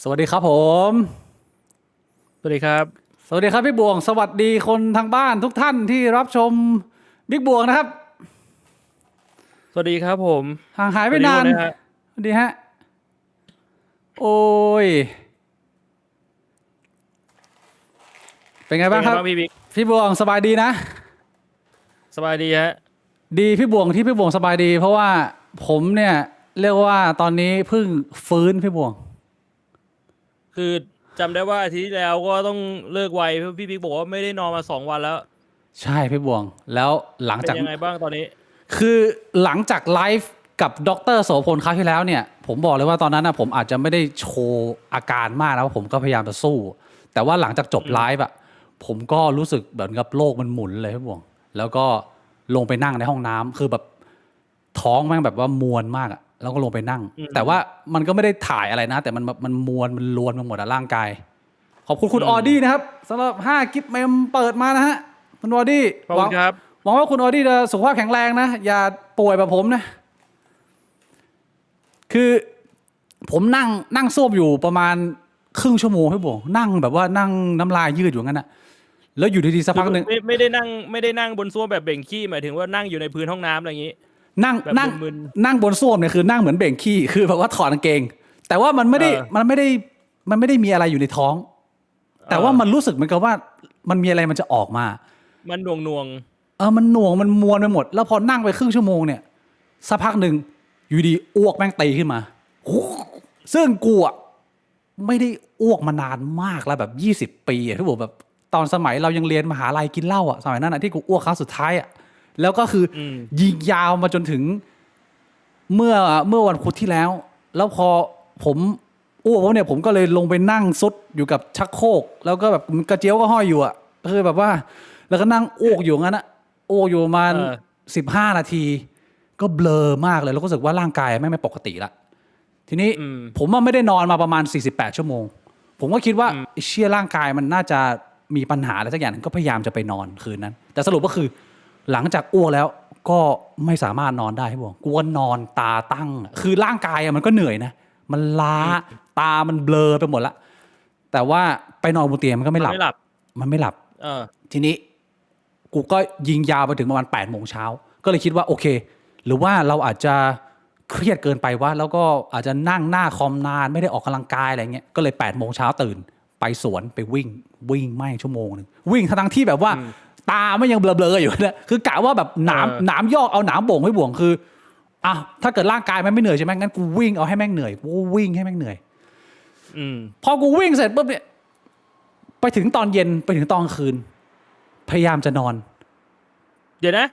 สวัสดีครับผมสวัสดีครับสวัสดีครับพี่บวงสวัสดีคนทางบ้านทุกท่านที่รับชมบิ๊กบวงนะครับสวัสดีครับผมห่างหายสวัสดีทุกไปนานคนนะฮะสวัสดีฮะโอ้ยเป็นไงเป็นบ้างครับไงบ้างพี่บิ๊กพี่บวงสบายดีนะสบายดีฮะดีพี่บวงที่พี่บวงสบายดีเพราะว่าผมเนี่ยเรียกว่าตอนนี้เพิ่งฟื้นพี่บวงคือจำได้ว่าอาทิตย์ที่แล้วก็ต้องเลิกไวเพราะพี่บิ๊กบอกว่าไม่ได้นอนมา2 วันแล้วใช่พี่บวงแล้วหลังจาก เป็นยังไงบ้างตอนนี้คือหลังจากไลฟ์กับดรโสพลคราวที่แล้วเนี่ยผมบอกเลยว่าตอนนั้นนะผมอาจจะไม่ได้โชว์อาการมากนะผมก็พยายามจะสู้แต่ว่าหลังจากจบไลฟ์อะผมก็รู้สึกเหมือนกับโลกมันหมุนเลยพี่บวงแล้วก็ลงไปนั่งในห้องน้ำคือแบบท้องแม่งแบบว่ามวนมากอะแล้วก็ลงไปนั่งแต่ว่ามันก็ไม่ได้ถ่ายอะไรนะแต่มันมวนมันลวนไปหมดอะร่างกายขอบคุณคุณออดี้นะครับสำหรับ5กิฟต์เมมเปิดมานะฮะคุณออดี้ขอบหวัง คุณครับหวังว่าคุณออดี้จะสุขภาพแข็งแรงนะอย่าป่วยแบบผมนะคือผมนั่งส้วมอยู่ประมาณครึ่งชั่วโมงให้บอกนั่งแบบว่านั่งน้ำลายยืดอยู่งั้นนะแล้วอยู่ดีๆสักคือพักหนึ่งไม่ได้นั่งบนส้วมแบบเบ่งขี้หมายถึงว่านั่งอยู่ในพื้นห้องน้ำอะไรอย่างนี้นั่งแบบนั่งมึนนั่งบนส้วมเนี่ยคือนั่งเหมือนเบ่งขี้คือแบบว่าถอดกางเกงแต่ว่ามันไม่ได้เออมันไม่ได้มีอะไรอยู่ในท้องแต่ว่ามันรู้สึกเหมือนกับว่ามันมีอะไรมันจะออกมามันหน่วงมันหน่วงมันมวนไปหมดแล้วพอนั่งไปครึ่งชั่วโมงเนี่ยสักพักหนึ่งอยู่ดีอ้วกแม่งตีขึ้นมาซึ่งกูอ่ะไม่ได้อ้วกมานานมากแล้วแบบ20 ปีอ่ะที่บอกแบบตอนสมัยเรายังเรียนมหาลัยกินเหล้าอ่ะสมัยนั้นอ่ะที่กูอ้วกครั้งสุดท้ายอ่ะแล้วก็คือยิงยาวมาจนถึงเมื่อวันพุธที่แล้วแล้วพอผมอ้วกเนี่ยผมก็เลยลงไปนั่งซุดอยู่กับชักโครกแล้วก็แบบกระเจียวก็ห้อยอยู่อ่ะคือแบบว่าแล้วก็นั่งอ้วกอยู่งั้นอ่ะอ้วกอยู่ประมาณ15 นาทีก็เบลอมากเลยแล้วก็รู้สึกว่าร่างกายไม่ปกติละ ทีนี้ผมว่าไม่ได้นอนมาประมาณ48 ชั่วโมงผมก็คิดว่าเชื่อร่างกายมันน่าจะมีปัญหาอะไรสักอย่างก็พยายามจะไปนอนคืนนั้นแต่สรุปก็คือหลังจากอ้วกแล้วก็ไม่สามารถนอนได้พี่บวงกลัวนอนตาตั้งคือร่างกายมันก็เหนื่อยนะมันล้าตามันเบลอไปหมดละแต่ว่าไปนอนบนเตียงมันก็ไม่หลับไม่หลับมันไม่หลับเออทีนี้กูก็ยิงยาวไปถึงประมาณ8 โมงเช้าก็เลยคิดว่าโอเคหรือว่าเราอาจจะเครียดเกินไปว่าแล้วก็อาจจะนั่งหน้าคอมนานไม่ได้ออกกำลังกายอะไรเงี้ยก็เลย8 โมงเช้าตื่นไปสวนไปวิ่งไม่ชั่วโมงนึงวิ่งทั้งที่แบบว่าตาไม่ยังเบลอๆอยู่นะคือกะว่าแบบหนามยอกเอาหนามบ่งให้บ่วงคืออ่ะถ้าเกิดร่างกายมันไม่เหนื่อยใช่ไหมงั้นกูวิ่งเอาให้แม่งเหนื่อยกูวิ่งให้แม่งเหนื่อยพอกูวิ่งเสร็จปุ๊บเนี่ยไปถึงตอนเย็นไปถึงตอนกลางคืนพยายามจะนอน เดี๋ยวนะ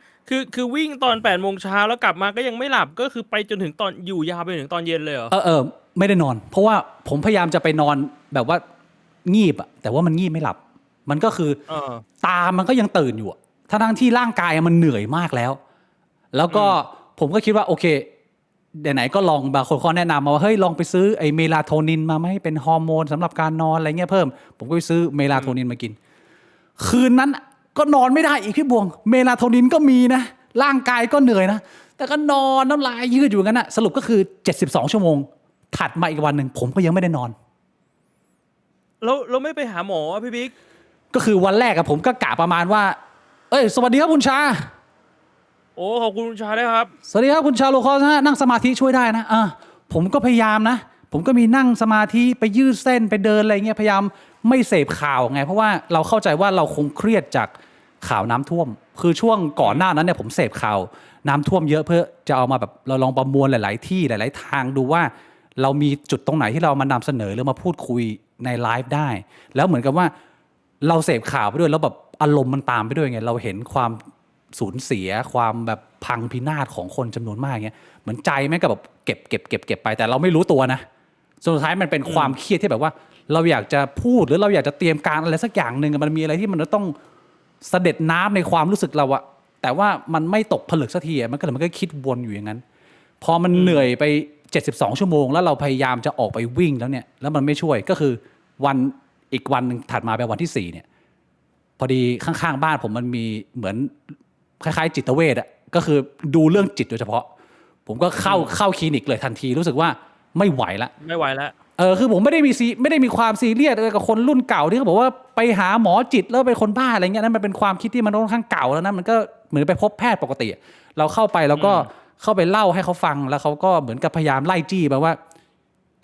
คือวิ่งตอน8 โมงเช้าแล้วกลับมาก็ยังไม่หลับก็คือไปจนถึงตอนอยู่ยาวไปถึงตอนเย็นเลยเหรอไม่ได้นอนเพราะว่าผมพยายามจะไปนอนแบบว่างีบอะแต่ว่ามันงีบไม่หลับมันก็คือตามันก็ยังตื่นอยู่ทั้งที่ร่างกายมันเหนื่อยมากแล้วแล้วก็ผมก็คิดว่าโอเคไหนๆก็ลองบางคนเขาแนะนำมาว่าเฮ้ยลองไปซื้อไอ้เมลาโทนินมาไหมเป็นฮอร์โมนสำหรับการนอนอะไรเงี้ยเพิ่มผมก็ไปซื้อเมลาโทนินมากินคืนนั้นก็นอนไม่ได้อีกพี่บวงเมลาโทนินก็มีนะร่างกายก็เหนื่อยนะแต่ก็นอนน้ำลายยืดอยู่งั้นนะสรุปก็คือ72 ชั่วโมงถัดมาอีกวันหนึ่งผมก็ยังไม่ได้นอนแล้วไม่ไปหาหมอพี่บิ๊กก็คือวันแรกผมก็กะประมาณว่าเอ้ยสวัสดีครับคุณชาโอ้ขอบคุณชาได้ครับสวัสดีครับคุณชาโลคอสนะนั่งสมาธิช่วยได้นะผมก็พยายามนะผมก็มีนั่งสมาธิไปยืดเส้นไปเดินอะไรเงี้ยพยายามไม่เสพข่าวไงเพราะว่าเราเข้าใจว่าเราคงเครียดจากข่าวน้ำท่วมคือช่วงก่อนหน้านั้นเนี่ยผมเสพข่าวน้ำท่วมเยอะเพื่อจะเอามาแบบเราลองประมวลหลายๆที่หลายๆทางดูว่าเรามีจุดตรงไหนที่เรามานำเสนอหรือมาพูดคุยในไลฟ์ได้แล้วเหมือนกับว่าเราเสพข่าวไปด้วยแล้วแบบอารมณ์มันตามไปด้วยไงเราเห็นความสูญเสียความแบบพังพินาศของคนจำนวนมากเงี้ยเหมือนใจแม่งก็แบบเก็บไปแต่เราไม่รู้ตัวนะสุดท้ายมันเป็นความเครียดที่แบบว่าเราอยากจะพูดหรือเราอยากจะเตรียมการอะไรสักอย่างหนึ่งมันมีอะไรที่มันต้องเสด็จน้ำในความรู้สึกเราอะแต่ว่ามันไม่ตกผลึกสักทีมันก็คิดวนอยู่อย่างนั้นพอมันเหนื่อยไป72 ชั่วโมงแล้วเราพยายามจะออกไปวิ่งแล้วเนี่ยแล้วมันไม่ช่วยก็คือวันอีกวันนึงถัดมาเป็นวันที่4เนี่ยพอดีข้างๆบ้านผมมันมีเหมือนคล้ายๆจิตเวชอะก็คือดูเรื่องจิตโดยเฉพาะผมก็เข้าคลินิกเลยทันทีรู้สึกว่า ไม่ไหวละ ไม่ไหวแล้ว คือผมไม่ได้มีความซีเรียสกับคนรุ่นเก่าที่เขาบอกว่าไปหาหมอจิตแล้วเป็นคนบ้าอะไรเงี้ยนั่นมันเป็นความคิดที่มันค่อนข้างเก่าแล้วนะมันก็เหมือนไปพบแพทย์ปกติเราเข้าไปแล้วก็เข้าไปเล่าให้เขาฟังแล้วเขาก็เหมือนกับพยายามไล่จี้แบบว่า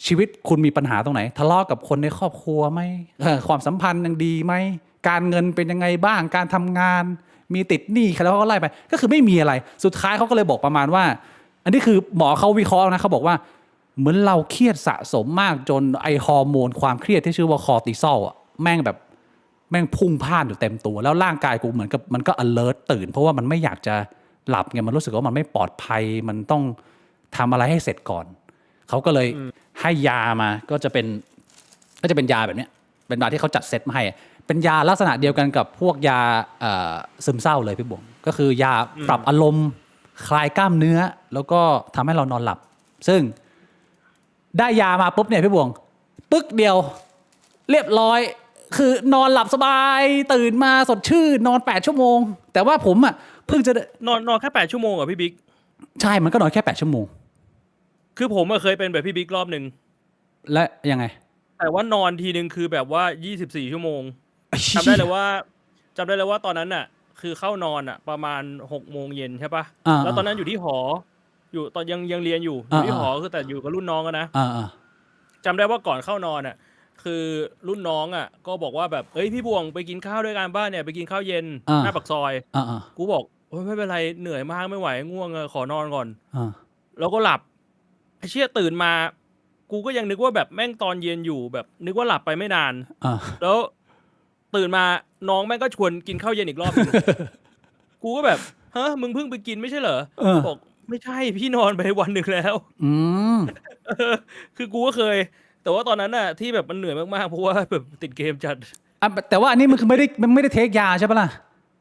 ชีวิตคุณมีปัญหาตรงไหนทะเลาะกับคนในครอบครัวไหมความสัมพันธ์ยังดีไหมการเงินเป็นยังไงบ้างการทำงานมีติดหนี้แล้วเขาก็ไล่ไปก็คือไม่มีอะไรสุดท้ายเขาก็เลยบอกประมาณว่าอันนี้คือหมอเขาวิเคราะห์นะเขาบอกว่าเหมือนเราเครียดสะสมมากจนไอฮอร์โมนความเครียดที่ชื่อว่าคอร์ติซอลอ่ะแม่งพุ่งพ่านอยู่เต็มตัวแล้วร่างกายกูเหมือนกับมันก็ alert ตื่นเพราะว่ามันไม่อยากจะหลับไงมันรู้สึกว่ามันไม่ปลอดภัยมันต้องทำอะไรให้เสร็จก่อนเขาก็เลยให้ยามาก็จะเป็นยาแบบนี้เป็นยาที่เขาจัดเซตมาให้เป็นยาลักษณะเดียวกันกับพวกยาซึมเศร้าเลยพี่บงก็คือยาปรับอารมณ์คลายกล้ามเนื้อแล้วก็ทำให้เรานอนหลับซึ่งได้ยามาปุ๊บเนี่ยพี่บวงปึ๊กเดียวเรียบร้อยคือนอนหลับสบายตื่นมาสดชื่นนอน8ชั่วโมงแต่ว่าผมอ่ะเพิ่งจะนอนแค่8ชั่วโมงเหรอพี่บิ๊กใช่มันก็นอนแค่8ชั่วโมงคือผมเคยเป็นแบบพี่บิ๊กรอบนึงและยังไงแต่ว่านอนทีนึงคือแบบว่า24ชั่วโมงจำได้เลยว่าตอนนั้นน่ะคือเข้านอนอ่ะประมาณ6 โมงเย็นใช่ปะแล้วตอนนั้นอยู่ที่หออยู่ตอนยังเรียนอยู่ที่หอคือแต่อยู่กับรุ่นน้องกันนะจำได้ว่าก่อนเข้านอนอ่ะคือรุ่นน้องอ่ะก็บอกว่าแบบเอ้ยพี่บวงไปกินข้าวด้วยกันบ้านเนี่ยไปกินข้าวเย็นหน้าปากซอยกูบอกไม่เป็นไรเหนื่อยมากไม่ไหวง่วงขอนอนก่อนแล้วก็หลับไอ้เชี่ยตื่นมากูก็ยังนึกว่าแบบแม่งตอนเย็นอยู่แบบนึกว่าหลับไปไม่นานแล้วตื่นมาน้องแม่งก็ชวนกินข้าวเย็นอีกรอบนึง กูก็แบบฮะมึงเพิ่งไปกินไม่ใช่เหรอบอกไม่ใช่พี่นอนไปวันหนึ่งแล้วคือกูก็เคยแต่ว่าตอนนั้นน่ะที่แบบมันเหนื่อยมากๆเพราะว่าแบบติดเกมจัดแต่ว่าอันนี้มันคือไม่ได้เทคยาใช่ปะล่ะ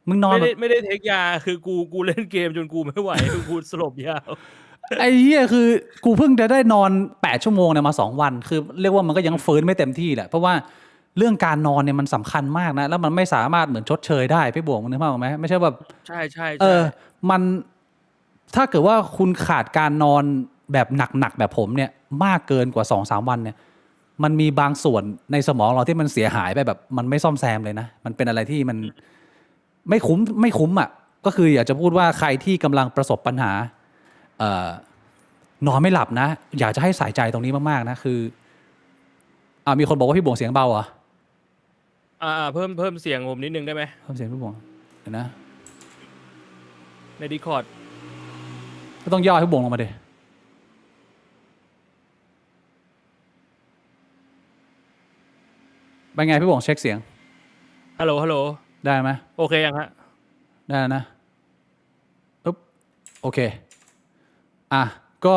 มึงนอนไม่ได้เทคยาคือกูเล่นเกมจนกูไม่ไหวกูสลบยาวไอ้เหี้ยคือกูเพิ่งจะได้นอน8ชั่วโมงเนี่ยมา2วันคือเรียกว่ามันก็ยังฟื้นไม่เต็มที่แหละเพราะว่าเรื่องการนอนเนี่ยมันสำคัญมากนะแล้วมันไม่สามารถเหมือนชดเชยได้พี่บวงนึกภาพออกไหมไม่ใช่แบบใช่มันถ้าเกิดว่าคุณขาดการนอนแบบหนักๆแบบผมเนี่ยมากเกินกว่า 2-3 วันเนี่ยมันมีบางส่วนในสมองเราที่มันเสียหายไปแบบมันไม่ซ่อมแซมเลยนะมันเป็นอะไรที่มันไม่คุ้มอ่ะก็คืออยากจะพูดว่าใครที่กำลังประสบปัญหานอนไม่หลับนะอยากจะให้ใส่ใจตรงนี้มากๆนะคือมีคนบอกว่าพี่บวงเสียงเบาเหรอเพิ่มเสียงผมนิดนึงได้ไหมเพิ่มเสียงพี่บวงเดี๋ยวนะใน Discord ก็ต้องย่อให้พี่บวงลงมาดิเป็นไงพี่บวงเช็คเสียงฮัลโหลได้ไหมโอเคยังฮะได้นะปุ๊บโอเคก็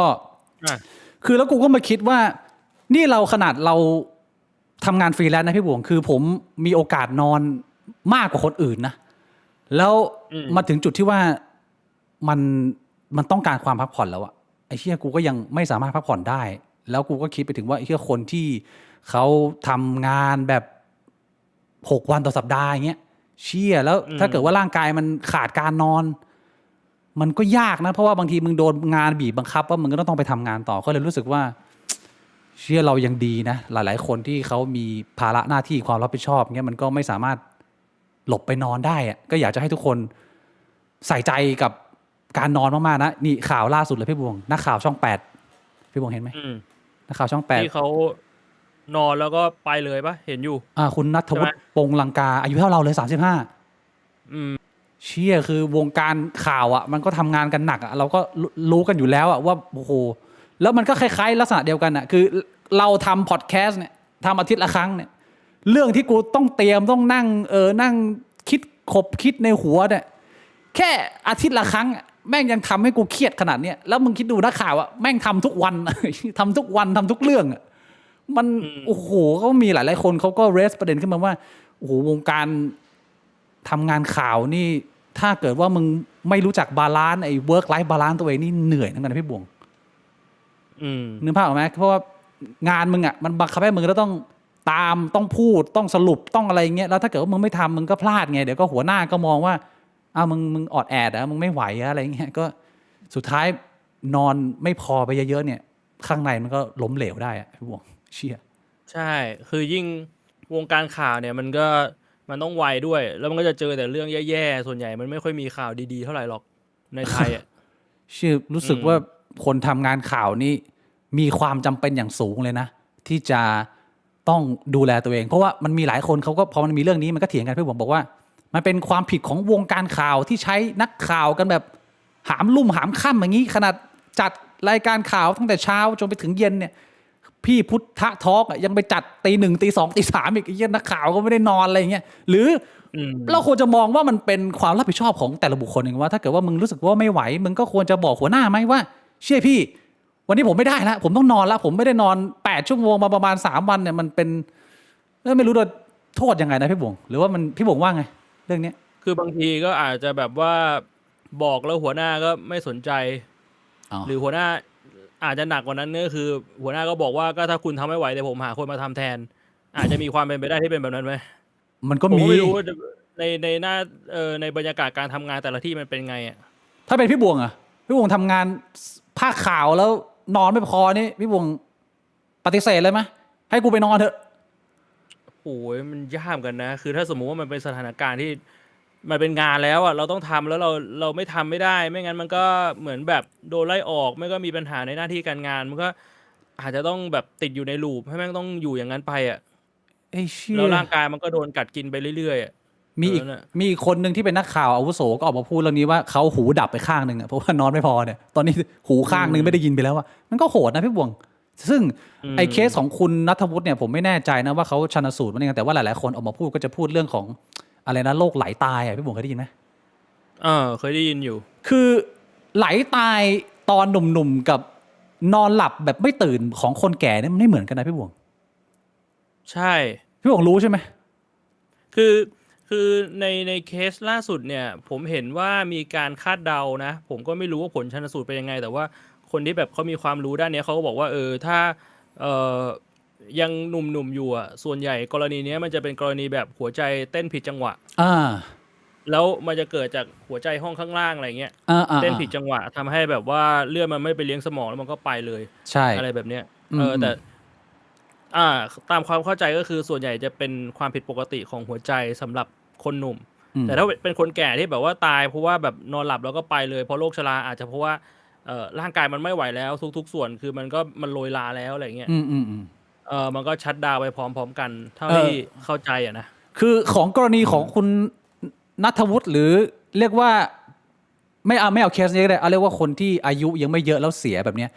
คือแล้วกูก็มาคิดว่านี่เราขนาดเราทำงานฟรีแลนซ์นะพี่บวงคือผมมีโอกาสนอนมากกว่าคนอื่นนะแล้วมาถึงจุดที่ว่ามันต้องการความพักผ่อนแล้วอะไอ้เหี้ยกูก็ยังไม่สามารถพักผ่อนได้แล้วกูก็คิดไปถึงว่าไอ้เหี้ยคนที่เขาทำงานแบบ6 วันต่อสัปดาห์อย่างเงี้ยเชี่ยแล้วถ้าเกิดว่าร่างกายมันขาดการนอนมันก็ยากนะเพราะว่าบางทีมึงโดนงานบีบบังคับว่ามึงก็ต้องไปทำงานต่อก็เลยรู้สึกว่าเชื่อเรายังดีนะหลายๆคนที่เขามีภาระหน้าที่ความรับผิดชอบเงี้ยมันก็ไม่สามารถหลบไปนอนได้อะก็อยากจะให้ทุกคนใส่ใจกับการนอนมากๆนะนี่ข่าวล่าสุดเลยพี่บวงนักข่าวช่อง8พี่บวงเห็นไหมนักข่าวช่อง8ที่เขานอนแล้วก็ไปเลยปะเห็นอยู่คุณณัฐวุฒิปงลังกาอายุเท่าเราเลย35เชี่ยคือวงการข่าวมันก็ทำงานกันหนักเราก็รู้กันอยู่แล้วว่าโอ้โหแล้วมันก็คล้ายๆลักษณะเดียวกันคือเราทำพอดแคสต์เนี่ยทำอาทิตย์ละครั้งเนี่ยเรื่องที่กูต้องเตรียมต้องนั่งนั่งคิดในหัวเนี่ยแค่อาทิตย์ละครั้งแม่งยังทำให้กูเครียดขนาดเนี้ยแล้วมึงคิดดูนักข่าวแม่งทำทุกวันทำทุกวันทำทุกเรื่องมันโอ้โหก็มีหลายๆคนเขาก็เรสประเด็นขึ้นมาว่าโอ้โหวงการทำงานข่าวนี่ถ้าเกิดว่ามึงไม่รู้จักบาลานซ์ไอ้ work life balance ตัวเองนี่เหนื่อยทั้งนั้นพี่บวงนึกภาพออกไหมเพราะว่างานมึงมันบังคับให้มึงต้องตามต้องพูดต้องสรุปต้องอะไรเงี้ยแล้วถ้าเกิดว่ามึงไม่ทำมึงก็พลาดไงเดี๋ยวก็หัวหน้าก็มองว่ามึงออดแอดมึงไม่ไหวอะไรเงี้ยก็สุดท้ายนอนไม่พอไปเยอะๆเนี่ย ข้างในมันก็ล้มเหลวได้อะพี่บวงเชี่ยใช่ คือยิ่งวงการข่าวเนี่ยมันต้องไวด้วย แล้วมันก็จะเจอแต่เรื่องแย่ๆส่วนใหญ่มันไม่ค่อยมีข่าวดีๆเท่าไหร่หรอกในไทยอ่ะชื่อรู้สึกว่าคนทำงานข่าวนี่มีความจำเป็นอย่างสูงเลยนะที่จะต้องดูแลตัวเองเพราะว่ามันมีหลายคนเขาก็พอมันมีเรื่องนี้มันก็เถียงกันพี่ผมบอกว่ามันเป็นความผิดของวงการข่าวที่ใช้นักข่าวกันแบบหามลุ่มหามค่ำอย่างนี้ขนาดจัดรายการข่าวตั้งแต่เช้าจนไปถึงเย็นเนี่ยพี่พุทธทอล์กยังไปจัดตี 1ตี 2ตี 3อีกเย็นนักข่าวก็ไม่ได้นอนอะไรอย่างเงี้ยหรือเราควรจะมองว่ามันเป็นความรับผิดชอบของแต่ละบุคคลเองว่าถ้าเกิดว่ามึงรู้สึกว่าไม่ไหวมึงก็ควรจะบอกหัวหน้าไหมว่าเชื่อพี่วันนี้ผมไม่ได้แล้วผมต้องนอนแล้วผมไม่ได้นอน8ชั่วโมงมาประมาณ3วันเนี่ยมันเป็นไม่รู้จะโทษยังไงนะพี่บวงหรือว่ามันพี่บวงว่าไงเรื่องนี้คือบางทีก็อาจจะแบบว่าบอกแล้วหัวหน้าก็ไม่สนใจหรือหัวหน้าอาจจะหนักกว่านั้นก็คือหัวหน้าก็บอกว่าก็ถ้าคุณทำไม่ไหวเดี๋ยวผมหาคนมาทำแทนอาจจะมีความเป็นไปได้ที่เป็นแบบนั้นไหมมันก็มีไม่รู้ในหน้าในบรรยากาศการทำงานแต่ละที่มันเป็นไงอ่ะถ้าเป็นพี่บวงอะพี่บวงทำงานภาคข่าวแล้วนอนไม่พอนี่พี่บวงปฏิเสธเลยไหมให้กูไปนอนเถอะโอ้ยมันยากกันนะคือถ้าสมมุติว่ามันเป็นสถานการณ์ที่มันเป็นงานแล้วอ่ะเราต้องทำแล้วเราไม่ทำไม่ได้ไม่งั้นมันก็เหมือนแบบโดนไล่ออกไม่ก็มีปัญหาในหน้าที่การงานมันก็อาจจะต้องแบบติดอยู่ในลูปให้แม่งต้องอยู่อย่างนั้นไปอ่ะไอ้เชี่แล้วยร่างกายมันก็โดนกัดกินไปเรื่อยๆอ่ะมีอีกคนหนึ่งที่เป็นนักข่าวอาวุโสก็ออกมาพูดเรื่องนี้ว่าเขาหูดับไปข้างหนึ่งเพราะว่านอนไม่พอเนี่ยตอนนี้หูข้างหนึ่งไม่ได้ยินไปแล้วว่ามันก็โหดนะพี่บวงซึ่งไอ้เคสของคุณณัฐวุฒิเนี่ยผมไม่แน่ใจนะว่าเขาชันสูตรมันยังไงแต่ว่าหลายๆคนออกมาพูดก็จะพูดเรื่องของอะไรนะโรคไหลตายพี่บวงเคยได้ยินไหมเคยได้ยินอยู่คือไหลตายตอนหนุ่มๆกับนอนหลับแบบไม่ตื่นของคนแก่เนี่ยมันไม่เหมือนกันนะพี่บวงใช่พี่บวงรู้ใช่ไหมคือในเคสล่าสุดเนี่ยผมเห็นว่ามีการคาดเดานะผมก็ไม่รู้ว่าผลชันสูตรเป็นยังไงแต่ว่าคนที่แบบเขามีความรู้ด้านนี้เขาก็บอกว่าถ้ายังหนุ่มอยู่อ่ะส่วนใหญ่กรณีนี้มันจะเป็นกรณีแบบหัวใจเต้นผิดจังหวะแล้วมันจะเกิดจากหัวใจห้องข้างล่างอะไรเงี้ยเต้นผิดจังหวะทำให้แบบว่าเลือดมันไม่ไปเลี้ยงสมองแล้วมันก็ไปเลยใช่อะไรแบบเนี้ยแต่ตามความเข้าใจก็คือส่วนใหญ่จะเป็นความผิดปกติของหัวใจสำหรับคนหนุ่มแต่ถ้าเป็นคนแก่ที่แบบว่าตายเพราะว่าแบบนอนหลับแล้วก็ไปเลยเพราะโรคชราอาจจะเพราะว่าร่างกายมันไม่ไหวแล้วทุกส่วนคือมันโรยลาแล้วอะไรเงี้ยมันก็ชัตดาวน์ไปพร้อมๆกันเท่าที่เข้าใจอ่ะนะคือของกรณีของคุณณัฐวุฒิหรือเรียกว่าไม่เอาเคสนี้ก็ได้เอาเรียกว่าคนที่อายุยังไม่เยอะแล้วเสียแบบเนี้ย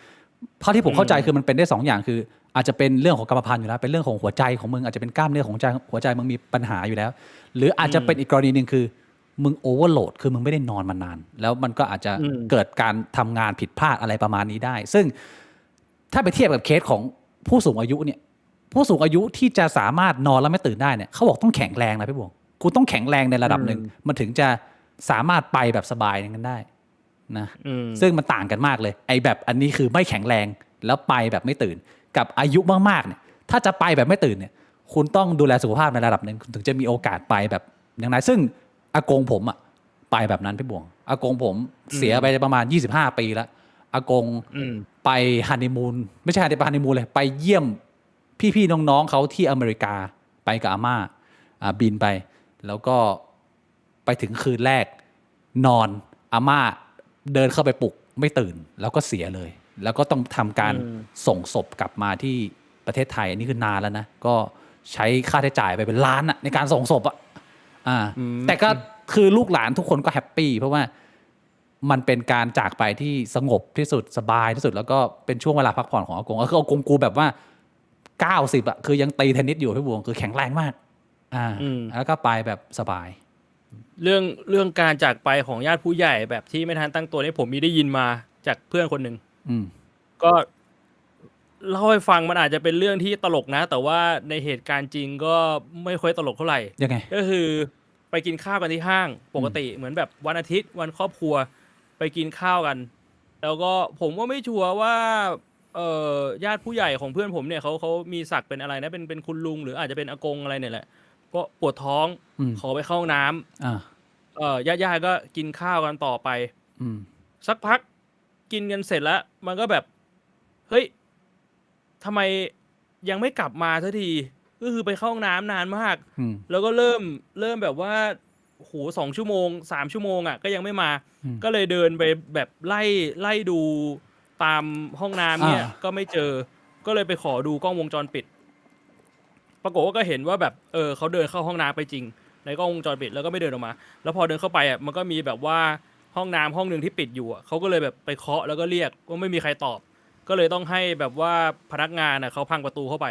เท่าที่ผมเข้าใจคือมันเป็นได้2อย่างคืออาจจะเป็นเรื่องของกรรมพันธุ์อยู่แล้วเป็นเรื่องของหัวใจของมึงอาจจะเป็นกล้ามเนื้อของหัวใจมึงมีปัญหาอยู่แล้วหรืออาจจะเป็นอีกกรณีนึงคือมึงโอเวอร์โหลดคือมึงไม่ได้นอนมานานแล้วมันก็อาจจะเกิดการทำงานผิดพลาดอะไรประมาณนี้ได้ซึ่งถ้าไปเทียบกับเคสของผู้สูงอายุเนี่ยผู้สูงอายุที่จะสามารถนอนแล้วไม่ตื่นได้เนี่ยเขาบอกต้องแข็งแรงนะพี่บวงกูต้องแข็งแรงในระดับหนึ่งมันถึงจะสามารถไปแบบสบายอย่างนั้นได้นะซึ่งมันต่างกันมากเลยไอ้แบบอันนี้คือไม่แข็งแรงแล้วไปแบบไม่ตื่นกับอายุมากๆเนี่ยถ้าจะไปแบบไม่ตื่นเนี่ยคุณต้องดูแลสุขภาพในระดับหนึ่งถึงจะมีโอกาสไปแบบอย่างไรซึ่งอากงผมอะไปแบบนั้นพี่บวงอากงผมเสียไปประมาณ25ปีแล้วอากงไปฮันนีมูนไม่ใช่ฮันนีมูนเลยไปเยี่ยมพี่ๆน้องๆเขาที่อเมริกาไปกับอาม่าบินไปแล้วก็ไปถึงคืนแรกนอนอาม่าเดินเข้าไปปลุกไม่ตื่นแล้วก็เสียเลยแล้วก็ต้องทำการส่งศพกลับมาที่ประเทศไทยอันนี้คือนานแล้วนะก็ใช้ค่าใช้จ่ายไปเป็นล้านอะในการส่งศพอะแต่ก็คือลูกหลานทุกคนก็แฮปปี้เพราะว่ามันเป็นการจากไปที่สงบที่สุดสบายที่สุดแล้วก็เป็นช่วงเวลาพักผ่อนของอากงก็คืออากงกูแบบว่า90อะคือยังตีเทนนิสอยู่พี่บวงคือแข็งแรงมากแล้วก็ไปแบบสบายเรื่องการจากไปของญาติผู้ใหญ่แบบที่ไม่ทันตั้งตัวนี่ผมมีได้ยินมาจากเพื่อนคนหนึ่งก็เล่าให้ฟังมันอาจจะเป็นเรื่องที่ตลกนะแต่ว่าในเหตุการณ์จริงก็ไม่ค่อยตลกเท่าไหร่ยังไงก็คือไปกินข้าวกันที่ห้างปกติเหมือนแบบวันอาทิตย์วันครอบครัวไปกินข้าวกันแล้วก็ผมก็ไม่ชัวร์ว่าญาติผู้ใหญ่ของเพื่อนผมเนี่ยเขามีศักดิ์เป็นอะไรนะเป็นคุณลุงหรืออาจจะเป็นอากงอะไรเนี่ยแหละก็ปวดท้องขอไปเข้าห้องน้ำญาติก็กินข้าวกันต่อไปสักพักกินกันเสร็จแล้วมันก็แบบเฮ้ย ทำไมยังไม่กลับมาสักทีก็คือไปเข้าห้องน้ำนานมาก อืม แล้วก็เริ่มแบบว่าโห2 ชั่วโมง3 ชั่วโมงอ่ะก็ยังไม่มา ก็เลยเดินไปแบบไล่ดูตามห้องน้ำเนี่ยก็ไม่เจอก็เลยไปขอดูกล้องวงจรปิด ปรากฏว่าก็เห็นว่าแบบเขาเดินเข้าห้องน้ำไปจริงในกล้องวงจรปิดแล้วก็ไม่เดินออกมา แล้วพอเดินเข้าไปอ่ะมันก็มีแบบว่าห้องน้ำห้องนึงที่ปิดอยู่อ่ะเขาก็เลยแบบไปเคาะแล้วก็เรียกก็ไม่มีใครตอบ ก็เลยต้องให้แบบว่าพนักงานอ่ะเขาพังประตูเข้าไป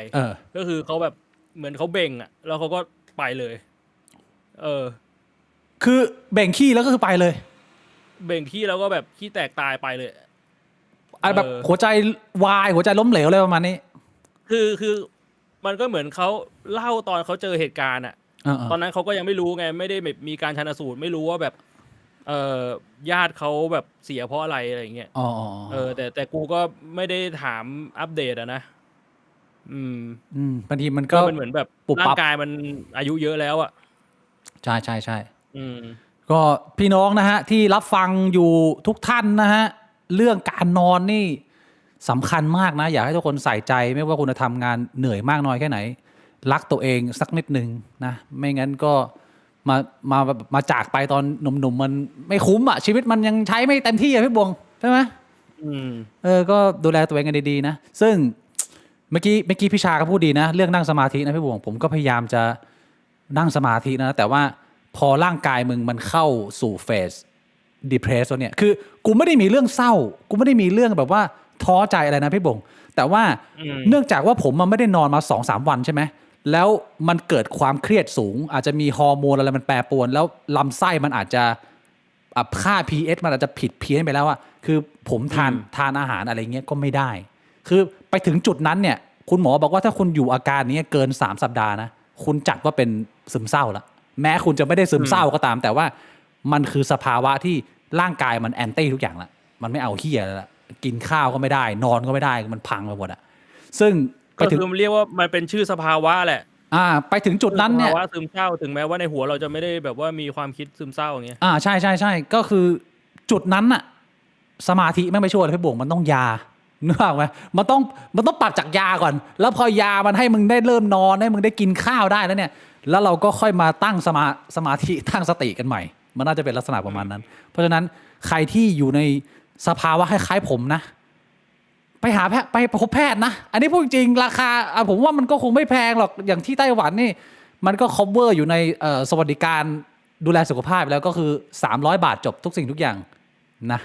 ก็คือเขาแบบเหมือนเขาเบ่งอ่ะแล้วเขาก็ไปเลย คือเบ่งขี้แล้วก็คือไปเลย เบ่งขี้แล้วก็แบบขี้แตกตายไปเลย แบบหัวใจวายหัวใจล้มเหลวอะไรประมาณนี้ คือมันก็เหมือนเขาเล่าตอนเขาเจอเหตุการณ์อ่ะตอนนั้นเขาก็ยังไม่รู้ไงไม่ได้แบบมีการชันสูตรไม่รู้ว่าแบบญาติเขาแบบเสียเพราะอะไรอย่างเงี้ยแต่กูก็ไม่ได้ถามอัปเดตอะนะบางทีมันก็เหมือนแบบร่างกายมันอายุเยอะแล้วอ่ะใช่ใช่ใช่ก็พี่น้องนะฮะที่รับฟังอยู่ทุกท่านนะฮะเรื่องการนอนนี่สำคัญมากนะอยากให้ทุกคนใส่ใจไม่ว่าคุณจะทำงานเหนื่อยมากน้อยแค่ไหนรักตัวเองสักนิดนึงนะไม่งั้นก็มาจากไปตอนหนุ่มๆมันไม่คุ้มอ่ะชีวิตมันยังใช้ไม่เต็มที่อ่ะพี่บวงใช่ไหมก็ดูแลตัวเองกันดีๆนะซึ่งเมื่อกี้พี่ชาก็พูดดีนะเรื่องนั่งสมาธินะพี่บวงผมก็พยายามจะนั่งสมาธินะแต่ว่าพอร่างกายมึงมันเข้าสู่เฟส depress แล้วเนี่ยคือกูไม่ได้มีเรื่องเศร้ากูไม่ได้มีเรื่องแบบว่าท้อใจอะไรนะพี่บงแต่ว่าเนื่องจากว่าผมมันไม่ได้นอนมา 2-3 วันใช่ไหมแล้วมันเกิดความเครียดสูงอาจจะมีฮอร์โมนอะไรมันแปรปรวนแล้วลำไส้มันอาจจะค่า pH มันอาจจะผิดเพี้ยนไปแล้วอะคือผมทานอาหารอะไรเงี้ยก็ไม่ได้คือไปถึงจุดนั้นเนี่ยคุณหมอบอกว่าถ้าคุณอยู่อาการนี้เกิน3 สัปดาห์นะคุณจัดว่าเป็นซึมเศร้าละแม้คุณจะไม่ได้ซึมเศร้าก็ตามแต่ว่ามันคือสภาวะที่ร่างกายมันแอนตี้ทุกอย่างละมันไม่เอาเหี้ยแล้วละกินข้าวก็ไม่ได้นอนก็ไม่ได้มันพังไปหมดอะซึ่งก็คือเรียกว่ามันเป็นชื่อสภาวะแหละไปถึงจุดนั้นเนี่ยสภาวะซึมเศร้าถึงแม้ว่าในหัวเราจะไม่ได้แบบว่ามีความคิดซึมเศร้าอย่างเงี้ยใช่ใช่ใช่ก็คือจุดนั้นน่ะสมาธิไม่ช่วยเลยพี่บวงมันต้องยานึกออกไหมมันต้องปัดจากยาก่อนแล้วพอยามันให้มึงได้เริ่มนอนให้มึงได้กินข้าวได้แล้วเนี่ยแล้วเราก็ค่อยมาตั้งสมาธิตั้งสติกันใหม่มันน่าจะเป็นลักษณะประมาณนั้นเพราะฉะนั้นใครที่อยู่ในสภาวะคล้ายๆผมนะไปหาแพทย์ไปพบแพทย์นะอันนี้พูดจริงราคาผมว่ามันก็คงไม่แพงหรอกอย่างที่ไต้หวันนี่มันก็ cover อยู่ในสวัสดิการดูแลสุขภาพแล้วก็คือ300 บาทจบทุกสิ่งทุกอย่างนะ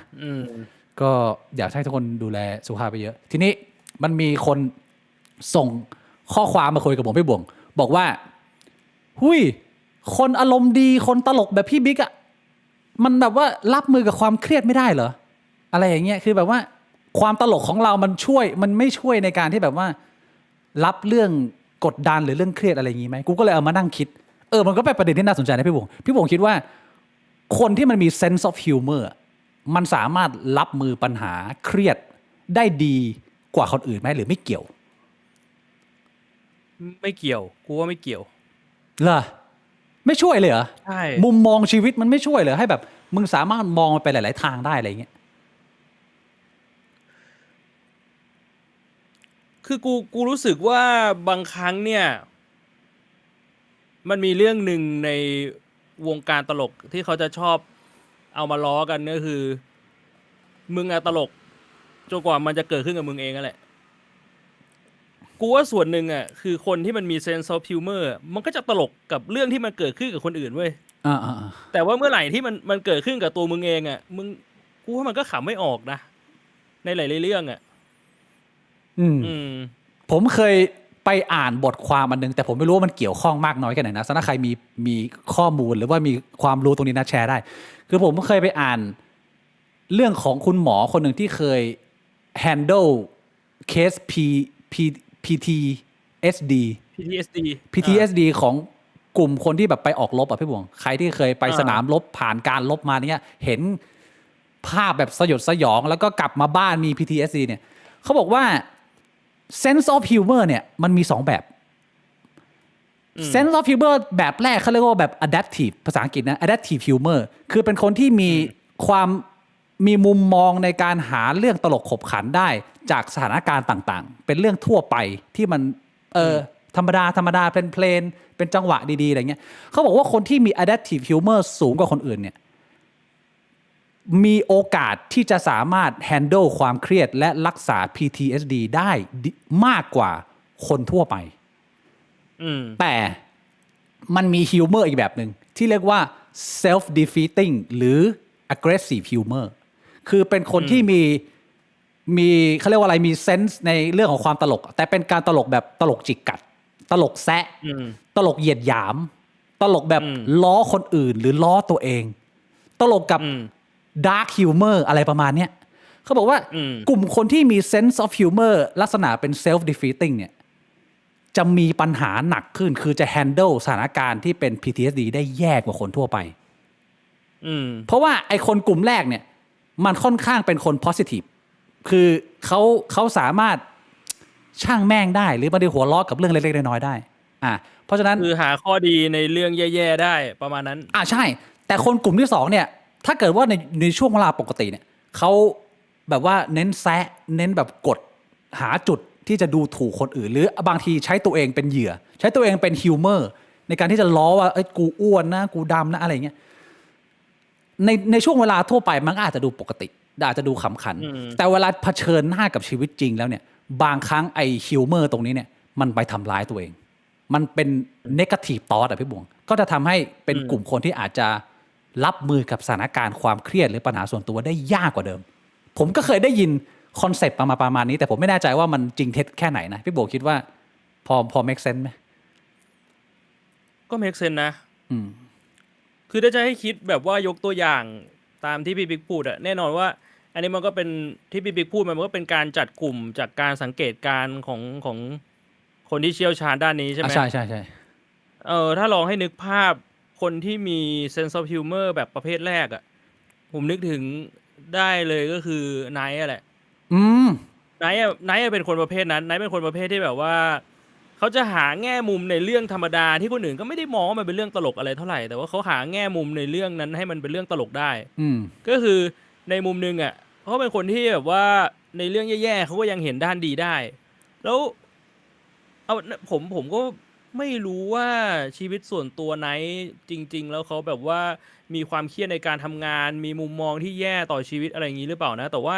ก็อยากให้ทุกคนดูแลสุขภาพไปเยอะทีนี้มันมีคนส่งข้อความมาคุยกับผมพี่บวงบอกว่าหุยคนอารมณ์ดีคนตลกแบบพี่บิ๊กอ่ะมันแบบว่ารับมือกับความเครียดไม่ได้เหรออะไรอย่างเงี้ยคือแบบว่าความตลกของเรามันไม่ช่วยในการที่แบบว่ารับเรื่องกดดันหรือเรื่องเครียดอะไรอย่างงี้ไหมกูก็เลยเอามานั่งคิดมันก็เป็นประเด็นที่น่าสนใจนะพี่บงคิดว่าคนที่มันมี sense of humor มันสามารถรับมือปัญหาเครียดได้ดีกว่าคนอื่นไหมหรือไม่เกี่ยวกูว่าไม่เกี่ยวเหรอไม่ช่วยเลยเหรอใช่มุมมองชีวิตมันไม่ช่วยเลยให้แบบมึงสามารถมองไปหลายๆทางได้อะไรเงี้ยคือกูรู้สึกว่าบางครั้งเนี่ยมันมีเรื่องหนึ่งในวงการตลกที่เขาจะชอบเอามาล้อกันก็คือมึงอะตลกจนกว่ามันจะเกิดขึ้นกับมึงเองนั่นแหละกูว่าส่วนหนึ่งอะคือคนที่มันมี sense of humor มันก็จะตลกกับเรื่องที่มันเกิดขึ้นกับคนอื่นเว้ยแต่ว่าเมื่อไหร่ที่มันเกิดขึ้นกับตัวมึงเองอะกูว่ามันก็ขำไม่ออกนะในหลายๆเรื่องอะผมเคยไปอ่านบทความอันนึงแต่ผมไม่รู้ว่ามันเกี่ยวข้องมากน้อยแค่ไหนนะถ้าใครมีข้อมูลหรือว่ามีความรู้ตรงนี้นะแชร์ได้คือผมเคยไปอ่านเรื่องของคุณหมอคนหนึ่งที่เคย handle เคส PTSD ของกลุ่มคนที่แบบไปออกรบอ่ะพี่บวงใครที่เคยไปสนามรบผ่านการรบมาเนี่ยเห็นภาพแบบสยดสยองแล้วก็กลับมาบ้านมี PTSD เนี่ยเขาบอกว่าsense of humor เนี่ยมันมี2แบบ sense of humor แบบแรกเขาเรียกว่าแบบ adaptive ภาษาอังกฤษนะ adaptive humor คือเป็นคนที่มีความ มีมุมมองในการหาเรื่องตลกขบขันได้จากสถานการณ์ต่างๆเป็นเรื่องทั่วไปที่มันธรรมดาเพลนเป็นจังหวะดีๆอะไรเงี้ยเขาบอกว่าคนที่มี adaptive humor สูงกว่าคนอื่นเนี่ยมีโอกาสที่จะสามารถ handle ความเครียดและรักษา PTSD ได้มากกว่าคนทั่วไปแต่มันมีฮิวเมอร์อีกแบบหนึ่งที่เรียกว่า self defeating หรือ aggressive humor คือเป็นคนที่มีเขาเรียกว่าอะไรมีเซนส์ในเรื่องของความตลกแต่เป็นการตลกแบบตลกจิกกัดตลกแซะตลกเหยียดหยามตลกแบบล้อคนอื่นหรือล้อตัวเองตลกกับdark humor อะไรประมาณเนี้ยเขาบอกว่ากลุ่มคนที่มี sense of humor ลักษณะเป็น self defeating เนี่ยจะมีปัญหาหนักขึ้นคือจะ handle สถานการณ์ที่เป็น PTSD ได้แย่กว่าคนทั่วไปเพราะว่าไอ้คนกลุ่มแรกเนี่ยมันค่อนข้างเป็นคน positive คือเขาสามารถช่างแม่งได้หรือบางทีหัวล้อกับเรื่องเล็กๆน้อยๆได้เพราะฉะนั้นคือหาข้อดีในเรื่องแย่ๆได้ประมาณนั้นใช่แต่คนกลุ่มที่สองเนี่ยถ้าเกิดว่าในช่วงเวลาปกติเนี่ยเขาแบบว่าเน้นแซะเน้นแบบกดหาจุดที่จะดูถูกคนอื่นหรือบางทีใช้ตัวเองเป็นเหยื่อใช้ตัวเองเป็นฮิวเมอร์ในการที่จะล้อว่ากูอ้วนนะกูดำนะอะไรเงี้ยในช่วงเวลาทั่วไปมันอาจจะดูปกติอาจจะดูขำขันแต่เวลาเผชิญหน้ากับชีวิตจริงแล้วเนี่ยบางครั้งไอ้ฮิวเมอร์ตรงนี้เนี่ยมันไปทำร้ายตัวเองมันเป็นเนกาทีฟทอทพี่บวงก็จะทำให้เป็นกลุ่มคนที่อาจจะรับมือกับสถานการณ์ความเครียดหรือปัญหาส่วนตัวได้ยากกว่าเดิมผมก็เคยได้ยินคอนเซปต์ประมาณนี้แต่ผมไม่แน่ใจว่ามันจริงเท็จแค่ไหนนะพี่โบคิดว่าพอ make sense ไหมก็ make sense นะคือถ้าจะให้คิดแบบว่ายกตัวอย่างตามที่พี่บิ๊กพูดแน่นอนว่าอันนี้มันก็เป็นที่พี่บิ๊กพูดมันก็เป็นการจัดกลุ่มจากการสังเกตการของคนที่เชี่ยวชาญด้านนี้ใช่ไหมใช่ถ้าลองให้นึกภาพคนที่มี sense of humor แบบประเภทแรกผมนึกถึงได้เลยก็คือไนท์แหละไนท์เป็นคนประเภทนั้นไนท์เป็นคนประเภทที่แบบว่าเขาจะหาแง่มุมในเรื่องธรรมดาที่คนอื่นก็ไม่ได้มองว่ามันเป็นเรื่องตลกอะไรเท่าไหร่แต่ว่าเขาหาแง่มุมในเรื่องนั้นให้มันเป็นเรื่องตลกได้ก็คือในมุมนึงเขาเป็นคนที่แบบว่าในเรื่องแย่ๆเขาก็ยังเห็นด้านดีได้แล้วผมก็ไม่รู้ว่าชีวิตส่วนตัวไนท์จริงๆแล้วเขาแบบว่ามีความเครียดในการทำงานมีมุมมองที่แย่ต่อชีวิตอะไรอย่างนี้หรือเปล่านะแต่ว่า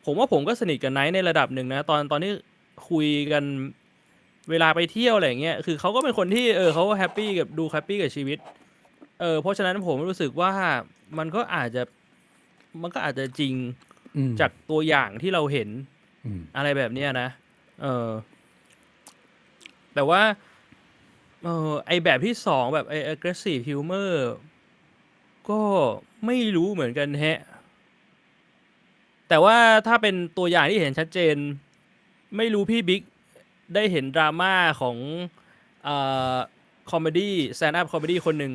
ผมก็สนิทกับไนท์ในระดับหนึ่งนะตอนที่คุยกันเวลาไปเที่ยวอะไรอย่างเงี้ยคือเขาก็เป็นคนที่เขาแฮปปี้กับชีวิตเพราะฉะนั้นผมรู้สึกว่ามันก็อาจจะจริงจากตัวอย่างที่เราเห็นอะไรแบบเนี้ยนะแต่ว่าไอแบบที่สองแบบไอ aggressive humor ก็ไม่รู้เหมือนกันแฮะแต่ว่าถ้าเป็นตัวอย่างที่เห็นชัดเจนไม่รู้พี่บิ๊กได้เห็นดราม่าของคอมเมดี้แซนด์อัพคอมเมดี้คนหนึ่ง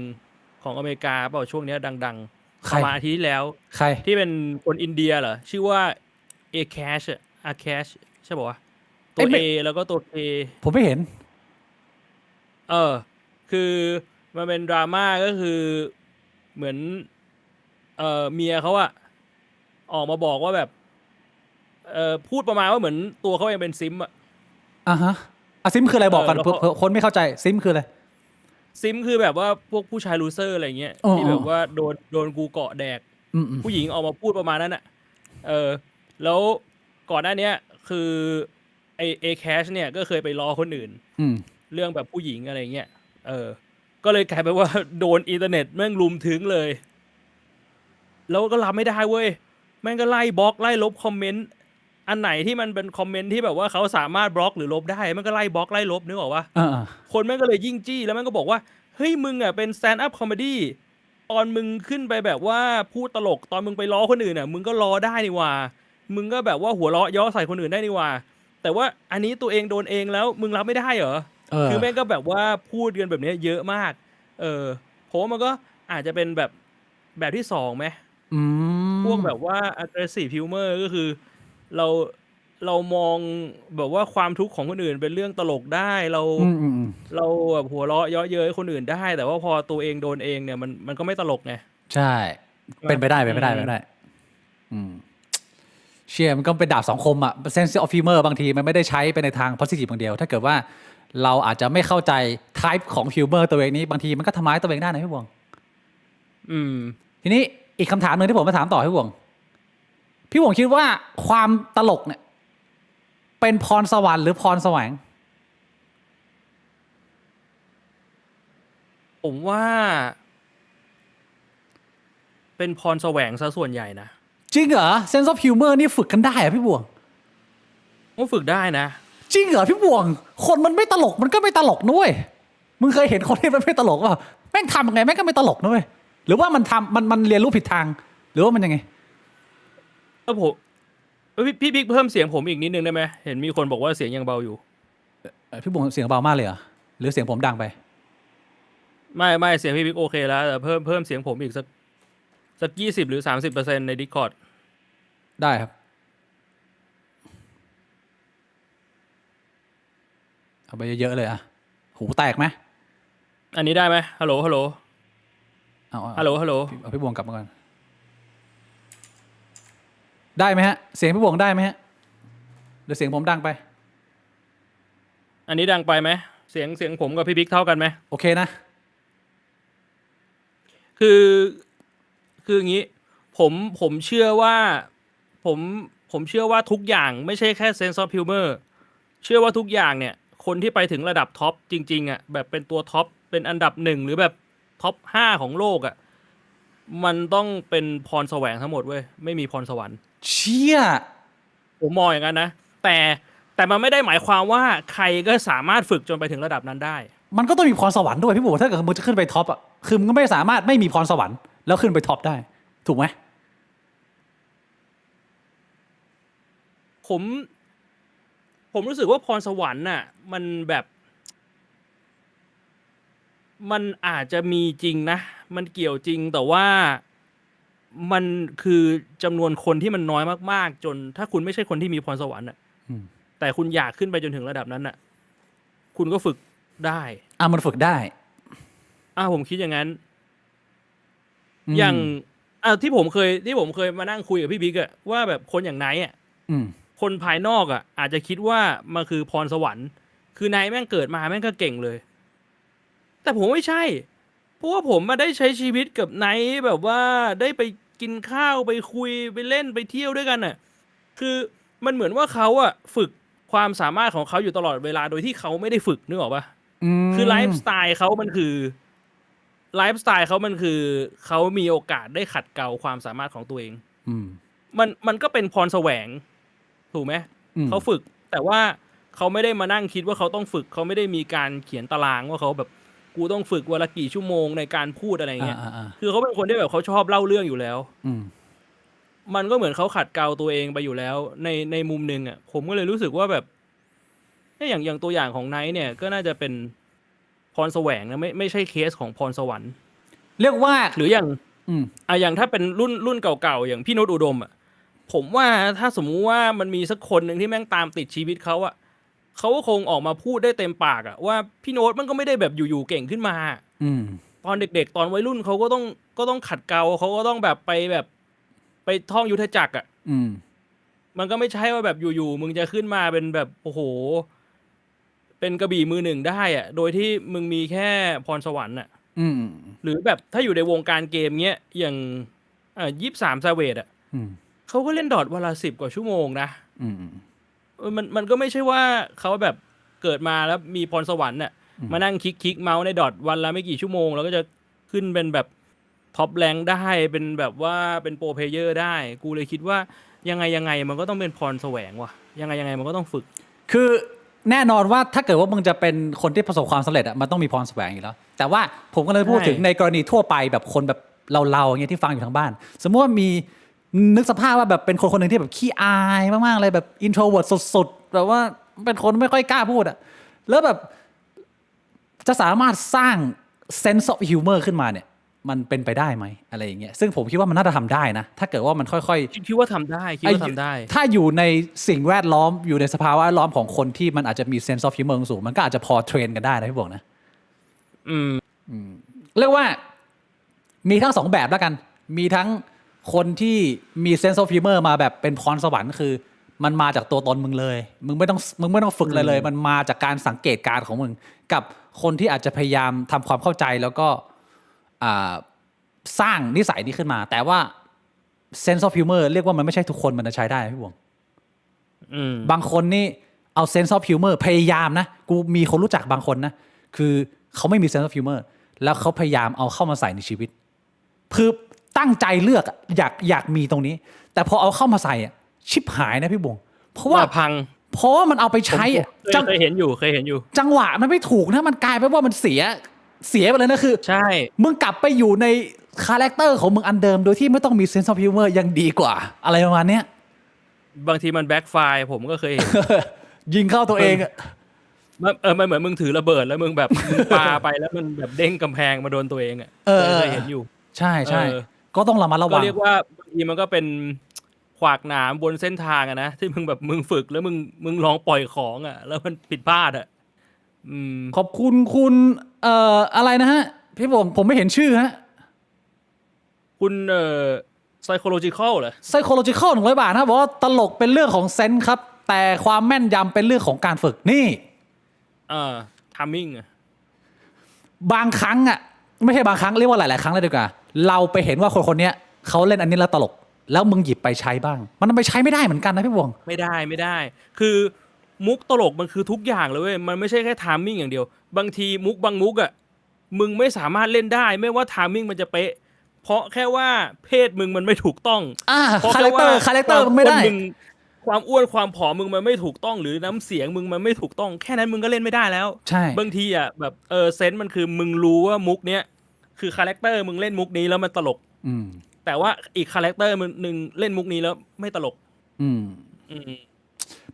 ของอเมริกาเปล่าช่วงนี้ดังๆประมาณอาทิตย์ที่แล้วใครที่เป็นคนอินเดียเหรอชื่อว่า Akash ใช่ป่ะตัว A แล้วก็ตัว K ผมไม่เห็นคือมันเป็นดราม่าก็คือเหมือนเมียเขาออกมาบอกว่าแบบพูดประมาณว่าเหมือนตัวเขาเองเป็นซิมฮะซิมคืออะไรบอกกันคนไม่เข้าใจซิมคืออะไรซิมคือแบบว่าพวกผู้ชายลูเซอร์อะไรเงี้ยที่แบบว่าโดนกูเกาะแดกผู้หญิงออกมาพูดประมาณนั้นแล้วก่อนหน้านี้คือไอแคชเนี่ยก็เคยไปล้อคนอื่นเรื่องแบบผู้หญิงอะไรเงี้ยก็เลยกลายเป็นว่าโดนอินเทอร์เน็ตแม่งลุมถึงเลยแล้วก็รับไม่ได้เว้ยแม่งก็ไล่บล็อกไล่ลบคอมเมนต์อันไหนที่มันเป็นคอมเมนต์ที่แบบว่าเขาสามารถบล็อกหรือลบได้มันก็ไล่บล็อกไล่ลบนึกออกปะคนแม่งก็เลยยิ่งจี้แล้วแม่งก็บอกว่าเฮ้ยมึงเป็นสแตนด์อัพคอมเมดี้ตอนมึงขึ้นไปแบบว่าพูดตลกตอนมึงไปล้อคนอื่นมึงก็ล้อได้นี่ว่ามึงก็แบบว่าหัวเราะย่อใส่คนอื่นได้นี่ว่าแต่ว่าอันนี้ตัวเองโดนเองแล้วมึงรับไม่ได้เหรอคือแม่งก็แบบว่าพูดกันแบบนี้เยอะมากผมว่ามันก็อาจจะเป็นแบบที่สองไหมพวกแบบว่า aggressive humor ก็คือเรามองแบบว่าความทุกข์ของคนอื่นเป็นเรื่องตลกได้เราแบบหัวเราะเยาะเย้ยคนอื่นได้แต่ว่าพอตัวเองโดนเองเนี่ยมันก็ไม่ตลกไงใช่เป็นไปได้ เชียมันก็เป็นดาบสองคมอ่ะ sense of humor บางทีมันไม่ได้ใช้ไปในทาง positive อย่างเดียว ถ้าเกิดว่าเราอาจจะไม่เข้าใจ type ของ humor ตัวเองนี้บางทีมันก็ทำร้ายตัวเองได้นะพี่บวงทีนี้อีกคำถามหนึ่งที่ผมมาถามต่อพี่บวงคิดว่าความตลกเนี่ยเป็นพรสวรรค์หรือพรแสวงผมว่าเป็นพรแสวงซะส่วนใหญ่นะจริงเหรอ sense of humor นี่ฝึกกันได้เหรอพี่บวงว่าฝึกได้นะจริงเหรอพี่บวงคนมันไม่ตลกมันก็ไม่ตลกด้วยมึงเคยเห็นคนที่มันไม่ตลกป่ะแม่งทำยังไงแม่งก็ไม่ตลกด้วยหรือว่ามันเรียนรู้ผิดทางหรือว่ามันยังไงผมพี่บิ๊กเพิ่มเสียงผมอีกนิดนึงได้ไหมเห็นมีคนบอกว่าเสียงยังเบาอยู่พี่บวงเสียงเบามากเลยเหรอหรือเสียงผมดังไปไม่เสียงพี่บิ๊กโอเคแล้วแต่เพิ่มเสียงผมอีกสัก20 หรือ 30% ใน Discord ได้ครับเอาไปเยอะๆเลยอะหูแตกไหมอันนี้ได้ไหมฮัลโหลฮัลโหลเอาพี่บวงกลับมาก่อนได้ไหมฮะเสียงพี่บวงได้ไหมฮะหรือเสียงผมดังไปอันนี้ดังไปไหมเสียงผมกับพี่บิ๊กเท่ากันไหมโอเคนะคืออย่างนี้ผมเชื่อว่าผมเชื่อว่าทุกอย่างไม่ใช่แค่ sense of humor เชื่อว่าทุกอย่างเนี่ยคนที่ไปถึงระดับท็อปจริงๆอ่ะแบบเป็นตัวท็อปเป็นอันดับ1หรือแบบท็อป5ของโลกอ่ะมันต้องเป็นพรแสวงทั้งหมดเว้ยไม่มีพรสวรรค์เชี่ยผมมองอย่างนั้นนะแต่มันไม่ได้หมายความว่าใครก็สามารถฝึกจนไปถึงระดับนั้นได้มันก็ต้องมีพรสวรรค์ด้วยพี่บวงถ้าเกิดมึงจะขึ้นไปท็อปอ่ะคือมึงก็ไม่สามารถไม่มีพรสวรรค์แล้วขึ้นไปท็อปได้ถูกไหมผมรู้สึกว่าพรสวรรค์น่ะมันแบบมันอาจจะมีจริงนะมันเกี่ยวจริงแต่ว่ามันคือจำนวนคนที่มันน้อยมากๆจนถ้าคุณไม่ใช่คนที่มีพรสวรรค์น่ะแต่คุณอยากขึ้นไปจนถึงระดับนั้นน่ะคุณก็ฝึกได้มันฝึกได้ผมคิดอย่างนั้นอย่างที่ผมเคยมานั่งคุยกับพี่บิ๊กอะว่าแบบคนอย่างไนท์อะคนภายนอกอ่ะอาจจะคิดว่ามันคือพรสวรรค์คือนายแม่งเกิดมาแม่งก็เก่งเลยแต่ผมไม่ใช่เพราะว่าผมมาได้ใช้ชีวิตกับไนท์แบบว่าได้ไปกินข้าวไปคุยไปเล่นไปเที่ยวด้วยกันน่ะคือมันเหมือนว่าเขาอ่ะฝึกความสามารถของเขาอยู่ตลอดเวลาโดยที่เขาไม่ได้ฝึกนึกออกปะคือไลฟ์สไตล์เขามันคือเขามีโอกาสได้ขัดเกลาความสามารถของตัวเองมันก็เป็นพรแสวงถูกไหมเขาฝึกแต่ว่าเขาไม่ได้มานั่งคิดว่าเขาต้องฝึกเขาไม่ได้มีการเขียนตารางว่าเขาแบบกูต้องฝึกวันละกี่ชั่วโมงในการพูดอะไรเงี้ยคือเขาเป็นคนที่แบบเขาชอบเล่าเรื่องอยู่แล้วมันก็เหมือนเขาขัดเกลาตัวเองไปอยู่แล้วในมุมนึงอ่ะผมก็เลยรู้สึกว่าแบบอย่างตัวอย่างของไนท์เนี่ยก็น่าจะเป็นพรแสวงนะไม่ใช่เคสของพรสวรรค์เรียกว่าหรืออย่างถ้าเป็นรุ่นเก่าๆอย่างพี่โน้ตอุดมอ่ะผมว่าถ้าสมมุติว่ามันมีสักคนหนึ่งที่แม่งตามติดชีวิตเขาอะเขาก็คงออกมาพูดได้เต็มปากอะว่าพี่โน้ตมันก็ไม่ได้แบบอยู่ๆเก่งขึ้นมาตอนเด็กๆตอนวัยรุ่นเขาก็ต้องขัดเกลาเขาก็ต้องแบบไปท่องยุทธจักรอะมันก็ไม่ใช่ว่าแบบอยู่ๆมึงจะขึ้นมาเป็นแบบโอ้โหเป็นกระบี่มือหนึ่งได้อะโดยที่มึงมีแค่พรสวรรค์อะหรือแบบถ้าอยู่ในวงการเกมเงี้ยอย่าง23 Savage อะเขาก็เล่นดอทวันละ10 กว่าชั่วโมงนะมันก็ไม่ใช่ว่าเขาแบบเกิดมาแล้วมีพรสวรรค์น่ะมานั่งคลิกเมาส์ในดอทวันละไม่กี่ชั่วโมงแล้วก็จะขึ้นเป็นแบบท็อปแรงได้เป็นแบบว่าเป็นโปรเพลเยอร์ได้กูเลยคิดว่ายังไงมันก็ต้องเป็นพรแสวงว่ะยังไงมันก็ต้องฝึกคือแน่นอนว่าถ้าเกิดว่ามึงจะเป็นคนที่ประสบความสำเร็จมันต้องมีพรแสวงอยู่แล้วแต่ว่าผมก็เลยพูดถึงในกรณีทั่วไปแบบคนแบบเราอย่างเงี้ยที่ฟังอยู่ทางบ้านสมมติว่ามีนึกสภาพว่าแบบเป็นคนนึงที่แบบขี้อายมากๆเลยแบบ introvert สุดๆแบบว่าเป็นคนไม่ค่อยกล้าพูดแล้วแบบจะสามารถสร้าง sense of humor ขึ้นมาเนี่ยมันเป็นไปได้ไหมอะไรอย่างเงี้ยซึ่งผมคิดว่ามันน่าจะทำได้นะถ้าเกิดว่ามันค่อยๆคิดว่าทำได้ถ้าอยู่ในสิ่งแวดล้อมอยู่ในสภาวะแวดล้อมของคนที่มันอาจจะมี sense of humor สูงมันก็อาจจะพอเทรนกันได้นะพี่บอกนะเรียกว่ามีทั้ง2แบบแล้วกันมีทั้ง คนที่มี sense of humor มาแบบเป็นพรสวรรค์คือมันมาจากตัวตนมึงเลยมึงไม่ต้องฝึกอะไรเลยมันมาจากการสังเกตการณ์ของมึงกับคนที่อาจจะพยายามทำความเข้าใจแล้วก็สร้างนิสัยนี้ขึ้นมาแต่ว่า sense of humor เรียกว่ามันไม่ใช่ทุกคนมันจะใช้ได้พี่บวงบางคนนี่เอา sense of humor พยายามนะกูมีคนรู้จักบางคนนะคือเขาไม่มี sense of humor แล้วเขาพยายามเอาเข้ามาใส่ในชีวิตคือตั้งใจเลือกอยากมีตรงนี้แต่พอเอาเข้ามาใส่ชิบหายนะพี่บวงเพราะว่าพังเพราะว่ามันเอาไปใช้เคยเห็นอยู่จังหวะมันไม่ถูกนะมันกลายไปว่ามันเสียไปเลยนะคือใช่มึงกลับไปอยู่ในคาแรคเตอร์ของมึงอันเดิมโดยที่ไม่ต้องมี sense of humor ยังดีกว่าอะไรประมาณเนี้ยบางทีมันแบ็คไฟร์ผมก็เคยเห็น ยิงเข้าตัวเองมันเหมือนมึงถือระเบิดแล้วมึงแบบมึงปาไปแล้วมันแบบเด้งกำแพงมาโดนตัวเองเคยเห็นอยู่ใช่ก็ต้องระมัดระวังก็เรียกว่าบางทีมันก็เป็นขวากหนามบนเส้นทางนะที่มึงฝึกแล้วมึงลองปล่อยของแล้วมันผิดพลาดขอบคุณคุณอะไรนะฮะพี่ผมไม่เห็นชื่อฮะคุณpsychological เหรอ psychological 100 บาทนะบอกว่าตลกเป็นเรื่องของเซนส์ครับแต่ความแม่นยำเป็นเรื่องของการฝึกนี่timing บางครั้งไม่ใช่บางครั้งเรียกว่าหลายๆครั้งเลยดีกว่าเราไปเห็นว่าคนนี้เขาเล่นอันนี้แล้วตลกแล้วมึงหยิบไปใช้บ้างมันไปใช้ไม่ได้เหมือนกันนะพี่วงไม่ได้คือมุกตลกมันคือทุกอย่างเลยเว้ยมันไม่ใช่แค่ไทมิ่งอย่างเดียวบางทีมุกบางมุกมึงไม่สามารถเล่นได้ไม่ว่าไทมิ่งมันจะเป๊ะเพราะแค่ว่าเพศมึงมันไม่ถูกต้องคาแรคเตอร์มึงไม่ได้ความอ้วนความผอมมึงมันไม่ถูกต้องหรือน้ำเสียงมึงมันไม่ถูกต้องแค่นั้นมึงก็เล่นไม่ได้แล้วใช่บางทีแบบเซนส์มันคือมึงรู้ว่ามุกเนี้ยคือคาแรคเตอร์มึงเล่นมุกนี้แล้วมันตลกแต่ว่าอีกคาแรคเตอร์นึงเล่นมุกนี้แล้วไม่ตลก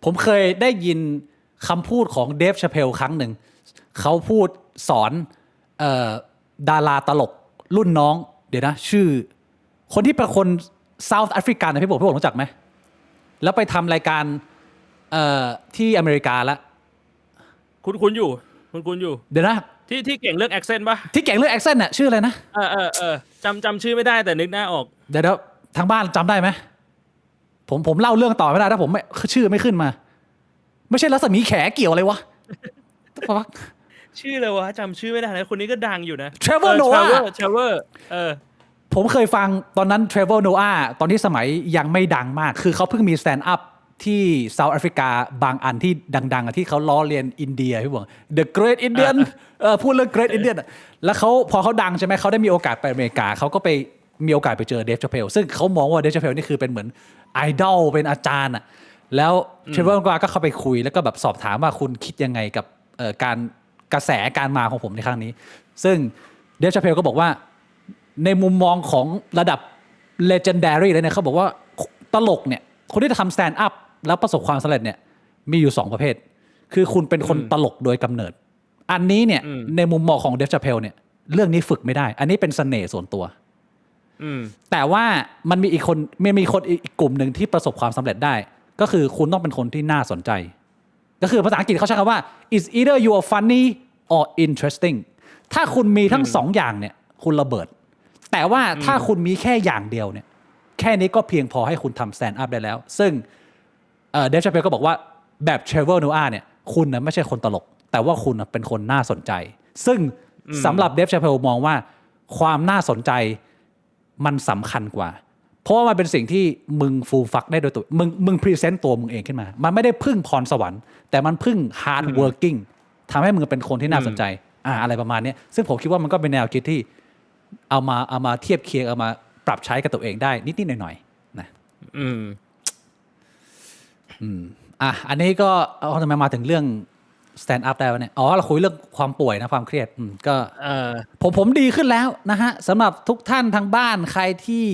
ผมเคยได้ยินคำพูดของเดฟชาเพลครั้งหนึ่งเขาพูดสอนดาราตลกรุ่นน้องเดี๋ยวนะชื่อคนที่เป็นคนเซาท์แอฟริกันนะพี่บอกรู้จักไหมแล้วไปทำรายการที่อเมริกาแล้วคุณอยู่เดี๋ยวนะที่เก่งเรื่องแอคเซนต์ป่ะที่เก่งเรื่องแอคเซนต์ชื่ออะไรนะจำชื่อไม่ได้แต่นึกหน้าออกเดี๋ยวทางบ้านจำได้ไหมผมเล่าเรื่องต่อไม่ได้ถ้าผมไม่ชื่อไม่ขึ้นมาไม่ใช่รัศมีแขเกี่ยวอะไรวะชื่อเลยวะจำชื่อไม่ได้นะคนนี้ก็ดังอยู่นะ Trevor Noah Trevor ผมเคยฟังตอนนั้น Trevor Noah ตอนที่สมัยยังไม่ดังมากคือเขาเพิ่งมี stand up ที่เซาท์แอฟริกาบางอันที่ดังๆที่เขาล้อเลียนอินเดียพี่บอก The Great Indian พูดเรื่อง Great Indian แล้วเขาพอเขาดังใช่ไหมเขาได้มีโอกาสไปอเมริกาเขาก็ไปมีโอกาสไปเจอเดฟชาเพลซึ่งเขามองว่าเดฟชาเพลนี่คือเป็นเหมือนไอดอลเป็นอาจารย์แล้วเทรเวอร์ก็เข้าไปคุยแล้วก็แบบสอบถามว่าคุณคิดยังไงกับการกระแสการมาของผมในครั้งนี้ซึ่งเดฟชาเพลก็บอกว่าในมุมมองของระดับ legendary เลยเนี่ยเขาบอกว่าตลกเนี่ยคนที่จะทำ stand up แล้วประสบความสำเร็จเนี่ยมีอยู่2ประเภทคือคุณเป็นคนตลกโดยกำเนิดอันนี้เนี่ยในมุมมองของเดฟชาเพลเนี่ยเรื่องนี้ฝึกไม่ได้อันนี้เป็นเสน่ห์ส่วนตัวแต่ว่ามันมีคนอีกกลุ่มหนึ่งที่ประสบความสำเร็จได้ก็คือคุณต้องเป็นคนที่น่าสนใจก็คือภาษาอังกฤษเขาใช้คำว่า is either you are funny or interesting ถ้าคุณมีทั้ง2อย่างเนี่ยคุณระเบิดแต่ว่าถ้าคุณมีแค่อย่างเดียวเนี่ยแค่นี้ก็เพียงพอให้คุณทำ stand up ได้แล้วซึ่งเดฟชาเพลก็บอกว่าแบบ Trevor Noah เนี่ยคุณนะไม่ใช่คนตลกแต่ว่าคุณเป็นคนน่าสนใจซึ่งสำหรับเดฟชาเพลมองว่าความน่าสนใจมันสำคัญกว่าเพราะว่ามันเป็นสิ่งที่มึงฟูลฟักได้โดยตัวมึงพรีเซนต์ตัวมึงเองขึ้นมามันไม่ได้พึ่งพรสวรรค์แต่มันพึ่ง hard working ทำให้มึงเป็นคนที่น่าสนใจอะไรประมาณนี้ซึ่งผมคิดว่ามันก็เป็นแนวคิดที่เอามาเทียบเคียงเอามาปรับใช้กับตัวเองได้นิดๆหน่อยๆนะอันนี้ก็ทำไมมาถึงเรื่อง stand up ได้วะเนี่ยเราคุยเรื่องความป่วยนะความเครียดก็ผมดีขึ้นแล้วนะฮะสำหรับทุกท่านทางบ้านใครที่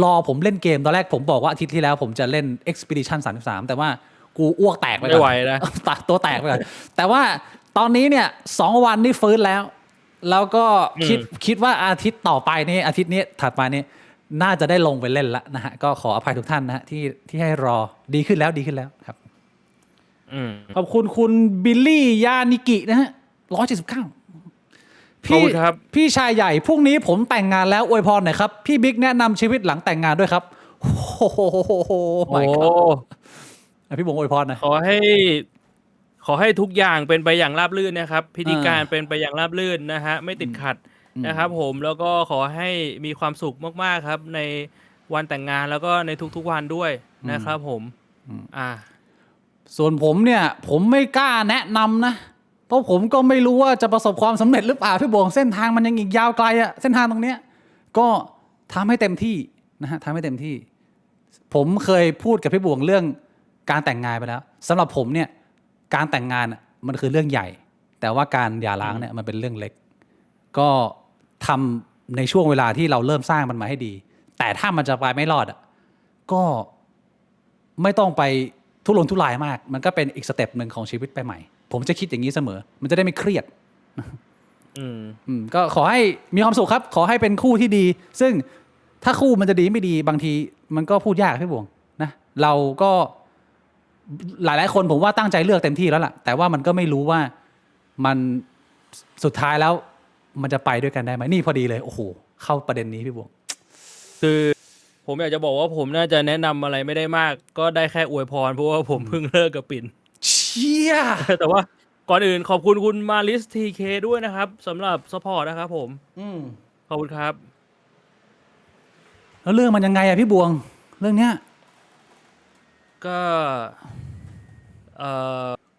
รอผมเล่นเกมตอนแรกผมบอกว่าอาทิตย์ที่แล้วผมจะเล่น Expedition 33แต่ว่ากูอ้วกแตกไปก่อนไม่ไหวนะตัวแตกไปก่อนแต่ว่าตอนนี้เนี่ย2วันนี่ฟื้นแล้วก็คิดว่าอาทิตย์ต่อไปนี้อาทิตย์นี้ถัดไปนี้น่าจะได้ลงไปเล่นแล้วนะฮะก็ขออภัยทุกท่านนะฮะที่ให้รอดีขึ้นแล้วครับขอบคุณคุณบิลลี่ยานิกินะฮะ179 ขอบคุณครับ พี่ชายใหญ่พรุ่งนี้ผมแต่งงานแล้วอวยพรหน่อยครับพี่บิ๊กแนะนำชีวิตหลังแต่งงานด้วยครับโอ้โห โอ้ my god พี่บงอวยพรหน่อย ขอให้ทุกอย่างเป็นไปอย่างราบรื่นนะครับ พิธีการเป็นไปอย่างราบรื่นนะฮะไม่ติดขัดนะครับผมแล้วก็ขอให้มีความสุขมากๆครับ ในวันแต่งงานแล้วก็ในทุกๆวันด้วยนะครับผมส่วนผมเนี่ยผมไม่กล้าแนะนำนะเพราะผมก็ไม่รู้ว่าจะประสบความสำเร็จหรือเปล่าพี่บงเส้นทางมันยังอีกยาวไกลอะเส้นทางตรงเนี้ยก็ทำให้เต็มที่นะฮะทำให้เต็มที่ ผมเคยพูดกับพี่บวงเรื่องการแต่งงานไปแล้วสำหรับผมเนี่ยการแต่งงานมันคือเรื่องใหญ่ แต่ว่าการหย่าร้างเนี่ยมันเป็นเรื่องเล็ก ก็ทำในช่วงเวลาที่เราเริ่มสร้างมันมาให้ดี แต่ถ้ามันจะไปไม่รอดก็ไม่ต้องไปทุรนทุรายมาก มันก็เป็นอีกสเต็ปหนึ่งของชีวิตไปใหม่ ผมจะคิดอย่างนี้เสมอ มันจะได้ไม่เครียดก็ขอให้มีความสุขครับ ขอให้เป็นคู่ที่ดี ซึ่งถ้าคู่มันจะดีไม่ดีบางทีมันก็พูดยากพี่บวงนะเราก็หลายๆคนผมว่าตั้งใจเลือกเต็มที่แล้วล่ะแต่ว่ามันก็ไม่รู้ว่ามันสุดท้ายแล้วมันจะไปด้วยกันได้ไหมนี่พอดีเลยโอ้โหเข้าประเด็นนี้พี่บวงคือผมอยากจะบอกว่าผมน่าจะแนะนำอะไรไม่ได้มาก ก็ได้แค่อวยพรเพราะว่าผมเพิ่งเลิกกับปิ่นเชี่ยแต่ว่าก่อนอื่นขอบคุณคุณมาริสทีเคด้วยนะครับสำหรับซัพพอร์ตนะครับผมขอบคุณครับแล้วเรื่องมันยังไงอะพี่บวงเรื่องเนี้ยก็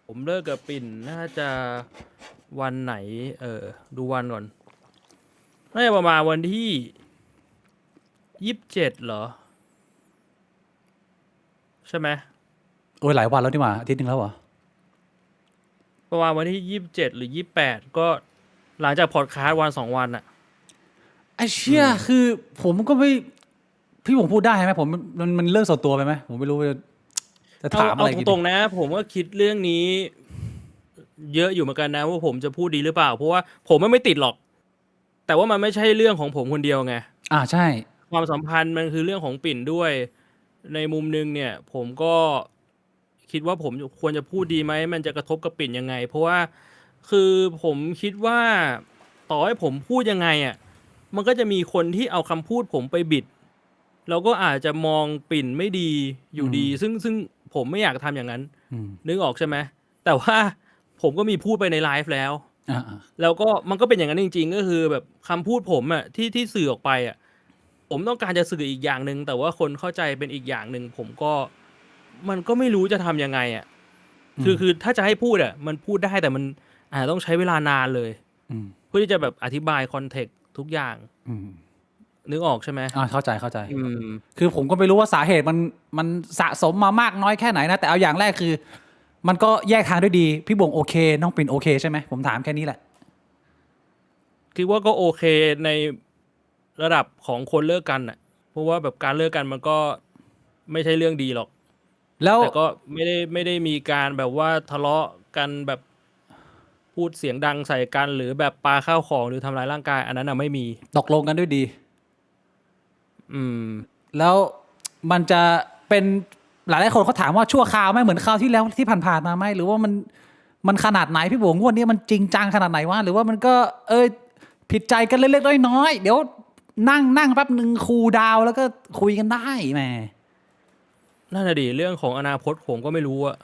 ผมเลิกกับปิ่นน่าจะวันไหนดูวันก่อนน่าจะประมาณวันที่27เหรอใช่ไหมโอ้ยหลายวันแล้วนี่หว่าอาทิตย์นึงแล้วเหรอประมาณวันที่27หรือ28ก็หลังจากพอดคาสต์วัน2วันอะไอ้เชี่ยคือผมก็ไม่พี่ผมพูดได้ไหมผมมันเรื่องส่วนตัวไปไหมผมไม่รู้จะถามอะไรตรงๆนะผมก็คิดเรื่องนี้เยอะอยู่เหมือนกันนะว่าผมจะพูดดีหรือเปล่าเพราะว่าผมไม่ติดหรอกแต่ว่ามันไม่ใช่เรื่องของผมคนเดียวไงใช่ความสัมพันธ์มันคือเรื่องของปิ่นด้วยในมุมนึงเนี่ยผมก็คิดว่าผมควรจะพูดดีไหมมันจะกระทบกับปิ่นยังไงเพราะว่าคือผมคิดว่าต่อให้ผมพูดยังไงอ่ะมันก็จะมีคนที่เอาคำพูดผมไปบิดแล้วก็อาจจะมองปิ่นไม่ดีอยู่ดีซึ่งผมไม่อยากทำอย่างนั้นนึกออกใช่ไหมแต่ว่าผมก็มีพูดไปในไลฟ์แล้วแล้วก็มันก็เป็นอย่างนั้นจริงๆก็คือแบบคำพูดผมอ่ะที่สื่อออกไปอ่ะผมต้องการจะสื่ออีกอย่างหนึ่งแต่ว่าคนเข้าใจเป็นอีกอย่างหนึ่งผมก็มันก็ไม่รู้จะทำยังไงอ่ะคือถ้าจะให้พูดอ่ะมันพูดได้แต่มันอาจต้องใช้เวลานานเลยเพื่อที่จะแบบอธิบายคอนเทกต์ทุกอย่างนึกออกใช่ไหมเข้าใจคือผมก็ไม่รู้ว่าสาเหตุมันสะสมมามากน้อยแค่ไหนนะแต่เอาอย่างแรกคือมันก็แยกทางด้วยดีพี่บงโอเคน้องปิ่นโอเคใช่ไหมผมถามแค่นี้แหละคิดว่าก็โอเคในระดับของคนเลิกกันน่ะเพราะว่าแบบการเลิกกันมันก็ไม่ใช่เรื่องดีหรอกแต่ก็ไม่ได้มีการแบบว่าทะเลาะกันแบบพูดเสียงดังใส่กันหรือแบบปาข้าวของหรือทำร้ายร่างกายอันนั้นไม่มีตกลงกันด้วยดีแล้วมันจะเป็นหลายคนเขาถามว่าชั่วคราวไหมเหมือนคราวที่แล้วที่ผ่านๆมาไหมหรือว่ามันขนาดไหนพี่บวงงวดนี้มันจริงจังขนาดไหนวะหรือว่ามันก็ผิดใจกันเล็กๆน้อยๆเดี๋ยวนั่งแป๊บนึงคูลดาวน์แล้วก็คุยกันได้แหมนั่นแหละดิเรื่องของอนาคตผมก็ไม่รู้อะ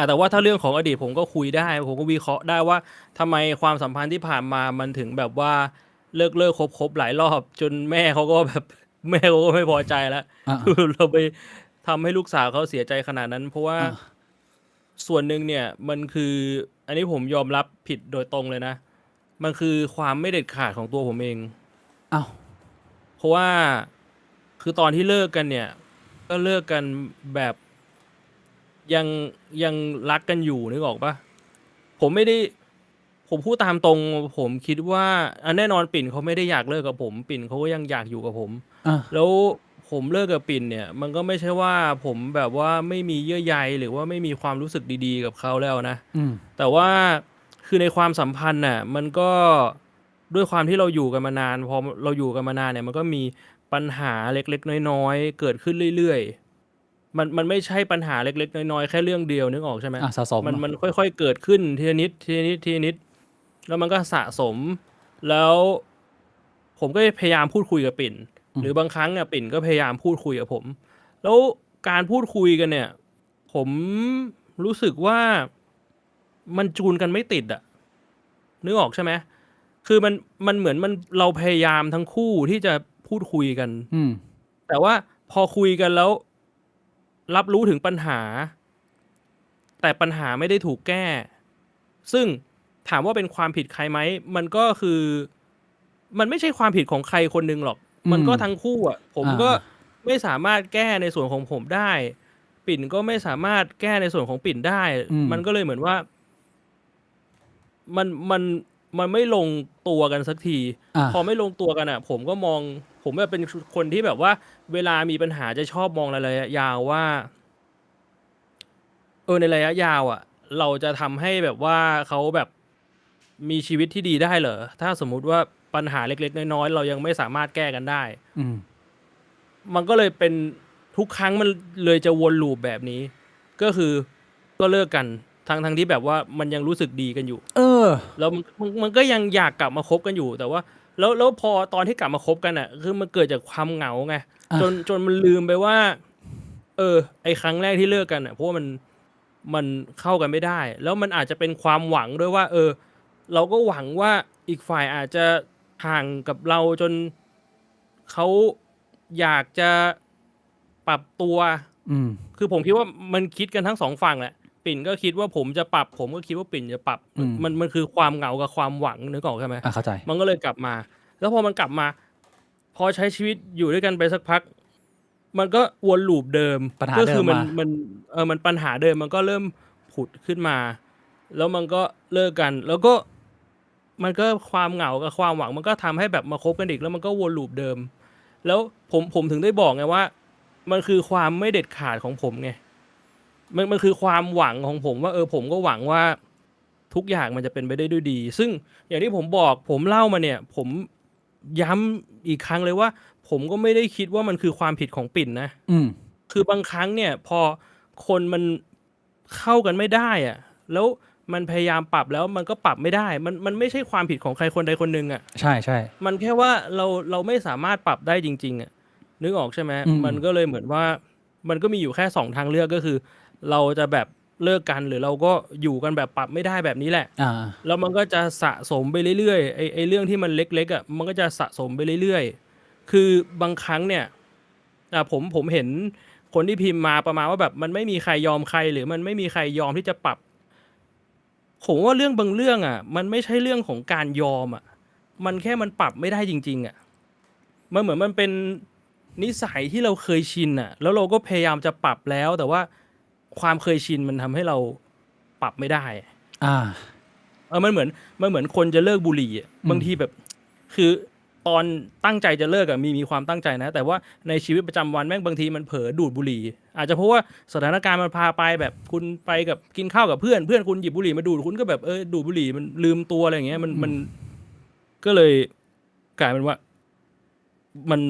แต่ว่าถ้าเรื่องของอดีตผมก็คุยได้ผมก็วิเคราะห์ได้ว่าทำไมความสัมพันธ์ที่ผ่านมามันถึงแบบว่าเลิกครบหลายรอบจนแม่เขาก็ไม่พอใจแล้วเราไปทำให้ลูกสาวเขาเสียใจขนาดนั้นเพราะว่าส่วนหนึ่งเนี่ยมันคืออันนี้ผมยอมรับผิดโดยตรงเลยนะมันคือความไม่เด็ดขาดของตัวผมเองเพราะว่าคือตอนที่เลิกกันเนี่ยก็เลิกกันแบบยังรักกันอยู่นึกออกปะผมพูดตามตรงผมคิดว่าแน่นอนปิ่นเขาไม่ได้อยากเลิกกับผมปิ่นเขาก็ยังอยากอยู่กับผมแล้วผมเลิกกับปิ่นเนี่ยมันก็ไม่ใช่ว่าผมแบบว่าไม่มีเยื่อใยหรือว่าไม่มีความรู้สึกดีๆกับเขาแล้วนะแต่ว่าคือในความสัมพันธ์น่ะมันก็ด้วยความที่เราอยู่กันมานานพอเราอยู่กันมานานเนี่ยมันก็มีปัญหาเล็กๆน้อยๆเกิดขึ้นเรื่อยๆมันไม่ใช่ปัญหาเล็กๆน้อยๆแค่เรื่องเดียวนึกออกใช่ไหมสะสมมันค่อยๆเกิดขึ้นทีละนิดแล้วมันก็สะสม แล้วผมก็พยายามพูดคุยกับปิ่นหรือบางครั้งเนี่ยปิ่นก็พยายามพูดคุยกับผมแล้วการพูดคุยกันเนี่ยผมรู้สึกว่ามันจูนกันไม่ติดอะนึกออกใช่ไหมคือมันเหมือนเราพยายามทั้งคู่ที่จะพูดคุยกันแต่ว่าพอคุยกันแล้วรับรู้ถึงปัญหาแต่ปัญหาไม่ได้ถูกแก้ซึ่งถามว่าเป็นความผิดใครไหมมันก็คือมันไม่ใช่ความผิดของใครคนหนึ่งหรอกมันก็ทั้งคู่อ่ะผมก็ไม่สามารถแก้ในส่วนของผมได้ปิ่นก็ไม่สามารถแก้ในส่วนของปิ่นได้มันก็เลยเหมือนว่ามันไม่ลงตัวกันสักทีพอไม่ลงตัวกันอ่ะผมก็มองผมแบบเป็นคนที่แบบว่าเวลามีปัญหาจะชอบมองระยะยาวว่าในระยะยาวอ่ะเราจะทำให้แบบว่าเขาแบบมีชีวิตที่ดีได้เหรอถ้าสมมุติว่าปัญหาเล็กๆน้อยๆเรายังไม่สามารถแก้กันได้มันก็เลยเป็นทุกครั้งมันเลยจะวนลูปแบบนี้ก็คือก็เลิกกันทั้งที่แบบว่ามันยังรู้สึกดีกันอยู่แล้วมันก็ยังอยากกลับมาคบกันอยู่แต่ว่าแล้วพอตอนที่กลับมาคบกันอ่ะคือมันเกิดจากความเหงาไงจนมันลืมไปว่าไอ้ครั้งแรกที่เลิกกันอ่ะเพราะว่ามันเข้ากันไม่ได้แล้วมันอาจจะเป็นความหวังด้วยว่าเราก็หวังว่าอีกฝ่ายอาจจะห่างกับเราจนเขาอยากจะปรับตัวคือผมคิดว่ามันคิดกันทั้งสองฝั่งแหละปิ่นก็คิดว่าผมจะปรับผมก็คิดว่าปิ่นจะปรับมันคือความเหงากับความหวังนึกออกใช่ไหมเข้าใจมันก็เลยกลับมาแล้วพอมันกลับมาพอใช้ชีวิตอยู่ด้วยกันไปสักพักมันก็วนลูปเดิมก็คือมันปัญหาเดิมมันก็เริ่มผุดขึ้นมาแล้วมันก็เลิกกันแล้วก็มันก็ความเหงากับความหวังมันก็ทำให้แบบมาคบกันอีกแล้วมันก็วนลูปเดิมแล้วผมถึงได้บอกไงว่ามันคือความไม่เด็ดขาดของผมไงมันคือความหวังของผมว่าผมก็หวังว่าทุกอย่างมันจะเป็นไปได้ด้วยดีซึ่งอย่างที่ผมบอกผมเล่ามาเนี่ยผมย้ำอีกครั้งเลยว่าผมก็ไม่ได้คิดว่ามันคือความผิดของปิ่นนะคือบางครั้งเนี่ยพอคนมันเข้ากันไม่ได้อะแล้วมันพยายามปรับแล้วมันก็ปรับไม่ได้มันไม่ใช่ความผิดของใครคนใดคนหนึ่งอ่ะใช่ใช่มันแค่ว่าเราไม่สามารถปรับได้จริงๆอ่ะนึกออกใช่ไหมมันก็เลยเหมือนว่ามันก็มีอยู่แค่2ทางเลือกก็คือเราจะแบบเลิกกันหรือเราก็อยู่กันแบบปรับไม่ได้แบบนี้แหละแล้วมันก็จะสะสมไปเรื่อยๆไอ้เรื่องที่มันเล็กๆอ่ะมันก็จะสะสมไปเรื่อยๆคือบางครั้งเนี่ยผมเห็นคนที่พิมพ์มาประมาณว่าแบบมันไม่มีใครยอมใครหรือมันไม่มีใครยอมที่จะปรับผมว่าเรื่องบางเรื่องอ่ะมันไม่ใช่เรื่องของการยอมอ่ะมันแค่มันปรับไม่ได้จริงๆอ่ะมันเหมือนมันเป็นนิสัยที่เราเคยชินอ่ะแล้วเราก็พยายามจะปรับแล้วแต่ว่าความเคยชินมันทำให้เราปรับไม่ได้มันเหมือนคนจะเลิกบุหรี่บางทีแบบคือตอนตั้งใจจะเลิกมีความตั้งใจนะแต่ว่าในชีวิตประจำวันแม่งบางทีมันเผลอดูดบุหรี่อาจจะเพราะว่าสถานการณ์มันพาไปแบบคุณไปกับกินข้าวกับเพื่อนคุณหยิบบุหรี่มาดูดคุณก็แบบดูดบุหรี่มันลืมตัวอะไรอย่างเงี้ยมันก็เลยกลายเป็นว่ามัน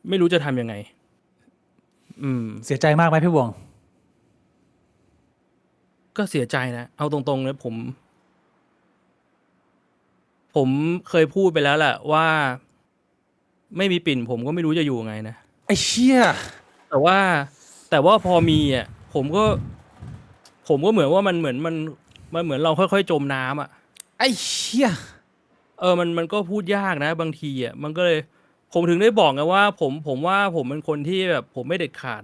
ไม่รู้จะทำยังไงเสียใจมากไหมพี่วงก็เสียใจนะเอาตรงๆเลยผมเคยพูดไปแล้วแหละว่าไม่มีปิ่นผมก็ไม่รู้จะอยู่ไงนะไอ้เชี่ยแต่ว่าพอมีผมก็เหมือนว่ามันเหมือนเราค่อยๆจมน้ำไอ้เชี่ยมันก็พูดยากนะบางทีมันก็เลยผมถึงได้บอกไงว่าผมว่าผมเป็นคนที่แบบผมไม่เด็ดขาด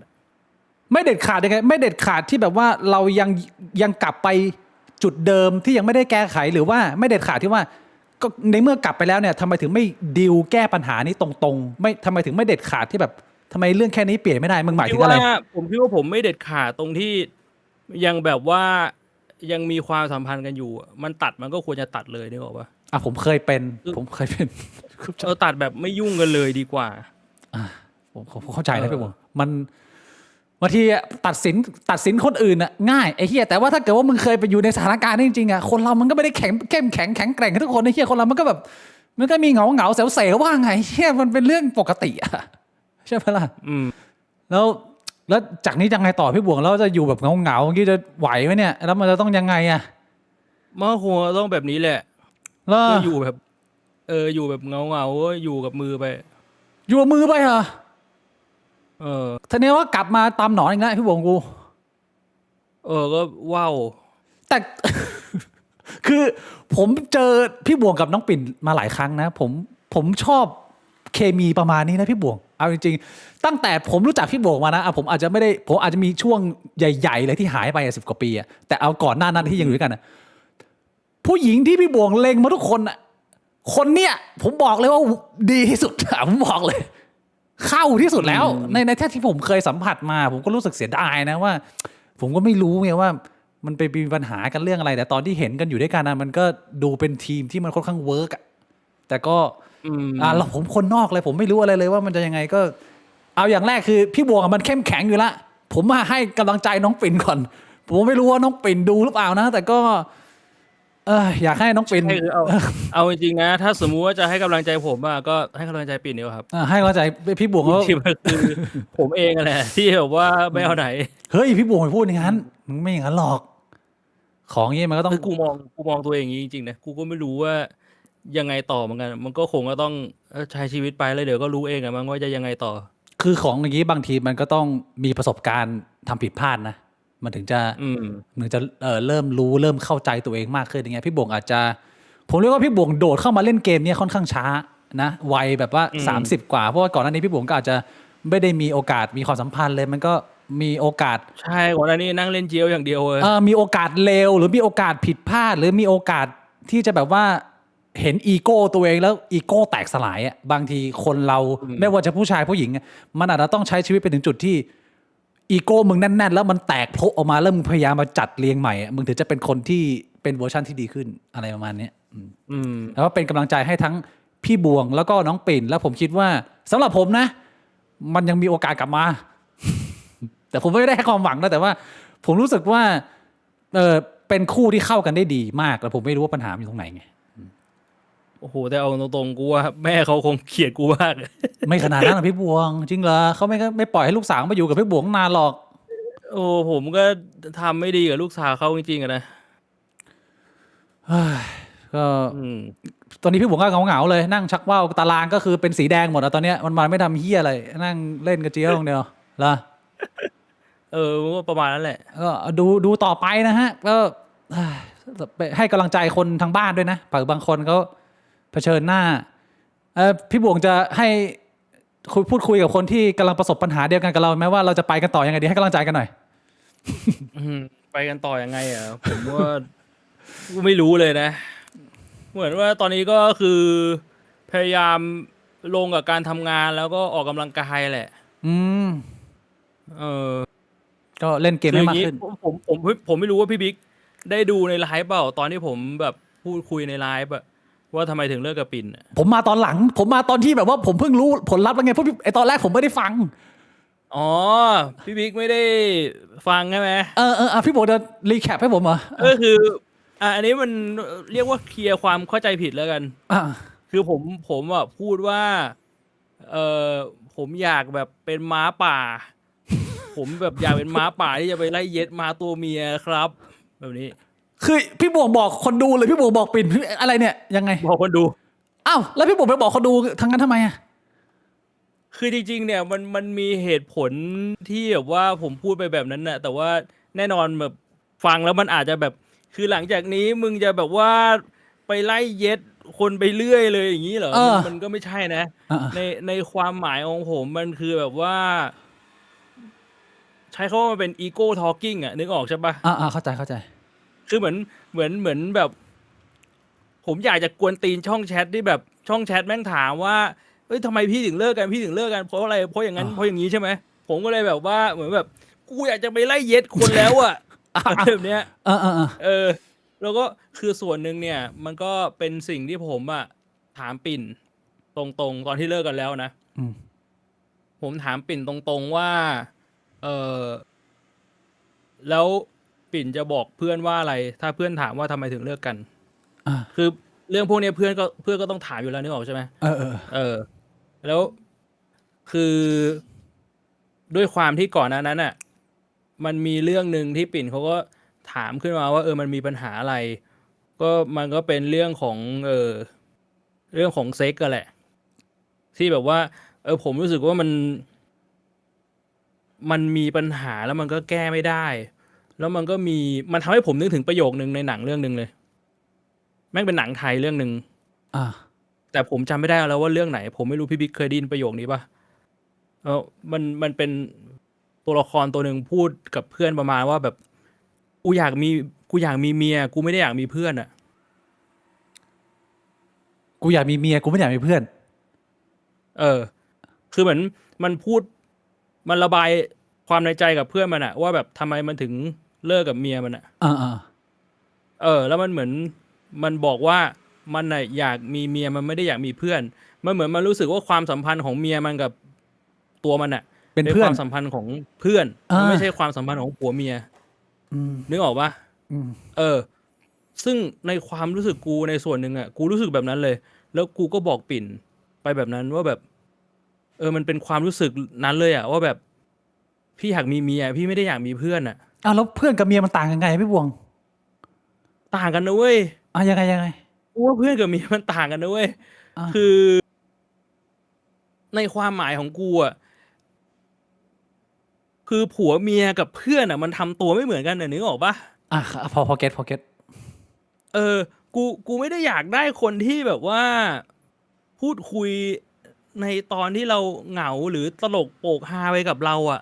ไม่เด็ดขาดยังไงไม่เด็ดขาดที่แบบว่าเรายังกลับไปจุดเดิมที่ยังไม่ได้แก้ไขหรือว่าไม่เด็ดขาดที่ว่าก็ในเมื่อกลับไปแล้วเนี่ยทำไมถึงไม่ดีลแก้ปัญหานี้ตรงๆไม่ทำไมถึงไม่เด็ดขาดที่แบบทำไมเรื่องแค่นี้เปลี่ยนไม่ได้มึงหมายถึงอะไรผมคิดว่าผมไม่เด็ดขาดตรงที่ยังแบบว่ายังมีความสัมพันธ์กันอยู่มันตัดมันก็ควรจะตัดเลยนึกออกปะผมเคยเป็นตัดแบบไม่ยุ่งกันเลยดีกว่าผมเข้าใจนะพี่ผมมันบางทีตัดสินคนอื่นง่ายไอ้เหี้ยแต่ว่าถ้าเกิดว่ามึงเคยไปอยู่ในสถานการณ์นี้จริงๆคนเรามันก็ไม่ได้แข็งแกร่งทุกคนไอ้เหี้ยคนเรามันก็แบบมันก็มีเหงาเสียวว่าไงเหี้ยมันเป็นเรื่องปกติใช่ไหมล่ะแล้วจากนี้ยังไงต่อพี่บวงแล้วจะอยู่แบบเหงาเมื่อกี้จะไหวไหมเนี่ยแล้วมันจะต้องยังไงมันคงต้องแบบนี้แหละ แล้วก็อยู่แบบ อยู่แบบเงาอยู่กับมือไป อยู่กับมือไปเหรอ เออ ทีนี้ว่ากลับมาตามหนอนอีกแล้วพี่บวงกู ก็ว้าว แต่ คือผมเจอพี่บวงกับน้องปิ่นมาหลายครั้งนะผมชอบเคมีประมาณนี้นะพี่บวงเอาจริงๆตั้งแต่ผมรู้จักพี่บวงมานะผมอาจจะมีช่วงใหญ่ๆเลยที่หายไป10 กว่าปีอะแต่เอาก่อนหน้านั้นที่ยังอยู่ด้วยกันนะผู้หญิงที่พี่บวงเล็งมาทุกคนอะคนเนี้ยผมบอกเลยว่าดีที่สุด ผมบอกเลย เข้าที่สุดแล้วในแท้ที่ผมเคยสัมผัสมา ผมก็รู้สึกเสียดายนะว่า ผมก็ไม่รู้ไงว่า มันไปมีปัญหากันเรื่องอะไร แต่ตอนที่เห็นกันอยู่ด้วยกันนะมันก็ดูเป็นทีมที่มันค่อนข้างเวิร์กอะแต่ก็เราผมคนนอกเลย ผมไม่รู้อะไรเลยว่ามันจะยังไงก็ เอาอย่างแรกคือพี่บวงมันเข้มแข็งอยู่ละผมมาให้กำลังใจน้องปิ่นก่อน ผมไม่รู้ว่าน้องปิ่นดูหรือเปล่านะ แต่ก็อยากให้น้องปิ่น เอาจริงๆนะ ถ้าสมมุติว่าจะให้กำลังใจผมอะก็ให้กำลังใจปิ่นดีกว่าครับ ให้กำลังใจพี่บวงเขา ที่มันคือผมเองอะแหละที่แบบว่าไม่เอาไหน เฮ้ยพี่บวงไปพูดอย่างนั้นมึงไม่อย่างนั้นหรอก ของงี้มันก็ต้อง คือกูมองตัวเองอย่างนี้จริงๆนะกูก็ไม่รู้ว่ายังไงต่อเหมือนกัน มันก็คงก็ต้องใช้ชีวิตไปแล้วเดี๋ยวก็รู้เองอะมันว่าจะยังไงต่อ คือของอย่างนี้บางทีมันก็ต้องมีประสบการณ์ทำผิดพลาดนะมันถึงจะเริ่มรู้เริ่มเข้าใจตัวเองมากขึ้นอย่างเงี้ยพี่บวงอาจจะผมเรียกว่าพี่บวงโดดเข้ามาเล่นเกมเนี้ยค่อนข้างช้านะวัยแบบว่า30 กว่าเพราะว่าก่อนหน้านี้พี่บวงก็อาจจะไม่ได้มีโอกาสมีความสัมพันธ์เลยมันก็มีโอกาส ใช่ก่อนหน้านี้นั่งเล่นเจียวอย่างเดียวเลย มีโอกาสเลวหรือมีโอกาสผิดพลาดหรือมีโอกาสที่จะแบบว่าเห็นอีโก้ตัวเองแล้วอีโก้แตกสลายอ่ะบางทีคนเราไม่ว่าจะผู้ชายผู้หญิงอะมันอาจจะต้องใช้ชีวิตไปถึงจุดที่อีโก้มึงแน่นๆแล้วมันแตกโผล่ออกมาแล้วมึงพยายามมาจัดเรียงใหม่อะมึงถึงจะเป็นคนที่เป็นเวอร์ชันที่ดีขึ้นอะไรประมาณเนี้ยแล้วก็เป็นกำลังใจให้ทั้งพี่บวงแล้วก็น้องปิ่นแล้วผมคิดว่าสำหรับผมนะ มันยังมีโอกาสกลับมา แต่ผมไม่ได้ให้ความหวังนะแต่ว่าผมรู้สึกว่าเป็นคู่ที่เข้ากันได้ดีมากแต่ผมไม่รู้ว่าปัญหาอยู่ตรงไหนไง โอ้โหแต่เอาตรงๆกูว่าแม่เขาคงเกลียดกูมาก ไม่ขนาดนั้นนะพี่บวงจริงเหรอเขาไม่ปล่อยให้ลูกสาวมาอยู่กับพี่บวงนานหรอก โอ้ผมก็ทำไม่ดีกับลูกสาวเขาจริงๆอะนะ ก็ตอนนี้พี่บวงก็เหงาๆเลยนั่งชักว่าวตารางก็คือเป็นสีแดงหมดอะตอนเนี้ยมันไม่ทำเฮียอะไรนั่งเล่นกระเจี๊ยบตรงเดียวเหรอ มันก็ประมาณนั้นแหละ ก็ดูต่อไปนะฮะก็ให้กำลังใจคนทางบ้านด้วยนะเผื่อบางคนเขาเผชิญหน้าพี่บวงจะให้พูดคุยกับคนที่กำลังประสบปัญหาเดียวกันกับเราไหมว่าเราจะไปกันต่อยังไงดีให้กำลังใจกันหน่อย ไปกันต่อยังไงอ่ะ ผมว่ากูไม่รู้เลยนะ เหมือนว่าตอนนี้ก็คือพยายามลงกับการทำงานแล้วก็ออกกำลังกายแหละ ก็เล่นเกมให้มากขึ้น ผมไม่รู้ว่าพี่บิ๊กได้ดูในไลฟ์เปล่าตอนที่ผมแบบพูดคุยในไลฟ์อะว่าทำไมถึงเลิกกับปิ่นอะ ผมมาตอนหลังผมมาตอนที่แบบว่าผมเพิ่งรู้ผลลัพธ์แล้วไงเพราะไอตอนแรกผมไม่ได้ฟัง อ๋อพี่บิ๊กไม่ได้ฟังใช่ไหม พี่บอกจะรีแคปให้ผมเหรอ ก็คืออันนี้มันเรียกว่าเคลียร์ความเข้าใจผิดแล้วกัน คือผมอ่ะพูดว่าผมอยากแบบเป็นม้าป่า ผมแบบอยากเป็นม้าป่าที่จะไปไล่เย็ดม้าตัวเมียครับ แบบนี้ คือพี่บวงบอกคนดูเลยพี่บวงบอกปิ่นอะไรเนี่ยยังไง บอกคนดู อ้าวแล้วพี่บวงไปบอกคนดูทั้งนั้นทำไมอ่ะ คือจริงๆเนี่ยมันมีเหตุผลที่แบบว่าผมพูดไปแบบนั้นน่ะแต่ว่าแน่นอนแบบฟังแล้วมันอาจจะแบบคือหลังจากนี้มึงจะแบบว่าไปไล่เย็ดคนไปเรื่อยเลยอย่างนี้เหรอมันก็ไม่ใช่นะในความหมายของผมมันคือแบบว่า ใช้คำว่ามันเป็นอีโก้ทอล์กิ้งอ่ะนึกออกใช่ปะเข้าใจคือเหมือนแบบ ผมอยากจะกวนตีนช่องแชทที่แบบช่องแชทแม่งถามว่าเอ้ยทำไมพี่ถึงเลิกกันเพราะอะไรเพราะอย่างนั้นเพราะอย่างนี้ใช่ไหมผมก็เลยแบบว่าเหมือนแบบกูอยากจะไปไล่เย็ดคนแล้วอ่ะแบบเนี้ยแล้วก็คือส่วนหนึ่งเนี่ยมันก็เป็นสิ่งที่ผมอ่ะถามปิ่นตรงๆตอนที่เลิกกันแล้วนะผมถามปิ่นตรงๆว่าแล้วปิ่นจะบอกเพื่อนว่าอะไรถ้าเพื่อนถามว่าทำไมถึงเลิกกันคือเรื่องพวกนี้เพื่อนก็ต้องถามอยู่แล้วนึกออกใช่ไหมแล้วคือด้วยความที่ก่อนหน้านั้นน่ะมันมีเรื่องนึงที่ปิ่นเขาก็ถามขึ้นมาว่ามันมีปัญหาอะไร ก็มันก็เป็นเรื่องของเรื่องของเซ็กกันแหละ ที่แบบว่าผมรู้สึกว่ามันมีปัญหาแล้วมันก็แก้ไม่ได้ แล้วมันทำให้ผมนึกถึงประโยคนึงในหนังเรื่องนึงเลย แม่งเป็นหนังไทยเรื่องนึง อ่า แต่ผมจำไม่ได้แล้วว่าเรื่องไหน ผมไม่รู้พี่บิ๊กเคยได้ยินประโยคนี้ปะมันเป็นตัวละครตัวหนึ่งพูดกับเพื่อนประมาณว่าแบบกูอยากมีเมียกูไม่ได้อยากมีเพื่อนอ่ะ กูอยากมีเมียกูไม่อยากมีเพื่อน คือเหมือนมันพูดมันระบายความในใจกับเพื่อนมันอะว่าแบบทำไมมันถึงเลิกกับเมียมันอะ แล้วมันเหมือนมันบอกว่ามันน่ะอยากมีเมียมันไม่ได้อยากมีเพื่อน มันเหมือนมันรู้สึกว่าความสัมพันธ์ของเมียมันกับตัวมันอะ เป็นเพื่อน ความสัมพันธ์ของเพื่อนมันไม่ใช่ความสัมพันธ์ของผัวเมียนึกออกปะซึ่งในความรู้สึกกูในส่วนหนึ่งอะกูรู้สึกแบบนั้นเลย แล้วกูก็บอกปิ่นไปแบบนั้นว่าแบบมันเป็นความรู้สึกนั้นเลยอะว่าแบบพี่อยากมีเมียพี่ไม่ได้อยากมีเพื่อนอะ แล้วเพื่อนกับเมียมันต่างกันไงพี่บวง ต่างกันนะเว้ย ยังไงกูว่าเพื่อนกับเมียมันต่างกันนะเว้ย คือในความหมายของกูอะคือผัวเมียกับเพื่อนอะมันทำตัวไม่เหมือนกันนึกออกปะ พอเก็ตกูไม่ได้อยากได้คนที่แบบว่าพูดคุยในตอนที่เราเหงาหรือตลกโปกฮาไปกับเราอะ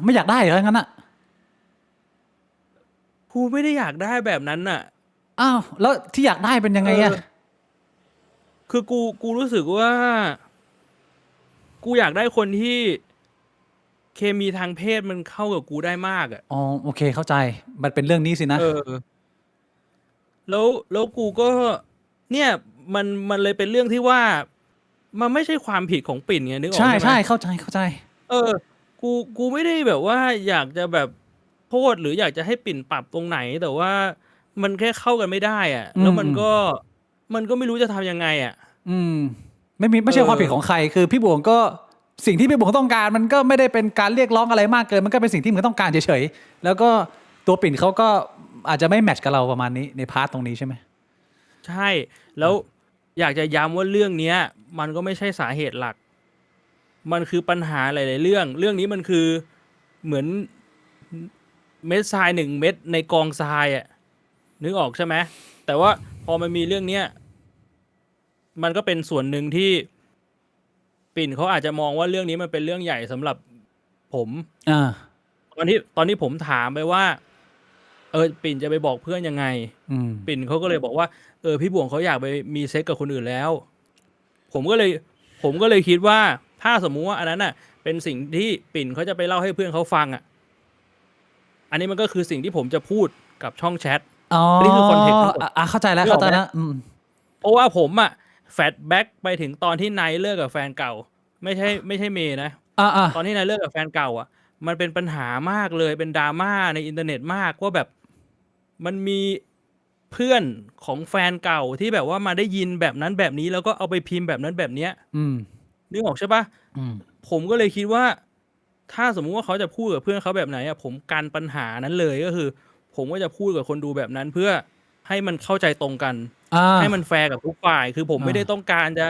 ไม่อยากได้เหรองั้นอ่ะ กูไม่ได้อยากได้แบบนั้นน่ะ แล้วที่อยากได้เป็นยังไงอ่ะ คือกูรู้สึกว่า กูอยากได้คนที่เคมีทางเพศมันเข้ากับกูได้มากอ่ะ โอเคเข้าใจมันเป็นเรื่องนี้สินะแล้วกูก็เนี่ยมันเลยเป็นเรื่องที่ว่ามันไม่ใช่ความผิดของปิ่นไงนึกออกใช่ไหมใช่เข้าใจกูไม่ได้แบบว่าอยากจะแบบโทษหรืออยากจะให้ปิ่นปรับตรงไหน แต่ว่ามันแค่เข้ากันไม่ได้อ่ะแล้วมันก็ไม่รู้จะทำยังไงอ่ะไม่ใช่ความผิดของใครคือพี่บวงก็สิ่งที่พี่บวงต้องการมันก็ไม่ได้เป็นการเรียกร้องอะไรมากเกินมันก็เป็นสิ่งที่มึงต้องการเฉยๆแล้วก็ตัวปิ่นเขาก็อาจจะไม่แมทช์กับเราประมาณนี้ในพาร์ทตรงนี้ใช่ไหมใช่แล้วอยากจะย้ำว่าเรื่องนี้มันก็ไม่ใช่สาเหตุหลักมันคือปัญหาหลายๆเรื่องนี้มันคือเหมือนเม็ดทราย1 เม็ดในกองทรายอ่ะนึกออกใช่ไหมแต่ว่าพอมันมีเรื่องนี้มันก็เป็นส่วนหนึ่งที่ปิ่นเขาอาจจะมองว่าเรื่องนี้มันเป็นเรื่องใหญ่สำหรับผมตอนที่ผมถามไปว่าปิ่นจะไปบอกเพื่อนยังไงปิ่นเขาก็เลยบอกว่าพี่บวงเขาอยากไปมีเซ็กกับคนอื่นแล้วผมก็เลยคิดว่าถ้าสมมุติว่าอันนั้นน่ะเป็นสิ่งที่ปิ่นเขาจะไปเล่าให้เพื่อนเขาฟังอ่ะอันนี้มันก็คือสิ่งที่ผมจะพูดกับช่องแชทนี่คือคอนเทนต์เข้าใจแล้วเพราะว่าผมอ่ะแฟลชแบ็กไปถึงตอนที่นายเลิกกับแฟนเก่าไม่ใช่เมย์นะตอนที่นายเลิกกับแฟนเก่าอ่ะมันเป็นปัญหามากเลยเป็นดราม่าในอินเทอร์เน็ตมากว่าแบบมันมีเพื่อนของแฟนเก่าที่แบบว่ามาได้ยินแบบนั้นแบบนี้แล้วก็เอาไปพิมพ์แบบนั้นแบบเนี้ยนึกออกใช่ปะผมก็เลยคิดว่าถ้าสมมุติว่าเขาจะพูดกับเพื่อนเขาแบบไหนอ่ะผมกันปัญหานั้นเลยก็คือผมก็จะพูดกับคนดูแบบนั้นเพื่อให้มันเข้าใจตรงกันให้มันแฟร์กับทุกฝ่ายคือผมไม่ได้ต้องการจะ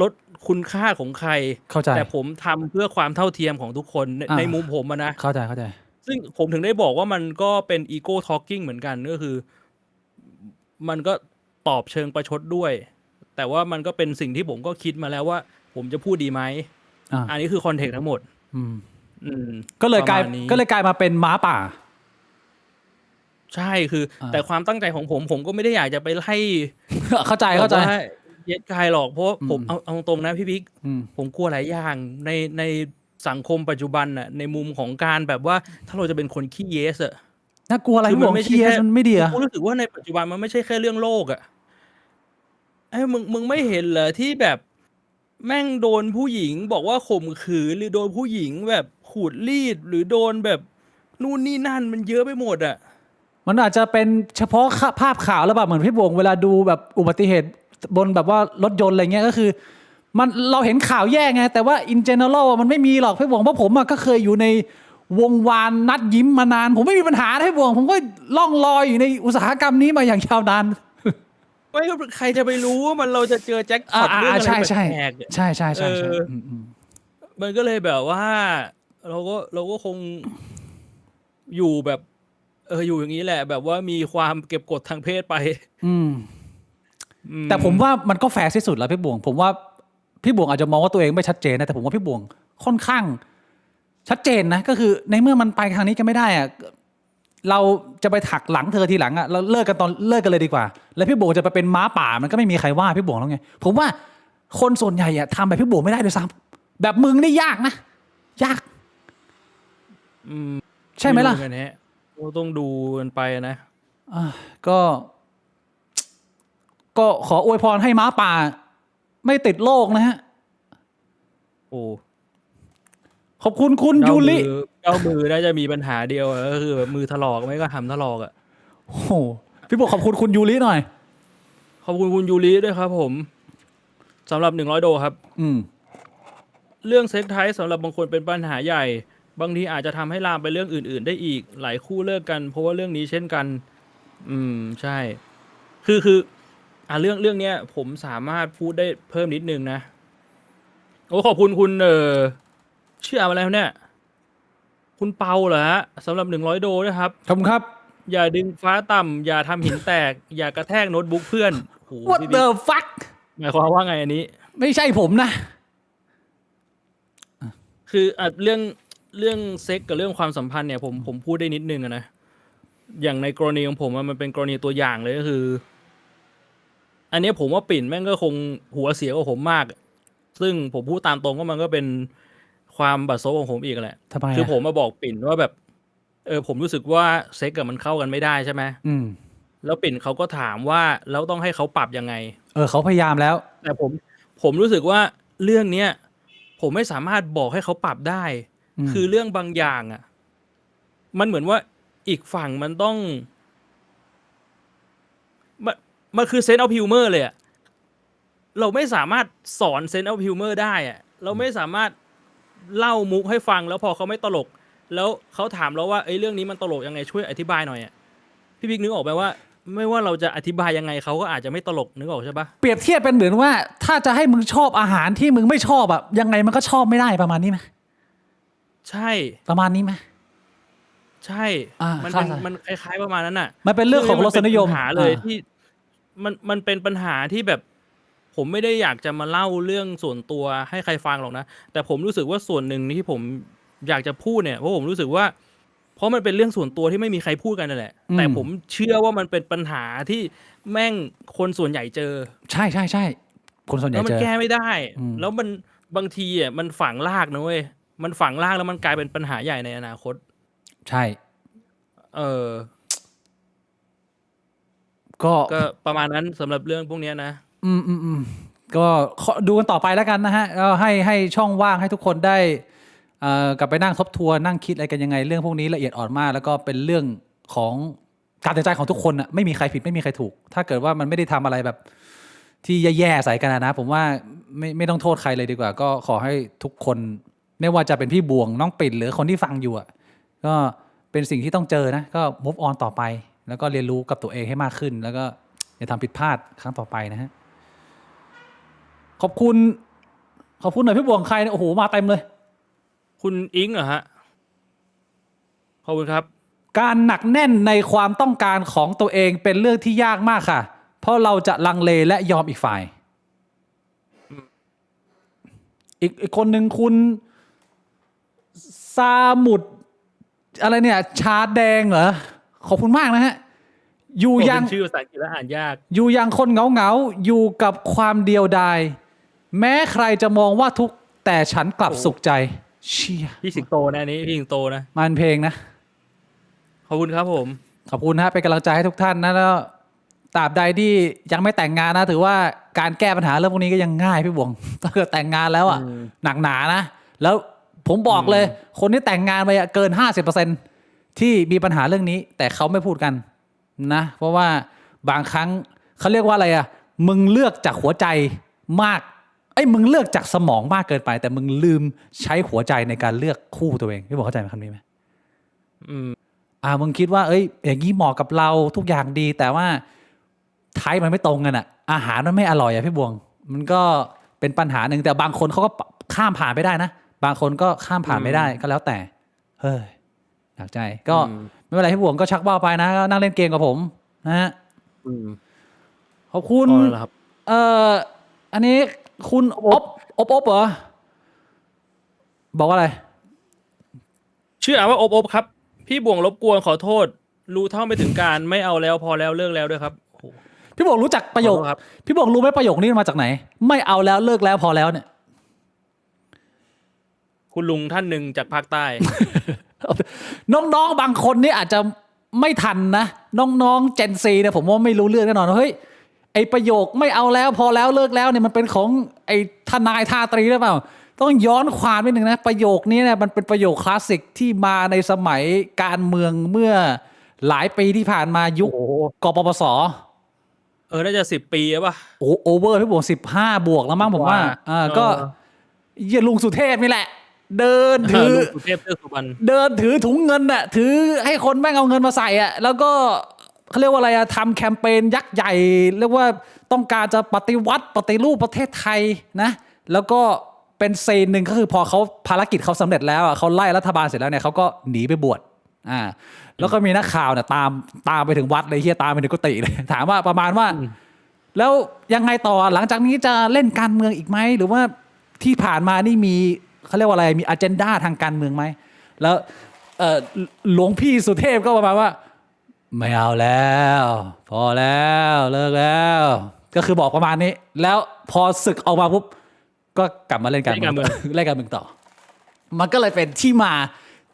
ลดคุณค่าของใครแต่ผมทำเพื่อความเท่าเทียมของทุกคนในมุมผมนะเข้าใจซึ่งผมถึงได้บอกว่ามันก็เป็นอีโก้ทอล์กกิ้งเหมือนกันก็คือมันก็ตอบเชิงประชดด้วยแต่ว่ามันก็เป็นสิ่งที่ผมก็คิดมาแล้วว่าผมจะพูดดีไหมอันนี้คือคอนเทกต์ทั้งหมดก็เลยกลายมาเป็นม้าป่าใช่คือแต่ความตั้งใจของผมก็ไม่ได้อยากจะไปไล่เข้าใจเย็ดกายหรอกเพราะผมเอาตรงนะพี่บิ๊กผมกลัวหลายอย่างในสังคมปัจจุบันน่ะในมุมของการแบบว่าถ้าเราจะเป็นคนขี้เยสอะน่ากลัวอะไรมันไม่ขี้เยสมันไม่ดีอะผมรู้สึกว่าในปัจจุบันมันไม่ใช่แค่เรื่องโลกอะมึงไม่เห็นเหรอที่แบบแม่งโดนผู้หญิงบอกว่าข่มขืนหรือโดนผู้หญิงแบบขูดรีดหรือโดนแบบนู่นนี่นั่นมันเยอะไปหมดอะมันอาจจะเป็นเฉพาะภาพข่าวแล้วแบบเหมือนพี่บวงเวลาดูแบบอุบัติเหตุบนแบบว่ารถยนต์อะไรเงี้ยก็คือมันเราเห็นข่าวแย่ไงแต่ว่า in general มันไม่มีหรอกพี่บวงเพราะผมก็เคยอยู่ใน วงวานนัดยิ้มมานาน ผมไม่มีปัญหานะพี่บวงผมก็ล่องลอยอยู่ในอุตสาหกรรมนี้มาอย่างยาวนานไม่ใครจะไปรู้ว่าเราจะเจอแจ็คพอตเรื่องอะไรแปลกๆใช่มันก็เลยแบบว่าเราก็คงอยู่แบบอยู่อย่างนี้แหละ แบบว่ามีความเก็บกดทางเพศไปแต่ผมว่ามันก็แฟร์ที่สุดแล้วพี่บวงผมว่าพี่บวงอาจจะมองว่าตัวเองไม่ชัดเจนนะแต่ผมว่าพี่บวงค่อนข้างชัดเจนนะก็คือในเมื่อมันไปทางนี้กันไม่ได้อะเราจะไปถักหลังเธอทีหลังอะเราเลิกกันเลยดีกว่าแล้วพี่บวงจะไปเป็นม้าป่ามันก็ไม่มีใครว่าพี่บวงแล้วไงผมว่าคนส่วนใหญ่อะทำแบบพี่บวงไม่ได้ด้วยซ้ำแบบมึงนี่ยากนะยากใช่ไหมล่ะต้องดูกันไปนะก็ขออวยพรให้ม้าป่าไม่ติดโรคนะฮะโอ้ขอบคุณคุณยูริเจ้ามือน่าจะมีปัญหาเดียวก็คือแบบมือถลอกไม่ก็หำถลอกอ่ะโอ้พี่บอกขอบคุณคุณยูริหน่อยขอบคุณคุณยูริด้วยครับผมสำหรับ100 โดครับเรื่องเซ็กไทส์สำหรับบางคนเป็นปัญหาใหญ่บางทีอาจจะทำให้ลามไปเรื่องอื่นๆได้อีกหลายคู่เลิกกันเพราะว่าเรื่องนี้เช่นกันใช่คือเรื่องเนี้ยผมสามารถพูดได้เพิ่มนิดนึงนะโอ้ขอบคุณคุณชื่ออะไรเนี่ยคุณเปาเหรอฮะสำหรับ100 โดนะครับขอบคุณครับอย่าดึงฟ้าต่ำอย่าทำหินแตกอย่ากระแทกโน้ตบุ๊กเพื่อน What the fuck หมายความว่าไงอันนี้ไม่ใช่ผมนะคือเรื่องเซ็กกับเรื่องความสัมพันธ์เนี่ยผมพูดได้นิดนึงนะอย่างในกรณีของผมมันเป็นกรณีตัวอย่างเลยก็คืออันนี้ผมว่าปิ่นแม่งก็คงหัวเสียกว่าผมมากซึ่งผมพูดตามตรงว่ามันก็เป็นความบัดซบของผมอีกแหละคือผมมาบอกปิ่นว่าแบบผมรู้สึกว่าเซ็กกับมันเข้ากันไม่ได้ใช่ไหมแล้วปิ่นเขาก็ถามว่าแล้วต้องให้เขาปรับยังไงเขาพยายามแล้วแต่ผมรู้สึกว่าเรื่องเนี้ยผมไม่สามารถบอกให้เขาปรับได้คือเรื่องบางอย่างอ่ะมันเหมือนว่าอีกฝั่งมันต้องมันคือเซนส์ออฟฮิวเมอร์เลยอ่ะเราไม่สามารถสอนเซนส์ออฟฮิวเมอร์ได้อ่ะเราไม่สามารถเล่ามุกให้ฟังแล้วพอเขาไม่ตลกแล้วเขาถามเราว่าเรื่องนี้มันตลกยังไงช่วยอธิบายหน่อยอ่ะพี่บิ๊กนึกออกไหมว่าไม่ว่าเราจะอธิบายยังไงเขาก็อาจจะไม่ตลกนึกออกใช่ปะเปรียบเทียบเป็นเหมือนว่าถ้าจะให้มึงชอบอาหารที่มึงไม่ชอบแบบยังไงมันก็ชอบไม่ได้ประมาณนี้ไหมใช่ประมาณนี้ไหมใช่มันคล้ายๆประมาณนั้นน่ะมันเป็นเรื่องของรสนิยมปัญหาเลยที่มันเป็นปัญหาที่แบบผมไม่ได้อยากจะมาเล่าเรื่องส่วนตัวให้ใครฟังหรอกนะแต่ผมรู้สึกว่าส่วนหนึ่งที่ผมอยากจะพูดเนี่ยเพราะผมรู้สึกว่าเพราะมันเป็นเรื่องส่วนตัวที่ไม่มีใครพูดกันนั่นแหละแต่ผมเชื่อว่ามันเป็นปัญหาที่แม่งคนส่วนใหญ่เจอใช่คนส่วนใหญ่เจอแล้วมันแก้ไม่ได้แล้วมันบางทีอ่ะมันฝังรากนะเว้ยมันฝังรากแล้วมันกลายเป็นปัญหาใหญ่ในอนาคตใช่ก็ประมาณนั้นสำหรับเรื่องพวกนี้นะก็ดูกันต่อไปแล้วกันนะฮะก็ให้ช่องว่างให้ทุกคนได้กลับไปนั่งทบทวนนั่งคิดอะไรกันยังไงเรื่องพวกนี้ละเอียดอ่อนมากแล้วก็เป็นเรื่องของการตัดสินใจของทุกคนอ่ะไม่มีใครผิดไม่มีใครถูกถ้าเกิดว่ามันไม่ได้ทำอะไรแบบที่แย่ๆใส่กันนะผมว่าไม่ต้องโทษใครเลยดีกว่าก็ขอให้ทุกคนไม่ว่าจะเป็นพี่บวงน้องปิ่นหรือคนที่ฟังอยู่อ่ะก็เป็นสิ่งที่ต้องเจอนะก็ move on ต่อไปแล้วก็เรียนรู้กับตัวเองให้มากขึ้นแล้วก็อย่าทำผิดพลาดครั้งต่อไปนะฮะขอบคุณหน่อยพี่บวงใครเนี่ยโอ้โหมาเต็มเลยคุณอิงเหรอฮะขอบคุณครับการหนักแน่นในความต้องการของตัวเองเป็นเรื่องที่ยากมากค่ะเพราะเราจะลังเลและยอมอีกฝ่ายอีกคนหนึ่งคุณซามุดอะไรเนี่ยชาแดงเหรอขอบคุณมากนะฮะอยู่ยังชื่อภาษาอังกฤษแล้วอ่านยากอยู่ยังคนเหงาอยู่กับความเดียวดายแม้ใครจะมองว่าทุกข์แต่ฉันกลับสุขใจเชี่ยพี่สิงโตนะนี้พี่สิงโตนะมันเพลงนะขอบคุณครับผมขอบคุณนะเป็นกำลังใจให้ทุกท่านนะแล้วตราบใดที่ยังไม่แต่งงานนะถือว่าการแก้ปัญหาเรื่องพวกนี้ก็ยังง่ายพี่บวงถ้าเกิดแต่งงานแล้วอ่ะหนักหนานะแล้วผมบอกเลยคนที่แต่งงานไปเกิน 50% ที่มีปัญหาเรื่องนี้แต่เขาไม่พูดกันนะเพราะว่าบางครั้งเขาเรียกว่าอะไรอ่ะมึงเลือกจากหัวใจมากมึงเลือกจากสมองมากเกินไปแต่มึงลืมใช้หัวใจในการเลือกคู่ตัวเองพี่บอกเข้าใจไหมคำนี้ไหม อืมมึงคิดว่าอย่างนี้เหมาะกับเราทุกอย่างดี แต่ว่าไทป์มันไม่ตรงกันอะอาหารมันไม่อร่อยอะพี่บวงมันก็เป็นปัญหาหนึ่งแต่บางคนเขาก็ข้ามผ่านไปได้นะบางคนก็ข้ามผ่านไม่ได้ก็แล้วแต่เฮ้ยหนักใจก็ไม่เป็นไรพี่บวงก็ชักเบ้าไปนะก็นั่งเล่นเกมกับผมนะฮะขอบคุณครับอันนี้คุณอบเหรอบอกว่าอะไรชื่ออ่านว่าอบครับพี่บวงรบกวนขอโทษรู้เท่าไม่ถึงการไม่เอาแล้วพอแล้วเลิกแล้วด้วยครับพี่บวงรู้จักประโยคครับพี่บวงรู้ไหมประโยคนี้มาจากไหนไม่เอาแล้วเลิกแล้วพอแล้วเนี่ยคุณลุงท่านหนึ่งจากภาคใต้ น้องๆบางคนนี่อาจจะไม่ทันนะน้องๆเจนซีเนี่ยผมว่าไม่รู้เรื่องแน่นอนเฮ้ยไอประโยคไม่เอาแล้วพอแล้วเลิกแล้วเนี่ยมันเป็นของไอทนายทาตรีหรือเปล่าต้องย้อนความนิดนึงนะประโยคนี้เนี่ยมันเป็นประโยคคลาสสิกที่มาในสมัยการเมืองเมื่อหลายปีที่ผ่านมายุคกปปส.น่าจะ10 ปีป่ะโอเวอร์พี่บวก15 บวกแล้วมั้งผมว่าก็เยี่ยลุงสุเทพนี่แหละเดินถือสุเทพเทือกสุบรรณเดินถือถุงเงินน่ะถือให้คนแม่งเอาเงินมาใส่อ่ะแล้วก็เขาเรียกว่าอะไรทำแคมเปญยักษ์ใหญ่เรียกว่าต้องการจะปฏิวัติปฏิรูปประเทศไทยนะแล้วก็เป็นเซนหนึ่งก็คือพอเขาภารกิจเขาสำเร็จแล้วเขาไล่รัฐบาลเสร็จแล้วเนี่ยเขาก็หนีไปบวชแล้วก็มีนักข่าวเนี่ยตามไปถึงวัดเลยเฮียตามไปถึงกุฏิเลยถามว่าประมาณว่าแล้วยังไงต่อหลังจากนี้จะเล่นการเมืองอีกไหมหรือว่าที่ผ่านมานี่มีเขาเรียกว่าอะไรมีอเจนดาทางการเมืองไหมแล้วหลวงพี่สุเทพก็ประมาณว่าไม่เอาแล้วพอแล้วเลิกแล้วก็คือบอกประมาณนี้แล้วพอศึกออกมาปุ๊บก็กลับมาเล่นการเมืองเล่นการเมืองต่อมันก็เลยเป็นที่มา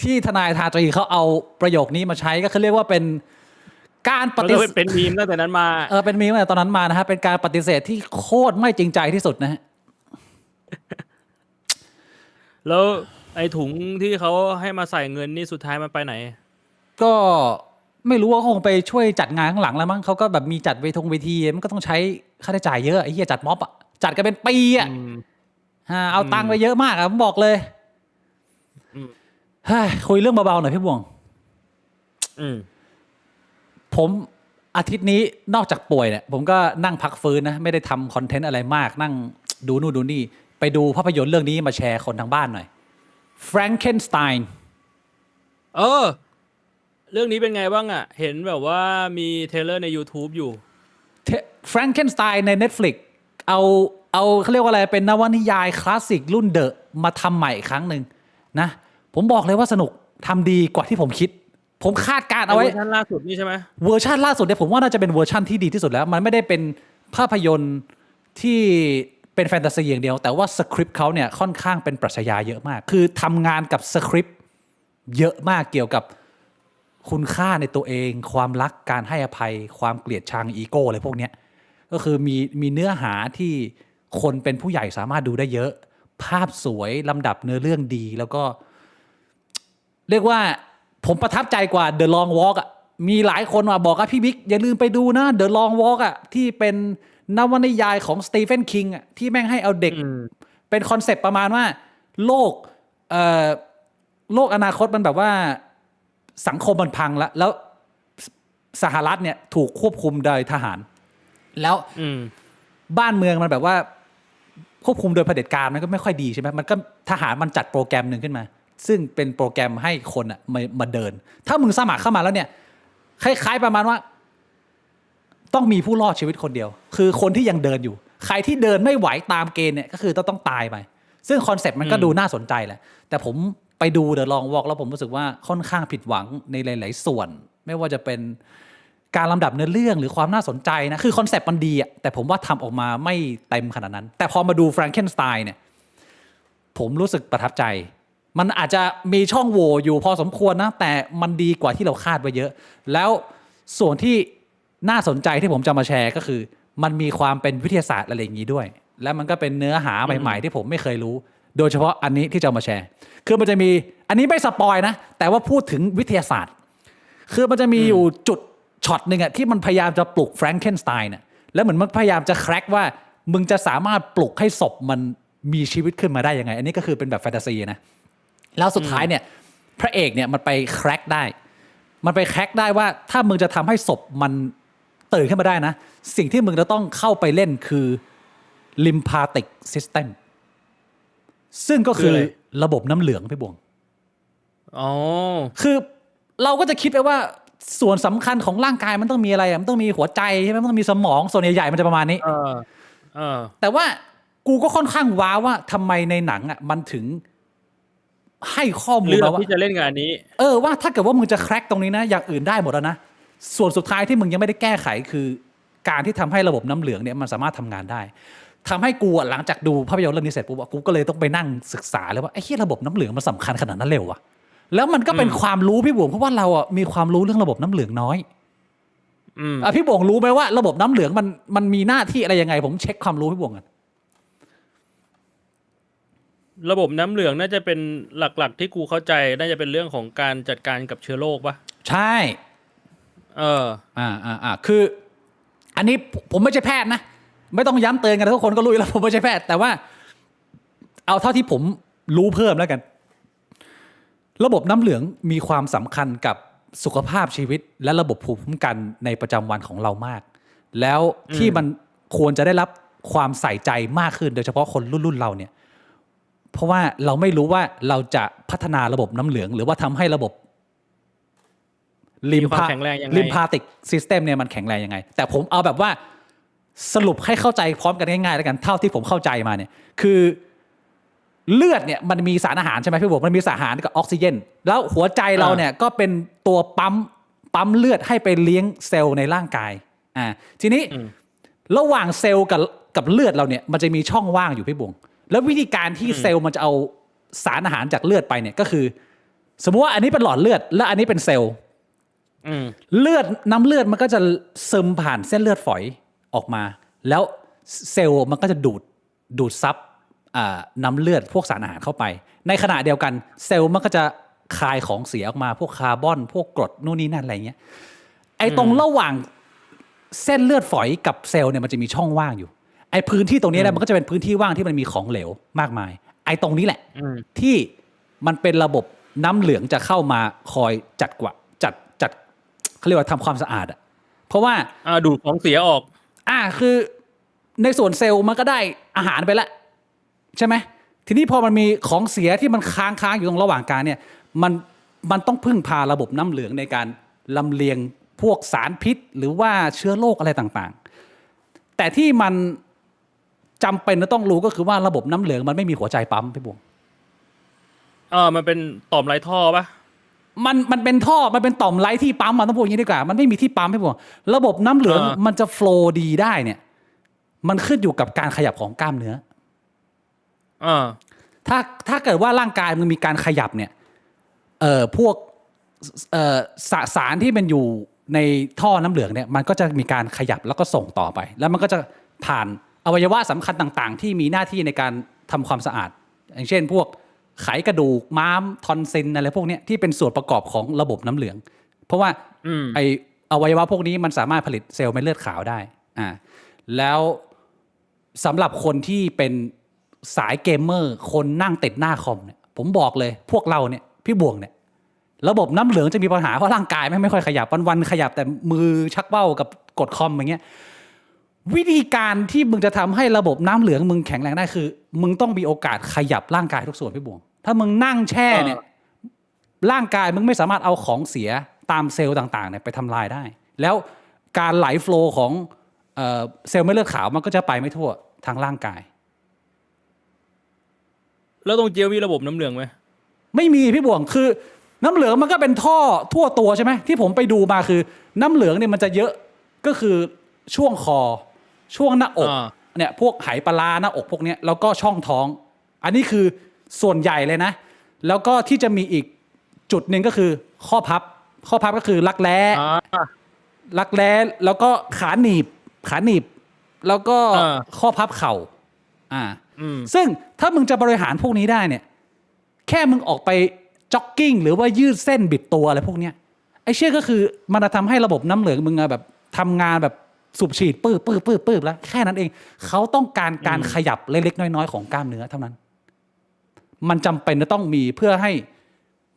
ที่ทนายทาตรีเขาเอาประโยคนี้มาใช้ก็คือเรียกว่าเป็นการปฏิเสธเป็นมีมตั้งแต่นั้นมาเป็นมีมตั้งแต่ตอนนั้นมานะฮะเป็นการปฏิเสธที่โคตรไม่จริงใจที่สุดนะฮะแล้วไอ้ถุงที่เขาให้มาใส่เงินนี่สุดท้ายมันไปไหนก็ไม่รู้ว่าคงไปช่วยจัดงานข้างหลังแล้วมั้งเขาก็แบบมีจัดเวทีมันก็ต้องใช้ค่าใช้จ่ายเยอะไอ้เหี้ยจัดม็อบอ่ะจัดกันเป็นปีอ่ะเอาตังค์ไปเยอะมากอ่ะผมบอกเลยคุยเรื่องเบาๆหน่อยพี่บวงผมอาทิตย์นี้นอกจากป่วยเนี่ยผมก็นั่งพักฟื้นนะไม่ได้ทำคอนเทนต์อะไรมากนั่งดูนู่นดูนี่ไปดูภาพยนตร์เรื่องนี้มาแชร์คนทางบ้านหน่อย Frankenstein เรื่องนี้เป็นไงบ้างอ่ะเห็นแบบว่ามีเทรลเลอร์ใน YouTube อยู่ Frankenstein ใน Netflix เอาเขาเรียกว่าอะไรเป็นนวนิยายคลาสสิกรุ่นเดอะมาทำใหม่อีกครั้งหนึ่งนะผมบอกเลยว่าสนุกทำดีกว่าที่ผมคิดผมคาดการเอาไว้เวอร์ชันล่าสุดนี่ใช่ไหมเวอร์ชันล่าสุดเนี่ยผมว่าน่าจะเป็นเวอร์ชันที่ดีที่สุดแล้วมันไม่ได้เป็นภาพยนตร์ที่เป็นแฟนตาซีอย่างเดียวแต่ว่าสคริปต์เขาเนี่ยค่อนข้างเป็นปรัชญาเยอะมากคือทำงานกับสคริปต์เยอะมากเกี่ยวกับคุณค่าในตัวเองความรักการให้อภัยความเกลียดชังอีโก้อะไรพวกนี้ก็คือมีเนื้อหาที่คนเป็นผู้ใหญ่สามารถดูได้เยอะภาพสวยลำดับเนื้อเรื่องดีแล้วก็เรียกว่าผมประทับใจกว่า The Long Walk อ่ะมีหลายคนมาบอกว่าพี่บิ๊กอย่าลืมไปดูนะ The Long Walk อ่ะที่เป็นนวนิยายของสตีเฟนคิงอ่ะที่แม่งให้เอาเด็กเป็นคอนเซปต์ประมาณว่าโลกอนาคตมันแบบว่าสังคมมันพังแล้วสหรัฐเนี่ยถูกควบคุมโดยทหารแล้วบ้านเมืองมันแบบว่าควบคุมโดยเผด็จการมันก็ไม่ค่อยดีใช่ไหมมันก็ทหารมันจัดโปรแกรมหนึ่งขึ้นมาซึ่งเป็นโปรแกรมให้คนอ่ะมาเดินถ้ามึงสมัครเข้ามาแล้วเนี่ยคล้ายๆประมาณว่าต้องมีผู้รอดชีวิตคนเดียวคือคนที่ยังเดินอยู่ใครที่เดินไม่ไหวตามเกณฑ์เนี่ยก็คือต้องตายไปซึ่งคอนเซ็ปต์มันก็ดูน่าสนใจแหละแต่ผมไปดูเดอะลองวอล์กแล้วผมรู้สึกว่าค่อนข้างผิดหวังในหลายๆส่วนไม่ว่าจะเป็นการลำดับเนื้อเรื่องหรือความน่าสนใจนะคือคอนเซ็ปต์มันดีอะแต่ผมว่าทำออกมาไม่เต็มขนาดนั้นแต่พอมาดู Frankenstein เนี่ยผมรู้สึกประทับใจมันอาจจะมีช่องโหว่อยู่พอสมควรนะแต่มันดีกว่าที่เราคาดไว้เยอะแล้วส่วนที่น่าสนใจที่ผมจะมาแชร์ก็คือมันมีความเป็นวิทยาศาสตร์อะไรอย่างนี้ด้วยและมันก็เป็นเนื้อหาใหม่ๆที่ผมไม่เคยรู้โดยเฉพาะอันนี้ที่จะมาแชร์คือมันจะมีอันนี้ไม่สปอยนะแต่ว่าพูดถึงวิทยาศาสตร์คือมันจะมีอยู่จุดช็อตนึงอะที่มันพยายามจะปลุกแฟรงเกนสไตน์เนี่ยแล้วเหมือนมันพยายามจะแคร็กว่ามึงจะสามารถปลุกให้ศพมันมีชีวิตขึ้นมาได้ยังไงอันนี้ก็คือเป็นแบบแฟนตาซีนะแล้วสุดท้ายเนี่ย พระเอกเนี่ยมันไปแคร็กได้ว่าถ้ามึงจะทำให้ศพมันตื่นขึ้นมาได้นะสิ่งที่มึงจะต้องเข้าไปเล่นคือ lymphatic system ซึ่งก็คือระบบน้ำเหลืองพี่บวงคือเราก็จะคิดไปว่าส่วนสำคัญของร่างกายมันต้องมีอะไรมันต้องมีหัวใจใช่ไหมมันต้องมีสมองส่วนใหญ่ๆมันจะประมาณนี้แต่ว่ากูก็ค่อนข้างว้าวว่าทำไมในหนังอ่ะมันถึงให้ข้อมูลมาว่าที่จะเล่นงานนี้ว่าถ้าเกิดว่ามึงจะแคร็กตรงนี้นะอย่างอื่นได้หมดแล้วนะส่วนสุดท้ายที่มึงยังไม่ได้แก้ไขคือการที่ทำให้ระบบน้ำเหลืองเนี่ยมันสามารถทำงานได้ทำให้กูหลังจากดูภาพยนตร์เรื่องนี้เสร็จปุ๊บกูก็เลยต้องไปนั่งศึกษาเลยว่าไอ้ที่ระบบน้ำเหลืองมันสำคัญขนาดนั้นเลยวะแล้วมันก็เป็นความรู้พี่บวงเพราะว่าเราอ่ะมีความรู้เรื่องระบบน้ำเหลืองน้อยพี่บวงรู้ไหมว่าระบบน้ำเหลืองมันมีหน้าที่อะไรยังไงผมเช็คความรู้พี่บวงกันระบบน้ำเหลืองน่าจะเป็นหลักๆที่กูเข้าใจน่าจะเป็นเรื่องของการจัดการกับเชื้อโรคป่ะใช่คืออันนี้ผมไม่ใช่แพทย์นะไม่ต้องย้ำเตือนกันทุกคนก็รู้แล้วผมไม่ใช่แพทย์แต่ว่าเอาเท่าที่ผมรู้เพิ่มแล้วกันระบบน้ำเหลืองมีความสำคัญกับสุขภาพชีวิตและระบบภูมิคุ้มกันในประจำวันของเรามากแล้วที่มันควรจะได้รับความใส่ใจมากขึ้นโดยเฉพาะคนรุ่นเราเนี่ยเพราะว่าเราไม่รู้ว่าเราจะพัฒนาระบบน้ำเหลืองหรือว่าทำให้ระบบlymphatic system เนี่ยมันแข็งแรงยังไงแต่ผมเอาแบบว่าสรุปให้เข้าใจพร้อมกันง่ายๆแล้วกันเท่าที่ผมเข้าใจมาเนี่ยคือเลือดเนี่ยมันมีสารอาหารใช่ไหมพี่บอกมันมีสารอาหารกับออกซิเจนแล้วหัวใจเราเนี่ยก็เป็นตัวปั๊มเลือดให้ไปเลี้ยงเซลล์ในร่างกายทีนี้ระหว่างเซลล์กับเลือดเราเนี่ยมันจะมีช่องว่างอยู่พี่บวงแล้ววิธีการที่เซลล์มันจะเอาสารอาหารจากเลือดไปเนี่ยก็คือสมมติว่าอันนี้เป็นหลอดเลือดและอันนี้เป็นเซลล์เลือดน้ำเลือดมันก็จะซึมผ่านเส้นเลือดฝอยออกมาแล้วเซลล์มันก็จะดูดซับน้ำเลือดพวกสารอาหารเข้าไปในขณะเดียวกันเซลล์มันก็จะคายของเสียออกมาพวกคาร์บอนพวกกรดนู่นนี่นั่นอะไรเงี้ยไอ้ตรงระหว่างเส้นเลือดฝอยกับเซลล์เนี่ยมันจะมีช่องว่างอยู่ไอ้พื้นที่ตรงนี้แหละมันก็จะเป็นพื้นที่ว่างที่มันมีของเหลวมากมายไอ้ตรงนี้แหละที่มันเป็นระบบน้ำเหลืองจะเข้ามาคอยจัดเขาเรียกว่าทำความสะอาดอ่ะเพราะว่าดูดของเสียออกคือในส่วนเซลล์มันก็ได้อาหารไปแล้วใช่ไหมทีนี้พอมันมีของเสียที่มันค้างอยู่ตรงระหว่างกลางเนี่ยมันต้องพึ่งพาระบบน้ำเหลืองในการลำเลียงพวกสารพิษหรือว่าเชื้อโรคอะไรต่างๆแต่ที่มันจำเป็นจะต้องรู้ก็คือว่าระบบน้ำเหลืองมันไม่มีหัวใจปั๊มพี่บวงมันเป็นต่อมไรท่อปะมันเป็นท่อมันเป็นต่อมไร้ที่ปั๊มมันต้องพูดอย่างนี้ดีกว่ามันไม่มีที่ปั๊มพี่บวงระบบน้ำเหลืองมันจะโฟลว์ดีได้เนี่ยมันขึ้นอยู่กับการขยับของกล้ามเนื้อถ้าเกิดว่าร่างกายมันมีการขยับเนี่ยพวกสารที่มันอยู่ในท่อน้ำเหลืองเนี่ยมันก็จะมีการขยับแล้วก็ส่งต่อไปแล้วมันก็จะผ่านอวัยวะสำคัญต่างๆที่มีหน้าที่ในการทำความสะอาดอย่างเช่นพวกไขกระดูกม้ามทอนซิลอะไรพวกนี้ที่เป็นส่วนประกอบของระบบน้ำเหลืองเพราะว่าไออวัยวะพวกนี้มันสามารถผลิตเซลล์เม็ดเลือดขาวได้แล้วสำหรับคนที่เป็นสายเกมเมอร์คนนั่งติดหน้าคอมเนี่ยผมบอกเลยพวกเราเนี่ยพี่บวงเนี่ยระบบน้ำเหลืองจะมีปัญหาเพราะร่างกายไม่ค่อยขยับวันๆขยับแต่มือชักเบ้ากับกดคอมอย่างเงี้ยวิธีการที่มึงจะทำให้ระบบน้ำเหลืองมึงแข็งแรงได้คือมึงต้องมีโอกาสขยับร่างกายทุกส่วนพี่บวงถ้ามึงนั่งแช่เนี่ยร่างกายมึงไม่สามารถเอาของเสียตามเซลล์ต่างๆเนี่ยไปทำลายได้แล้วการไหลโฟลว์ของเซลล์เม็ดเลือดขาวมันก็จะไปไม่ทั่วทางร่างกายแล้วตรงเจียวมีระบบน้ำเหลืองไหมไม่มีพี่บวงคือน้ำเหลืองมันก็เป็นท่อทั่วตัวใช่ไหมที่ผมไปดูมาคือน้ำเหลืองเนี่ยมันจะเยอะก็คือช่วงคอช่วงหน้าอกเนี่ยพวกไหปลาร้าหน้าอกพวกนี้แล้วก็ช่องท้องอันนี้คือส่วนใหญ่เลยนะแล้วก็ที่จะมีอีกจุดหนึ่งก็คือข้อพับก็คือรักแร้แล้วก็ขาหนีบแล้วก็ข้อพับเข่าซึ่งถ้ามึงจะบริหารพวกนี้ได้เนี่ยแค่มึงออกไปจ็อกกิ้งหรือว่ายืดเส้นบิดตัวอะไรพวกเนี้ยไอ้เชี่ยก็คือมันจะทำให้ระบบน้ำเหลืองมึงแบบทำงานแบบสูบฉีดปื้บแล้วแค่นั้นเองเขาต้องการขยับเล็กๆน้อยๆของกล้ามเนื้อเท่านั้นมันจำเป็นจะต้องมีเพื่อให้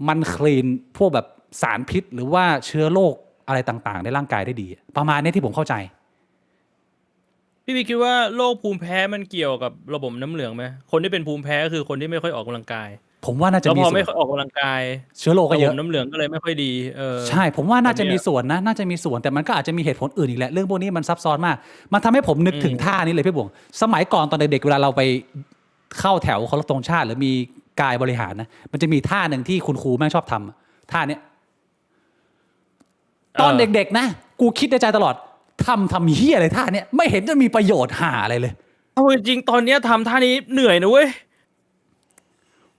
มันคลีนพวกแบบสารพิษหรือว่าเชื้อโรคอะไรต่างๆในร่างกายได้ดีประมาณนี้ที่ผมเข้าใจพี่คิดว่าโรคภูมิแพ้มันเกี่ยวกับระบบน้ำเหลืองไหมคนที่เป็นภูมิแพ้ก็คือคนที่ไม่ค่อยออกกำลังกายผมว่าน่าจะแล้วพอมีส่วนไม่ค่อยออกกำลังกายเชื้อโรคก็ระเยอะบบน้ำเหลืองก็เลยไม่ค่อยดีใช่ผมว่าน่าจะแบบเนี้ยมีส่วนนะน่าจะมีส่วนแต่มันก็อาจจะมีเหตุผลอื่นอีกแหละเรื่องพวกนี้มันซับซ้อนมากมันทำให้ผมนึกถึงท่านี้เลยพี่บวงสมัยก่อนตอนเด็กๆเวลาเราไปเข้าแถวเคารพธงชาติหรือมีกายบริหารนะมันจะมีท่าหนึ่งที่คุณครูแม่งชอบทำท่าเนี้ยตอนเด็กๆนะกูคิดในใจตลอดทำเหี้ยอะไรท่าเนี้ยไม่เห็นจะมีประโยชน์หาอะไรเลยเอาจริงๆตอนเนี้ยทำท่านี้เหนื่อยนะเว้ย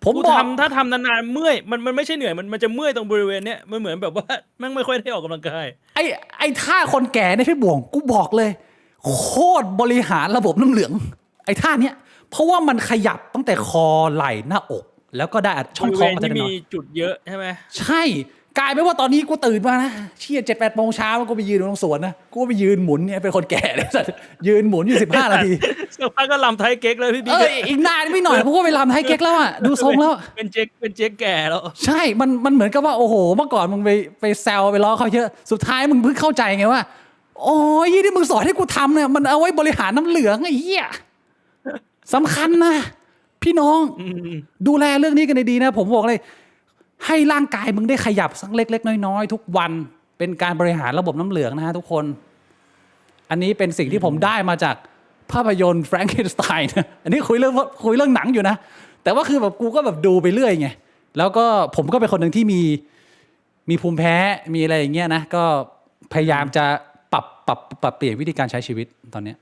ผมบอกถ้าทำนานๆเมื่อยมันไม่ใช่เหนื่อยมันจะเมื่อยตรงบริเวณเนี้ยมันเหมือนแบบว่าแม่งไม่ค่อยได้ออกกำลังกายไอ้ท่าคนแก่เนี่ยพี่บวงกูบอกเลยโคตรบริหารระบบน้ำเหลืองไอ้ท่าเนี้ยเพราะว่ามันขยับตั้งแต่คอไหล่หน้าอกแล้วก็ได้ช่องท้องมันจะที่มีน้อยจุดเยอะใช่ไหมใช่กลายเป็นว่าตอนนี้กูตื่นมานะเชี่ย7-8 โมงเช้ากูไปยืนตรงสวนนะกูไปยืนหมุนเนี่ยเป็นคนแก่เลยสัตว์ยืนหมุนอยู่15 นาทีสักพักก็ลำไทยเก๊กเลยพี่บิ๊กอีกนานไม่หน่อยกูก็ไปรำไทยเก๊กแล้วอ่ะดูทรงแล้วเป็นเจ๊กแก่แล้วใช่มันเหมือนกับว่าโอ้โหเมื่อก่อนมึงไปแซวไปล้อเขาเยอะสุดท้ายมึงเพิ่งเข้าใจไงว่าโอ้ยที่มึงสอนให้กูทำเนี่ยมันเอาไว้บริหารน้ำเหลืองไอ้เหี้ยสำคัญนะพี่น้องดูแลเรื่องนี้กันดีๆนะผมบอกเลยให้ร่างกายมึงได้ขยับสักเล็กๆน้อยๆทุกวันเป็นการบริหารระบบน้ำเหลืองนะฮะทุกคนอันนี้เป็นสิ่งที่ผมได้มาจากภาพยนตร์แฟรงเกนสไตน์นะอันนี้คุยเรื่องหนังอยู่นะแต่ว่าคือแบบกูก็แบบดูไปเรื่อยไงแล้วก็ผมก็เป็นคนหนึ่งที่มีภูมิแพ้มีอะไรอย่างเงี้ยนะก็พยายามจะปรับเปลี่ยนวิธีการใช้ชีวิตตอนเนี้ย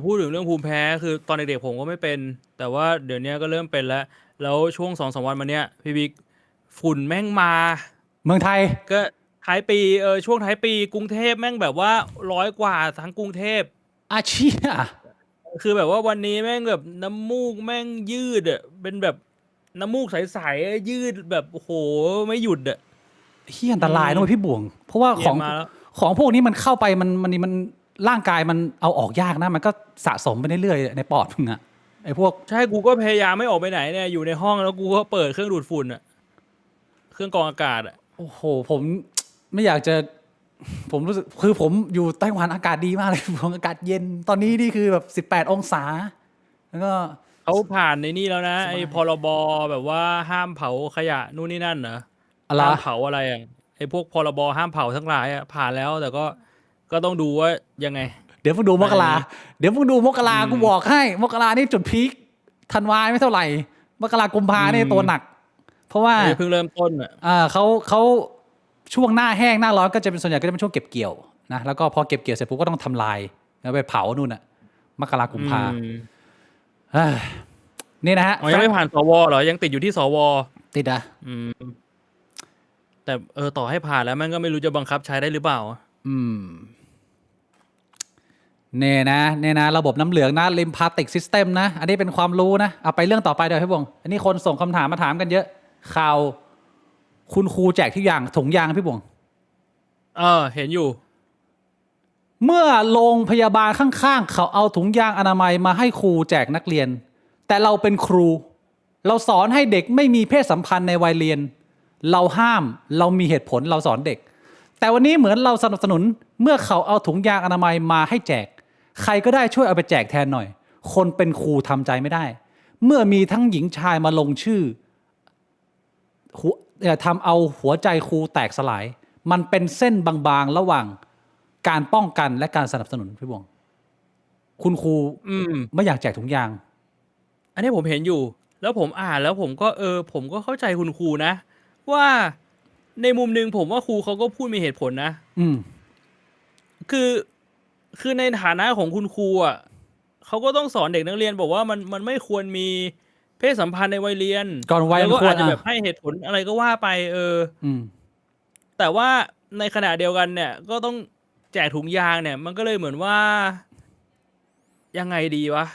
พูดถึงเรื่องภูมิแพ้คือตอนเด็กๆผมก็ไม่เป็นแต่ว่าเดี๋ยวนี้ก็เริ่มเป็นแล้วช่วง 2-3 วันมาเนี้ยพี่บิ๊กฝุ่นแม่งมาเมืองไทยก็ท้ายปีช่วงท้ายปีกรุงเทพแม่งแบบว่า100 กว่าทั้งกรุงเทพอาชีพคือแบบว่าวันนี้แม่งแบบน้ำมูกแม่งยืดเป็นแบบน้ำมูกใสๆยืดแบบโอ้โหไม่หยุดเฮี้ยอันตรายนะพี่บวงเพราะว่าของพวกนี้มันเข้าไปมันร่างกายมันเอาออกยากนะมันก็สะสมไปเรื่อยๆในปอดมึงอะไอ้พวกใช่กูก็พยายามไม่ออกไปไหนเนี่ยอยู่ในห้องแล้วกูก็เปิดเครื่องดูดฝุ่นเครื่องกรองอากาศโอ้โหผมไม่อยากจะผมรู้สึกคือผมอยู่ไต้หวันอากาศดีมากเลยผมอากาศเย็นตอนนี้นี่คือแบบ18 องศาแล้วก็เขาผ่านในนี่แล้วนะไอ้พรบแบบว่าห้ามเผาขยะนู่นนี่นั่นเหรอห้ามเผาอะไรไอ้พวกพรบห้ามเผาทั้งหลายผ่านแล้วแต่ก็ต้องดูว่ายังไงเดี๋ยวพวกดูมกรากูบอกให้มกรานี่จุดพีคธันวาไม่เท่าไหร่มกรากุมภาเนี่ยตัวหนักเพราะว่าเพิ่งเริ่มต้นเขาช่วงหน้าแห้งหน้าร้อนก็จะเป็นส่วนใหญ่ก็จะเป็นช่วงเก็บเกี่ยวนะแล้วก็พอเก็บเกี่ยวเสร็จปุ๊บก็ต้องทำลายแล้วไปเผานู่นมกรากุมภานี่นะฮะยังไม่ผ่านสวเหรอยังติดอยู่ที่สวติดแต่ต่อให้ผ่านแล้วมันก็ไม่รู้จะบังคับใช้ได้หรือเปล่าเนี่ยนะระบบน้ำเหลืองนะ lymphatic system นะอันนี้เป็นความรู้นะเอาไปเรื่องต่อไปเดี๋ยวพี่บงอันนี้คนส่งคำถามมาถามกันเยอะข่าวคุณครูแจกทุกอย่างถุงยางพี่บงเห็นอยู่เมื่อโรงพยาบาลข้างๆเขาเอาถุงยางอนามัยมาให้ครูแจกนักเรียนแต่เราเป็นครูเราสอนให้เด็กไม่มีเพศสัมพันธ์ในวัยเรียนเราห้ามเรามีเหตุผลเราสอนเด็กแต่วันนี้เหมือนเราสนับสนุนเมื่อเขาเอาถุงยางอนามัยมาให้แจกใครก็ได้ช่วยเอาไปแจกแทนหน่อยคนเป็นครูทำใจไม่ได้เมื่อมีทั้งหญิงชายมาลงชื่อทำเอาหัวใจครูแตกสลายมันเป็นเส้นบางๆระหว่างการป้องกันและการสนับสนุนพี่บวงคุณครูไม่อยากแจกถุงยางอันนี้ผมเห็นอยู่แล้วผมอ่านแล้วผมก็ผมก็เข้าใจคุณครูนะว่าในมุมนึงผมว่าครูเขาก็พูดมีเหตุผลนะคือในฐานะของคุณครูเขาก็ต้องสอนเด็กนักเรียนบอกว่ามันไม่ควรมีเพศสัมพันธ์ในวัยเรียนก่อนวัยแล้วก็อาจจะแบบให้เหตุผลอะไรก็ว่าไปแต่ว่าในขณะเดียวกันเนี่ยก็ต้องแจกถุงยางเนี่ยมันก็เลยเหมือนว่ายังไงดีวะ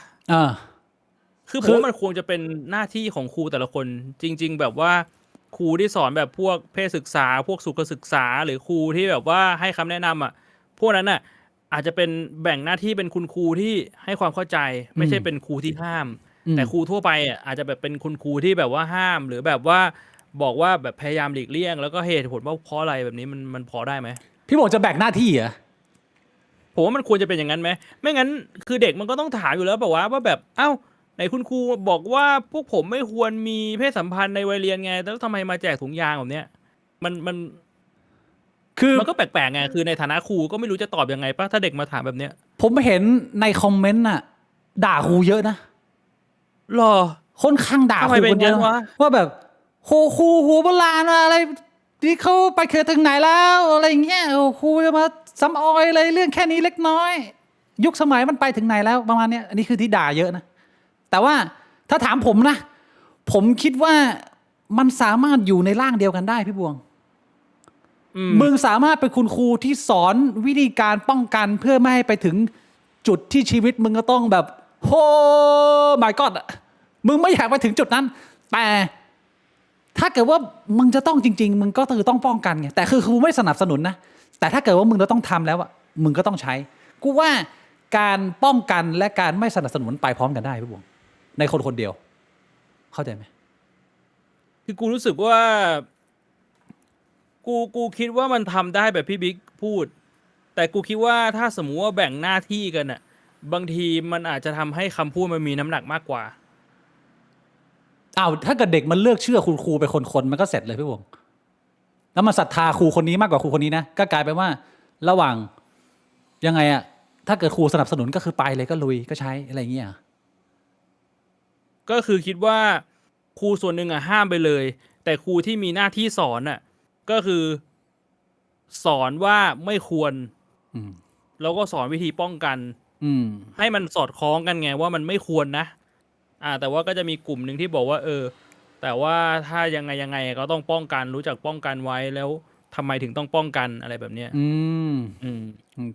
คือผมว่ามันควรจะเป็นหน้าที่ของครูแต่ละคนจริงๆแบบว่าครูที่สอนแบบพวกเพศศึกษาพวกสุขศึกษาหรือครูที่แบบว่าให้คำแนะนำพวกนั้นอาจจะเป็นแบ่งหน้าที่เป็นคุณครูที่ให้ความเข้าใจไม่ใช่เป็นครูที่ห้ามแต่ครูทั่วไปอาจจะแบบเป็นคุณครูที่แบบว่าห้ามหรือแบบว่า บอกว่าแบบพยายามหลีกเลี่ยงแล้วก็เหตุผลว่าเพราะอะไรแบบนี้มันพอได้ไหมพี่บอกจะแบ่งหน้าที่เหรอผมว่ามันควรจะเป็นอย่างนั้นไหมไม่งั้นคือเด็กมันก็ต้องถามอยู่แล้วแบบว่าแบบเอ้าไหนคุณครูบอกว่าพวกผมไม่ควรมีเพศสัมพันธ์ในวัยเรียนไงแล้วทำไมมาแจกถุงยางแบบเนี้ยมันคือมันก็แปลกๆไงคือในฐานะครูก็ไม่รู้จะตอบยังไงป่ะถ้าเด็กมาถามแบบเนี้ยผมเห็นในคอมเมนต์น่ะด่าครูเยอะนะหรอค่อนข้างด่าทำไมครูเป็นเยอะวะว่าแบบโหครูหัวโบราณอะไรที่เขาไปเกิดถึงไหนแล้วอะไรอย่างเงี้ยโอ้ครูจะมาซ้ำออยอะไรเรื่องแค่นี้เล็กน้อยยุคสมัยมันไปถึงไหนแล้วประมาณเนี้ยอันนี้คือที่ด่าเยอะนะแต่ว่าถ้าถามผมนะผมคิดว่ามันสามารถอยู่ในร่างเดียวกันได้พี่บวงมึงสามารถเป็นคุณครูที่สอนวิธีการป้องกันเพื่อไม่ให้ไปถึงจุดที่ชีวิตมึงก็ต้องแบบโห my god อะมึงไม่อยากไปถึงจุดนั้นแต่ถ้าเกิดว่ามึงจะต้องจริงๆมึงก็คือต้องป้องกันไงแต่คือครูไม่สนับสนุนนะแต่ถ้าเกิดว่ามึงจะต้องทำแล้วอะมึงก็ต้องใช้กูว่าการป้องกันและการไม่สนับสนุนไปพร้อมกันได้พี่บวงในคนคนเดียวเข้าใจไหมคือกูรู้สึกว่ากูคิดว่ามันทำได้แบบพี่บิ๊กพูดแต่กูคิดว่าถ้าสมมุติว่าแบ่งหน้าที่กันอ่ะบางทีมันอาจจะทำให้คำพูดมันมีน้ำหนักมากกว่าอ้าวถ้าเกิดเด็กมันเลือกเชื่อคุณครูไปคนๆมันก็เสร็จเลยพี่บวงแล้วมันศรัทธาครูคนนี้มากกว่าครูคนนี้นะก็กลายเป็นว่าระหว่างยังไงอะถ้าเกิดครูสนับสนุนก็คือไปเลยก็ลุยก็ใช้อะไรอย่างเงี้ย ก็คือคิดว่าครูส่วนหนึ่งอ่ะห้ามไปเลยแต่ครูที่มีหน้าที่สอนอ่ะก็คือสอนว่าไม่ควรแล้วก็สอนวิธีป้องกันให้มันสอดคล้องกันไงว่ามันไม่ควรนะแต่ว่าก็จะมีกลุ่มหนึ่งที่บอกว่าแต่ว่าถ้ายังไงก็ต้องป้องกันรู้จักป้องกันไว้แล้วทำไมถึงต้องป้องกันอะไรแบบเนี้ย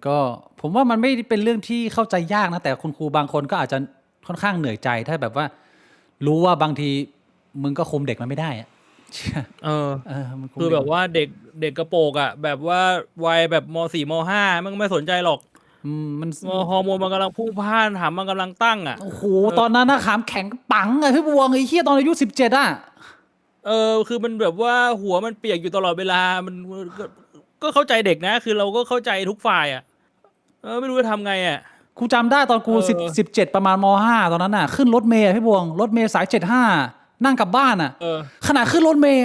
ก็ผมว่ามันไม่เป็นเรื่องที่เข้าใจยากนะแต่คุณครูบางคนก็อาจจะค่อนข้างเหนื่อยใจถ้าแบบว่ารู้ว่าบางทีมึงก็คุมเด็กมันไม่ได้อะคือแบบว่าเด็กกระโปรงอ่ะแบบว่าวัยแบบม.4 ม.5มันไม่สนใจหรอกมันฮอร์โมนมันกำลังพุ่งพล่านถามมันกำลังตั้งอ่ะโอ้โหตอนนั้นนะขามแข็งปังอะพี่บวงไอ้เหี้ยตอนอายุ17อ่ะคือมันแบบว่าหัวมันเปียกอยู่ตลอดเวลามันก็เข้าใจเด็กนะคือเราก็เข้าใจทุกฝ่ายอ่ะไม่รู้จะทำไงอ่ะกูจำได้ตอนกู17ประมาณม.5ตอนนั้นน่ะขึ้นรถเมล์พี่บวงรถเมล์สาย75นั่งกลับบ้านอ่ะขณะขึ้นรถเมล์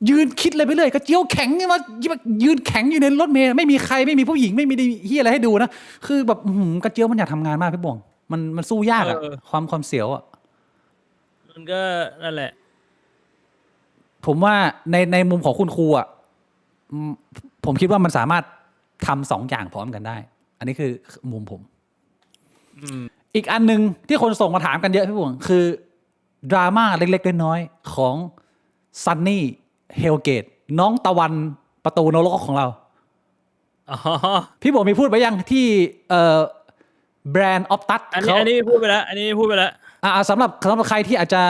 ยืนคิดเลยไปเลยกระเจียวแข็งมายืนแข็งอยู่ในรถเมล์ไม่มีใครไม่มีผู้หญิงไม่มีเฮียอะไรให้ดูนะคือแบบกระเจียวมันอยากทำงานมากพี่บวงมันสู้ยากอ่ะความเสียวอ่ะมันก็นั่นแหละผมว่าในมุมของคุณครูอ่ะผมคิดว่ามันสามารถทำ2อย่างพร้อมกันได้อันนี้คือมุมผมอีกอันนึงที่คนส่งมาถามกันเยอะพี่บวงคือดราม่าเล็กๆน้อยๆของซันนี่เฮลเกตน้องตะวันประตูนรกของเราพี่บวงมีพูดไปยังที่แบรนด์ออฟตัสอันนี้พูดไปแล้วสำหรับใครที่อาจจะ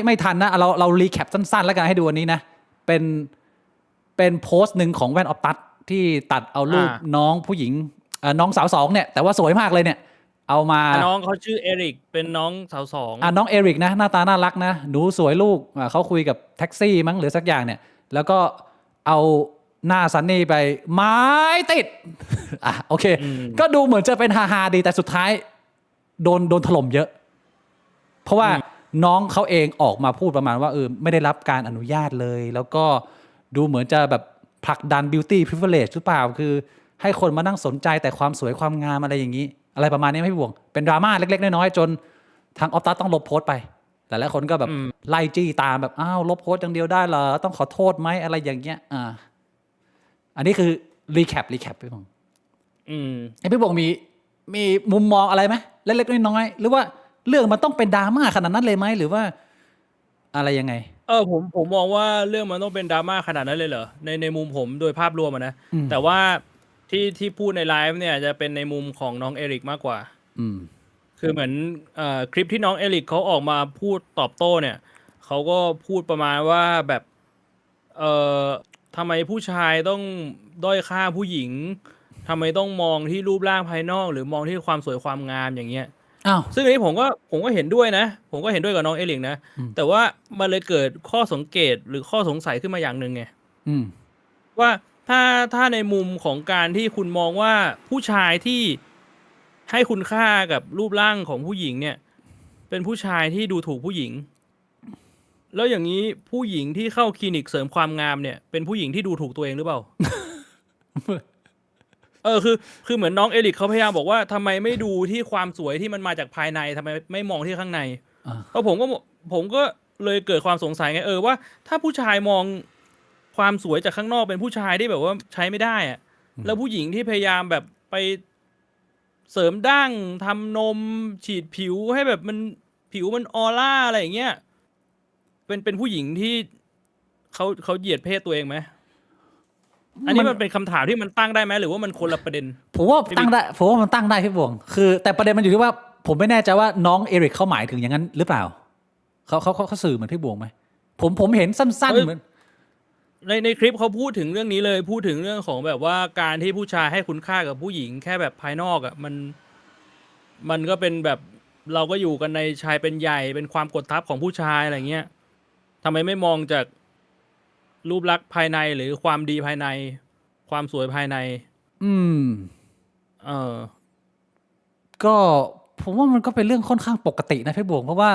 ไม่ทันนะเรารีแคปสั้นๆแล้วกันให้ดูอันนี้นะเป็นโพสต์หนึ่งของแว่นออฟตัสที่ตัดเอารูปน้องผู้หญิงน้องสาว2เนี่ยแต่ว่าสวยมากเลยเนี่ยเอามาน้องเขาชื่อเอริกเป็นน้องสาว2น้องเอริกนะหน้าตาน่ารักนะหนูสวยลูกเขาคุยกับแท็กซี่มั้งหรือสักอย่างเนี่ยแล้วก็เอาหน้าซันนี่ไปไม้ติดโอเคก็ดูเหมือนจะเป็นฮาๆดีแต่สุดท้ายโดนถล่มเยอะเพราะว่าน้องเขาเองออกมาพูดประมาณว่าไม่ได้รับการอนุญาตเลยแล้วก็ดูเหมือนจะแบบผลักดัน beauty privilege หรือเปล่าคือให้คนมานั่งสนใจแต่ความสวยความงามอะไรอย่างนี้อะไรประมาณนี้ไม่พี่บวงเป็นดราม่าเล็กๆน้อยๆจนทางออฟตัสต้องลบโพสต์ไปหลายๆคนก็แบบไล่จี้ตามแบบลบโพสต์อย่างเดียวได้เหรอต้องขอโทษไหมอะไรอย่างเงี้ยอันนี้คือรีแคปพี่บวงพี่บวงมีมุมมองอะไรไหมเล็กๆน้อยๆหรือว่าเรื่องมันต้องเป็นดราม่าขนาดนั้นเลยไหมหรือว่าอะไรยังไงผมมองว่าเรื่องมันต้องเป็นดราม่าขนาดนั้นเลยเหรอในมุมผมโดยภาพรวมนะแต่ว่าที่พูดในไลฟ์เนี่ยจะเป็นในมุมของน้องเอริกมากกว่าคือเหมือนคลิปที่น้องเอริกเขาออกมาพูดตอบโต้เนี่ยเขาก็พูดประมาณว่าแบบทำไมผู้ชายต้องด้อยค่าผู้หญิงทำไมต้องมองที่รูปร่างภายนอกหรือมองที่ความสวยความงามอย่างเงี้ย อ้าวซึ่งอันนี้ผมก็เห็นด้วยนะ ผมก็เห็นด้วยกับน้องเอลิกนะ แต่ว่ามันเลยเกิดข้อสังเกตหรือข้อสงสัยขึ้นมาอย่างหนึ่งไง อืม ว่าถ้าในมุมของการที่คุณมองว่าผู้ชายที่ให้คุณค่ากับรูปร่างของผู้หญิงเนี่ย เป็นผู้ชายที่ดูถูกผู้หญิง แล้วอย่างนี้ผู้หญิงที่เข้าคลินิกเสริมความงามเนี่ย เป็นผู้หญิงที่ดูถูกตัวเองหรือเปล่า คือเหมือนน้องเอลิกเขาพยายามบอกว่าทำไมไม่ดูที่ความสวยที่มันมาจากภายในทำไมไม่มองที่ข้างในเพราะผมก็เลยเกิดความสงสัยไงว่าถ้าผู้ชายมองความสวยจากข้างนอกเป็นผู้ชายที่แบบว่าใช้ไม่ได้อะแล้วผู้หญิงที่พยายามแบบไปเสริมดั้งทำนมฉีดผิวให้แบบมันผิวมันออร่าอะไรอย่างเงี้ยเป็นผู้หญิงที่เขาเหยียดเพศตัวเองไหมอันนี้มันเป็นคำถามที่มันตั้งได้ไหมหรือว่ามันคนละประเด็นผมว่าตั้งได้ผมว่ามันตั้งได้พี่บวงคือแต่ประเด็นมันอยู่ที่ว่าผมไม่แน่ใจว่าน้องเอริกเขาหมายถึงอย่างนั้นหรือเปล่าเขาสื่อเหมือนพี่บวงไหมผมเห็นสั้นๆเหมือนในคลิปเขาพูดถึงเรื่องนี้เลยพูดถึงเรื่องของแบบว่าการที่ผู้ชายให้คุณค่ากับผู้หญิงแค่แบบภายนอกอ่ะมันก็เป็นแบบเราก็อยู่กันในชายเป็นใหญ่เป็นความกดทับของผู้ชายอะไรเงี้ยทำไมไม่มองจากรูปลักษณ์ภายในหรือความดีภายในความสวยภายในก็ผมว่ามันก็เป็นเรื่องค่อนข้างปกตินะพี่บวงเพราะว่า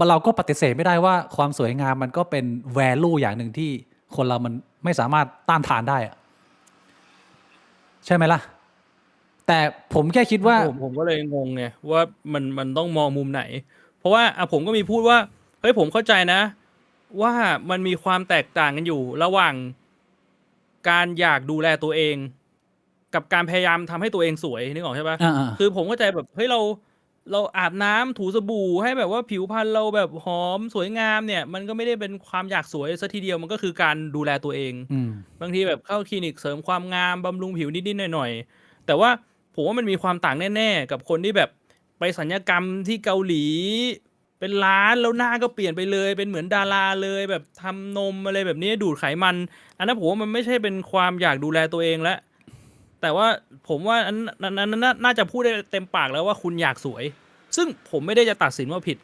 เราก็ปฏิเสธไม่ได้ว่าความสวยงามมันก็เป็น value อย่างหนึ่งที่คนเรามันไม่สามารถต้านทานได้อะใช่ไหมล่ะแต่ผมแค่คิดว่าผมก็เลยงงไงว่ามันต้องมองมุมไหนเพราะว่าผมก็มีพูดว่าเฮ้ยผมเข้าใจนะว่ามันมีความแตกต่างกันอยู่ระหว่างการอยากดูแลตัวเองกับการพยายามทำให้ตัวเองสวยนึกออกใช่ปะคือผมเข้าใจแบบเฮ้ยเราอาบน้ำถูสบู่ให้แบบว่าผิวพรรณเราแบบหอมสวยงามเนี่ยมันก็ไม่ได้เป็นความอยากสวยซะทีเดียวมันก็คือการดูแลตัวเองบางทีแบบเข้าคลินิกเสริมความงามบำรุงผิวนิดๆหน่อยๆแต่ว่าผมว่ามันมีความต่างแน่ๆกับคนที่แบบไปศัลยกรรมที่เกาหลีเป็นล้านแล้วหน้าก็เปลี่ยนไปเลยเป็นเหมือนดาราเลยแบบทำนมอะไรแบบนี้ดูดไขมันอันนั้นผมว่ามันไม่ใช่เป็นความอยากดูแลตัวเองแล้วแต่ว่าผมว่านั้นน่าจะพูดได้เต็มปากแล้วว่าคุณอยากสวยซึ่งผมไม่ได้จะตัดสินว่าผิด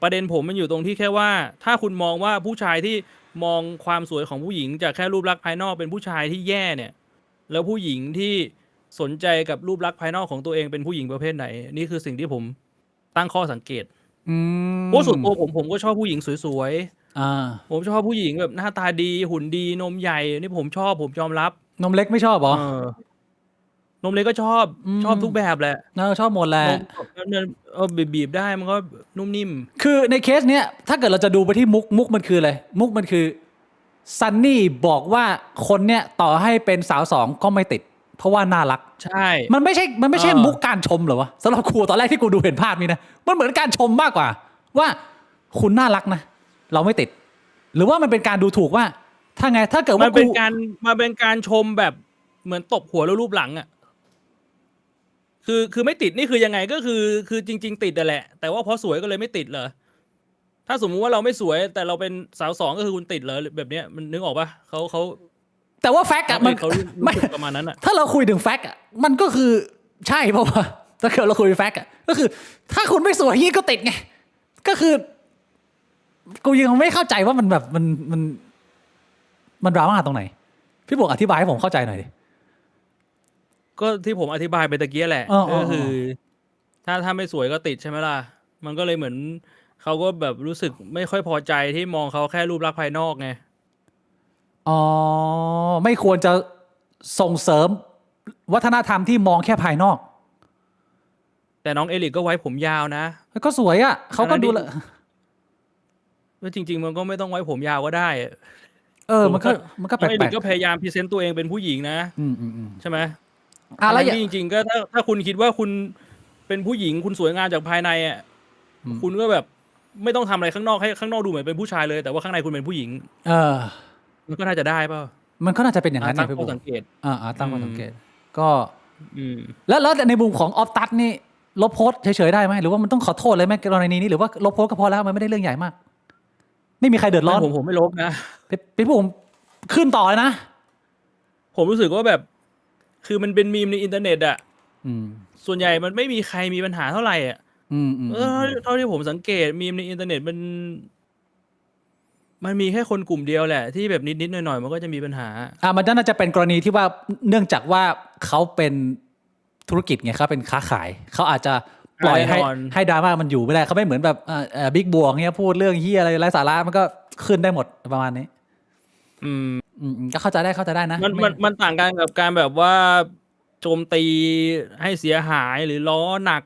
ประเด็นผมมันอยู่ตรงที่แค่ว่าถ้าคุณมองว่าผู้ชายที่มองความสวยของผู้หญิงจากแค่รูปลักษณ์ภายนอกเป็นผู้ชายที่แย่เนี่ยแล้วผู้หญิงที่สนใจกับรูปลักษณ์ภายนอกของตัวเองเป็นผู้หญิงประเภทไหนนี่คือสิ่งที่ผมตั้งข้อสังเกตเพราะส่วนตัวผมก็ชอบผู้หญิงสวยๆผมชอบผู้หญิงแบบหน้าตาดีหุ่นดีนมใหญ่นี่ผมยอมรับนมเล็กไม่ชอบเหรอนมเล็กก็ชอบทุกแบบแหละชอบหมดแหละบีบได้มันก็นุ่มนิ่มคือในเคสเนี้ยถ้าเกิดเราจะดูไปที่มุกมันคืออะไรมุกมันคือซันนี่บอกว่าคนเนี้ยต่อให้เป็นสาวสองก็ไม่ติดเพราะว่าน่ารักใช่มันไม่ใช่มุกการชมเหรอวะสำหรับครูตอนแรกที่กูดูเห็นภาพนี้นะมันเหมือนการชมมากกว่าว่าคุณน่ารักนะเราไม่ติดหรือว่ามันเป็นการดูถูกว่าถ้าไงถ้าเกิดว่ามันเป็นการชมแบบเหมือนตบหัวแล้วรูปหลังอ่ะคือไม่ติดนี่คือยังไงก็คือจริงๆติดแหละแต่ว่าเพราะสวยก็เลยไม่ติดเหรอถ้าสมมุติว่าเราไม่สวยแต่เราเป็นสาวสองก็คือคุณติดเหรอแบบเนี้ยมันนึกออกปะเขาแต่ว่าแฟกต์อะมันไม่ประมาณนั้นอะถ้าเราคุยถึงแฟกต์อะมันก็คือใช่เพราะว่าถ้าเกิดเราคุยแฟกต์อะก็คือถ้าคุณไม่สวยยี่ก็ติดไงก็คือกูยังไม่เข้าใจว่ามันแบบมันดราม่าตรงไหนพี่บอกอธิบายให้ผมเข้าใจหน่อยดิก็ที่ผมอธิบายไปตะกี้แหละก็คือถ้าไม่สวยก็ติดใช่ไหมล่ะมันก็เลยเหมือนเขาก็แบบรู้สึกไม่ค่อยพอใจที่มองเขาแค่รูปลักษณ์ภายนอกไงไม่ควรจะส่งเสริมวัฒนธรรมที่มองแค่ภายนอกแต่น้องเอลิกก็ไว้ผมยาวนะก็สวยอ่ะเขาก็ดูแลแล้วจริงๆมันก็ไม่ต้องไว้ผมยาวก็ได้มันก็แปลกๆเอลิกก็พยายามพรีเซนต์ตัวเองเป็นผู้หญิงนะใช่ไหมแล้วจริงๆก็ถ้าคุณคิดว่าคุณเป็นผู้หญิงคุณสวยงามจากภายในอ่ะคุณก็แบบไม่ต้องทำอะไรข้างนอกให้ข้างนอกดูเหมือนเป็นผู้ชายเลยแต่ว่าข้างในคุณเป็นผู้หญิงมันก็น่าจะได้ป่ะมันก็น่าจะเป็นอย่างนั้นตั้งข้อสังเกตตั้งข้อสังเกตก็แล้วในมุมของออฟตัสนี่ลบโพสเฉยๆได้ไหมหรือว่ามันต้องขอโทษเลยไหมกรณีนี้หรือว่าลบโพสก็พอแล้วมันไม่ได้เรื่องใหญ่มากไม่มีใครเดือดร้อนผมไม่ลบนะเป็นผมขึ้นต่อเลยนะผมรู้สึกว่าแบบคือมันเป็นมีมในอินเทอร์เน็ตอ่ะ อืมส่วนใหญ่มันไม่มีใครมีปัญหาเท่าไหร่อ่ะเท่าที่ผมสังเกตมีมในอินเทอร์เน็ตมันมีแค่คนกลุ่มเดียวแหละที่แบบนิดๆหน่อยๆมันก็จะมีปัญหามันน่าจะเป็นกรณีที่ว่าเนื่องจากว่าเขาเป็นธุรกิจไงเขาเป็นค้าขายเขาอาจจะปล่อยให้ดราม่ามันอยู่ไม่ได้เขาไม่เหมือนแบบบิ๊กบวงเงี้ยพูดเรื่องเฮียอะไรไร้สาระมันก็ขึ้นได้หมดประมาณนี้ก็เข้าใจได้นะมันต่างกันกับการแบบว่าโจมตีให้เสียหายหรือล้อหนัก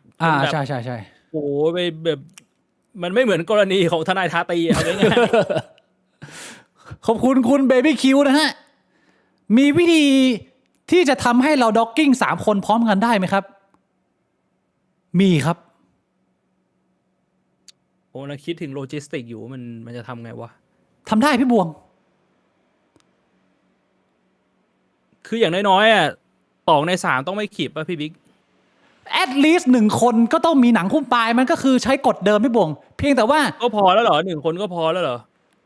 ใช่โอ้ไปแบบมันไม่เหมือนกรณีของทนายทาตีอะไรเงี้ยขอบคุณคุณเบบี้คิวนะฮะมีวิธีที่จะทำให้เราด็อกกิ้ง3 คนพร้อมกันได้ไหมครับมีครับโอ้แล้วคิดถึงโลจิสติกอยู่มันจะทำไงวะทำได้พี่บวงคืออย่างน้อยๆอ่ะ2 ใน 3ต้องไม่ขีดป่ะพี่บิ๊กat least 1 คนก็ต้องมีหนังหุ้มปลายมันก็คือใช้กฎเดิมพี่บวงเพียงแต่ว่าก็พอแล้วเหรอ1 คนก็พอแล้วเหรอ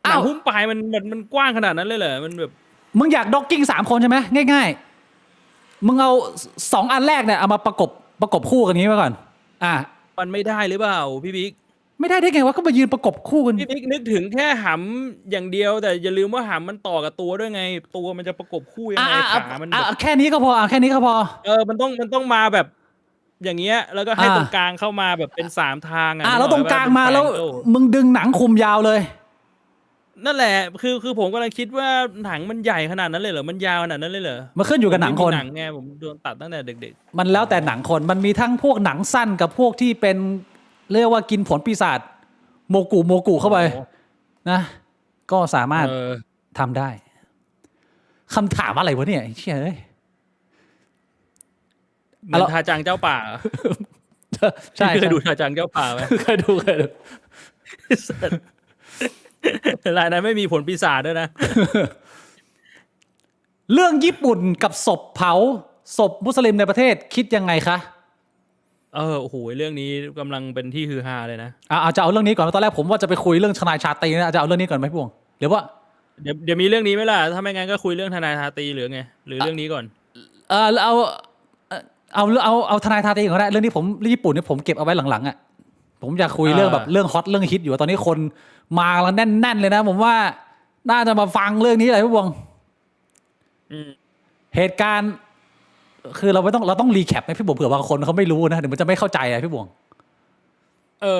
หนังหุ้มปลายมันกว้างขนาดนั้นเลยเหรอมันแบบมึงอยากด็อกกิ้ง3 คนใช่ไหมง่ายๆมึงเอา2 อันแรกเนี่ยเอามาประกบคู่กันนี้ไว้ก่อนมันไม่ได้หรือเปล่าพี่บิ๊กไม่ได้ไงวะก็มายืนประกบคู่กันพี่บิ๊กนึกถึงแค่หำอย่างเดียวแต่อย่าลืมว่าหำมันต่อกับตัวด้วยไงตัวมันจะประกบคู่ยังไงขามันแค่นี้ก็พอแค่นี้ก็พอมันต้องมาแบบอย่างเงี้ยแล้วก็ให้ตรงกลางเข้ามาแบบเป็น3 ทางแล้วตรงกลางมาแล้วมึงดึงหนังคุมยาวเลยนั่นแหละคือผมกำลังคิดว่าหนังมันใหญ่ขนาดนั้นเลยเหรอมันยาวขนาดนั้นเลยเหรอมันขึ้นอยู่กับหนังคนหนังไงผมโดนตัดตั้งแต่เด็กๆมันแล้วแต่หนังคนมันมีทั้งพวกหนังสั้นกับพวกที่เป็นเรียกว่ากินผลปีศาจโมกุเข้าไปนะก็สามารถทำได้คำถามอะไรวะเนี่ยเชี่ยเอ้ยเหมือนทาจังเจ้าป่าใช่เคยดูทาจังเจ้าป่าไหมเคยดูรายนั้นไม่มีผลปีศาจด้วยนะเรื่องญี่ปุ่นกับศพเผาศพมุสลิมในประเทศคิดยังไงคะโอ้โหเรื่องนี้กำลังเป็นที่ฮือฮาเลยนะจะเอาเรื่องนี้ก่อนตอนแรกผมว่าจะไปคุยเรื่องทนายชาตรีนะจะเอาเรื่องนี้ก่อนไหมพี่วงหรือว่าเดี๋ยวมีเรื่องนี้ไหมล่ะถ้าไม่งั้นก็คุยเรื่องทนายชาตรีหรือไงหรือเรื่องนี้ก่อนเอาทนายชาตรีก่อนก็ได้เรื่องนี้ผมญี่ปุ่นนี่ผมเก็บเอาไว้หลังๆอ่ะผมอยากคุยเรื่องแบบเรื่องฮอตเรื่องฮิตอยู่ตอนนี้คนมาแล้วแน่นๆเลยนะผมว่าน่าจะมาฟังเรื่องนี้เลยพี่วงเหตุการณ์คือเราต้องรีแคปให้พี่บวงเผื่อบางคนเขาไม่รู้นะเดี๋ยวมันจะไม่เข้าใจพี่บวง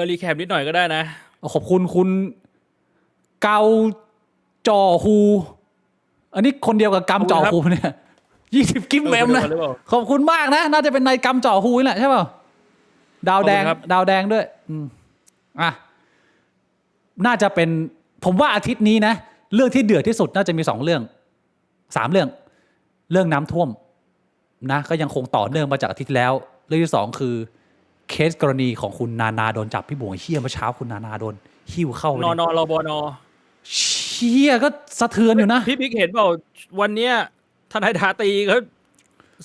รีแคปนิดหน่อยก็ได้นะขอบคุณคุณเกาจ่อฮูอันนี้คนเดียวกับกำจ่อฮูเนี่ย20 กิฟต์เมมนะขอบคุณมากนะน่าจะเป็นนายกำจ่อฮูนี่แหละใช่ป่ะดาวแดงด้วยน่าจะเป็นผมว่าอาทิตย์นี้นะเรื่องที่เดือดที่สุดน่าจะมี2 เรื่อง3 เรื่องน้ำท่วมนะก็ยังคงต่อเนื่องมาจากอาทิตย์แล้วเรื่องที่2คือเคสกรณีของคุณนานาโดนจับพี่บวงเชี่ยเมื่อเช้าคุณนานาโดนหิ้วเข้านรบนเชี่ยก็สะเทือนอยู่นะพี่บิ๊กเห็นเปล่าวันเนี้ยทนายทาตีเขา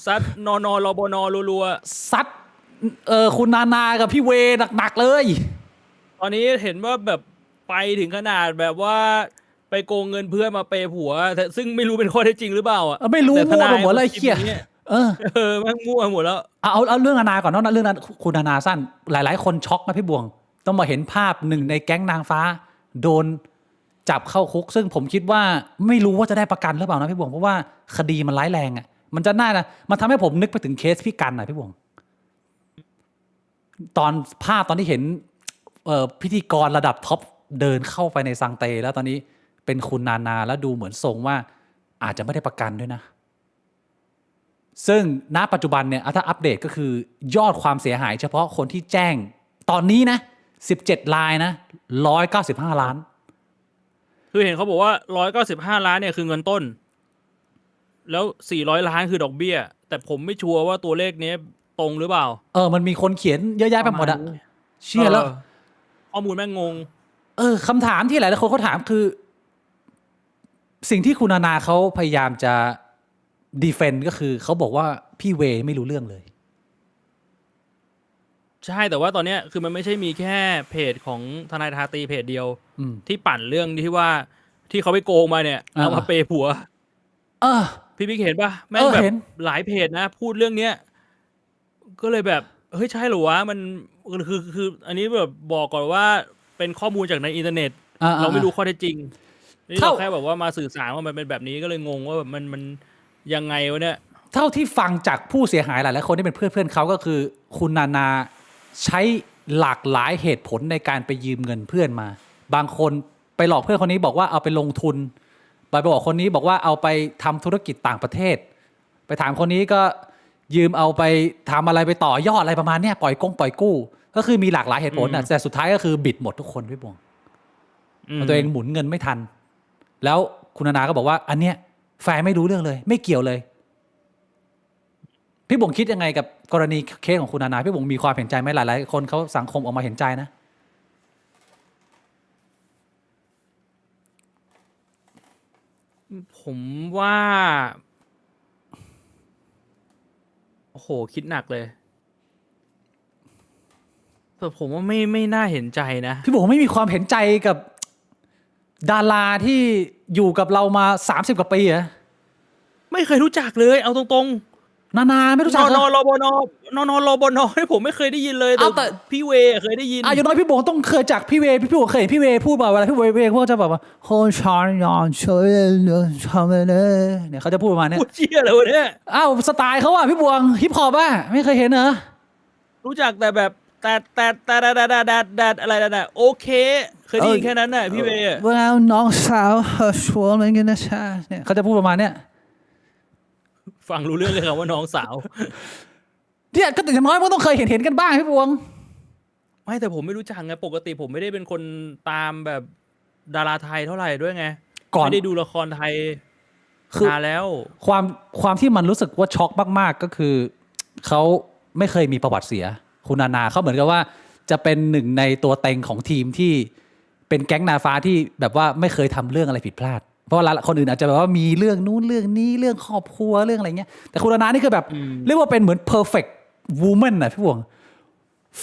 ซัดนรบนรัวๆซัดคุณนานากับพี่เวหนักๆเลยตอนนี้เห็นว่าแบบไปถึงขนาดแบบว่าไปโกงเงินเพื่อนมาเปย์ผัวแต่ซึ่งไม่รู้เป็นข้อเท็จจริงหรือเปล่าไม่รู้มั่วไปหมดเลยเชี่ยมันมั่วหมดแล้วเอาเรื่องนานาก่อนเนาะเรื่องนั้นคุณนานาสั้นหลายๆคนช็อกนะพี่บวงต้องมาเห็นภาพหนึ่งในแก๊งนางฟ้าโดนจับเข้าคุกซึ่งผมคิดว่าไม่รู้ว่าจะได้ประกันหรือเปล่านะพี่บวงเพราะว่าคดีมันร้ายแรงมันจะน่านะมันทำให้ผมนึกไปถึงเคสพี่กันพี่บวงตอนที่เห็นพิธีกรระดับท็อปเดินเข้าไปในซังเตแล้วตอนนี้เป็นคุณนานาแล้วดูเหมือนทรงว่าอาจจะไม่ได้ประกันด้วยนะซึ่งณปัจจุบันเนี่ยถ้าอัปเดตก็คือยอดความเสียหายเฉพาะคนที่แจ้งตอนนี้นะ17 รายนะ195 ล้านคือเห็นเขาบอกว่า195 ล้านเนี่ยคือเงินต้นแล้ว400 ล้านคือดอกเบี้ยแต่ผมไม่ชัวร์ว่าตัวเลขนี้ตรงหรือเปล่ามันมีคนเขียนเยอะแยะไปหมดเชื่อแล้วข้อมูลแม่งงงคำถามที่หลายคนเขาถามคือสิ่งที่คุณนานาเขาพยายามจะดีเฟนต์ก็คือเขาบอกว่าพี่เวไม่รู้เรื่องเลยใช่แต่ว่าตอนนี้คือมันไม่ใช่มีแค่เพจของทนายทาตีเพจเดียวที่ปั่นเรื่องที่ว่าที่เขาไปโกงมาเนี่ยเอามาเปย์ผัวพี่บิ๊กเห็นป่ะแม่งแบบหลายเพจนะพูดเรื่องเนี้ย ก็เลยแบบเฮ้ยใช่เหรอวะมันคืออันนี้แบบบอกก่อนว่าเป็นข้อมูลจากในอินเทอร์เน็ตเราไม่รู้ข้อเท็จจริงนี่เราแค่แบบว่ามาสื่อสารว่ามันเป็นแบบนี้ก็เลยงงว่าแบบมันยังไงวะเนี่ยเท่าที่ฟังจากผู้เสียหายหลายๆคนที่เป็นเพื่อนเขาก็คือคุณนานาใช้หลากหลายเหตุผลในการไปยืมเงินเพื่อนมา บางคนไปหลอกเพื่อนคนนี้บอกว่าเอาไปลงทุนไปบอกคนนี้บอกว่าเอาไปทำธุรกิจต่างประเทศไปถามคนนี้ก็ยืมเอาไปทำอะไรไปต่อยอดอะไรประมาณเนี้ยปล่อยกู้ก็คือมีหลากหลายเหตุผลนะแต่สุดท้ายก็คือบิดหมดทุกคนพี่บวงตัวเองหมุนเงินไม่ทันแล้วคุณนานาก็บอกว่าอันเนี้ยแฟนไม่รู้เรื่องเลยไม่เกี่ยวเลยพี่บงคิดยังไงกับกรณีเคสของคุณนานาพี่บงมีความเห็นใจไหมหลายๆคนเขาสังคมออกมาเห็นใจนะผมว่าโอ้โหคิดหนักเลยแต่ผมว่าไม่น่าเห็นใจนะพี่บงไม่มีความเห็นใจกับดาราที่อยู่กับเรามา30 กว่าปีอะไม่เคยรู้จักเลยเอาตรงนาไม่รู้จักนรบนรบนที่ผมไม่เคยได้ยินเลยแต่พี่เวเคยได้ยินอย่างน้อยพี่บงต้องเคยจากพี่เวพี่บงเคยเห็นพี่เวพูดมาเวลาพี่เวพวกจะแบบว่าโฮชอนยอนเชยทำเลยเนี่ยเขาจะพูดประมาณนี้พูดเชี่ยเลยวะเนี่ยสไตล์เขาอะพี่บวงฮิปฮอปอะไม่เคยเห็นเหรอรู้จักแต่แบบแต่อะไรนั่นโอเคเคยได้ยินแค่นั้นน่ะพี่เวว่าน้องสาวชวนอะไรกันนะใช่เนี่ยเขาจะพูดประมาณเนี้ยฟังรู้เรื่องเลยครับว่าน้องสาวเนี่ยก็อย่างน้อยมันต้องเคยเห็นกันบ้างพี่บวงไม่แต่ผมไม่รู้จักไงปกติผมไม่ได้เป็นคนตามแบบดาราไทยเท่าไหร่ด้วยไงไม่ได้ดูละครไทยนานแล้วความที่มันรู้สึกว่าช็อกมากๆก็คือเขาไม่เคยมีประวัติเสียคุณนาเขาเหมือนกับว่าจะเป็นหนึ่งในตัวเต็งของทีมที่เป็นแก๊งนาฟ้าที่แบบว่าไม่เคยทำเรื่องอะไรผิดพลาดเพราะคนอื่นอาจจะแบบว่ามีเรื่องนู้นเรื่องนี้เรื่องครอบครัวเรื่องอะไรเงี้ยแต่คุณนานี่คือแบบเรียกว่าเป็นเหมือน perfect woman น่ะพี่บวงแ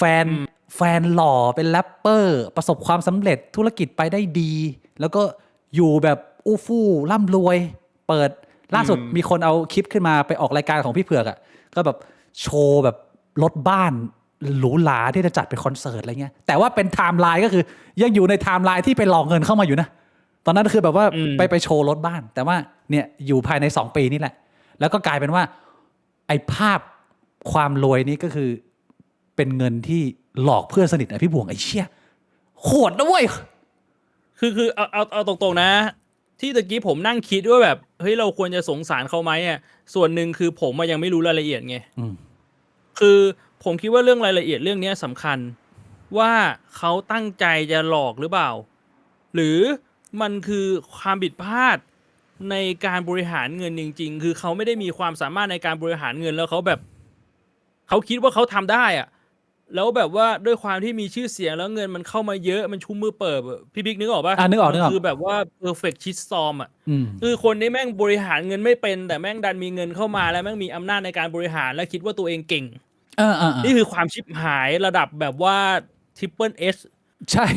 ฟนหล่อเป็นแรปเปอร์ประสบความสำเร็จธุรกิจไปได้ดีแล้วก็อยู่แบบอู้ฟู่ร่ำรวยเปิดล่าสุดมีคนเอาคลิปขึ้นมาไปออกรายการของพี่เผือกอ่ะก็แบบโชว์แบบรถบ้านหรูหราที่จะจัดเป็นคอนเสิร์ตอะไรเงี้ยแต่ว่าเป็นไทม์ไลน์ก็คือยังอยู่ในไทม์ไลน์ที่ไปหลอกเงินเข้ามาอยู่นะตอนนั้นคือแบบว่าไปโชว์รถบ้านแต่ว่าเนี่ยอยู่ภายใน2 ปีนี่แหละแล้วก็กลายเป็นว่าไอ้ภาพความรวยนี่ก็คือเป็นเงินที่หลอกเพื่อนสนิทนะพี่บวงไอ้เชี่ยโหดนะเว้ยคือเอาตรงๆนะที่ตะกี้ผมนั่งคิดว่าแบบเฮ้ยเราควรจะสงสารเขาไหมอ่ะส่วนหนึ่งคือผมยังไม่รู้รายละเอียดไงคือผมคิดว่าเรื่องรายละเอียดเรื่องนี้สำคัญว่าเขาตั้งใจจะหลอกหรือเปล่าหรือมันคือความผิดพลาดในการบริหารเงินจริงๆคือเขาไม่ได้มีความสามารถในการบริหารเงินแล้วเขาแบบเขาคิดว่าเขาทำได้อะแล้วแบบว่าด้วยความที่มีชื่อเสียงแล้วเงินมันเข้ามาเยอะมันชุ่มมือเปิบพี่บิ๊กนึกออกป่ะนึกออกคือแบบว่า perfect shit storm อ่ะคือคนนี้แม่งบริหารเงินไม่เป็นแต่แม่งดันมีเงินเข้ามาแล้วแม่งมีอำนาจในการบริหารและคิดว่าตัวเองเก่งนี่คือความชิบหายระดับแบบว่า triple S ใช่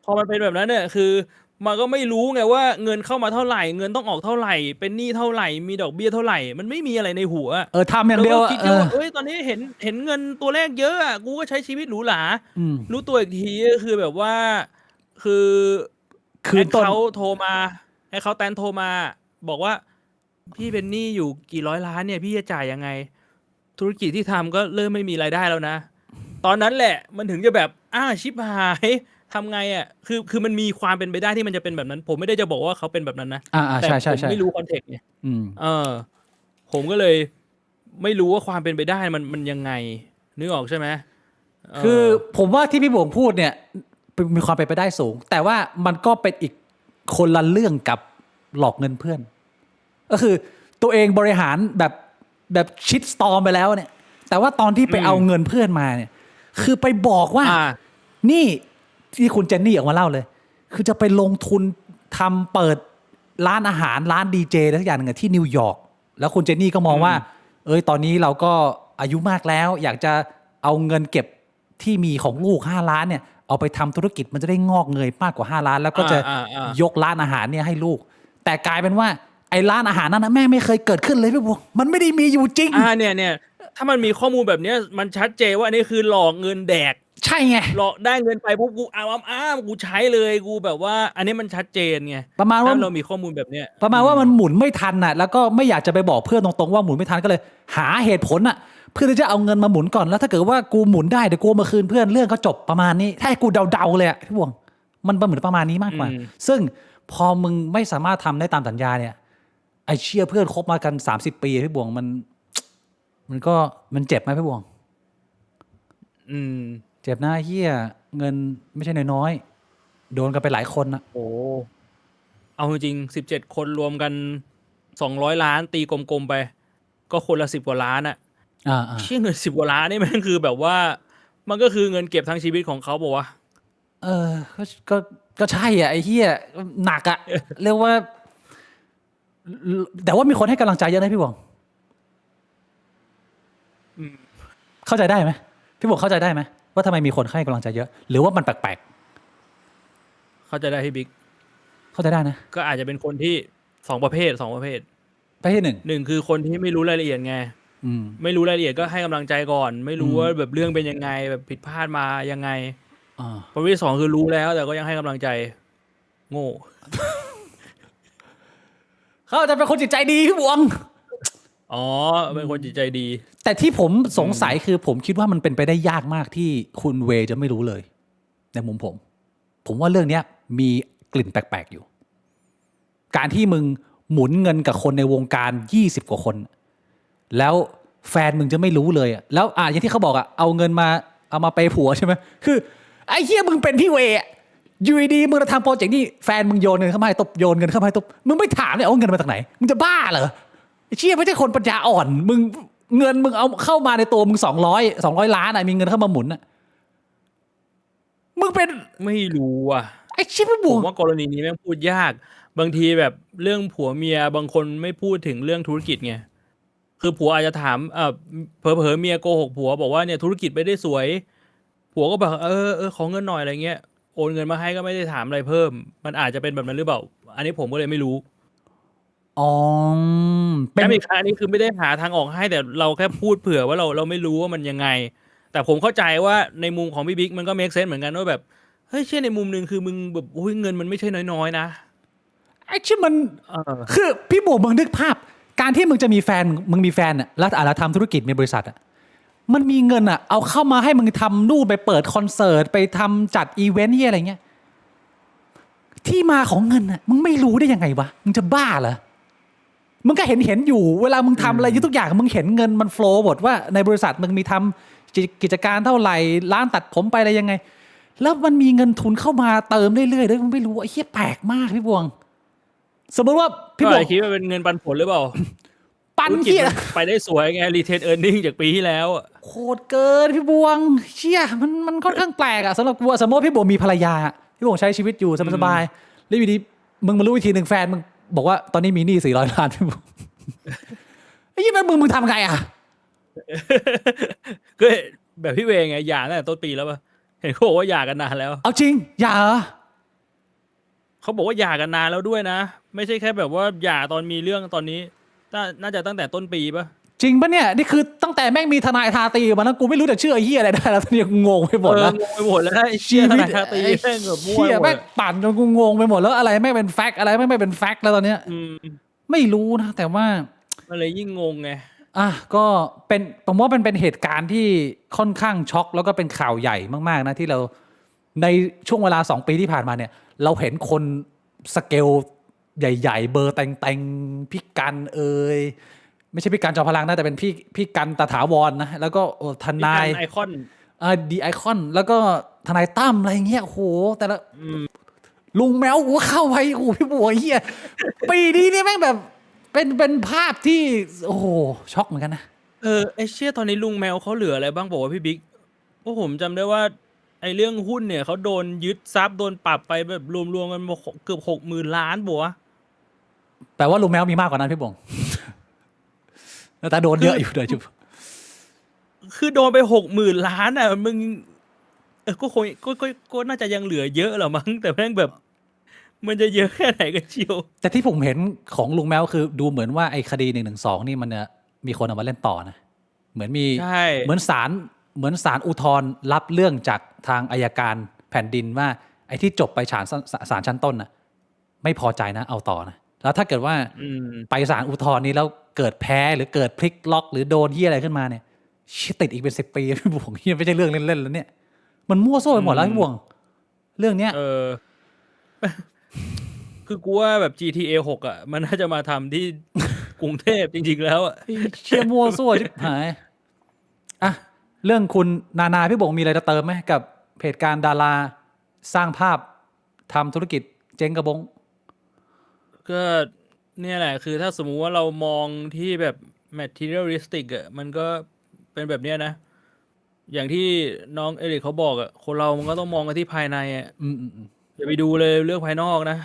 พอมันเป็นแบบนั้นเนี่ยคือมันก็ไม่รู้ไงว่าเงินเข้ามาเท่าไหร่เงินต้องออกเท่าไหร่เป็นหนี้เท่าไหร่มีดอกเบี้ยเท่าไหร่มันไม่มีอะไรในหัวทำอย่างเดียวคิดว่าตอนนี้เห็นเงินตัวเลขเยอะอ่ะกูก็ใช้ชีวิตหรูหรารู้ตัวอีกทีก็คือแบบว่าคือเขาโทรมาให้เขาแตนโทรมาบอกว่าพี่เป็นหนี้อยู่กี่ร้อยล้านเนี่ยพี่จะจ่ายยังไงธุรกิจที่ทำก็เริ่มไม่มีรายได้แล้วนะตอนนั้นแหละมันถึงจะแบบชิบหายทำไงอ่ะคือมันมีความเป็นไปได้ที่มันจะเป็นแบบนั้นผมไม่ได้จะบอกว่าเขาเป็นแบบนั้นนะแต่ผมไม่รู้คอนเทกต์ไงผมก็เลยไม่รู้ว่าความเป็นไปได้มันยังไงนึกออกใช่ไหมคือผมว่าที่พี่บวงพูดเนี่ยมีความเป็นไปได้สูงแต่ว่ามันก็เป็นอีกคนละเรื่องกับหลอกเงินเพื่อนก็คือตัวเองบริหารแบบชิดสตอมไปแล้วเนี่ยแต่ว่าตอนที่ไปเอาเงินเพื่อนมาเนี่ยคือไปบอกว่านี่ที่คุณเจนนี่ออกมาเล่าเลยคือจะไปลงทุนทำเปิดร้านอาหารร้านดีเจอะไรสักอย่างนึงที่นิวยอร์กแล้วคุณเจนนี่ก็มองว่าตอนนี้เราก็อายุมากแล้วอยากจะเอาเงินเก็บที่มีของลูก5 ล้านเนี่ยเอาไปทำธุรกิจมันจะได้งอกเงยมากกว่า5 ล้านแล้วก็จะยกร้านอาหารเนี่ยให้ลูกแต่กลายเป็นว่าไอ้ร้านอาหารนั้นนะแม่ไม่เคยเกิดขึ้นเลยพี่บัวมันไม่ได้มีอยู่จริงเนี่ย ถ้ามันมีข้อมูลแบบเนี้ยมันชัดเจนว่าอันนี้คือหลอกเงินแดก ใช่ไง หลอกได้เงินไปปุ๊บกูอ้ามกูใช้เลยกูแบบว่า อันนี้มันชัดเจนไง ประมาณว่า ถ้าเรามีข้อมูลแบบเนี้ย ประมาณว่ามันหมุนไม่ทันน่ะ แล้วก็ไม่อยากจะไปบอกเพื่อนตรงๆว่าหมุนไม่ทันก็เลย หาเหตุผลน่ะ เพื่อที่จะเอาเงินมาหมุนก่อนแล้วถ้าเกิดว่ากูหมุนได้เดี๋ยวกูมาคืนเพื่อนเรื่องก็จบประมาณนี้ถ้าให้กูเดาๆเลยอะพี่บวงมันเหมือนประมาณนี้มากกว่า ซึ่งพอมึงไม่สามารถทำได้ตามสัญญาเนี่ยไอเชี่ยเพื่อนคบมากัน30 ปีพี่บวงมันเจ็บไหมพี่บวงเจ็บนะเฮียเงินไม่ใช่น้อยๆโดนกันไปหลายคนนะโอ้เอาจริง17 คนรวมกัน200 ล้านตีกลมๆไปก็คนละ10 กว่าล้านอะเชี่ยเงิน10 กว่าล้านนี่มันคือแบบว่ามันก็คือเงินเก็บทั้งชีวิตของเขาบอกว่าก็ใช่อ่ะไอ้เหี้ยหนักอ่ะ เรียกว่าแต่ว่ามีคนให้กำลังใจเยอะนะพี่บวงเข้าใจได้ไหมพี่บวงเข้าใจได้ไหมว่าทำไมมีคนให้กำลังใจเยอะหรือว่ามันแปลกๆเข้าใจได้พี่บิ๊กเข้าใจได้นะก็อาจจะเป็นคนที่2 ประเภทประเภทหนึ่งคือคนที่ไม่รู้รายละเอียดไงไม่รู้รายละเอียดก็ให้กำลังใจก่อนไม่รู้ว่าแบบเรื่องเป็นยังไงแบบผิดพลาดมายังไงประเภทที่ 2คือรู้แล้วแต่ก็ยังให้กำลังใจโง่เขาจะเป็นคนจิตใจดีพี่บวงเป็นคนจิตใจดีแต่ที่ผมสงสัยคือผมคิดว่ามันเป็นไปได้ยากมากที่คุณเวจะไม่รู้เลยในมุมผมว่าเรื่องนี้มีกลิ่นแปลกๆอยู่การที่มึงหมุนเงินกับคนในวงการ20 กว่าคนแล้วแฟนมึงจะไม่รู้เลยแล้วอย่างที่เขาบอกเอาเงินมาเอามาเปย์ผัวใช่ไหมคือไอ้เหี้ยมึงเป็นพี่เวอยู่ดีมึงจะทำโปรเจกต์นี่แฟนมึงโยนเงินเข้ามาให้ตบโยนเงินเข้ามาให้ตบมึงไม่ถามเลยเอาเงินมาจากไหนมึงจะบ้าเหรอไอ้เชี่ยไม่ใช่คนปัญญาอ่อนมึงเงินมึงเอาเข้ามาในตัวมึง200 ล้านมีเงินเข้ามาหมุนมึงเป็นไม่รู้ไอ้เชี่ยพี่บุ๋มว่ากรณีนี้แม่งพูดยากบางทีแบบเรื่องผัวเมียบางคนไม่พูดถึงเรื่องธุรกิจไงคือผัวอาจจะถามเผลอๆเมียโกหกผัวบอกว่าเนี่ยธุรกิจไม่ได้สวยผัวก็บอกขอเงินหน่อยอะไรเงี้ยโอนเงินมาให้ก็ไม่ได้ถามอะไรเพิ่มมันอาจจะเป็นแบบนั้นหรือเปล่าอันนี้ผมก็เลยไม่รู้เป็นอีกครั้งนี้คือไม่ได้หาทางออกให้แต่เราแค่พูดเผื่อว่าเราไม่รู้ว่ามันยังไงแต่ผมเข้าใจว่าในมุมของพี่บิ๊กมันก็เมคเซนส์เหมือนกันว่าแบบเฮ้ยเช่นในมุมนึงคือมึงแบบโอ้ยเงินมันไม่ใช่น้อยๆนะไอ้ที่มันคือพี่บัวมึงนึกภาพการที่มึงจะมีแฟนมึงมีแฟนแล้วอาจจะทำธุรกิจมีบริษัทมันมีเงินเอาเข้ามาให้มึงทำนู่นไปเปิดคอนเสิร์ตไปทำจัดอีเวนต์อะไรเงี้ยที่มาของเงินมึงไม่รู้ได้ยังไงวะมึงจะบ้าเหรอมึงก็เห็นอยู่เวลามึงทำอะไรทุกอย่างมึงเห็นเงินมันโฟลว์หมดว่าในบริษัทมึงมีทำกิจการเท่าไหร่ร้านตัดผมไปอะไรยังไงแล้วมันมีเงินทุนเข้ามาเติมเรื่อยๆด้วยมึงไม่รู้ไอ้เหี้ยแปลกมากพี่บวงสมมติว่าพี่บวงคิดว่าเป็นเงินปันผลหรือเปล่าปันเหี้ยไปได้สวยไงรีเทนเออร์เน็งจากปีที่แล้วโคตรเกินพี่บวงเชี่ยมันค่อนข้างแปลกสำหรับกูสมมติพี่บวงมีภรรยาพี่บวงใช้ชีวิตอยู่สบายๆแล้วอยู่ดีมึงมารู้วิธีหนึ่งแฟนมึงบอกว่าตอนนี้มีหนี้400 ล้านพี่บวงไอ้ยี่แม่มึงทำไงก็แบบพี่เวงไงหย่าตั้งแต่ต้นปีแล้วป่ะเห็นเขาบอกว่าหย่ากันนานแล้วเอาจริงหย่าเขาบอกว่าหย่ากันนานแล้วด้วยนะไม่ใช่แค่แบบว่าหย่าตอนมีเรื่องตอนนี้น่าจะตั้งแต่ต้นปีป่ะจริงป่ะเนี่ยนี่คือตั้งแต่แม่งมีทนายทาตีมาแล้วกูไม่รู้จะเชื่อไอ้เหี้ยอะไรได้แล้วตอนนี้งงไปหมดแล้วงงไปหมดแล้วไอ้เชี่ยทนายทาตีแม่งแบบมั่วเชี่ยแม่งปั่นจนกูงงไปหมดแล้วอะไรไม่เป็นแฟกต์อะไรไม่เป็นแฟกต์แล้วตอนเนี้ยไม่รู้นะแต่ว่ามันเลยยิ่งงงไงก็เป็นผมว่าเป็นเหตุการณ์ที่ค่อนข้างช็อกแล้วก็เป็นข่าวใหญ่มากๆนะที่เราในช่วงเวลา2 ปีที่ผ่านมาเนี่ยเราเห็นคนสเกลใหญ่ๆเบอร์แต่งพี่กันไม่ใช่พี่กันจอมพลังนะแต่เป็นพี่กันตถาวรนะแล้วก็ทนายไอคอนดีไอคอนแล้วก็ทนายตั้มอะไรเงี้ยโหแต่ละลุงแมวกูเข้าไปโอ้พี่บัวเฮียปีนี้นี่แม่งแบบเป็นภาพที่โอ้โหช็อกเหมือนกันนะไอเชี่ยตอนนี้ลุงแมวเขาเหลืออะไรบ้างบอกว่าพี่บิ๊กพวกผมจำได้ว่าไอเรื่องหุ้นเนี่ยเขาโดนยึดทรัพย์โดนปรับไปแบบรวมๆกันเกือบ60,000 ล้านบัวแปลว่าลุงแมวมีมากกว่านั้นพี่บงแต่โดนเยอะอยู่เลยจุ๊บคือโดนไป60,000 ล้านมึงก็คงก็น่าจะยังเหลือเยอะหรอมั้งแต่แม่งแบบมันจะเยอะแค่ไหนกันเชียวแต่ที่ผมเห็นของลุงแมวคือดูเหมือนว่าไอ้คดี112นี่มันมีคนเอามาเล่นต่อนะ เหมือนมี ใช่ เหมือนศาลอุทธรณ์รับเรื่องจากทางอัยการแผ่นดินว่าไอ้ที่จบไปศาลชั้นต้นน่ะไม่พอใจนะเอาต่อนะแล้วถ้าเกิดว่าไปศาลอุทธรณ์นี้แล้วเกิดแพ้หรือเกิดพลิกล็อกหรือโดนที่อะไรขึ้นมาเนี่ยติดอีกเป็น10 ปีพี่บวงนี่ไม่ใช่เรื่องเล่นๆแล้วเนี่ยมันมั่วซั่วไปหมดแล้วพี่บวงเรื่องเนี้ยคือกูว่าแบบ GTA 6อ่ะมันน่าจะมาทำที่ กรุงเทพจริงๆแล้วอ่ะเชี่ยมั่วซั่วชิบหายอ่ะเรื่องคุณนาพี่บงมีอะไรจะเติมไหมกับเหตุการณ์ดาราสร้างภาพทำธุรกิจเจ๊งกระบงก็เนี่ยแหละคือถ้าสมมุติว่าเรามองที่แบบ materialistic อ่ะมันก็เป็นแบบเนี้ยนะ อย่างที่น้องเอริกเขาบอกอ่ะคนเรามันก็ต้องมองกันที่ภายในอ่ะอย่าไปดูเลยเรื่องภายนอกนะ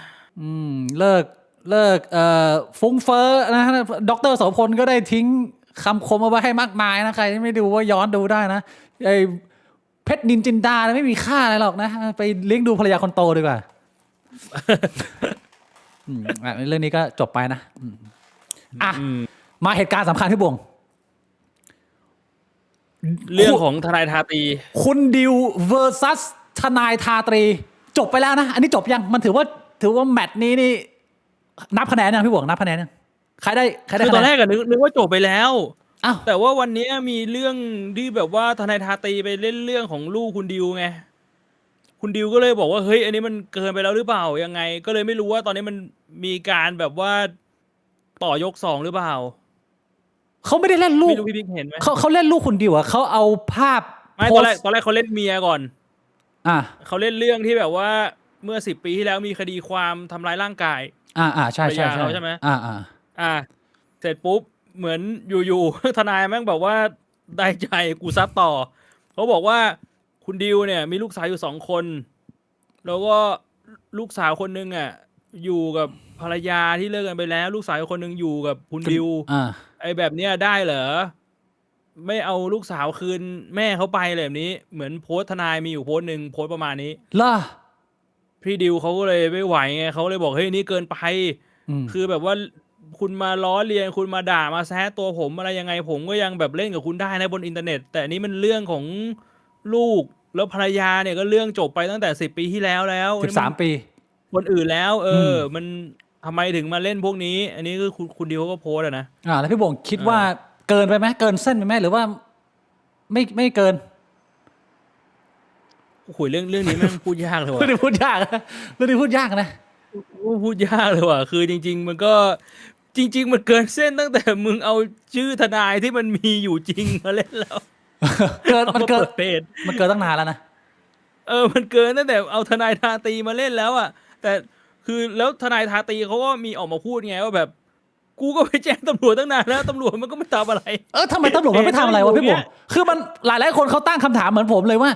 เลิกฟุ้งเฟ้อนะดร.โสพลก็ได้ทิ้งคำคมเอาไว้ให้มากมายนะใครที่ไม่ดูว่าย้อนดูได้นะไอ้เพชรนินจินดาไม่มีค่าอะไรหรอกนะไปเลี้ยงดูภรรยาคนโตดีกว่าเรื่องนี้ก็จบไปนะมาเหตุการณ์สำคัญที่บวงเรื่องของทนายทาตีคุณดิว versus ทนายทาตรีจบไปแล้วนะอันนี้จบยังมันถือว่าแมตช์นี้นี่นับคะแนนยังพี่บวงนับคะแนนยังใครได้คือตอนแรกนึกว่าจบไปแล้วอ้าวแต่ว่าวันนี้มีเรื่องที่แบบว่าทนายทาตีไปเล่นเรื่องของลูกคุณดิวไงคุณดิวก็เลยบอกว่าเฮ้ยอันนี้มันเกินไปแล้วหรือเปล่ายังไงก็เลยไม่รู้ว่าตอนนี้มันมีการแบบว่าต่อยก2หรือเปล่าเขาไม่ได้เล่นลูกไม่รู้พี่บิ๊กเห็นไหมเขาเล่นลูกคุณดิวอะเขาเอาภาพไม่ตอนแรกเขาเล่นเมียก่อนเขาเล่นเรื่องที่แบบว่าเมื่อ10 ปีที่แล้วมีคดีความทำร้ายร่างกายใช่ใช่ไหมเสร็จปุ๊บเหมือนอยู่ๆทนายแม่งบอกว่าได้ใจกูซัดต่อเขาบอกว่าคุณดิวเนี่ยมีลูกสาวอยู่2 คนแล้วก็ลูกสาวคนนึงอ่ะอยู่กับภรรยาที่เลิกกันไปแล้วลูกสาวคนนึงอยู่กับคุณดิวไอ้แบบเนี้ยได้เหรอไม่เอาลูกสาวคืนแม่เขาไปเลยแบบนี้เหมือนโพสทนายมีอยู่โพสหนึ่งโพสประมาณนี้ล่ะพี่ดิวเขาก็เลยไม่ไหวไงเขาเลยบอกเฮ้ยนี่เกินไปคือแบบว่าคุณมาล้อเลียนคุณมาด่ามาแซะตัวผมอะไรยังไงผมก็ยังแบบเล่นกับคุณได้นะบนอินเทอร์เน็ตแต่นี้มันเรื่องของลูกแล้วภรรยาเนี่ยก็เรื่องจบไปตั้งแต่10 ปีที่แล้ว13 ปีคนอื่นแล้วมันทำไมถึงมาเล่นพวกนี้อันนี้คือคุณดิวก็โพสนะแล้วพี่บงคิดว่าเกินไปไหมเกินเส้นไปไหมหรือว่าไม่เกินคุยเรื่องนี้แม่งพูดยากเลยว่ะเรื่องนี้พูดยากนะพูดยากเลยว่ะคือจริงๆมันก็จริงๆมันเกินเส้นตั้งแต่มึงเอาชื่อทนายที่มันมีอยู่จริงมาเล่นแล้วมันเกินตั้งนานแล้วนะมันเกินตั้งแต่เอาทนายทาตีมาเล่นแล้วอ่ะแต่คือแล้วทนายทาตีเขาก็มีออกมาพูดไงว่าแบบกูก็ไปแจ้งตำรวจตั้งนานแล้วตำรวจมันก็ไม่ทำอะไรทำไมตำรวจมันไม่ทำอะไรวะพี่บงคือมันหลายคนเขาตั้งคำถามเหมือนผมเลยว่า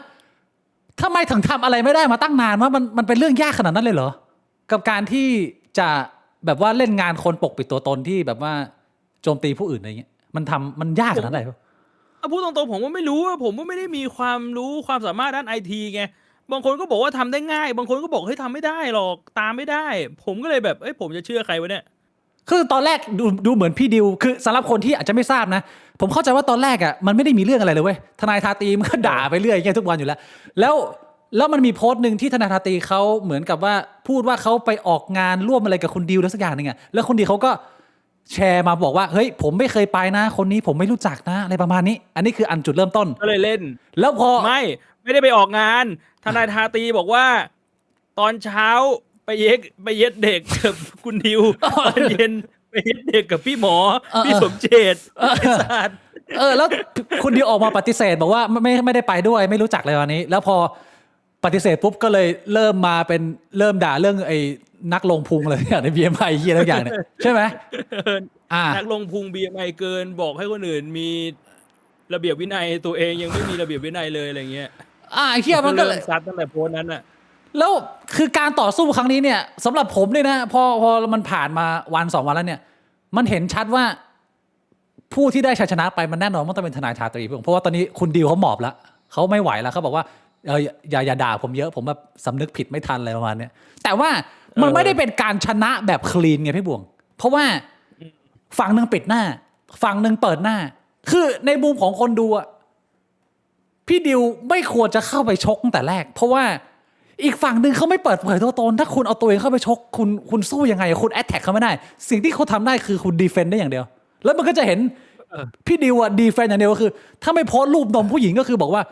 ทำไมถึงทำอะไรไม่ได้มาตั้งนานว่ามันเป็นเรื่องยากขนาดนั้นเลยเหรอกับการที่จะแบบว่าเล่นงานคนปกปิดตัวตนที่แบบว่าโจมตีผู้อื่นอะไรเงี้ยมันยากขนาดไหนพูดตรงๆผมก็ไม่รู้ว่าผมก็ไม่ได้มีความรู้ความสามารถด้านไอทีไงบางคนก็บอกว่าทำได้ง่ายบางคนก็บอกเฮ้ยทำไม่ได้หรอกตามไม่ได้ผมก็เลยแบบผมจะเชื่อใครวะเนี่ยคือตอนแรกดูเหมือนพี่ดิวคือสำหรับคนที่อาจจะไม่ทราบนะผมเข้าใจว่าตอนแรกอ่ะมันไม่ได้มีเรื่องอะไรเลยเว้ยทนายทาตีมันก็ด่าไปเรื่อยแค่ทุกวันอยู่แล้วมันมีโพสต์นึงที่ทนายทาตีเขาเหมือนกับว่าพูดว่าเขาไปออกงานร่วมอะไรกับคุณดิวแล้วสักอย่างนึงอ่ะแล้วคุณดิวเขาก็แชร์มาบอกว่าเฮ้ยผมไม่เคยไปนะคนนี้ผมไม่รู้จักนะอะไรประมาณนี้อันนี้คืออันจุดเริ่มต้นก็เลยเล่นแล้วพอไม่ได้ไปออกงานทนายทาตีบอกว่าตอนเช้าไปเย็ดเด็กกับคุณดิวตอนเย็นไปเย็ดเด็กกับพี่หมอพี่สมเจตศาสตร์แล้วคุณดิวออกมาปฏิเสธบอกว่าไม่ได้ไปด้วยไม่รู้จักเลยวันนี้แล้วพอปฏิเสธปุ๊บก็เลยเริ่มด่าเรื่องไอ้นักลงพุงอะไรอย่างใน BMI เหี้ยอะไรอย่างเนี่ยใช่ไหมนักลงพุง BMI เกินบอกให้คนอื่นมีระเบียบวินัยตัวเองยังไม่มีระเบียบวินัยเลยอะไรเงี้ยเหี้ยมันก็เลยซัดตั้งแต่โพสต์นั้นน่ะแล้วคือการต่อสู้ครั้งนี้เนี่ยสำหรับผมเนี่ยนะพอมันผ่านมาวัน2 วันแล้วเนี่ยมันเห็นชัดว่าผู้ที่ได้ชัยชนะไปมันแน่นอนมันต้องเป็นทนายทาตรีเพราะว่าตอนนี้คุณดิวเขาหมอบแล้วเขาไม่ไหวแล้วเขาบอกว่าอย่าด่าผมเยอะผมแบบสำนึกผิดไม่ทันอะไรประมาณนี้แต่ว่ามันไม่ได้เป็นการชนะแบบคลีนไงพี่บวงเพราะว่าฝั่งนึงปิดหน้าฝั่งนึงเปิดหน้า คือในมุมของคนดูอะพี่ดิวไม่ควรจะเข้าไปชกตั้งแต่แรกเพราะว่าอีกฝั่งหนึ่งเขาไม่เปิดเผยตัวตนถ้าคุณเอาตัวเองเข้าไปชกคุณสู้ยังไงคุณแอตแทกเขาไม่ได้สิ่งที่เขาทำได้คือคุณดีเฟนต์ได้อย่างเดียวแล้วมันก็จะเห็นพี่ดิวอะดีเฟนต์อย่างเดียวก็คือถ้าไม่โพสต์รูปนมผู้หญิงก็คือบอกว่า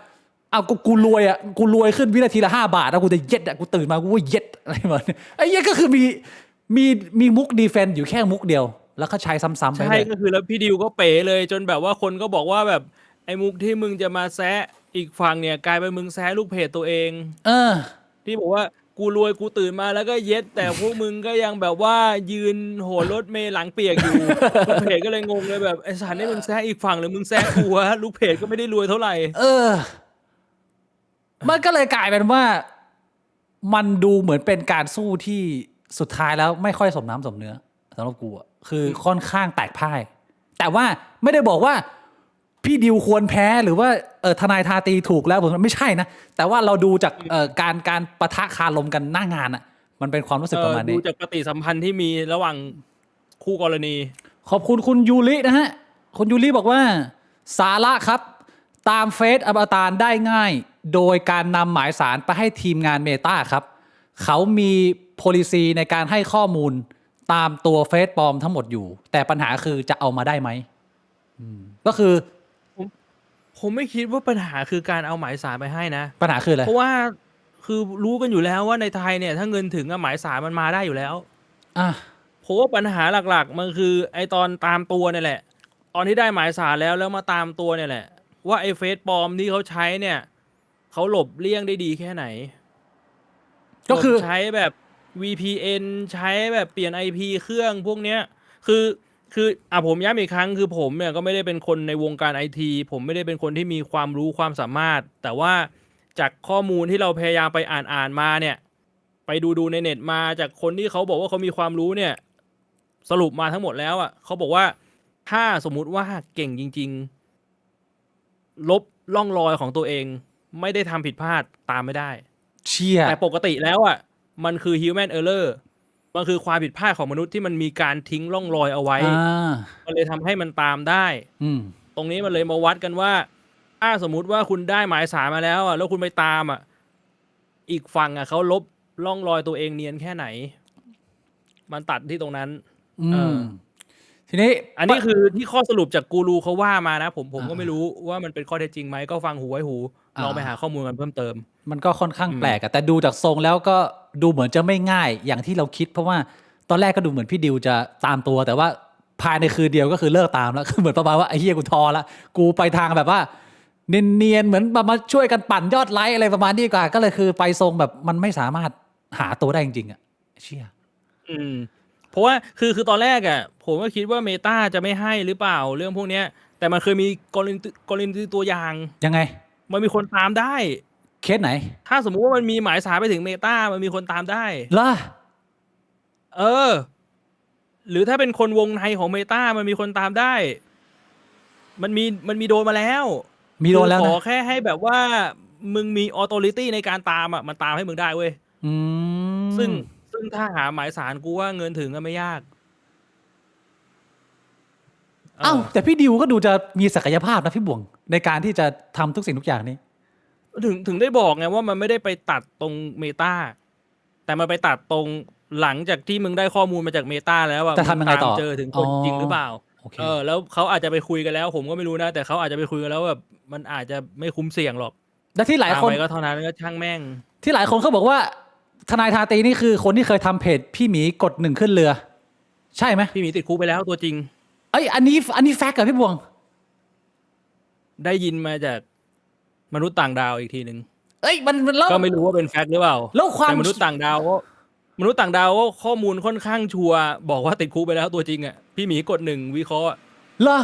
เอากูรวยอะกูรวยขึ้นวินาทีละ5 บาทแล้วกูจะเย็ดอะกูตื่นมากูว่าเย็ดอะไรแบบนี้ไอ้เหี้ยก็คือมีมุกดีเฟนต์อยู่แค่มุกเดียวแล้วก็ใช้ซ้ำๆไป ใช่ก็คือแล้วพี่ดิวก็เป๋เลยจนแบบว่าคนก็บอกว่าแบบไอ้มุกที่มึงจะมาแซะอีกฝั่งเนี่ยกลายเป็นมึงแซะลูกเพจตัวเองที่บอกว่ากูรวยกูตื่นมาแล้วก็เย็ดแต่พวกมึงก็ยังแบบว่ายืนโหนรถเมล์หลังเปียกอยู่ ลูกเพจก็เลยงงเลยแบบไอ้สารนี่มึงแซะอีกฝั่งหรือมึงแซะกูวะลูกเพจก็ไม่ได้รวยเท่าไหร่มันก็เลยกลายเป็นว่ามันดูเหมือนเป็นการสู้ที่สุดท้ายแล้วไม่ค่อยสมน้ำสมเนื้อสำหรับกูอะคือค่อนข้างแตกพ่ายแต่ว่าไม่ได้บอกว่าพี่ดิวควรแพ้หรือว่าทนายทาตีถูกแล้วผมไม่ใช่นะแต่ว่าเราดูจากการปะทะคารมกันหน้างานอะมันเป็นความรู้สึกประมาณนี้ดูจากปฏิสัมพันธ์ที่มีระหว่างคู่กรณีขอบคุณคุณยูรินะฮะคุณยูริบอกว่าสาระครับตามเฟซอวตารได้ง่ายโดยการนำหมายสารไปให้ทีมงานเมตาครับเขามี policy ในการให้ข้อมูลตามตัวเฟซปลอมทั้งหมดอยู่แต่ปัญหาคือจะเอามาได้ไหมก็คือผมไม่คิดว่าปัญหาคือการเอาหมายสารไปให้นะปัญหาคืออะไรเพราะว่าคือรู้กันอยู่แล้วว่าในไทยเนี่ยถ้าเงินถึงหมายสารมันมาได้อยู่แล้วเพราะว่าปัญหาหลักๆมันคือไอตอนตามตัวเนี่ยแหละตอนที่ได้หมายสารแล้วมาตามตัวเนี่ยแหละว่าไอเฟซปลอมที่เขาใช้เนี่ยเขาหลบเลี่ยงได้ดีแค่ไหนก็คือใช้แบบ VPN ใช้แบบเปลี่ยน IP เครื่องพวกเนี้ยคือผมย้ำอีกครั้งคือผมเนี่ยก็ไม่ได้เป็นคนในวงการ IT ผมไม่ได้เป็นคนที่มีความรู้ความสามารถแต่ว่าจากข้อมูลที่เราพยายามไปอ่านมาเนี่ยไปดูในเน็ตมาจากคนที่เขาบอกว่าเขามีความรู้เนี่ยสรุปมาทั้งหมดแล้วเขาบอกว่าถ้าสมมุติว่าเก่งจริงๆลบร่องรอยของตัวเองไม่ได้ทำผิดพลาดตามไม่ได้เชี่ยแต่ปกติแล้วมันคือ human error มันคือความผิดพลาดของมนุษย์ที่มันมีการทิ้งร่องรอยเอาไว้มันเลยทำให้มันตามได้ตรงนี้มันเลยมาวัดกันว่าถ้าสมมุติว่าคุณได้หมายสารมาแล้วแล้วคุณไปตามอีกฝั่งเขาลบร่องรอยตัวเองเนียนแค่ไหนมันตัดที่ตรงนั้นทีนี้อันนี้คือที่ข้อสรุปจากกูรูเขาว่ามานะผมก็ไม่รู้ว่ามันเป็นข้อเท็จจริงไหมก็ฟังหูไว้หูลองไปหาข้อมูลกันเพิ่มเติมมันก็ค่อนข้างแปลกแต่ดูจากทรงแล้วก็ดูเหมือนจะไม่ง่ายอย่างที่เราคิดเพราะว่าตอนแรกก็ดูเหมือนพี่ดิวจะตามตัวแต่ว่าภายในคืนเดียวก็คือเลิกตามแล้วคือเหมือนประมาณว่าไอ้เหี้ยกูทอละกูไปทางแบบว่าเนียนๆเหมือนมาช่วยกันปั่นยอดไลค์อะไรประมาณนี้กว่าก็เลยคือไปทรงแบบมันไม่สามารถหาตัวได้จริงๆเชี่ยเพราะว่าคือตอนแรกผมก็คิดว่าเมตาจะไม่ให้หรือเปล่าเรื่องพวกนี้แต่มันเคยมีกรณีตัวอย่างยังไงมันมีคนตามได้เคสไหนถ้าสมมุติว่ามันมีหมายสารไปถึงเมตามันมีคนตามได้ล่ะหรือถ้าเป็นคนวงในของเมตามันมีคนตามได้มันมีโดนมาแล้วมีโดนแล้วขอแค่ให้แบบว่ามึงมีออโตริตี้ในการตามมันตามให้มึงได้เว้ยซึ่งถ้าหาหมายสารกูว่าเงินถึงก็ไม่ยากแต่พี่ดิวก็ดูจะมีศักยภาพนะพี่บ่วงในการที่จะทำทุกสิ่งทุกอย่างนี้ถึงได้บอกไงว่ามันไม่ได้ไปตัดตรงเมตาแต่มันไปตัดตรงหลังจากที่มึงได้ข้อมูลมาจากเมตาแล้วจะทำยังไงต่อเจอถึงคนจริงหรือเปล่าแล้วเขาอาจจะไปคุยกันแล้วผมก็ไม่รู้นะแต่เขาอาจจะไปคุยกันแล้วแบบมันอาจจะไม่คุ้มเสี่ยงหรอกและที่หลายคนก็เท่านั้นก็ช่างแม่งที่หลายคนเขาบอกว่าทนายทาตีนี่คือคนที่เคยทำเพจพี่หมีกด1ขึ้นเรือใช่ไหมพี่หมีติดคุกไปแล้วตัวจริงอันนี้แฟกต์กับพี่บวงได้ยินมาจากมนุษย์ต่างดาวอีกทีนึงมันก็ไม่รู้ว่าเป็นแฟกต์หรือเปล่าแล้วความมนุษย์ต่างดาวก็ข้อมูลค่อนข้างชัวร์บอกว่าติดคุกไปแล้วตัวจริงพี่หมีกด1วิเคราะห์เหรอ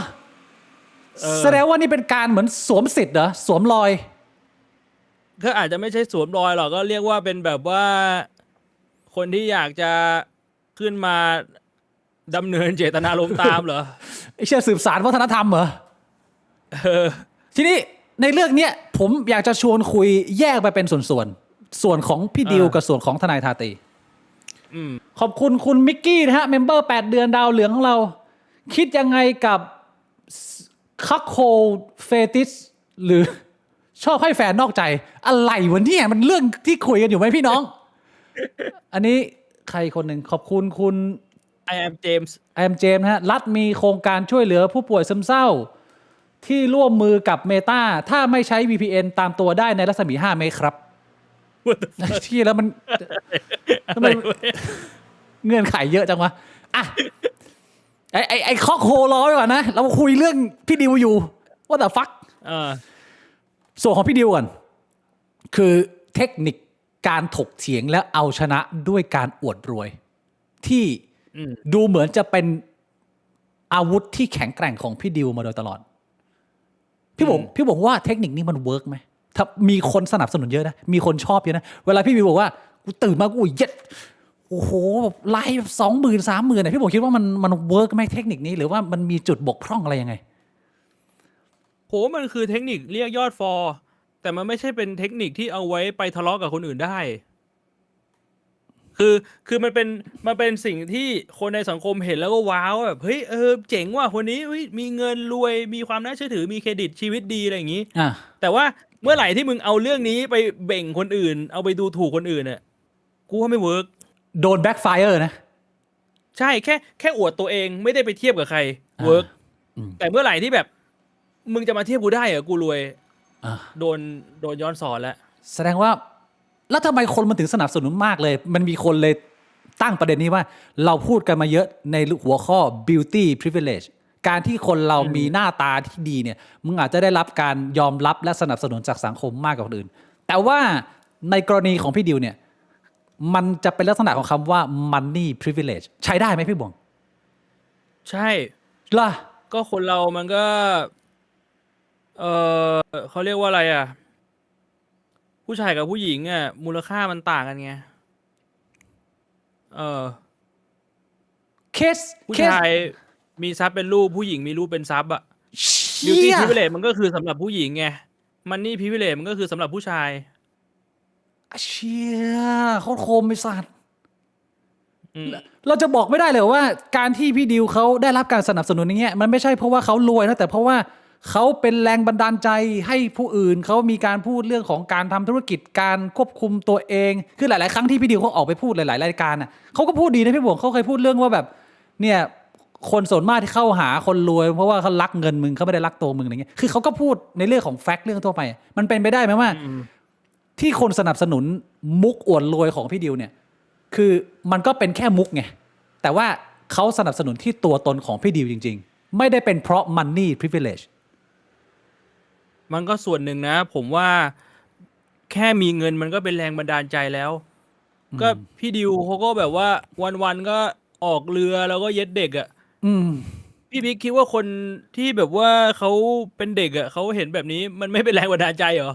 แสดงว่านี่เป็นการเหมือนสวมสิทธิ์เหรอสวมรอยก็อาจจะไม่ใช่สวมรอยหรอกก็เรียกว่าเป็นแบบว่าคนที่อยากจะขึ้นมาดำเนินเจตนารมณ์ตามเหรอเชื่อสืบสารวัฒนธรรมเหรอทีนี้ในเรื่องนี้ผมอยากจะชวนคุยแยกไปเป็นส่วนของพี่ดิวกับส่วนของทนายทาตีขอบคุณคุณมิกกี้นะฮะเมมเบอร์8 เดือนดาวเหลืองของเราคิดยังไงกับ คักโคเฟติสหรือชอบให้แฟนนอกใจอะไรวะเนี่ยมันเรื่องที่คุยกันอยู่ไหมพี่น้อง อันนี้ใครคนหนึ่งขอบคุณคุณ I am James แอมเจมส์ฮะรัฐมีโครงการช่วยเหลือผู้ป่วยซึมเศร้า ที่ร่วมมือกับ Meta ถ้าไม่ใช้ VPN ตามตัวได้ในรัศมี5 เมตรครับ What the fuck ที่แล้วมันทำไมเงื่อนไขเยอะจังวะอ่ะไอ้ข้อโครอไว้ก่อนนะ เราคุยเรื่องพี่ดิวอยู่ว่าแต่ฟักส่วนของพี่ดิวก่อนคือเทคนิคการถกเถียงและเอาชนะด้วยการอวดรวย ที่ดูเหมือนจะเป็นอาวุธที่แข็งแกร่งของพี่ดิวมาโดยตลอด พี่บอกว่าเทคนิคนี้มันเวิร์กไหมถ้ามีคนสนับสนุนเยอะนะมีคนชอบเยอะนะเวลาพี่บิวบอกว่ากูตื่นมากูเย็ดโอ้โหแบบไลฟ์20,000 30,000เนี่ยพี่บอกคิดว่ามันเวิร์กไหมเทคนิคนี้หรือว่ามันมีจุดบกพร่องอะไรยังไงโหมันคือเทคนิคเรียกยอดฟอลแต่มันไม่ใช่เป็นเทคนิคที่เอาไว้ไปทะเลาะกับคนอื่นได้คือมันเป็นสิ่งที่คนในสังคมเห็นแล้วก็ว้าวแบบเฮ้ยเจ๋งว่ะคนนี้เฮ้ยมีเงินรวยมีความน่าเชื่อถือมีเครดิตชีวิตดีอะไรอย่างนี้แต่ว่าเมื่อไหร่ที่มึงเอาเรื่องนี้ไปเบ่งคนอื่นเอาไปดูถูกคนอื่นเนี่ยกูว่าไม่เวิร์กโดนแบ็คไฟเออร์นะใช่แค่อวดตัวเองไม่ได้ไปเทียบกับใครเวิร์กแต่เมื่อไหร่ที่แบบมึงจะมาเทียบกูได้เหรอกูรวยโดนย้อนสอนแล้วแสดงว่าแล้วทำไมคนมันถึงสนับสนุนมากเลยมันมีคนเลยตั้งประเด็นนี้ว่าเราพูดกันมาเยอะในหัวข้อ beauty privilege การที่คนเรามีหน้าตาที่ดีเนี่ยมึงอาจจะได้รับการยอมรับและสนับสนุนจากสังคมมากกว่าคนอื่นแต่ว่าในกรณีของพี่ดิวเนี่ยมันจะเป็นลักษณะของคำว่า money privilege ใช้ได้ไหมพี่บวงใช่ล่ะก็คนเรามันก็เขาเรียกว่าอะไรอ่ะผู้ชายกับผู้หญิงอ่ะมูลค่ามันต่างกันไงเคสผู้ชายมีทรัพย์เป็นรูปผู้หญิงมีรูปเป็นทรัพย์อ่ะ beauty privilege มันก็คือสำหรับผู้หญิงไง money privilege มันก็คือสำหรับผู้ชายเชี่ยเขาโคมไอ้สัตว์เราจะบอกไม่ได้เลยว่าการที่พี่ดิวเขาได้รับการสนับสนุนอย่างเงี้ยมันไม่ใช่เพราะว่าเขารวยนะแต่เพราะว่าเขาเป็นแรงบันดาลใจให้ผู้อื่นเขามีการพูดเรื่องของการทำธุรกิจการควบคุมตัวเองคือหลายๆครั้งที่พี่ดิวเขาออกไปพูดหลายๆรายการน่ะเขาก็พูดดีนะพี่บวงเขาเคยพูดเรื่องว่าแบบเนี่ยคนส่วนมากที่เข้าหาคนรวยเพราะว่าเขารักเงินมึงเขาไม่ได้รักตัวมึงอะไรเงี้ยคือเขาก็พูดในเรื่องของแฟกต์เรื่องทั่วไปมันเป็นไปได้ไหมว่าที่คนสนับสนุนมุกอวดรวยของพี่ดิวเนี่ยคือมันก็เป็นแค่มุกไงแต่ว่าเขาสนับสนุนที่ตัวตนของพี่ดิวจริงๆไม่ได้เป็นเพราะ money privilege มันก็ส่วนหนึ่งนะผมว่าแค่มีเงินมันก็เป็นแรงบันดาลใจแล้วก็พี่ดิวเขาก็แบบว่าวันๆก็ออกเรือแล้วก็เย็ดเด็กอ่ะพี่บิ๊กคิดว่าคนที่แบบว่าเขาเป็นเด็กอ่ะเขาเห็นแบบนี้มันไม่เป็นแรงบันดาลใจเหรอ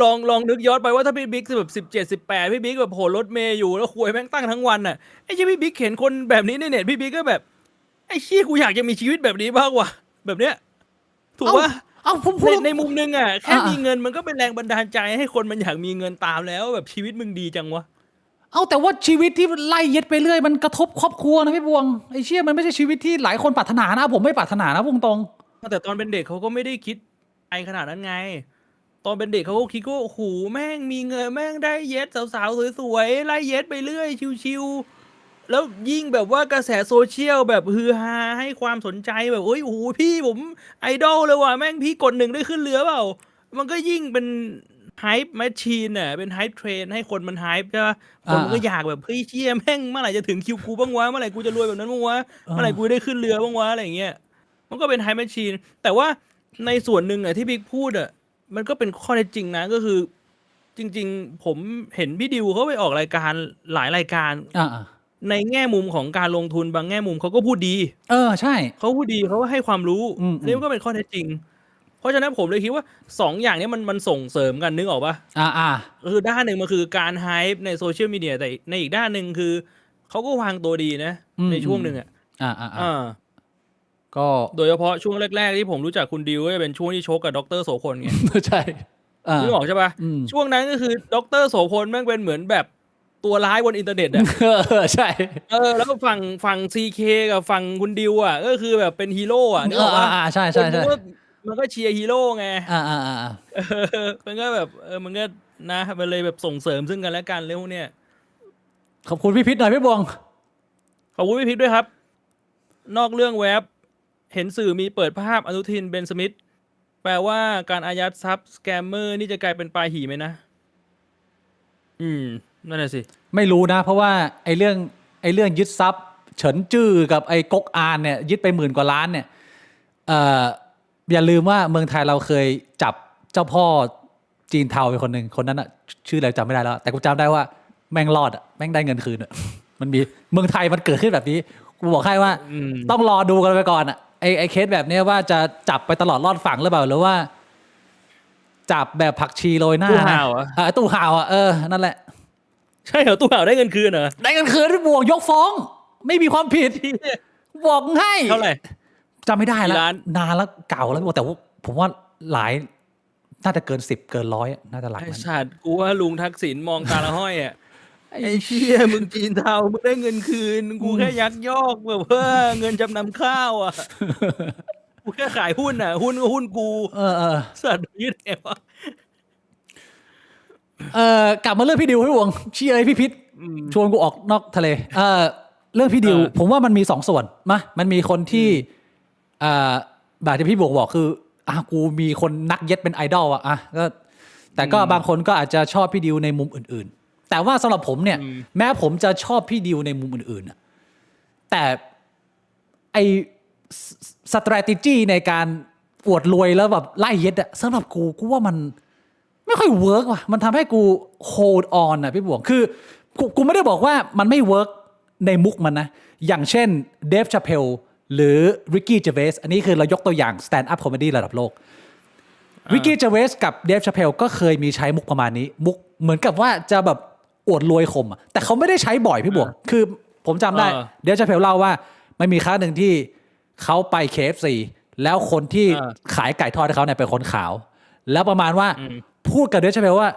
ลองนึกย้อนไปว่าถ้าพี่บิ๊กแบบ17-18พี่บิ๊กแบบโหรถเมย์อยู่แล้วคุยแม่งตั้งทั้งวันน่ะไอ้เจ้าพี่บิ๊กเห็นคนแบบนี้ในเน็ตพี่บิ๊กก็แบบไอ้ชี้กูอยากจะมีชีวิตแบบนี้บ้างว่ะแบบเนี้ยถูกป่ะในมุมนึงอ่ะแค่มีเงินมันก็เป็นแรงบันดาลใจให้คนมันอยากมีเงินตามแล้วแบบชีวิตมึงดีจังวะแต่ว่าชีวิตที่ไล่เย็ดไปเรื่อยมันกระทบครอบครัวนะพี่บวงไอ้เชี่ยมันไม่ใช่ชีวิตที่หลายคนปรารถนานะผมไม่ปรารถนานะพุ่งตรงแต่ตอนเป็นเด็กเขาก็ไม่ได้คิดไอ้ขนาดนั้นไงตอนเป็นเด็กเขาก็คิดว่าโอ้โหแม่งมีเงินแม่งได้เย็ดสาวๆสวยๆไล่เย็ดไปเรื่อยชิวๆแล้วยิ่งแบบว่ากระแสโซเชียลแบบฮือฮาให้ความสนใจแบบโอ้โหพี่ผมไอดอลเลยว่ะแม่งพี่กด1ได้ขึ้นเรือเปล่ามันก็ยิ่งเป็นไฮป์แมชชีนน่ะเป็นไฮป์เทรนให้คนมันไฮป์ใช่ป่ะคนมันก็อยากแบบเฮ้ยเชี่ยแม่งเมื่อไหร่จะถึงคิวกูบ้างวะเมื่อไหร่กูจะรวยแบบนั้นบ้างวะเมื่อไหร่กูได้ขึ้นเรือบ้างวะอะไรอย่างเงี้ยมันก็เป็นไฮป์แมชชีนแต่ว่าในส่วนหนึ่งอ่ะที่บิ๊กพูดอ่ะมันก็เป็นข้อเท็จจริงนะก็คือจริงๆผมเห็นพี่ดิวเขาไปออกรายการหลายรายการในแง่มุมของการลงทุนบางแง่มุมเขาก็พูดดีใช่เขาพูดดีเขาก็ให้ความรู้นี่มันก็เป็นข้อเท็จจริงเพราะฉะนั้นผมเลยคิดว่า2อย่างนี้มันส่งเสริมกันนึกออกปะคือด้านหนึ่งมันคือการไฮป์ในโซเชียลมีเดียแต่ในอีกด้านหนึ่งคือเขาก็วางตัวดีนะในช่วงหนึ่งก็โดยเฉพาะช่วงแรกๆที่ผมรู้จักคุณดิวก็จะเป็นช่วงที่ชกกับดร.โสพลไงใช่นึกออกใช่ปะช่วงนั้นก็คือดร.โสพลแม่งเป็นเหมือนแบบ ตัวร้ายบนอินเทอร์เน็ตอ่ะ ใช่ แล้วฝั่งซีเคกับฝั่งคุณดิวอ่ะก็คือแบบเป็นฮีโร่อ่ะนึกออกปะ ใช่ ค ใช่ น ใช่ มันก็เชียร์ฮีโร่ไง อ่า มันก็แบบมันก็นะมันเลยแบบส่งเสริมซึ่งกันและกันเรื่องพวกเนี้ย ขอบคุณพี่พิษหน่อยพี่บวง ขอบคุณพี่พิกด้วยครับ นอกเรื่องแว็บเห็นสื่อมีเปิดภาพอนุทินเบนสมิธแปลว่าการอายัดทรัพย์สแกมเมอร์นี่จะกลายเป็นปลาหีไหมนะ นั่นแหละสิ ไม่รู้นะ เพราะว่าไอ้เรื่องยึดทรัพย์เฉินจื้อกับไอ้ก๊กอานเนี่ยยึดไป10,000 กว่าล้านเนี่ยอย่าลืมว่าเมืองไทยเราเคยจับเจ้าพ่อจีนเทาไปคนหนึ่งคนนั้นอะชื่ออะไรจำไม่ได้แล้ว แต่กูจำได้ว่าแม่งรอดอะแม่งได้เงินคืนอะมันมีเมืองไทยมันเกิดขึ้นแบบนี้กูบอกให้ว่าต้องรอดูกันไปก่อนอะไอ้เคสแบบนี้ว่าจะจับไปตลอดรอดฝั่งหรือเปล่าหรือว่า จับแบบผักชีโรยหน้า ตู้ห่าวอะ ตู้ห่าวอะนั่นแหละ ใช่เหรอตู้ห่าวได้เงินคืนเหรอ ได้เงินคืนบวกยกฟ้อง ไม่มีความผิดบอกให้ เท่าไหร่ จำไม่ได้แล้ว กี่ล้าน นานแล้วเก่าแล้วแต่ว่าผมว่าหลายน่าจะเกิน10เกิน100น่าจะหลัก ไอ้ นั้น สัตว์กูว่าลุงทักษิณมองตาละห้อยอ่ะไอ้เชี่ยมึงจีนเทามึงได้เงินคืน กูแค่ยักยอกแบบเพื่อเงินจำนำข้าวอ่ะ กูแค่ขายหุ้นอ่ะ หุ้นก็หุ้นกูสัตว์ยึดเอวะ กลับมาเรื่องพี่ดิวพี่วงเชี่ยไอ้พี่พิษชวนกูออกนอกทะเลเรื่องพี่ดิวผมว่ามันมี2 ส่วนมันมีคนที่แบบที่พี่บอกคือกูมีคนนักเย็ดเป็นไอดอลก็แต่ก็บางคนก็อาจจะชอบพี่ดิวในมุมอื่นๆแต่ว่าสำหรับผมเนี่ยแม้ผมจะชอบพี่ดิวในมุมอื่นๆแต่ไอstrategy ในการอวดรวยแล้วแบบไล่เย็ดสำหรับกูว่ามันไม่ค่อยเวิร์กว่ะมันทำให้กู hold on พี่บวงคือกูไม่ได้บอกว่ามันไม่เวิร์กในมุกมันนะอย่างเช่นเดฟชาเพลหรือริกกี้เจเวสอันนี้คือเรายกตัวอย่าง stand up comedy ระดับโลกริกกี้เจเวสกับเดฟชาเพลก็เคยมีใช้มุกประมาณนี้มุกเหมือนกับว่าจะแบบอวดรวยข่มแต่เขาไม่ได้ใช้บ่อยพี่บวงคือผมจำได้เดฟชาเพลเล่าว่ามันมีครั้งหนึ่งที่เขาไป KFC แล้วคนที่ขายไก่ทอดให้เขาเนี่ยเป็นคนขาวแล้วประมาณว่าพูดกับเดฟชาเพลว่า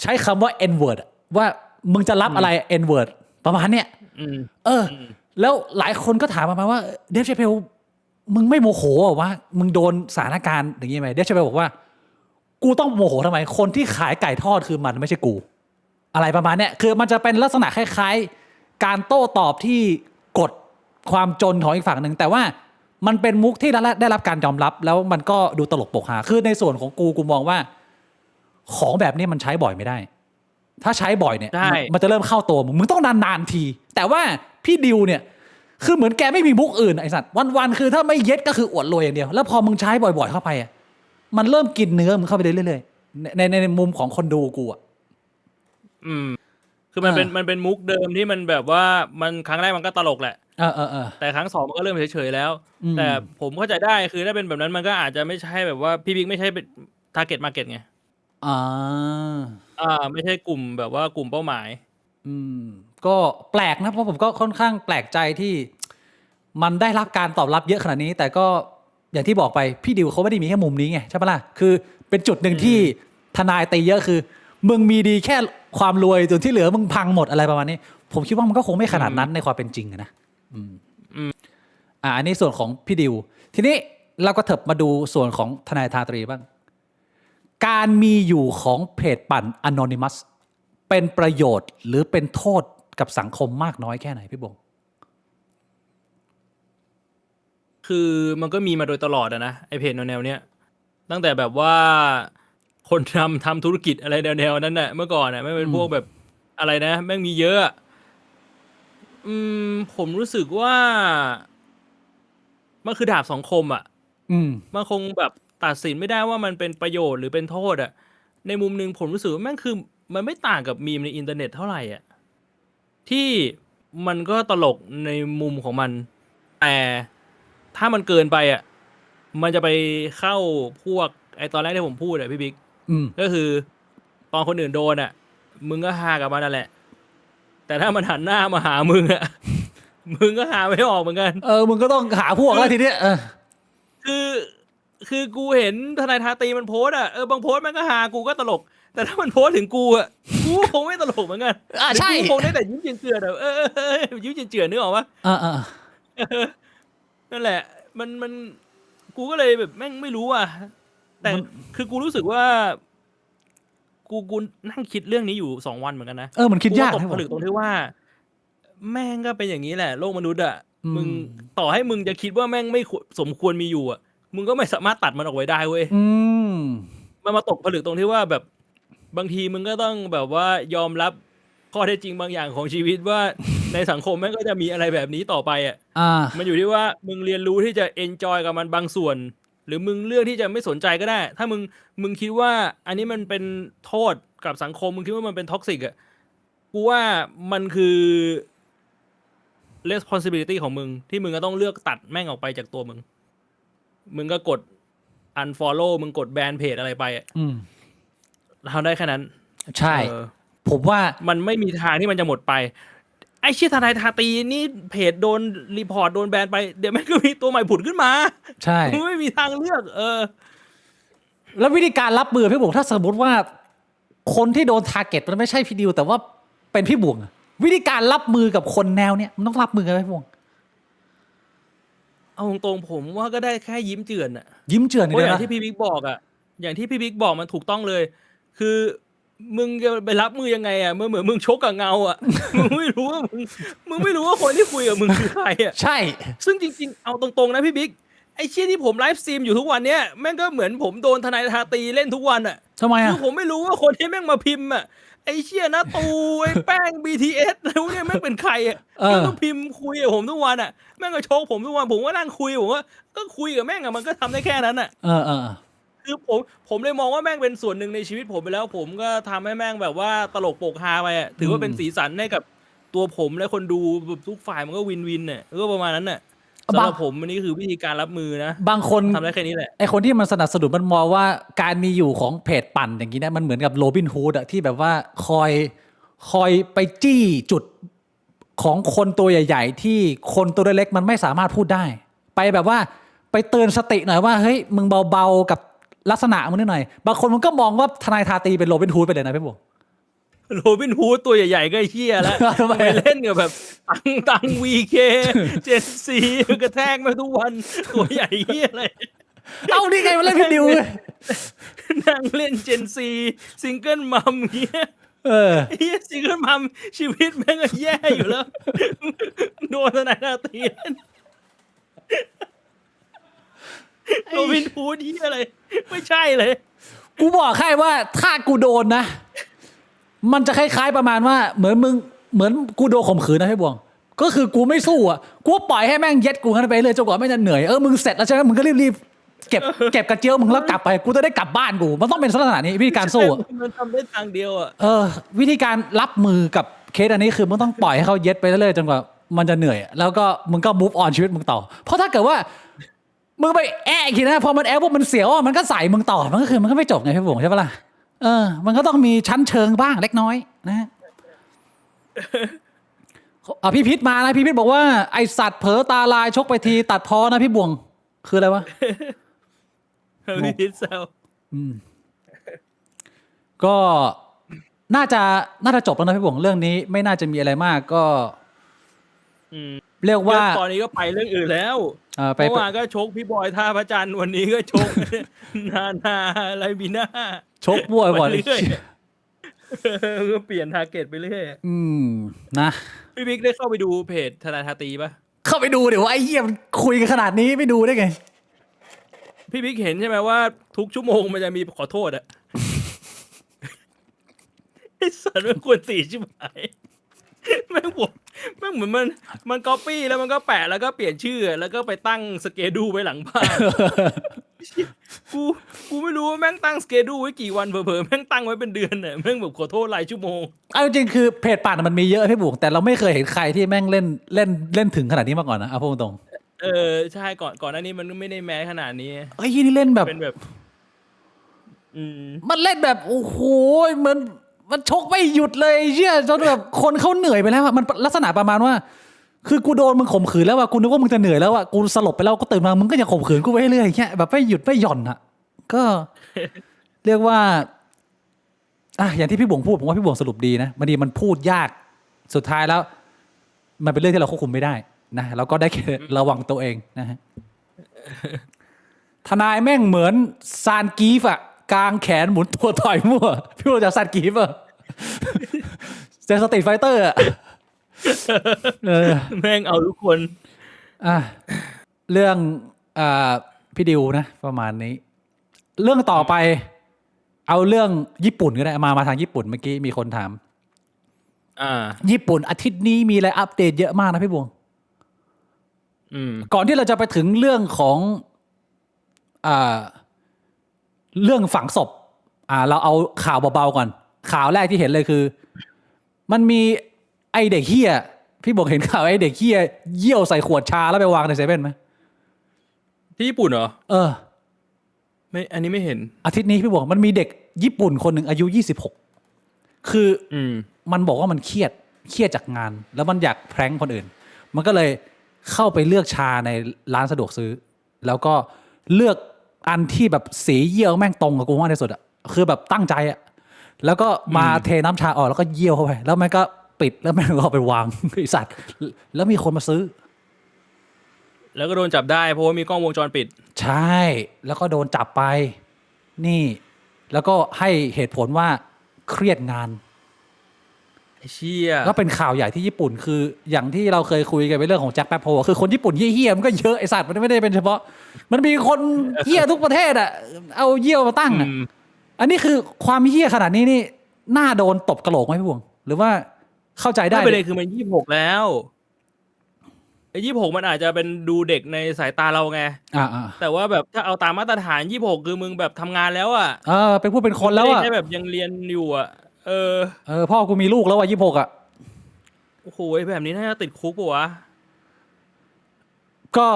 ใช้คำว่า N word ว่ามึงจะรับอะไร N word ประมาณเนี้ยแล้วหลายคนก็ถามมาว่าเดฟชาเพลมึงไม่โมโหหรอวะมึงโดนสถานการณ์อย่างนี้ไหมเดฟชาเพลบอกว่ากูต้องโมโหทำไมคนที่ขายไก่ทอดคือมันไม่ใช่กูอะไรประมาณเนี้ยคือมันจะเป็นลักษณะคล้ายๆการโต้ตอบที่กดความจนของอีกฝั่งหนึ่งแต่ว่ามันเป็นมุกที่ได้รับการยอมรับแล้วมันก็ดูตลกปกฮาคือในส่วนของกูมองว่าของแบบนี้มันใช้บ่อยไม่ได้ถ้าใช้บ่อยเนี่ยมันจะเริ่มเข้าตัวมึงต้องนานๆทีแต่ว่าพี่ดิวเนี่ยคือเหมือนแกไม่มีมุกอื่นไอ้สัตว์วันๆคือถ้าไม่เย็ดก็คืออวดรวยอย่างเดียวแล้วพอมึงใช้บ่อยๆเข้าไปมันเริ่มกินเนื้อมึงเข้าไปเรื่อยๆในมุมของคนดูกูคือมันเป็นมุกเดิมที่มันแบบว่ามันครั้งแรกมันก็ตลกแหละแต่ครั้ง2มันก็เริ่มเฉยๆแล้วแต่ผมเข้าใจได้คือถ้าเป็นแบบนั้นมันก็อาจจะไม่ใช่แบบว่าพี่บิ๊กไม่ใช่เป็น target market ไงไม่ใช่กลุ่มแบบว่ากลุ่มเป้าหมายก็แปลกนะเพราะผมก็ค่อนข้างแปลกใจที่มันได้รับการตอบรับเยอะขนาดนี้แต่ก็อย่างที่บอกไปพี่ดิวเขาไม่ได้มีแค่มุมนี้ไงใช่ปะล่ะคือเป็นจุดหนึ่งที่ทนายตีเยอะคือมึงมีดีแค่ความรวยส่วนที่เหลือมึงพังหมดอะไรประมาณนี้ผมคิดว่ามันก็คงไม่ขนาดนั้นในความเป็นจริงนะอันนี้ส่วนของพี่ดิวทีนี้เราก็เถิบมาดูส่วนของทนายทาตรีบ้างการมีอยู่ของเพจปั่น Anonymous เป็นประโยชน์หรือเป็นโทษกับสังคมมากน้อยแค่ไหนพี่บงคือมันก็มีมาโดยตลอดนะไอเพจแนวเนี้ยตั้งแต่แบบว่าคนทำธุรกิจอะไรแนวนั้นน่ะเมื่อก่อนน่ะไม่เป็นพวกแบบอะไรนะแม่งมีเยอะผมรู้สึกว่ามันคือดาบสองคมมันคงแบบตัดสินไม่ได้ว่ามันเป็นประโยชน์หรือเป็นโทษในมุมนึงผมรู้สึกว่าแม่งคือมันไม่ต่างกับมีมในอินเทอร์เน็ตเท่าไหร่ที่มันก็ตลกในมุมของมันแต่ถ้ามันเกินไปมันจะไปเข้าพวกไอตอนแรกที่ผมพูดพี่บิ๊กก็คือตอนคนอื่นโดนมึงก็ฮากับมันนั่นแหละแต่ถ้ามันหันหน้ามาหามึงมึงก็หาไม่ออกเหมือนกันมึงก็ต้องหาพวกแล้วทีเนี้ยคือ คือกูเห็นทนายทาตีมันโพสอ่ะบางโพสมันก็หากูก็ตลก แต่ถ้ามันโพสถึงกูอ่ะกูคงไม่ตลกเหมือนกันใช่กูคงได้แต่ยิ้มเจือนๆยิ้มเจือนๆนึกออกปะนั่นแหละมันกูก็เลยแบบแม่งไม่รู้อ่ะแต่คือกูรู้สึกว่ากูนั่งคิดเรื่องนี้อยู่2 วันเหมือนกันนะมันคิดยากตกผลึกตรงที่ว่า แม่งก็เป็นอย่างนี้แหละโลกมนุษย์อ่ะมึงต่อให้มึงจะคิดว่าแม่งไม่สมควรมีอยู่อ่ะมึงก็ไม่สามารถตัดมันออกไว้ได้เว้ยมันมาตกผลึกตรงที่ว่าแบบบางทีมึงก็ต้องแบบว่ายอมรับข้อเท็จจริงบางอย่างของชีวิตว่าในสังคมแม่งก็จะมีอะไรแบบนี้ต่อไปอ่ะมันอยู่ที่ว่ามึงเรียนรู้ที่จะเอนจอยกับมันบางส่วนหรือมึงเลือกที่จะไม่สนใจก็ได้ถ้ามึงคิดว่าอันนี้มันเป็นโทษกับสังคมมึงคิดว่ามันเป็นท็อกซิกอ่ะกูว่ามันคือ responsibility ของมึงที่มึงก็ต้องเลือกตัดแม่งออกไปจากตัวมึงก็กด unfollow มึงกดแบนเพจอะไรไปทำได้แค่นั้นใช่ผมว่ามันไม่มีทางที่มันจะหมดไปไอ้ทนายทาตีนี่เพจโดนรีพอร์ตโดนแบนไปเดี๋ยวแม่งก็มีตัวใหม่ผุดขึ้นมาใช่ไม่มีทางเลือกแล้ววิธีการรับมือพี่บุ๋มถ้าสมมติว่าคนที่โดนทาร์เก็ตมันไม่ใช่พี่ดิวแต่ว่าเป็นพี่บุ๋มวิธีการรับมือกับคนแนวเนี้ยมันต้องรับมือกันไหมพี่บุ๋มเอาตรงๆผมว่าก็ได้แค่ยิ้มเจือนอะยิ้มเจือนอย่างที่พี่บิ๊กบอกอะอย่างที่พี่บิ๊กบอกมันถูกต้องเลยคือมึงจะไปรับมือยังไงอะเหมือนมึงชกกับเงาอะมึงไม่รู้ว่ามึงไม่รู้ว่าคนที่คุยกับมึงคือใครอะใช่ซึ่งจริงๆเอาตรงๆนะพี่บิ๊กไอ้เชี่ยที่ผมไลฟ์สตรีมอยู่ทุกวันเนี้ยแม่งก็เหมือนผมโดนทนายทาตีเล่นทุกวันอะทำไมอะคือผมไม่รู้ว่าคนที่แม่งมาพิมพ์อะไอ้เชี่ยนะตูไอ้แป้ง BTS แล้วเนี่ยแม่งเป็นใครอะแม่งก็พิมพ์คุยกับผมทุกวันอะแม่งก็โชกผมทุกวันผมก็นั่งคุยผมว่าก็คุยกับแม่งอะมันก็ทำได้แค่นั้นอะคือผมเลยมองว่าแม่งเป็นส่วนหนึ่งในชีวิตผมไปแล้วผมก็ทำให้แม่งแบบว่าตลกโปกฮาไปอะถือว่าเป็นสีสันให้กับตัวผมและคนดูแบบทุกฝ่ายมันก็วินวินเนี่ยก็ประมาณนั้นน่ะสำหรับผมอันนี้คือวิธีการรับมือนะบางคนทำได้แค่นี้แหละไอคนที่มันสนับสนุนมันมองว่าการมีอยู่ของเพจปั่นอย่างนี้นะมันเหมือนกับโรบินฮูดอะที่แบบว่าคอยไปจี้จุดของคนตัวใหญ่ๆที่คนตัวเล็กมันไม่สามารถพูดได้ไปแบบว่าไปเตือนสติหน่อยว่าเฮ้ยมึงเบาๆกับลักษณะมึงนิดหน่อยบางคนมันก็มองว่าทนายทาตีเป็นโรบินฮูดไปเลยนะพี่บุ๊โรบินฮูดตัวใหญ่ๆก็เหี้ยแล้วไปเล่นกับแบบตังวีเคเจนซีกระแทกมาทุกวันตัวใหญ่เหี้ยอะไรเอานี่ไงมาเล่นพี่ดิวนั่งเล่นเจนซีซิงเกิลมัมเงี้ยเฮียซิงเกิลมัมชีวิตแม่งก็แย่อยู่แล้วโดนทนายทาตีโรบินฮูดเหี้ยอะไรไม่ใช่เลยกูบอกแค่ว่าถ้ากูโดนนะมันจะคล้ายๆประมาณว่าเหมือนกูโดนข่มขืนนะพี่บวงก็คือกูไม่สู้อ่ะกูปล่อยให้แม่งเย็ดกูกันไปเลยจนกว่าแม่งจะเหนื่อยมึงเสร็จแล้วใช่ไหมมึงก็รีบเก็บกระเจียวมึงแล้วกลับไปกูจะได้กลับบ้านกูมันต้องเป็นลักษณะนี้วิธีการสู้มันทำได้ทางเดียวอ่ะวิธีการรับมือกับเคสอันนี้คือมึงต้องปล่อยให้เขาเย็ดไปเรื่อยๆจนกว่ามันจะเหนื่อยแล้วก็มึงก็ move on ชีวิตมึงต่อเพราะถ้าเกิดว่ามึงไปอีกทีนะพอมันพวกมันเสียวมันก็ใส่มึงต่อมันก็ไม่จบไงพี่บวงใช่ปะล่ะมันก็ต้องมีชั้นเชิงบ้างเล็กน้อยนะพี่พิษมานะพี่พิษบอกว่าไอสัตว์เผลอตาลายชกไปทีตัดพอนะพี่บวงคืออะไรวะพี่พิษแซวก็น่าจะจบแล้วนะพี่บวงเรื่องนี้ไม่น่าจะมีอะไรมากก็เรียกว่าตอนนี้ก็ไปเรื่องอื่นแล้วเมื่อวานก็ชกพี่บอยท่าพระจันทร์วันนี้ก็ชกนาอะไรบีน่าชกบวยบ่อยก็เปลี่ยนทาร์เก็ตไปเรื่อยนะพี่บิ๊กได้เข้าไปดูเพจทนายทาตีป่ะเข้าไปดูเดี๋ยวไอ้เหี้ยมันคุยกันขนาดนี้ไม่ดูได้ไงพี่บิ๊กเห็นใช่ไหมว่าทุกชั่วโมงมันจะมีขอโทษอะไอ้สัตว์มันควรตีชิบหายแม่งเหมือนมันก๊อปปี้แล้วมันก็แปะแล้วก็เปลี่ยนชื่อแล้วก็ไปตั้งสเกดูไว้หลังบ้านกูไม่รู้ว่าแม่งตั้งสเกดูไว้กี่วันเผลอๆแม่งตั้งไว้เป็นเดือนเนี่ยแม่งแบบขอโทษรายชั่วโมงเอาจริงคือเพจปั่นมันมีเยอะพี่บุ๋งแต่เราไม่เคยเห็นใครที่แม่งเล่นถึงขนาดนี้มาก่อนนะเอาพูดตรงใช่ก่อนหน้านี้มันไม่ได้แม้ขนาดนี้ไอ้ยี่นี่เล่นแบบเป็นแบบมันเล่นแบบโอ้โหมันชกไม่หยุดเลยเชี่ยจนแบบคนเขาเหนื่อยไปแล้วมันลักษณะประมาณว่า คือกูโดนมึงข่มขืนแล้วว่ากูนึกว่ามึงจะเหนื่อยแล้วว่ากูสลบไปแล้วก็ตื่นมามึงก็ยังข่มขืนกูไปเรื่อยอย่างเงี้ยแบบไม่หยุดไม่หย่อนอ่ะก็ เรียกว่าอย่างที่พี่บ่วงพูดผมว่าพี่บ่วงสรุปดีนะบางทีมันพูดยากสุดท้ายแล้วมันเป็นเรื่องที่เราควบคุมไม่ได้นะเราก็ได้แค่ระวังตัวเองนะฮะทนายแม่งเหมือนซานกีฟอะกางแขนหมุนตัวต่อยมั่วพี่รู้จักซานกีฟอะเจอสตรีทไฟเตอร์อะแม่งเอาทุกคนเรื่องพี่ดิวนะประมาณนี้เรื่องต่อไปเอาเรื่องญี่ปุ่นก็ได้มาทางญี่ปุ่นเมื่อกี้มีคนถามญี่ปุ่นอาทิตย์นี้มีอะไรอัปเดตเยอะมากนะพี่บวงก่อนที่เราจะไปถึงเรื่องของเรื่องฝังศพเราเอาข่าวเบาๆก่อนข่าวแรกที่เห็นเลยคือมันมีไอเด็กเฮียพี่บอกเห็นข่าวไอเด็กเฮียเยี่ยวใส่ขวดชาแล้วไปวางในเซเว่นไหมที่ญี่ปุ่นเหรอไม่อันนี้ไม่เห็นอาทิตย์นี้พี่บอกมันมีเด็กญี่ปุ่นคนหนึ่งอายุ26คือมันบอกว่ามันเครียดจากงานแล้วมันอยากแพร้งคนอื่นมันก็เลยเข้าไปเลือกชาในร้านสะดวกซื้อแล้วก็เลือกอันที่แบบสีเยี่ยวแม่งตรงกับกูมากที่สุดอ่ะคือแบบตั้งใจอ่ะแล้วก็มาเทน้ำชาออกแล้วก็เยี่ยวเข้าไปแล้วมันก็ปิดแล้วแม่งก็เอาไปวางไอ้สัตว์แล้วมีคนมาซื้อแล้วก็โดนจับได้เพราะว่ามีกล้องวงจรปิดใช่แล้วก็โดนจับไปนี่แล้วก็ให้เหตุผลว่าเครียดงานเชี่ยก็เป็นข่าวใหญ่ที่ญี่ปุ่นคืออย่างที่เราเคยคุยกันไปเรื่องของแจ็คแป๊บโพคือคนญี่ปุ่นเหี้ยๆมันก็เยอะไอ้สัตว์มันไม่ได้เป็นเฉพาะมันมีคนเหี้ยทุกประเทศอ่ะเอาเยี่ยวมาตั้งอันนี้คือความเหี้ยขนาดนี้นี่น่าโดนตบกระโหลกไหมพี่บวงหรือว่าเข้าใจได้ประเด็นคือมัน26แล้วไอ้26มันอาจจะเป็นดูเด็กในสายตาเราไงแต่ว่าแบบถ้าเอาตามมาตรฐาน26คือมึงแบบทำงานแล้วอ่ะเป็นผู้เป็นคนแล้วอ่ะไม่ใช่แบบยังเรียนอยู่อ่ะพ่อกูมีลูกแล้วอ่ะ26อ่ะโอ้โหแบบนี้น่าจะติดคุกป่ะวะก็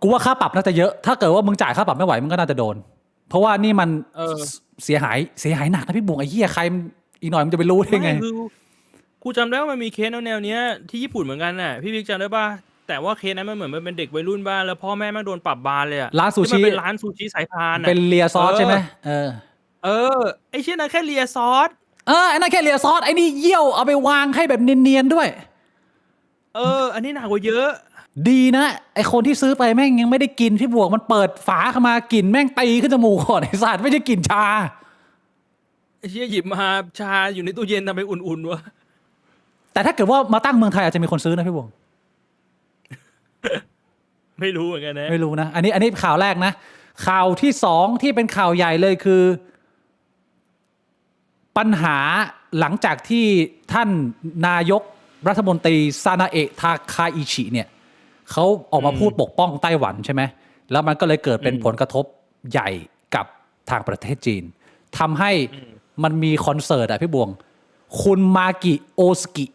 กูว่าค่าปรับน่าจะเยอะถ้าเกิดว่ามึงจ่ายค่าปรับไม่ไหวมึงก็น่าจะโดนเพราะว่านี่มันเสียหายหนักนะพี่บุ๋งไอ้เหี้ยใครอีกหน่อยมันจะไปรู้ได้ไงกูจำได้ว่ามันมีเคสแนวเนี้ยที่ญี่ปุ่นเหมือนกันน่ะพี่บิ๊กจำได้ป่ะแต่ว่าเคสนั้นมันเหมือนมันเป็นเด็กวัยรุ่นบ้านแล้วพ่อแม่มันโดนปรับบานเลยอะร้านซูชิมันเป็นร้านซูชิสายพานเป็นเลียซอสใช่ไหมไอ้เช่นนั้นแค่เลียซอสไอ้นั่นแค่เลียซอสไอ้นี่เยี่ยวเอาไปวางให้แบบเนียนๆด้วยอันนี้หนักกว่าเยอะดีนะไอคนที่ซื้อไปแม่งยังไม่ได้กินพี่บวกมันเปิดฝาเข้ามากลิ่นแม่งตีขึ้นจมูกก่อนไอ้สัตว์ไม่ใช่กลิ่นชาไอ้เชี่ยหยิบมาชาอยู่ในตู้เย็นทำไมอุ่นๆวะแต่ถ้าเกิดว่ามาตั้งเมืองไทยอาจจะมีคนซื้อนะพี่บวงไม่รู้เหมือนกันนะไม่รู้นะอันนี้ข่าวแรกนะข่าวที่2ที่เป็นข่าวใหญ่เลยคือปัญหาหลังจากที่ท่านนายกรัฐมนตรีซานาเอะทาคาอิชิเนี่ยเขาออกมาพูดปกป้องไต้หวันใช่ไหมแล้วมันก็เลยเกิดเป็นผลกระทบใหญ่กับทางประเทศจีนทำให้มันมีคอนเสิร์ตพี่บวงคุณมากิโอสกิ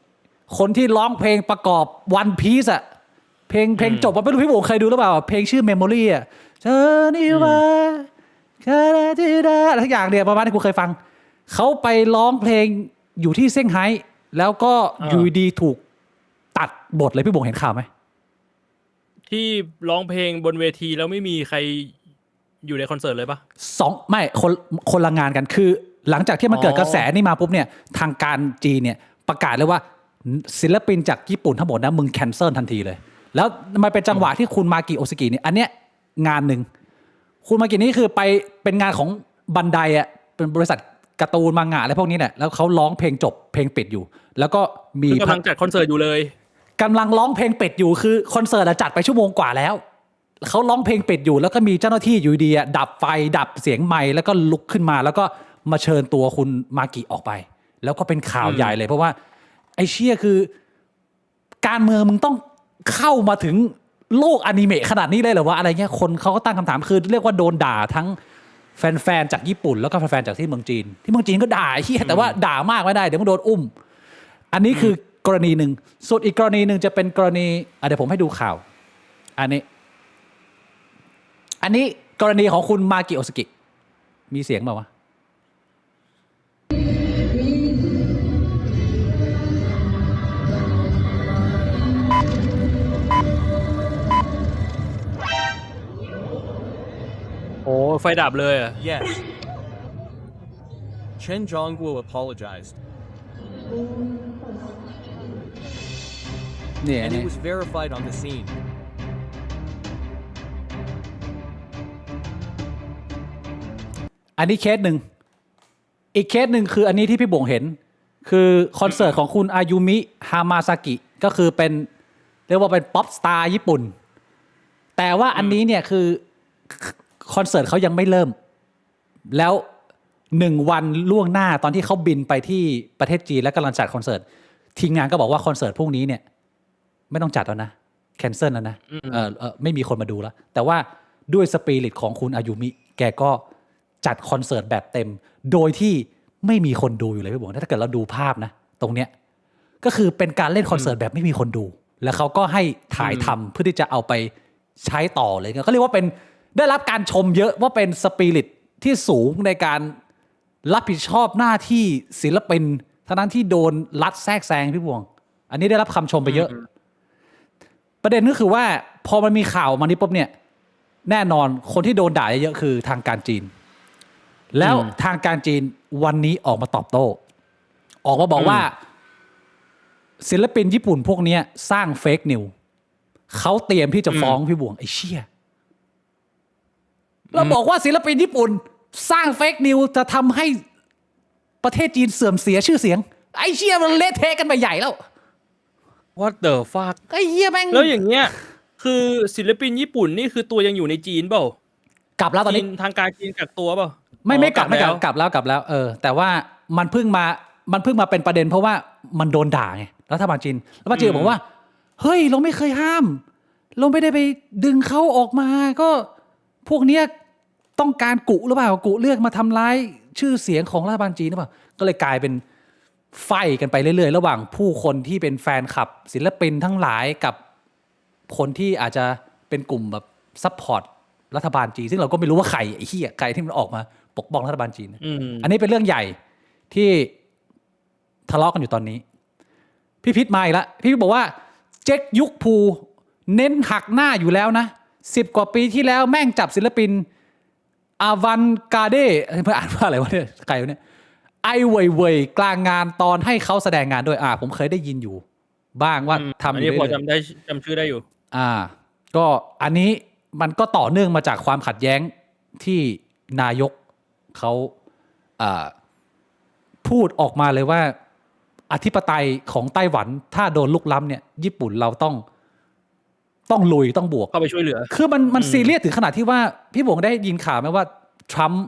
คนที่ร้องเพลงประกอบ One Piece อะเพลงจบไม่รู้พี่บวงเคยดูหรือเปล่าเพลงชื่อ Memory อะเธอนี่ว่าอะไรทุกอย่างเนี่ยประมาณที่กูเคยฟังเขาไปร้องเพลงอยู่ที่เซี่ยงไฮ้แล้วก็อยู่ดีถูกตัดบทเลยพี่บงเห็นข่าวไหมที่ร้องเพลงบนเวทีแล้วไม่มีใครอยู่ในคอนเสิร์ตเลยปะไม่คนละงานกันคือหลังจากที่มันเกิดกระแสนี่มาปุ๊บเนี่ยทางการจีนเนี่ยประกาศเลยว่าศิลปินจากญี่ปุ่นทั้งหมดนะมึงแคนเซิลทันทีเลยแล้วมันเป็นจังหวะที่คุณมากิโอสกิเนี่ยอันเนี้ยงานหนึ่งคุณมากินี่คือไปเป็นงานของบันไดอ่ะเป็นบริษัทการ์ตูนมังงะอะไรพวกนี้เนี่ยแล้วเขาร้องเพลงจบเพลงปิดอยู่แล้วก็มีกำลังจัดคอนเสิร์ตอยู่เลยกำลังร้องเพลงปิดอยู่คือคอนเสิร์ตจัดไปชั่วโมงกว่าแล้วเขาร้องเพลงปิดอยู่แล้วก็มีเจ้าหน้าที่อยู่ดีดับไฟดับเสียงไมค์แล้วก็ลุกขึ้นมาแล้วก็มาเชิญตัวคุณมากิออกไปแล้วก็เป็นข่าวใหญ่เลยเพราะว่าไอ้เชี่ยคือการเมืองมึงต้องเข้ามาถึงโลกอนิเมะขนาดนี้เลยเหรอวะอะไรเงี้ยคนเขาก็ตั้งคำถามคือเรียกว่าโดนด่าทั้งแฟนๆจากญี่ปุ่นแล้วก็แฟนๆจากที่เมืองจีนก็ด่าเฮียแต่ว่าด่ามากไม่ได้เดี๋ยวมึงโดนอุ้มอันนี้คือกรณีหนึ่งส่วนอีกกรณีหนึ่งจะเป็นกรณีเดี๋ยวผมให้ดูข่าวอันนี้กรณีของคุณมากิโอสกิมีเสียงเปล่าวะ โอ้ไฟดับเลยอ่ะ Yes. Chen Zhongguo apologized, เนี่ย and เนี่ it ย was verified on the scene. อันนี้เคสหนึ่งอีกเคสหนึ่งคืออันนี้ที่พี่บ่งเห็น คือคอนเสิร์ตของคุณอายุมิฮามาซากิก็คือเป็นเรียกว่าเป็นป๊อปสตาร์ญี่ปุ่น แต่ว่าอันนี้เนี่ยคือคอนเสิร์ตเขายังไม่เริ่ม แล้ว1 วันล่วงหน้าตอนที่เขาบินไปที่ประเทศจีนและกำลังจัดคอนเสิร์ตทีมงานก็บอกว่าคอนเสิร์ตพรุ่งนี้เนี่ยไม่ต้องจัดแล้วนะแคนเซิลแล้วนะไม่มีคนมาดูแล้วแต่ว่าด้วยสปิริตของคุณอายุมิแกก็จัดคอนเสิร์ตแบบเต็มโดยที่ไม่มีคนดูอยู่เลยพี่บอกถ้าเกิดเราดูภาพนะตรงเนี้ยก็คือเป็นการเล่นคอนเสิร์ตแบบไม่มีคนดูแล้วเขาก็ให้ถ่ายทำเพื่อที่จะเอาไปใช้ต่อเลยเขาเรียกว่าเป็นได้รับการชมเยอะว่าเป็นสปิริตที่สูงในการรับผิดชอบหน้าที่ศิลปินทั้งนั้นที่โดนรัดแทรกแซงพี่บวงอันนี้ได้รับคำชมไปเยอะประเด็นก็คือว่าพอมันมีข่าวมานี้ปุ๊บเนี่ยแน่นอนคนที่โดนด่าเยอะคือทางการจีนแล้วทางการจีนวันนี้ออกมาตอบโต้ออกมาบอกว่าศิลปินญี่ปุ่นพวกนี้สร้างเฟกนิวเขาเตรียมที่จะฟ้องพี่บวงไอ้เชี่ยเราบอกว่าศิลปินญี่ปุ่นสร้างเฟกนิวจะทำให้ประเทศจีนเสื่อมเสียชื่อเสียงไอ้เชี่ยมันเละเทะกันไปใหญ่แล้ว What the fuck ไอ้เหี้ยแม่ง แล้วอย่างเงี้ยคือศิลปินญี่ปุ่นนี่คือตัวยังอยู่ในจีนเปล่าก ลับแล้วตอนนี้ ทางการจีนกักตัวเปล่า ไม่กลับ แล้ว กลับแล้วแต่ว่ามันเพิ่งมาเป็นประเด็นเพราะว่ามันโดนด่าไงรัฐบาลจีนบอกว่าเฮ้ยเราไม่เคยห้ามเราไม่ได้ไปดึงเขาออกมาก็พวกเนี้ยต้องการกุหรือเปล่ากุเลือกมาทำร้ายชื่อเสียงของรัฐบาลจีนหรือเปล่าก็เลยกลายเป็นไฟกันไปเรื่อยๆระหว่างผู้คนที่เป็นแฟนคลับศิลปินทั้งหลายกับคนที่อาจจะเป็นกลุ่มแบบซัพพอร์ตรัฐบาลจีนซึ่งเราก็ไม่รู้ว่าใครไอ้เหี้ยใครที่มันออกมาปกป้องรัฐบาลจีนอันนี้เป็นเรื่องใหญ่ที่ทะเลาะกันอยู่ตอนนี้พี่พิษมาอีกแล้วพี่พิษบอกว่าเจ๊กยุคภูเน้นหักหน้าอยู่แล้วนะ10 กว่าปีที่แล้วแม่งจับศิลปินอาวันกาเด้เพื่ออ่านว่าอะไรวะเนี่ยใครวะเนี่ยไอเว่ยเว่ยกลางงานตอนให้เขาแสดงงานด้วยผมเคยได้ยินอยู่บ้างว่าทำอยู่ อันนี้พอ เรื่อย จำชื่อได้อยู่ ก็อันนี้มันก็ต่อเนื่องมาจากความขัดแย้งที่นายกเขาพูดออกมาเลยว่าอธิปไตยของไต้หวันถ้าโดนลุกล้ำเนี่ยญี่ปุ่นเราต้องลุยต้องบวก เข้าไปช่วยเหลือ คือมันซีเรียสถึงขนาดที่ว่าพี่บงได้ยินข่าวไหมว่าทรัมป์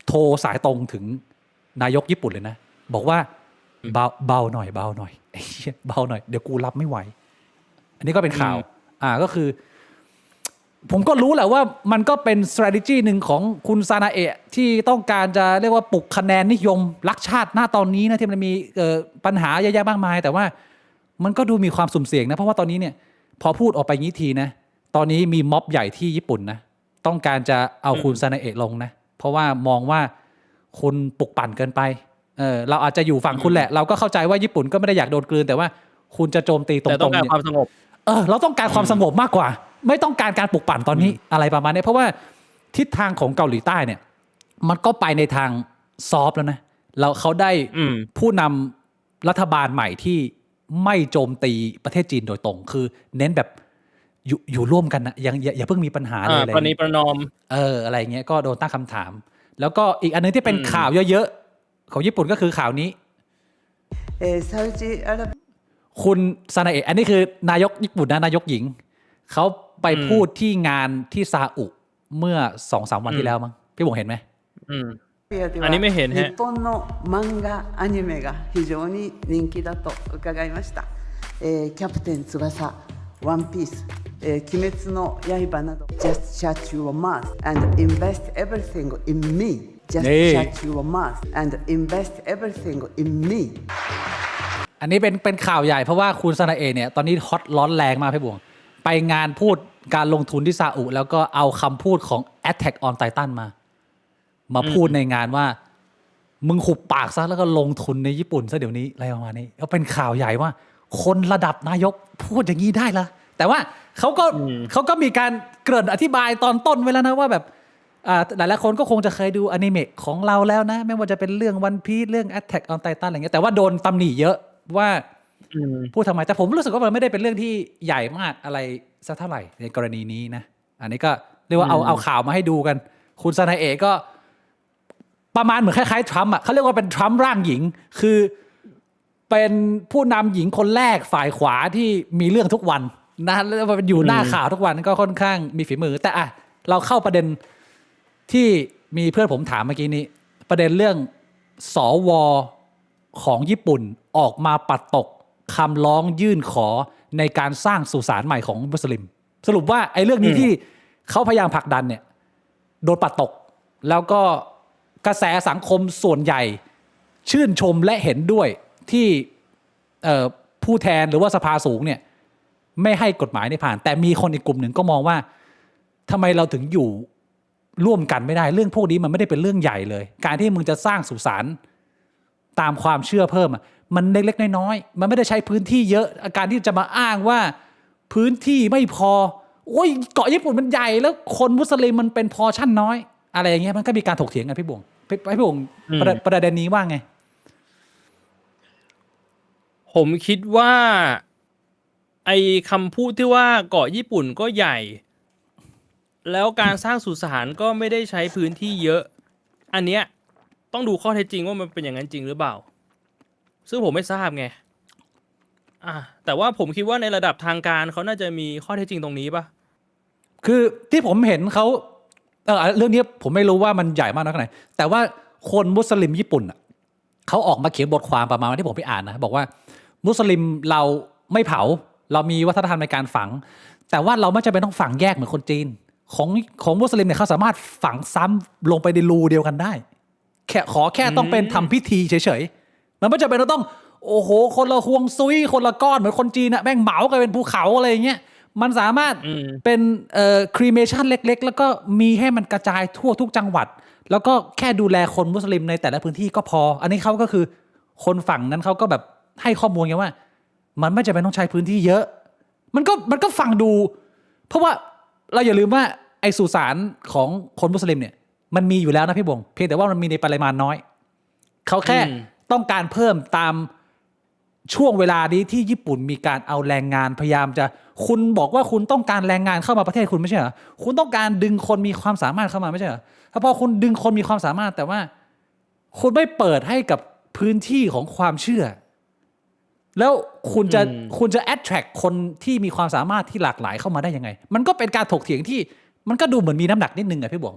โทรสายตรงถึงนายกญี่ปุ่นเลยนะบอกว่าเบาหน่อยเบาหน่อยไอ้เหี้ยเบาหน่อยเดี๋ยวกูรับไม่ไหวอันนี้ก็เป็นข่าวก็คือผมก็รู้แหละว่ามันก็เป็น strategy หนึ่งของคุณซานาเอะที่ต้องการจะเรียกว่าปลุกคะแนนนิยมรักชาติหน้าตอนนี้นะที่มันมีปัญหาเยอะแยะมากมายแต่ว่ามันก็ดูมีความสุ่มเสี่ยงนะเพราะว่าตอนนี้เนี่ยพอพูดออกไปงี้ทีนะตอนนี้มีม็อบใหญ่ที่ญี่ปุ่นนะต้องการจะเอาคุณซานาเอะลงนะเพราะว่ามองว่าคุณปลุกปั่นเกินไปเราอาจจะอยู่ฝั่งคุณแหละเราก็เข้าใจว่าญี่ปุ่นก็ไม่ได้อยากโดนกลืนแต่ว่าคุณจะโจมตีตรงๆ แต่ต้องการความสงบเราต้องการความสงบมากกว่าไม่ต้องการการปลุกปั่นตอนนี้อะไรประมาณนี้เพราะว่าทิศทางของเกาหลีใต้เนี่ยมันก็ไปในทางซอฟต์แล้วนะเขาได้ผู้นำรัฐบาลใหม่ที่ไม่โจมตีประเทศจีนโดยตรงคือเน้นแบบอยู่ร่วมกันนะอย่าเพิ่งมีปัญหาเลยอะไรประนีประนอมอะไรเงี้ยก็โดนตั้งคำถามแล้วก็อีกอันนึงที่เป็นข่าวเยอะๆของญี่ปุ่นก็คือข่าวนี้คุณซานาเอะอันนี้คือนายกญี่ปุ่นนะนายกหญิงเขาไปพูดที่งานที่ซาอุเมื่อ 2-3 วันที่แล้วมั้งพี่บงเห็นไหมอันนี้ไม่เห็นฮะ日本の漫画アニメが非常に人気だと伺いました、キャプテン翼、ワンピース、鬼滅の刃など Just shut your mouth and invest everything in me Just shut your mouth and invest everything in me อันนี้เป็นข่าวใหญ่เพราะว่าคุณซานาเอะเนี่ยตอนนี้ฮอตร้อนแรงมากพี่บวงไปงานพูดการลงทุนที่ซาอุแล้วก็เอาคำพูดของ Attack on Titan มาพูดในงานว่ามึงขุบปากซะแล้วก็ลงทุนในญี่ปุ่นซะเดี๋ยวนี้อะไรประมาณนี้ก็เป็นข่าวใหญ่ว่าคนระดับนายกพูดอย่างนี้ได้ละแต่ว่าเขาก็มีการเกริ่นอธิบายตอนต้นไว้แล้วนะว่าแบบ หลายๆคนก็คงจะเคยดูอนิเมะของเราแล้วนะไม่ว่าจะเป็นเรื่อง One Piece เรื่อง Attack on Titan อะไรเงี้ยแต่ว่าโดนตำหนิเยอะว่าพูดทำไมแต่ผมรู้สึกว่ามันไม่ได้เป็นเรื่องที่ใหญ่มากอะไรสักเท่าไหร่ในกรณีนี้นะอันนี้ก็เรียกว่าเอาข่าวมาให้ดูกันคุณซานาเอะก็ประมาณเหมือนคล้ายๆทรัมป์อ่ะเขาเรียกว่าเป็นทรัมป์ร่างหญิงคือเป็นผู้นำหญิงคนแรกฝ่ายขวาที่มีเรื่องทุกวันนะแล้วมันอยู่หน้าข่าวทุกวันก็ค่อนข้างมีฝีมือแต่เราเข้าประเด็นที่มีเพื่อนผมถามเมื่อกี้นี้ประเด็นเรื่องสวของญี่ปุ่นออกมาปัดตกคำร้องยื่นขอในการสร้างสุสานใหม่ของมุสลิมสรุปว่าไอ้เรื่องนี้ที่เขาพยายามผลักดันเนี่ยโดนปัดตกแล้วก็กระแสสังคมส่วนใหญ่ชื่นชมและเห็นด้วยที่ผู้แทนหรือว่าสภาสูงเนี่ยไม่ให้กฎหมายนี้ผ่านแต่มีคนอีกกลุ่มหนึ่งก็มองว่าทำไมเราถึงอยู่ร่วมกันไม่ได้เรื่องพวกนี้มันไม่ได้เป็นเรื่องใหญ่เลยการที่มึงจะสร้างสุสานตามความเชื่อเพิ่มมันเล็กๆน้อยๆมันไม่ได้ใช้พื้นที่เยอะการที่จะมาอ้างว่าพื้นที่ไม่พอโอ้ยเกาะญี่ปุ่นมันใหญ่แล้วคนมุสลิมมันเป็นพอชั่นน้อยอะไรอย่างเงี้ยมันก็มีการถกเถียงกันพี่บวงประเด็นนี้ว่าไงผมคิดว่าไอ้คำพูดที่ว่าเกาะญี่ปุ่นก็ใหญ่แล้วการสร้างสุสานก็ไม่ได้ใช้พื้นที่เยอะอันเนี้ยต้องดูข้อเท็จจริงว่ามันเป็นอย่างนั้นจริงหรือเปล่าซึ่งผมไม่ทราบไงแต่ว่าผมคิดว่าในระดับทางการเขาน่าจะมีข้อเท็จจริงตรงนี้ป่ะคือที่ผมเห็นเขาเรื่องนี้ผมไม่รู้ว่ามันใหญ่มากน้อยแค่ไหนแต่ว่าคนมุสลิมญี่ปุ่นเขาออกมาเขียนบทความประมาณที่ผมไปอ่านนะบอกว่ามุสลิมเราไม่เผาเรามีวัฒนธรรมในการฝังแต่ว่าเราไม่จำเป็นต้องฝังแยกเหมือนคนจีนของมุสลิมเนี่ยเขาสามารถฝังซ้ำลงไปในรูเดียวกันได้แค่ต้องเป็นทำพิธีเฉยๆมันไม่จำเป็นต้องโอ้โหคนละห่วงซุยคนละก้อนเหมือนคนจีนแม่งเหมากันเป็นภูเขาอะไรอย่างเงี้ยมันสามารถเป็นครีเมชันเล็กๆแล้วก็มีให้มันกระจายทั่วทุกจังหวัดแล้วก็แค่ดูแลคนมุสลิมในแต่ละพื้นที่ก็พออันนี้เขาก็คือคนฝั่งนั้นเขาก็แบบให้ข้อมูลไงว่ามันไม่จำเป็นต้องใช้พื้นที่เยอะมันก็ฟังดูเพราะว่าเราอย่าลืมว่าไอ้สุสานของคนมุสลิมเนี่ยมันมีอยู่แล้วนะพี่บงเพียงแต่ว่ามันมีในปริมาณน้อยเขาแค่ต้องการเพิ่มตามช่วงเวลานี้ที่ญี่ปุ่นมีการเอาแรงงานพยายามจะคุณบอกว่าคุณต้องการแรงงานเข้ามาประเทศคุณไม่ใช่เหรอคุณต้องการดึงคนมีความสามารถเข้ามาไม่ใช่เหรอถ้าพอคุณดึงคนมีความสามารถแต่ว่าคุณไม่เปิดให้กับพื้นที่ของความเชื่อแล้วคุณจะ attract คนที่มีความสามารถที่หลากหลายเข้ามาได้ยังไงมันก็เป็นการถกเถียงที่มันก็ดูเหมือนมีน้ำหนักนิดนึงพี่บวง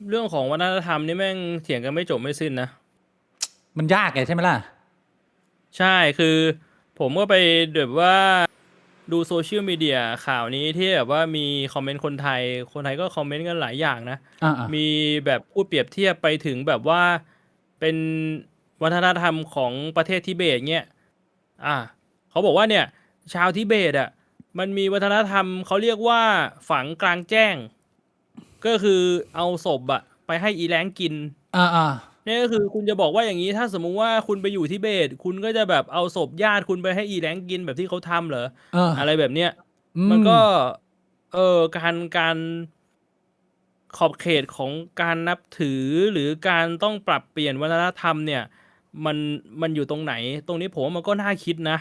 เรื่องของวัฒนธรรมนี่แม่งเถียงกันไม่จบไม่สิ้นนะมันยากไงใช่ไหมล่ะใช่คือผมก็ไปแบบว่าดูโซเชียลมีเดียข่าวนี้ที่แบบว่ามีคอมเมนต์คนไทยก็คอมเมนต์กันหลายอย่างนะมีแบบพูดเปรียบเทียบไปถึงแบบว่าเป็นวัฒนธรรมของประเทศทิเบตเงี้ยเขาบอกว่าเนี่ยชาวทิเบตมันมีวัฒนธรรมเขาเรียกว่าฝังกลางแจ้งก็คือเอาศพไปให้อีแล้งกินนี่ก็คือคุณจะบอกว่าอย่างนี้ถ้าสมมุติว่าคุณไปอยู่ทิเบตคุณก็จะแบบเอาศพญาติคุณไปให้อีแล้งกินแบบที่เขาทำเหรออะไรแบบเนี้ยมันก็การขอบเขตของการนับถือหรือการต้องปรับเปลี่ยนวัฒนธรรมเนี่ยมันอยู่ตรงไหนตรงนี้ผมว่ามันก็น่าคิดนะ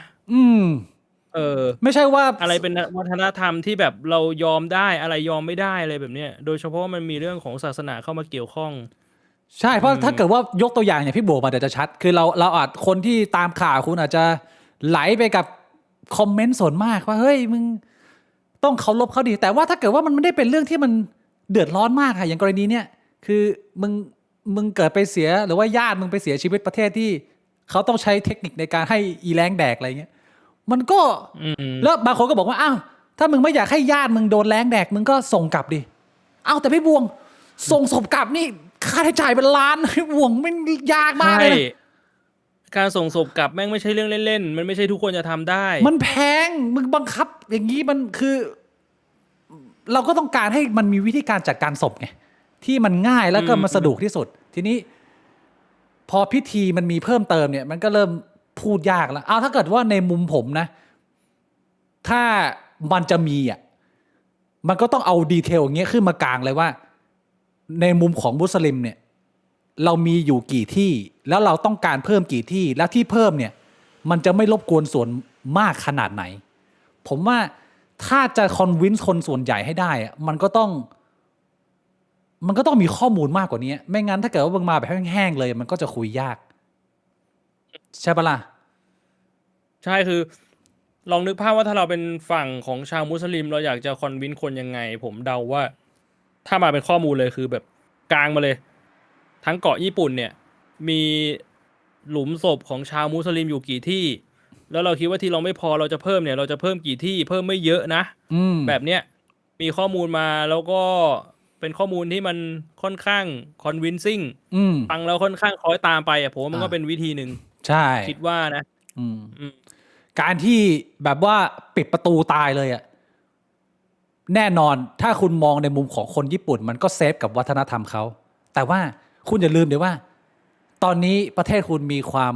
ไม่ใช่ว่าอะไรเป็นวัฒนธรรมที่แบบเรายอมได้อะไรยอมไม่ได้อะไรแบบเนี้ยโดยเฉพาะมันมีเรื่องของศาสนาเข้ามาเกี่ยวข้องใช่เพราะถ้าเกิดว่ายกตัวอย่างพี่โบมาเดี๋ยวจะชัดคือเราอาจคนที่ตามข่าวคุณอาจจะไหลไปกับคอมเมนต์ส่วนมากว่าเฮ้ยมึงต้องเคารพเขาดิแต่ว่าถ้าเกิดว่ามันไม่ได้เป็นเรื่องที่มันเดือดร้อนมากอย่างกรณีเนี้ยคือมึงเกิดไปเสียหรือว่าญาติมึงไปเสียชีวิตประเทศที่เขาต้องใช้เทคนิคในการให้อีแรงแดกอะไรเงี้ยมันก็แล้วบางคนก็บอกว่าอ้าวถ้ามึงไม่อยากให้ญาติมึงโดนแรงแดกมึงก็ส่งกลับดิอ้าวแต่พี่บวงส่งศพกลับนี่ค่าใช้จ่ายเป็นล้านพี่บวงไม่ยากมากเลยการส่งศพกลับแม่งไม่ใช่เรื่องเล่นๆมันไม่ใช่ทุกคนจะทำได้มันแพงมึงบังคับอย่างนี้มันคือเราก็ต้องการให้มันมีวิธีการจัดการศพไงที่มันง่ายแล้วก็มันสะดวกที่สุดทีนี้พอพิธีมันมีเพิ่มเติมเนี่ยมันก็เริ่มพูดยากแล้วเอาถ้าเกิดว่าในมุมผมนะถ้ามันจะมี มันก็ต้องเอาดีเทลอย่างเงี้ยขึ้นมากลางเลยว่า ในมุมของมุสลิมเนี่ยเรามีอยู่กี่ที่แล้วเราต้องการเพิ่มกี่ที่แล้วที่เพิ่มเนี่ยมันจะไม่รบกวนส่วนมากขนาดไหนผมว่าถ้าจะคอนวินส์คนส่วนใหญ่ให้ได้อะมันก็ต้องมีข้อมูลมากกว่านี้ไม่งั้นถ้าเกิดว่ามึงมาแบบแห้งๆเลยมันก็จะคุยยากใช่ปะล่ะใช่คือลองนึกภาพว่าถ้าเราเป็นฝั่งของชาวมุสลิมเราอยากจะคอนวินคนยังไงผมเดาว่าถ้ามาเป็นข้อมูลเลยคือแบบกลางมาเลยทั้งเกาะญี่ปุ่นเนี่ยมีหลุมศพของชาวมุสลิมอยู่กี่ที่แล้วเราคิดว่าที่เราไม่พอเราจะเพิ่มเนี่ยเราจะเพิ่มกี่ที่เพิ่มไม่เยอะนะแบบเนี้ยมีข้อมูลมาแล้วก็เป็นข้อมูลที่มันค่อนข้างคอนวินซิ่งฟังแล้วค่อนข้างคล้อยตามไปอ่ะผมว่ามันก็เป็นวิธีหนึ่งใช่คิดว่านะการที่แบบว่าปิดประตูตายเลยอ่ะแน่นอนถ้าคุณมองในมุมของคนญี่ปุ่นมันก็เซฟกับวัฒนธรรมเขาแต่ว่าคุณอย่าลืมเดี๋ยวว่าตอนนี้ประเทศคุณมีความ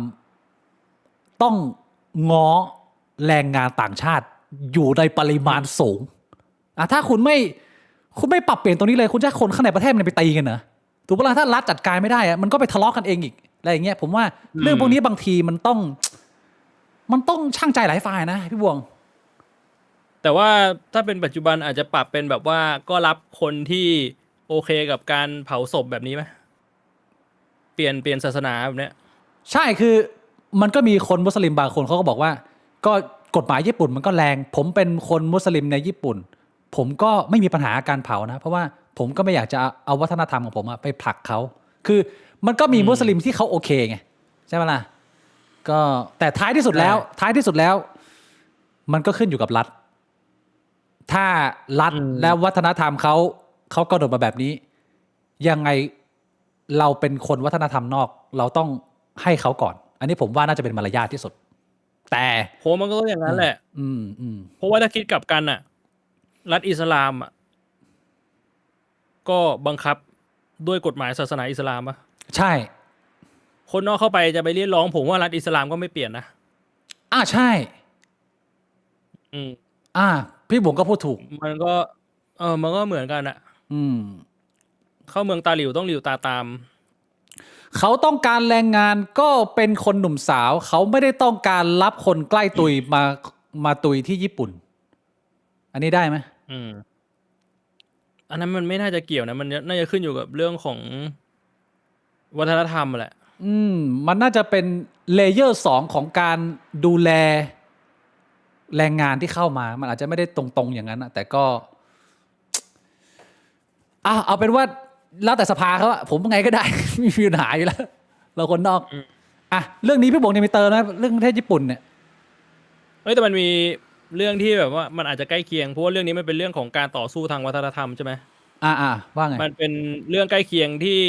ต้องง้อแรงงานต่างชาติอยู่ในปริมาณสูงถ้าคุณไม่ปรับเปลี่ยนตรงนี้เลยคุณจะคนข้างในประเทศมันไปตีกันเหรอถูกปะล่ะถ้ารัฐจัดการไม่ได้อะมันก็ไปทะเลาะกันเองอีกอะไรอย่างเงี้ยผมว่าเรื่องพวกนี้บางทีมันต้องชั่งใจหลายฝ่ายนะพี่บวงแต่ว่าถ้าเป็นปัจจุบันอาจจะปรับเป็นแบบว่าก็รับคนที่โอเคกับการเผาศพแบบนี้ไหมเปลี่ยนศาสนาแบบเนี้ยใช่คือมันก็มีคนมุสลิมบางคนเขาก็บอกว่าก็กฎหมายญี่ปุ่นมันก็แรงผมเป็นคนมุสลิมในญี่ปุ่นผมก็ไม่มีปัญหาการเผานะเพราะว่าผมก็ไม่อยากจะเอาวัฒนธรรมของผมไปผลักเขาคือมันก็มีมุสลิมที่เขาโอเคไงใช่ไหมล่ะก็แต่ท้ายที่สุดแล้วมันก็ขึ้นอยู่กับรัฐถ้ารัฐและวัฒนธรรมเขากำหนดมาแบบนี้ยังไงเราเป็นคนวัฒนธรรมนอกเราต้องให้เขาก่อนอันนี้ผมว่าน่าจะเป็นมารยาทที่สุดแต่โหมันก็ต้องอย่างนั้นแหละเพราะว่าถ้าคิดกลับกันน่ะรัฐอิสลามอ่ะก็บังคับด้วยกฎหมายศาสนาอิสลามป่ะใช่คนนอกเข้าไปจะไปเรียกร้องผมว่ารัฐอิสลามก็ไม่เปลี่ยนนะใช่พี่บุ๋มก็พูดถูกมันก็มันก็เหมือนกันอะเข้าเมืองตาหลิวต้องหลิวตาตามเขาต้องการแรงงานก็เป็นคนหนุ่มสาวเขาไม่ได้ต้องการรับคนใกล้ตุยมาตุยที่ญี่ปุ่นอันนี้ได้ไหมอันนั้นมันไม่น่าจะเกี่ยวนะมันน่าจะขึ้นอยู่กับเรื่องของวัฒนธรรมแหละมันน่าจะเป็นเลเยอร์2ของการดูแลแรงงานที่เข้ามามันอาจจะไม่ได้ตรงๆอย่างนั้นนะแต่ก็เอาเป็นว่าแล้วแต่สภาเขาผมไงก็ได้ ไม่มีปัญหาอยู่แล้วเราคนนอกเรื่องนี้พี่บงเนี่ยมีเติมนะเรื่องประเทศญี่ปุ่นเนี่ยแต่มันมีเรื่องที่แบบว่ามันอาจจะใกล้เคียงเพราะว่าเรื่องนี้มันเป็นเรื่องของการต่อสู้ทางวัฒนธรรมใช่ไหมว่าไงมันเป็นเรื่องใกล้เคียงที่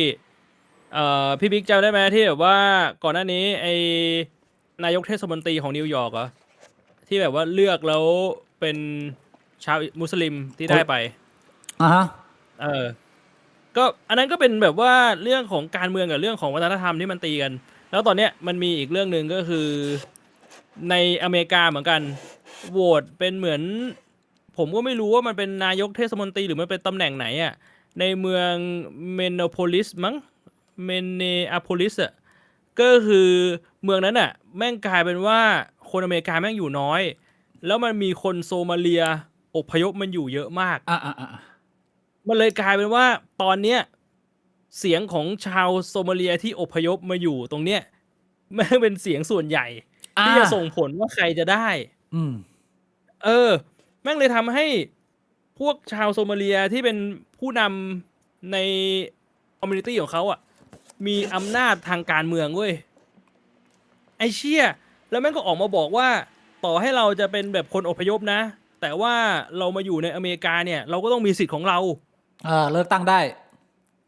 พี่บิ๊กจำได้ไหมที่แบบว่าก่อนหน้านี้ไอ้นายกเทศมนตรีของนิวยอร์กเหรอที่แบบว่าเลือกแล้วเป็นชาวมุสลิมที่ได้ไปก็อันนั้นก็เป็นแบบว่าเรื่องของการเมืองกับเรื่องของวัฒนธรรมที่มันตีกันแล้วตอนเนี้ยมันมีอีกเรื่องนึงก็คือในอเมริกาเหมือนกันโหวตเป็นเหมือนผมก็ไม่รู้ว่ามันเป็นนายกเทศมนตรีหรือมันเป็นตำแหน่งไหนอ่ะในเมืองเมโนโพลิสมั้งเมเนอาโพลิสอ่ะก็คือเมืองนั้นอ่ะแม่งกลายเป็นว่าคนอเมริกาแม่งอยู่น้อยแล้วมันมีคนโซมาเลียอพยพมันอยู่เยอะมากมันเลยกลายเป็นว่าตอนเนี้ยเสียงของชาวโซมาเลียที่อพยพมาอยู่ตรงเนี้ยแม่งเป็นเสียงส่วนใหญ่ที่จะส่งผลว่าใครจะได้แม่งเลยทำให้พวกชาวโซมาเลียที่เป็นผู้นำในคอมมูนิตี้ของเขาอ่ะมีอำนาจทางการเมืองเว้ยไอ้เชี่ยแล้วแม่งก็ออกมาบอกว่าต่อให้เราจะเป็นแบบคนอพยพนะแต่ว่าเรามาอยู่ในอเมริกาเนี่ยเราก็ต้องมีสิทธิ์ของเราเลือกตั้งได้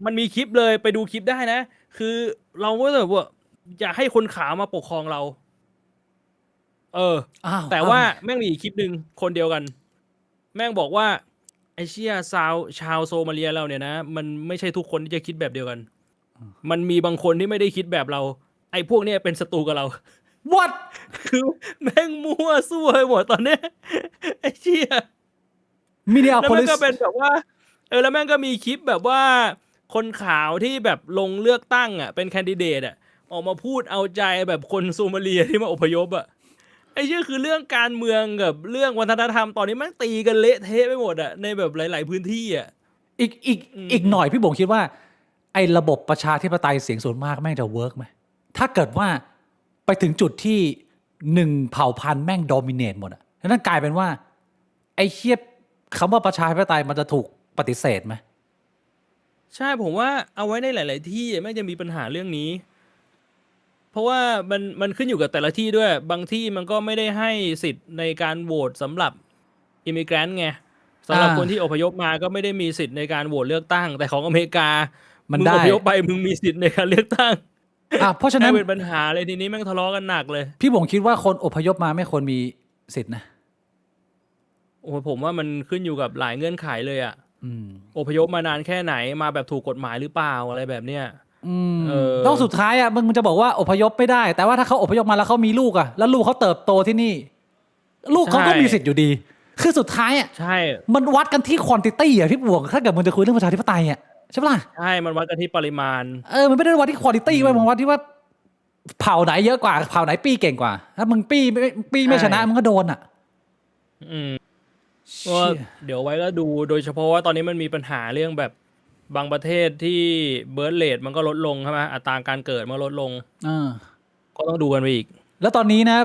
มันมีคลิปเลยไปดูคลิปได้นะคือเราก็แบบว่าอยากให้คนขาวมาปกครองเราแต่ว่าแม่งมีอีกคลิปนึงคนเดียวกันแม่งบอกว่าไอ้เชี่ยชาวโซมาเลียเราเนี่ยนะมันไม่ใช่ทุกคนที่จะคิดแบบเดียวกันมันมีบางคนที่ไม่ได้คิดแบบเราไอ้พวกเนี้ยเป็นศัตรูกับเรา What คือแม่งมั่วซั่วไปหมดตอนเนี้ยไอ้เชี่ย มินนีอา แล้ว โพ แม่ ลิ ง ส ก็เป็นแบบว่าแล้วแม่งก็มีคลิปแบบว่าคนขาวที่แบบลงเลือกตั้งอ่ะเป็นแคนดิเดตอ่ะออกมาพูดเอาใจแบบคนโซมาเลียที่มาอพยพอ่ะไอ้เชื่อคือเรื่องการเมืองกับเรื่องวัฒนธรรมตอนนี้แม่งตีกันเละเทะไปหมดอ่ะในแบบหลาย ๆพื้นที่อ่ะ อีกหน่อยพี่บ่งคิดว่าไอ้ระบบประชาธิปไตยเสียงส่วนมากแม่งจะเวิร์กไหมถ้าเกิดว่าไปถึงจุดที่หนึ่งเผ่าพันธุ์แม่งโดมิเนตหมดอ่ะนั่นกลายเป็นว่าไอ้เทียบคำว่าประชาธิปไตยมันจะถูกปฏิเสธไหม ใช่ผมว่าเอาไว้ในหลาย ๆ ที่แม่งจะมีปัญหาเรื่องนี้ เพราะว่ามันขึ้นอยู่กับแต่ละที่ด้วย บางที่มันก็ไม่ได้ให้สิทธิ์ในการโหวตสำหรับอิมิเกรนต์ไงสำหรับคนที่อพยพมาก็ไม่ได้มีสิทธิ์ในการโหวตเลือกตั้ง แต่ของอเมริกา มัน มึง ได้ อพยพไปมึงมีสิทธิ์ในการเลือกตั้ง เพราะฉะนั้น เป็นปัญหาเลยทีนี้แม่งทะเลาะกันหนักเลย พี่บ่งคิดว่าคนอพยพมาไม่ควรมีสิทธินะ โอ้โหผมว่ามันขึ้นอยู่กับหลายเงื่อนไขเลยอะ อืม อพยพมานานแค่ไหนมาแบบถูกกฎหมายหรือเปล่าอะไรแบบเนี้ย ต้องสุดท้ายอ่ะมึงจะบอกว่าอพยพไม่ได้ แต่ว่าถ้าเขาอพยพมาแล้วเขามีลูกอ่ะแล้วลูกเขาเติบโตที่นี่ ลูกเขาก็มีสิทธิ์อยู่ดี คือสุดท้ายอ่ะ ใช่ มันวัดกันที่ควอนติตี้อ่ะพี่บ่วงถ้าเกิดมึงจะคุยเรื่องประชาธิปไตยอ่ะใช่ปะล่ะ ใช่มันวัดกันที่ปริมาณ มันไม่ได้วัดที่ควอนติตี้ไว้มันวัดที่ว่าเผ่าไหนเยอะกว่าเผ่าไหนปี้เก่งกว่าถ้ามึงปี้ไม่ชนะมึงก็โดนอ่ะ อืมก็เดี๋ยวไว้ก็ดูโดยเฉพาะว่าตอนนี้มันมีปัญหาเรื่องแบบบางประเทศที่เบิร์ธเรทมันก็ลดลงใช่ไหมอัตราการเกิดมันลดลงก็ต้องดูกันไปอีก แล้วตอนนี้นะ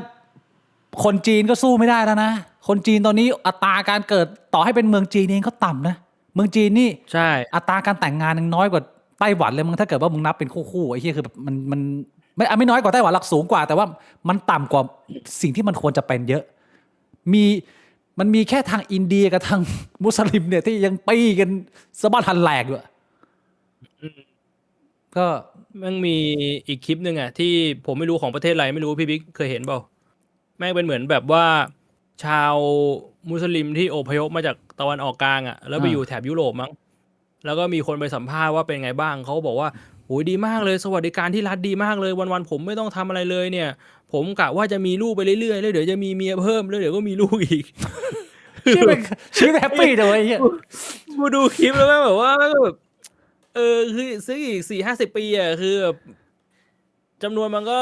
คนจีนก็สู้ไม่ได้แล้วนะคนจีนตอนนี้อัตราการเกิดต่อให้เป็นเมืองจีนเองก็ต่ำนะเมืองจีนนี่ ใช่ อัตราการแต่งงานยังน้อยกว่าไต้หวันเลยมึงถ้าเกิดว่ามึงนับเป็นคู่ๆไอ้เหี้ยคือแบบมันไม่น้อยกว่าไต้หวันหลักสูงกว่าแต่ว่ามันต่ำกว่าสิ่งที่มันควรจะเป็นเยอะมันมีแค่ทางอินเดียกับทางมุสลิมเนี่ยที่ยังปี้กันสะบัดทันแหลกอยู่ก็ มันมีอีกคลิปหนึ่งอ่ะที่ผมไม่รู้ของประเทศอะไรไม่รู้พี่บิ๊กเคยเห็นเปล่าแม่งเป็นเหมือนแบบว่าชาวมุสลิมที่อพยพมาจากตะวันออกกลางอ่ะแล้วไปอยู่แถบยุโรปมั้งแล้วก็มีคนไปสัมภาษณ์ว่าเป็นไงบ้างเขาบอกว่าโอ้ยดีมากเลยสวัสดิการที่รัฐดีมากเลยวันๆผมไม่ต้องทำอะไรเลยเนี่ยผมกะว่าจะมีลูกไปเรื่อยๆแล้วเดี๋ยวจะมีเมียเพิ่มแล้วเดี๋ยวก็มีลูกอีก ชีวิตแฮปปี้เลยไอ้เหี้ย กูดูคลิปแล้วแม่งแบบว่าแม่งก็แบบคือซื้ออีก40-50 ปีอ่ะคือแบบจำนวนมันก็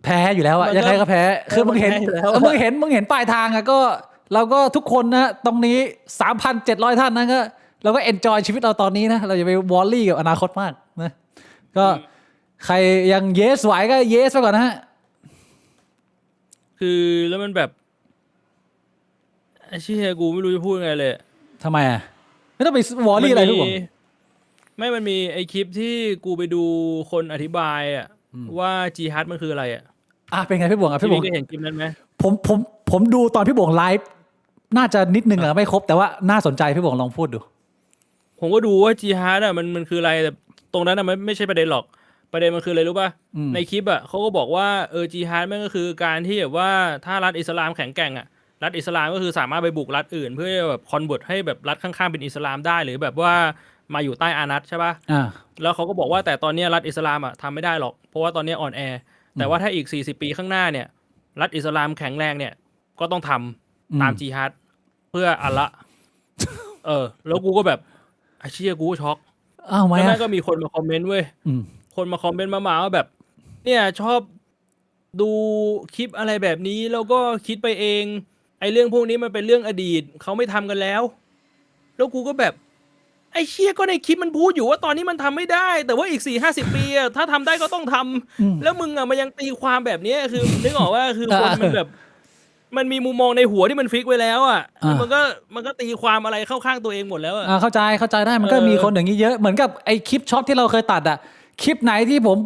แพ้อยู่แล้วอะยังไงก็แพ้คือมึงเห็น มันแพ้อยู่แล้วอะ มึงเห็นปลายทางอะก็เราก็ทุกคนนะตรงนี้ 3,700 ท่านนะก็เราก็เอนจอยชีวิตเราตอนนี้นะเราอย่าไปวอลลี่กับอนาคตมากนะก็ใครยังเยสไหวก็เยสไปก่อนนะฮะ คือแล้วมันแบบไอ้เชี่ยกูไม่รู้จะพูดไงเลย ทำไมอะไม่ต้องไปวอลลี่อะไรทุกคน มันมีไอ้คลิปที่กูไปดูคนอธิบายอ่ะว่าจีฮัดมันคืออะไรอ่ะ เป็นไงพี่บวงพี่บวง ได้เห็นคลิปนั้นไหม ผมดูตอนพี่บวงไลฟ์น่าจะนิดนึงอะไม่ครบแต่ว่าน่าสนใจพี่บวงลองพูดดู ผมก็ดูว่าจีฮัดอ่ะมันคืออะไรแต่ตรงนั้นอ่ะมันไม่ใช่ประเด็นหรอกประเด็นมันคืออะไรรู้ป่ะในคลิปอ่ะเขาก็บอกว่าจีฮัดมันก็คือการที่แบบว่าถ้ารัฐอิสลามแข็งแกร่งอ่ะรัฐอิสลามก็คือสามารถไปบุกรัฐอื่นเพื่อแบบคอนเวิร์ตให้แบบรัฐข้างๆเป็นอิสลามได้หรือแบบว่ามาอยู่ใต้อานัตใช่ป่ะแล้วเขาก็บอกว่าแต่ตอนนี้รัฐอิสลามอ่ะทำไม่ได้หรอกเพราะว่าตอนนี้อ่อนแอแต่ว่าถ้าอีก40 ปีข้างหน้าเนี่ยรัฐอิสลามแข็งแรงเนี่ยก็ต้องทำตามจีฮัดเพื่ออัลละแล้วกูก็แบบไอ้เชี่ยกูก็ช็อกแล้วแม่ก็มีคนมาคอมเมนต์เว้ยคนมาคอมเมนต์มาว่าแบบเนี่ยชอบดูคลิปอะไรแบบนี้แล้วก็คิดไปเองไอ้เรื่องพวกนี้มันเป็นเรื่องอดีตเขาไม่ทำกันแล้วแล้วกูก็แบบไอ้เชี่ยก็ในคลิปมันพูดอยู่ว่าตอนนี้มันทำไม่ได้แต่ว่าอีก40-50 ปีอะถ้าทำได้ก็ต้องทำแล้วมึงอะมันยังตีความแบบนี้คือนึกออกว่าคือคนมันแบบมันมีมุมมองในหัวที่มันฟิกไว้แล้วอ่ะมันก็ตีความอะไรเข้าข้างตัวเองหมดแล้วอ่ะเข้าใจได้มันก็มีคนอย่างนี้เยอะเหมือนกับไอ้คลิปช็อตที่เราเคยตัดอ่ะคลิปไหนที่ผม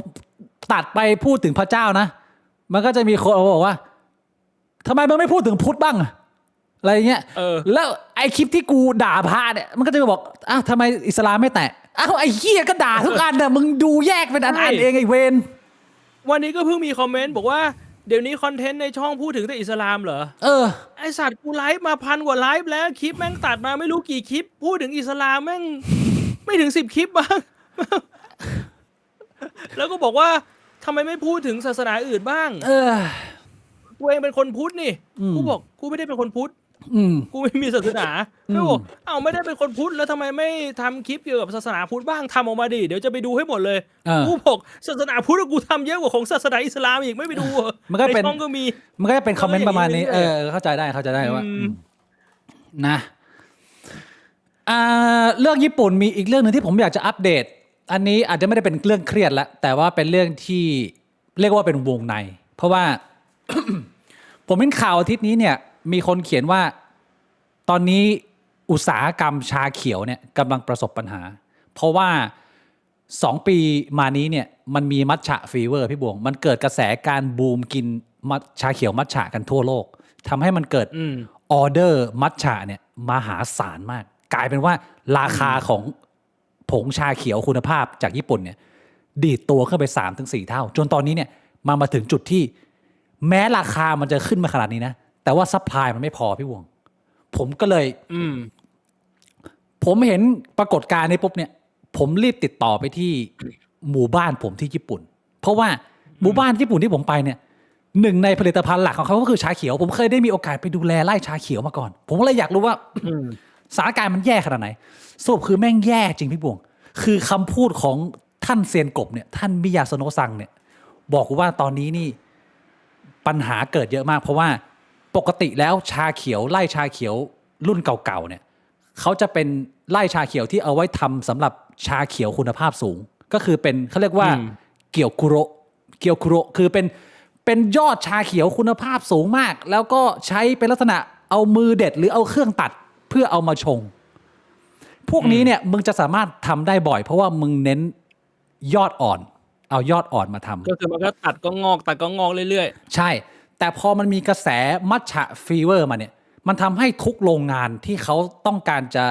ตัดไปพูดถึงพระเจ้านะมันก็จะมีคนบอกว่าทำไมมึงไม่พูดถึงพุทธบ้างอะไรเงี้ยแล้วไอ้คลิปที่กูด่าพระเนี่ยมันก็จะบอกทำไมอิสลามไม่แตะไอ้เหี้ยก็ด่าทุกอันน่ะมึงดูแยกเป็นอันเองไอ้เวรวันนี้ก็เพิ่งมีคอมเมนต์บอกว่าเดี๋ยวนี้คอนเทนต์ในช่องพูดถึงแต่อิสลามเหรอไอสัตว์กูไลฟ์มา1,000 กว่าไลฟ์แล้วคลิปแม่งตัดมาไม่รู้กี่คลิปพูดถึงอิสลามแม่งไม่ถึง10 คลิปบ้าง แล้วก็บอกว่าทำไมไม่พูดถึงศาสนาอื่นบ้างกูเองเป็นคนพุทธนี่กูบอกกูไม่ได้เป็นคนพุทธ กูไม่มีศาสนาไม่บอกไม่ได้เป็นคนพุทธแล้วทำไมไม่ทำคลิปเกี่ยวกับศาสนาพุทธบ้างทำออกมาดิเดี๋ยวจะไปดูให้หมดเลยกูบอกศาสนาพุทธกูทำเยอะกว่าของศาสนาอิสลามอีกไม่ไปดูมันก็เป็น ในช่องก็มี มันก็จะเป็นคอมเมนต์ประมาณนี้เข้าใจได้ว่านะเรื่องญี่ปุ่นมีอีกเรื่องนึงที่ผมอยากจะอัปเดตอันนี้อาจจะไม่ได้เป็นเรื่องเครียดแล้วแต่ว่าเป็นเรื่องที่เรียกว่าเป็นวงในเพราะว่า ผมเห็นข่าวอาทิตย์นี้เนี่ยมีคนเขียนว่าตอนนี้อุตสาหกรรมชาเขียวเนี่ยกำลังประสบปัญหาเพราะว่า2 ปีมานี้เนี่ยมันมีมัทฉะฟีเวอร์พี่บวงมันเกิดกระแสการบูมกินชาเขียวมัทฉะกันทั่วโลกทำให้มันเกิดออเดอร์มัทฉะเนี่ยมหาศาลมากกลายเป็นว่าราคาของผงชาเขียวคุณภาพจากญี่ปุ่นเนี่ยดีดตัวขึ้นไป 3-4 เท่าจนตอนนี้เนี่ยมาถึงจุดที่แม้ราคามันจะขึ้นมาขนาดนี้นะแต่ว่าซัพพลายมันไม่พอพี่วงผมก็เลยผมเห็นปรากฏการณ์นี้ปุ๊บเนี่ยผมรีบติดต่อไปที่หมู่บ้านผมที่ญี่ปุ่นเพราะว่าหมู่บ้านญี่ปุ่นที่ผมไปเนี่ยหนึ่งในผลิตภัณฑ์หลักของเขาก็คือชาเขียวผมเคยได้มีโอกาสไปดูแลไร่ชาเขียวมาก่อนผมก็เลยอยากรู้ว่าสถานการณ์มันแย่ขนาดไหนสรุปคือแม่งแย่จริงพี่บวงคือคำพูดของท่านเซียนกบเนี่ยท่านมิยาโซโนะซังเนี่ยบอกว่าตอนนี้นี่ปัญหาเกิดเยอะมากเพราะว่าปกติแล้วชาเขียวไร่ชาเขียวรุ่นเก่าๆเนี่ยเขาจะเป็นไร่ชาเขียวที่เอาไว้ทำสำหรับชาเขียวคุณภาพสูงก็คือเป็นเขาเรียกว่าเกียวคุโระคือเป็นยอดชาเขียวคุณภาพสูงมากแล้วก็ใช้เป็นลักษณะเอามือเด็ดหรือเอาเครื่องตัดเพื่อเอามาชงพวกนี้เนี่ยมึงจะสามารถทำได้บ่อยเพราะว่ามึงเน้นยอดอ่อนเอายอดอ่อนมาทำก็คือมันก็ตัดก็งอกเรื่อยๆใช่แต่พอมันมีกระแสมัทฉะฟีเวอร์มาเนี่ยมันทำให้ทุกโรงงานที่เขาต้องการจะ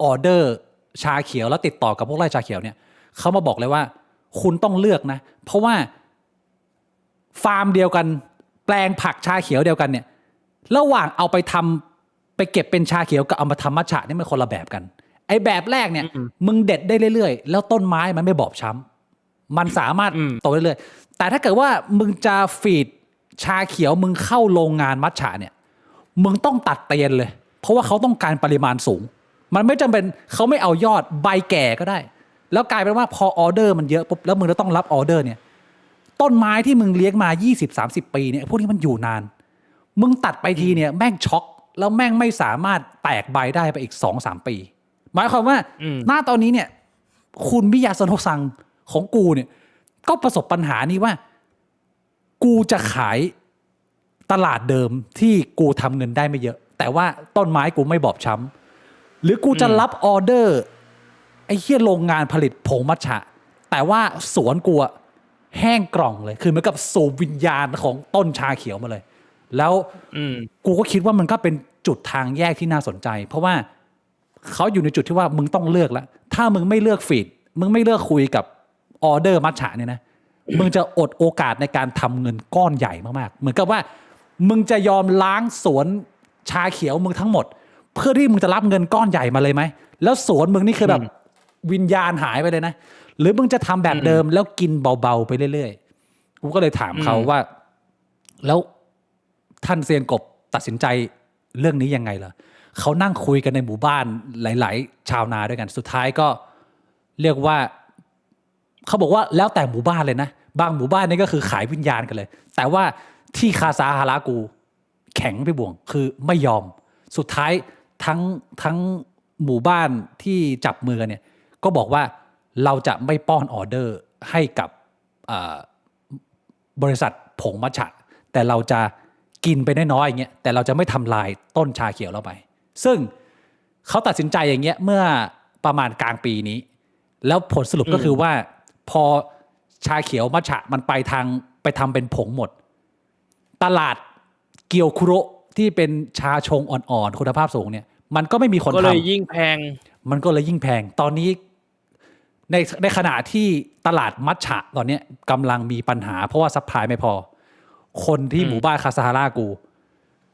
ออเดอร์ชาเขียวแล้วติดต่อกับพวกไร่ชาเขียวเนี่ยเขามาบอกเลยว่าคุณต้องเลือกนะเพราะว่าฟาร์มเดียวกันแปลงผักชาเขียวเดียวกันเนี่ยระหว่างเอาไปทำไปเก็บเป็นชาเขียวกับเอามาทำมัทฉะนี่มันคนละแบบกันไอ้แบบแรกเนี่ยมึงเด็ดได้เรื่อยๆแล้วต้นไม้มันไม่บอบช้ำมันสามารถโตเรื่อยๆแต่ถ้าเกิดว่ามึงจะฟีดชาเขียวมึงเข้าโรงงานมัทฉะเนี่ยมึงต้องตัดเตียนเลยเพราะว่าเขาต้องการปริมาณสูงมันไม่จำเป็นเขาไม่เอายอดใบแก่ก็ได้แล้วกลายเป็นว่าพอออเดอร์มันเยอะปุ๊บแล้วมึงจะต้องรับออเดอร์เนี่ยต้นไม้ที่มึงเลี้ยงมา 20-30 ปีเนี่ยพวกนี้มันอยู่นานมึงตัดไปทีเนี่ยแม่งช็อกแล้วแม่งไม่สามารถแตกใบได้ไปอีก 2-3 ปีหมายความว่าหน้าตอนนี้เนี่ยคุณมิยาโซโนะซังของกูเนี่ยก็ประสบปัญหานี้ว่ากูจะขายตลาดเดิมที่กูทำเงินได้ไม่เยอะแต่ว่าต้นไม้กูไม่บอบช้ำหรือกูจะรับออเดอร์ไอ้เหี้ยโรงงานผลิตผงมัทฉะแต่ว่าสวนกูแห้งกร่องเลยคือเหมือนกับสูบวิญญาณของต้นชาเขียวมาเลยแล้วกูก็คิดว่ามันก็เป็นจุดทางแยกที่น่าสนใจเพราะว่าเขาอยู่ในจุดที่ว่ามึงต้องเลือกแล้วถ้ามึงไม่เลือกฟีดมึงไม่เลือกคุยกับออเดอร์มัทฉะเนี่ยนะมึงจะอดโอกาสในการทำเงินก้อนใหญ่มากๆเหมือนกับว่ามึงจะยอมล้างสวนชาเขียวมึงทั้งหมดเพื่อที่มึงจะรับเงินก้อนใหญ่มาเลยไหมแล้วสวนมึงนี่คือแบบวิญญาณหายไปเลยนะหรือมึงจะทำแบบเดิมแล้วกินเบาๆไปเรื่อยๆกูก็เลยถามเขาว่าแล้วท่านเซียนกบตัดสินใจเรื่องนี้ยังไงล่ะเขานั่งคุยกันในหมู่บ้านหลายๆชาวนาด้วยกันสุดท้ายก็เรียกว่าเขาบอกว่าแล้วแต่หมู่บ้านเลยนะบางหมู่บ้านนี่ก็คือขายวิญญาณกันเลยแต่ว่าที่คาซาฮาระกูแข็งไปบ่วงคือไม่ยอมสุดท้ายทั้งหมู่บ้านที่จับมือกันเนี่ยก็บอกว่าเราจะไม่ป้อนออเดอร์ให้กับบริษัทผงมัทฉะแต่เราจะกินไปน้อยๆอย่างเงี้ยแต่เราจะไม่ทำลายต้นชาเขียวเราไปซึ่งเขาตัดสินใจอย่างเงี้ยเมื่อประมาณกลางปีนี้แล้วผลสรุปก็คือว่าพอชาเขียวมัทฉะมันไปทำเป็นผงหมดตลาดเกียวคุโระที่เป็นชาชงอ่อนๆคุณภาพสูงเนี่ยมันก็ไม่มีคนทำก็เลยยิ่งแพงมันก็เลยยิ่งแพงตอนนี้ในขณะที่ตลาดมัทฉะตอนนี้กำลังมีปัญหาเพราะว่าซัพพลายไม่พอคนที่หมู่บ้านคาซาฮาระกู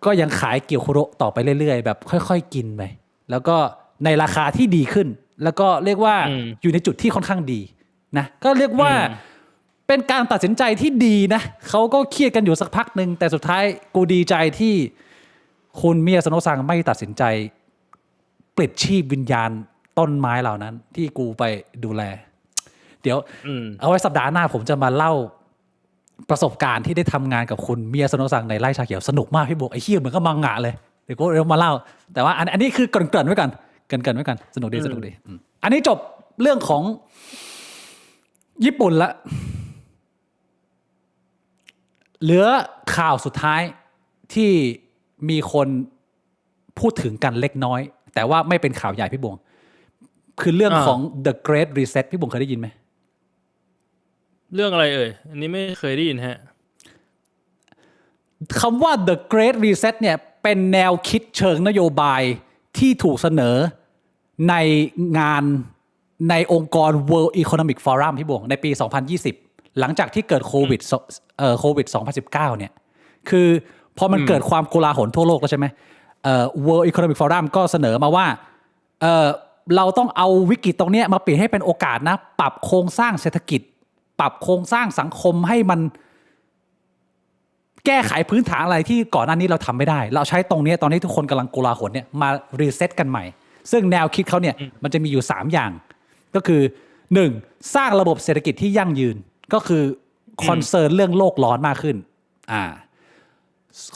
ก็ยังขายเกียวคุโระต่อไปเรื่อยๆแบบค่อยๆกินไปแล้วก็ในราคาที่ดีขึ้นแล้วก็เรียกว่าอยู่ในจุดที่ค่อนข้างดีนะก็เรียกว่าเป็นการตัดสินใจที่ดีนะเขาก็เครียดกันอยู่สักพักนึงแต่สุดท้ายกูดีใจที่ คุณมิยาสโนะซังไม่ตัดสินใจปลิดชีพวิญญาณต้นไม้เหล่านั้น ที่กูไปดูแล เดี๋ยวเอาไว้สัปดาห์หน้าผมจะมาเล่าประสบการณ์ที่ได้ทำงานกับคุณมิยาสโนะซังในไร่ชาเขียวสนุกมากพี่บวกไอ้เหี้ยเหมือนก็มังงะเลยเดี๋ยวเรามาเล่าแต่ว่าอันนี้คือเกริ่นไว้กันเกริ่นไว้กันสนุกดีอันนี้จบเรื่องของญี่ปุ่นละเหลือข่าวสุดท้ายที่มีคนพูดถึงกันเล็กน้อยแต่ว่าไม่เป็นข่าวใหญ่พี่บวงคือเรื่องของ The Great Reset พี่บวงเคยได้ยินไหมเรื่องอะไรเอ่ยอันนี้ไม่เคยได้ยินฮะคำว่า The Great Reset เนี่ยเป็นแนวคิดเชิงนโยบายที่ถูกเสนอในงานในองค์กร World Economic Forum พี่บวงในปี 2020 หลังจากที่เกิดโควิด 2019 เนี่ยคือพอมันเกิดความโกลาหลทั่วโลกแล้วใช่ไหมWorld Economic Forum ก็เสนอมาว่าเราต้องเอาวิกฤตตรงนี้มาเปลี่ยนให้เป็นโอกาสนะปรับโครงสร้างเศรษฐกิจปรับโครงสร้างสังคมให้มันแก้ไขพื้นฐานอะไรที่ก่อนหน้านี้เราทำไม่ได้เราใช้ตรงนี้ตอนนี้ทุกคนกำลังโกลาหลเนี่ยมารีเซ็ตกันใหม่ซึ่งแนวคิดเขาเนี่ยมันจะมีอยู่3อย่างก็คือ1สร้างระบบเศรษฐกิจที่ยั่งยืนก็คือคอนเซิร์นเรื่องโลกร้อนมากขึ้น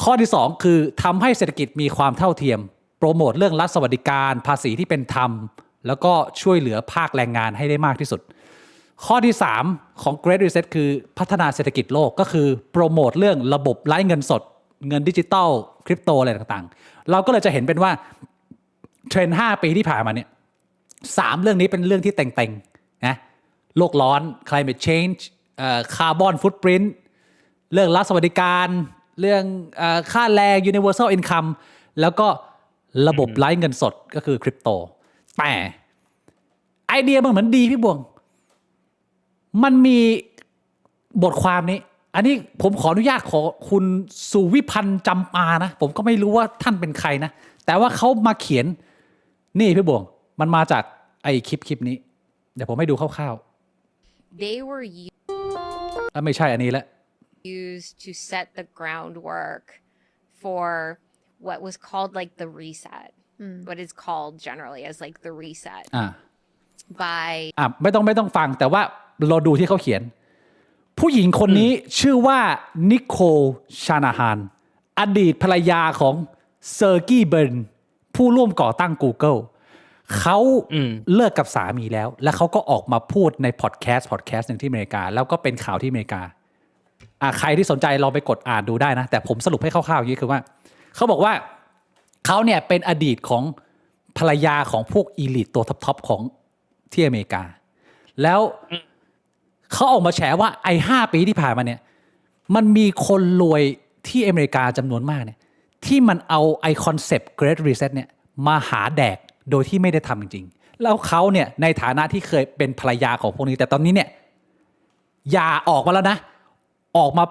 ข้อที่2คือทำให้เศรษฐกิจมีความเท่าเทียมโปรโมทเรื่องรัฐสวัสดิการภาษีที่เป็นธรรมแล้วก็ช่วยเหลือภาคแรงงานให้ได้มากที่สุดข้อที่3ของ Great Reset คือพัฒนาเศรษฐกิจโลกก็คือโปรโมทเรื่องระบบไร้เงินสดเงินดิจิตอลคริปโตอะไรต่างๆเราก็เลยจะเห็นเป็นว่าเทรนด์5 ปีที่ผ่านมาเนี่ย3เรื่องนี้เป็นเรื่องที่เต็งๆนะโลกร้อน climate change carbon footprint เรื่องรัฐสวัสดิการเรื่องค่าแรง universal income แล้วก็ระบบไร้เงินสดก็คือคริปโตแต่ไอเดียมันเหมือนดีพี่บวงมันมีบทความนี้อันนี้ผมขออนุญาตขอคุณสุวิพันธ์จำปานะผมก็ไม่รู้ว่าท่านเป็นใครนะแต่ว่าเขามาเขียนนี่พี่บวงมันมาจากไอคลิปนี้เดี๋ยวผมให้ดูคร่าวๆ They were ไม่ใช่อันนี้แหละ used to set the groundwork for what was called like the reset what is called generally as like the reset by ไม่ต้องฟังแต่ว่าเราดูที่เขาเขียนผู้หญิงคนนี้ชื่อว่านิโคลชานาฮานอดีตภรรยาของเซอร์กี้เบิร์นผู้ร่วมก่อตั้ง Google เขาเลิกกับสามีแล้วและเขาก็ออกมาพูดในพอดแคสต์หนึ่งที่อเมริกาแล้วก็เป็นข่าวที่อเมริกาใครที่สนใจลองไปกดอ่านดูได้นะแต่ผมสรุปให้คร่าวๆอย่างนี้คือว่าเขาบอกว่าเขาเนี่ยเป็นอดีตของภรรยาของพวกอีลิทตัวท็อปของที่อเมริกาแล้วเขาออกมาแฉว่าไอ้5 ปีที่ผ่านมาเนี่ยมันมีคนรวยที่อเมริกาจำนวนมากเนี่ยที่มันเอาไอคอนเซปต์ Great Reset เนี่ยมาหาแดกโดยที่ไม่ได้ทำจริงๆแล้วเขาเนี่ยในฐานะที่เคยเป็นภรรยาของพวกนี้แต่ตอนนี้เนี่ยอย่าออกมาแล้วนะออกมา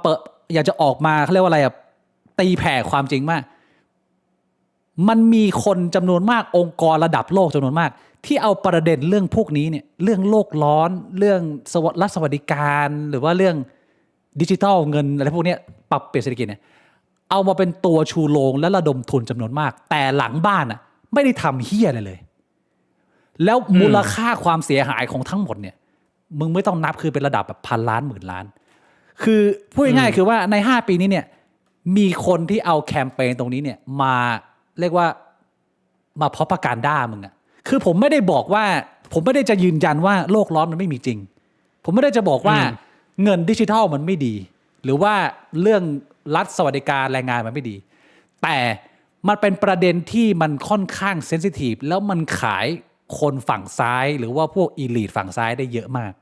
อยากจะออกมาเขาเรียกว่าอะไรตีแผ่ความจริงมากมันมีคนจำนวนมากองค์กรระดับโลกจำนวนมากที่เอาประเด็นเรื่องพวกนี้เนี่ยเรื่องโลกร้อนเรื่องรัฐสวัสดิการหรือว่าเรื่องดิจิทัลเงินอะไรพวกนี้ปรับเปลี่ยนเศรษฐกิจเนี่ยเอามาเป็นตัวชูโรงและระดมทุนจำนวนมากแต่หลังบ้านอ่ะไม่ได้ทำเหี้ยอะไรเลยแล้วมูลค่าความเสียหายของทั้งหมดเนี่ยมึงไม่ต้องนับคือเป็นระดับแบบพันล้านหมื่นล้านคือพูดง่ายๆคือว่าใน5 ปีนี้เนี่ยมีคนที่เอาแคมเปญตรงนี้เนี่ยมาเรียกว่ามาพอปการด้ามึงอะคือผมไม่ได้บอกว่าผมไม่ได้จะยืนยันว่าโลกร้อนมันไม่มีจริงผมไม่ได้จะบอกว่าเงินดิจิทัลมันไม่ดีหรือว่าเรื่องรัฐสวัสดิการแรงงานมันไม่ดีแต่มันเป็นประเด็นที่มันค่อนข้างเซนซิทีฟแล้วมันขายคนฝั่งซ้ายหรือว่าพวกอีลีทฝั่งซ้ายได้เยอะมาก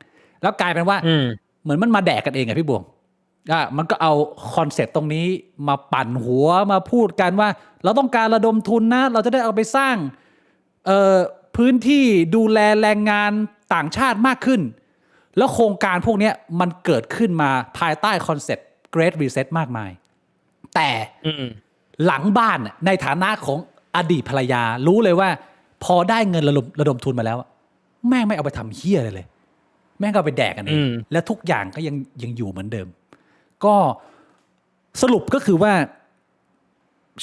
แล้วกลายเป็นว่าเหมือนมันมาแดกกันเองอะพี่บวงมันก็เอาคอนเซ็ปต์ตรงนี้มาปั่นหัวมาพูดกันว่าเราต้องการระดมทุนนะเราจะได้เอาไปสร้างพื้นที่ดูแลแรงงานต่างชาติมากขึ้นแล้วโครงการพวกนี้มันเกิดขึ้นมาภายใต้คอนเซ็ปต์ Great Reset มากมายแต่หลังบ้านในฐานะของอดีตภรรยารู้เลยว่าพอได้เงินระดมทุนมาแล้วแม่งไม่เอาไปทำเหี้ยอะไรเลยแม่งเอาไปแดกกันเองและทุกอย่างก็ยังอยู่เหมือนเดิมก็สรุปก็คือว่า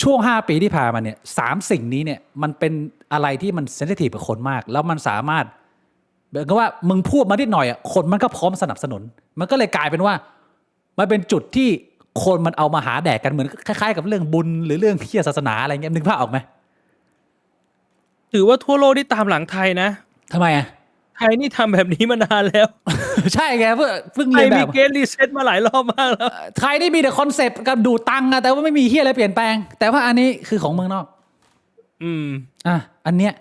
ช่วง5 ปีที่ผ่านมาเนี่ย3 สิ่งนี้เนี่ยมันเป็นอะไรที่มันเซนซิทีฟกับคนมากแล้วมันสามารถแบบว่ามึงพูดมานิดหน่อยอ่ะคนมันก็พร้อมสนับสนุนมันก็เลยกลายเป็นว่ามันเป็นจุดที่คนมันเอามาหาแดกกันเหมือนคล้ายๆกับเรื่องบุญหรือเรื่องเหี้ยศาสนาอะไรเงี้ยนึกภาพออกไหม ถือว่าทั่วโลกที่ตามหลังไทยนะ ทำไมอ่ะ ไทยนี่ทำแบบนี้มานานแล้ว ใช่ไงเพิ่ง ไท เรี ย ยนแบ มี บ เกณฑ์รีเซ็ตมาหลายรอบมากแล้ว ไทยนี่มีแต่คอนเซปต์กับดูดตังค์อะแต่ว่าไม่มีเฮียอะไรเปลี่ยนแปลง แต่ว่าอันนี้คือของเมืองนอก อืม อันเนี้ย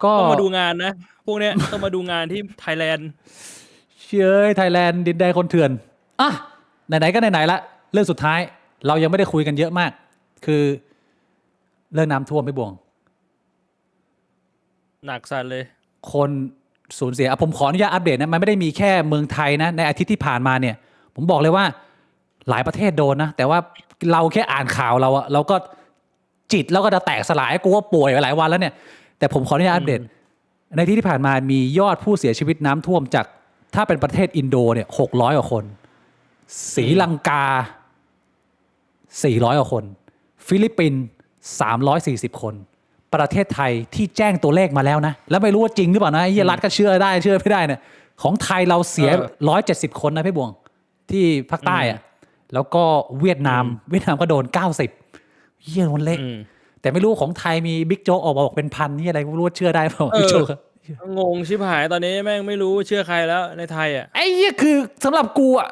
ก็ ต้องมาดูงานนะ พวกเนี้ย ต้องมาดูงานที่ไทยแลนด์ เชื่อไทยแลนด์ดินแดนคนเถื่อนไหนๆก็ไหนๆละเรื่องสุดท้ายเรายังไม่ได้คุยกันเยอะมาก คือเรื่องน้ำท่วมไม่บ่วง หนักสันเลย คนสูญเสียผมขออนุญาตอัปเดตนะมันไม่ได้มีแค่เมืองไทยนะในอาทิตย์ที่ผ่านมาเนี่ยผมบอกเลยว่าหลายประเทศโดนนะแต่ว่าเราแค่อ่านข่าวเราก็จิตแล้วก็จะแตกสลายกูว่าป่วยมาหลายวันแล้วเนี่ยแต่ผมขออนุญาตอัปเดตในที่ผ่านมามียอดผู้เสียชีวิตน้ำท่วมจากถ้าเป็นประเทศอินโดเนี่ย600 กว่าคนศรีลังกา400 กว่าคนฟิลิปปินส์340 คนประเทศไทยที่แจ้งตัวเลขมาแล้วนะแล้วไม่รู้ว่าจริงหรือเปล่านะไอ้เหี้ยรัฐก็เชื่อได้เชื่อไม่ได้เนี่ยของไทยเราเสีย170 คนนะพี่บวงที่ภาคใต้อะแล้วก็เวียดนามก็โดน90เหี้ยมันเล็กแต่ไม่รู้ของไทยมีบิ๊กโจ๊กออกมาบอกเป็นพันนี่อะไรไม่รู้ว่าเชื่อได้เปล่าบิ๊กโจ๊ก งงชิบหายตอนนี้แม่งไม่รู้เชื่อใครแล้วในไทยอ่ะ ไอ้เหี้ยคือสำหรับกูอะ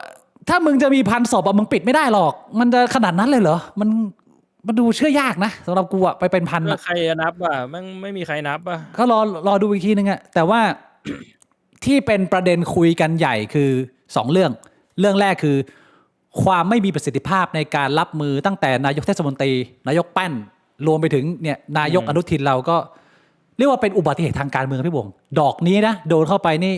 ถ้ามึงจะมี1,000 ศพอะมึงปิดไม่ได้หรอกมันจะขนาดนั้นเลยเหรอมันดูเชื่อยากนะสำหรับกูอะไปเป็นพัน แล้วใครจะนับอ่ะแม่งไม่มีใครนับอ่ะ ก็รอดูอีกทีนึงอะแต่ว่า ที่เป็นประเด็นคุยกันใหญ่คือ2 เรื่องแรกคือความไม่มีประสิทธิภาพในการรับมือตั้งแต่นายกเทศมนตรีนายกแป้นรวมไปถึงเนี่ยนายกอนุทินเราก็เรียกว่าเป็นอุบัติเหตุทางการเมืองพี่บวงดอกนี้นะโดนเข้าไปนี่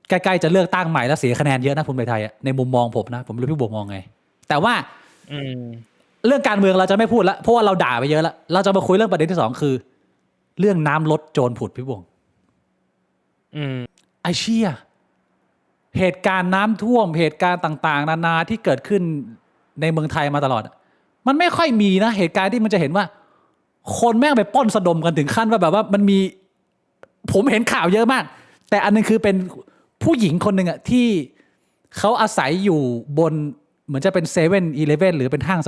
ใกล้ๆจะเลือกตั้งใหม่แล้วเสียคะแนนเยอะนะภูมิใจไทยในมุมมองผมนะผมรู้พี่บวงมองไงแต่ว่าเรื่องการเมืองเราจะไม่พูดแล้วเพราะว่าเราด่าไปเยอะแล้วเราจะมาคุยเรื่องประเด็นที่2คือเรื่องน้ำลดโจรผุดพี่บวงไอเชี่ยเหตุการณ์น้ำท่วมเหตุการณ์ต่างๆนานาที่เกิดขึ้นในเมืองไทยมาตลอดมันไม่ค่อยมีนะเหตุการณ์ที่มันจะเห็นว่าคนแม่งไปปล้นสะดมกันถึงขั้นว่าแบบว่ามันมีผมเห็นข่าวเยอะมากแต่อันนึงคือเป็นผู้หญิงคนหนึ่งอะที่เขาอาศัยอยู่บนเหมือนจะเป็น7-11หรือเป็นห้าง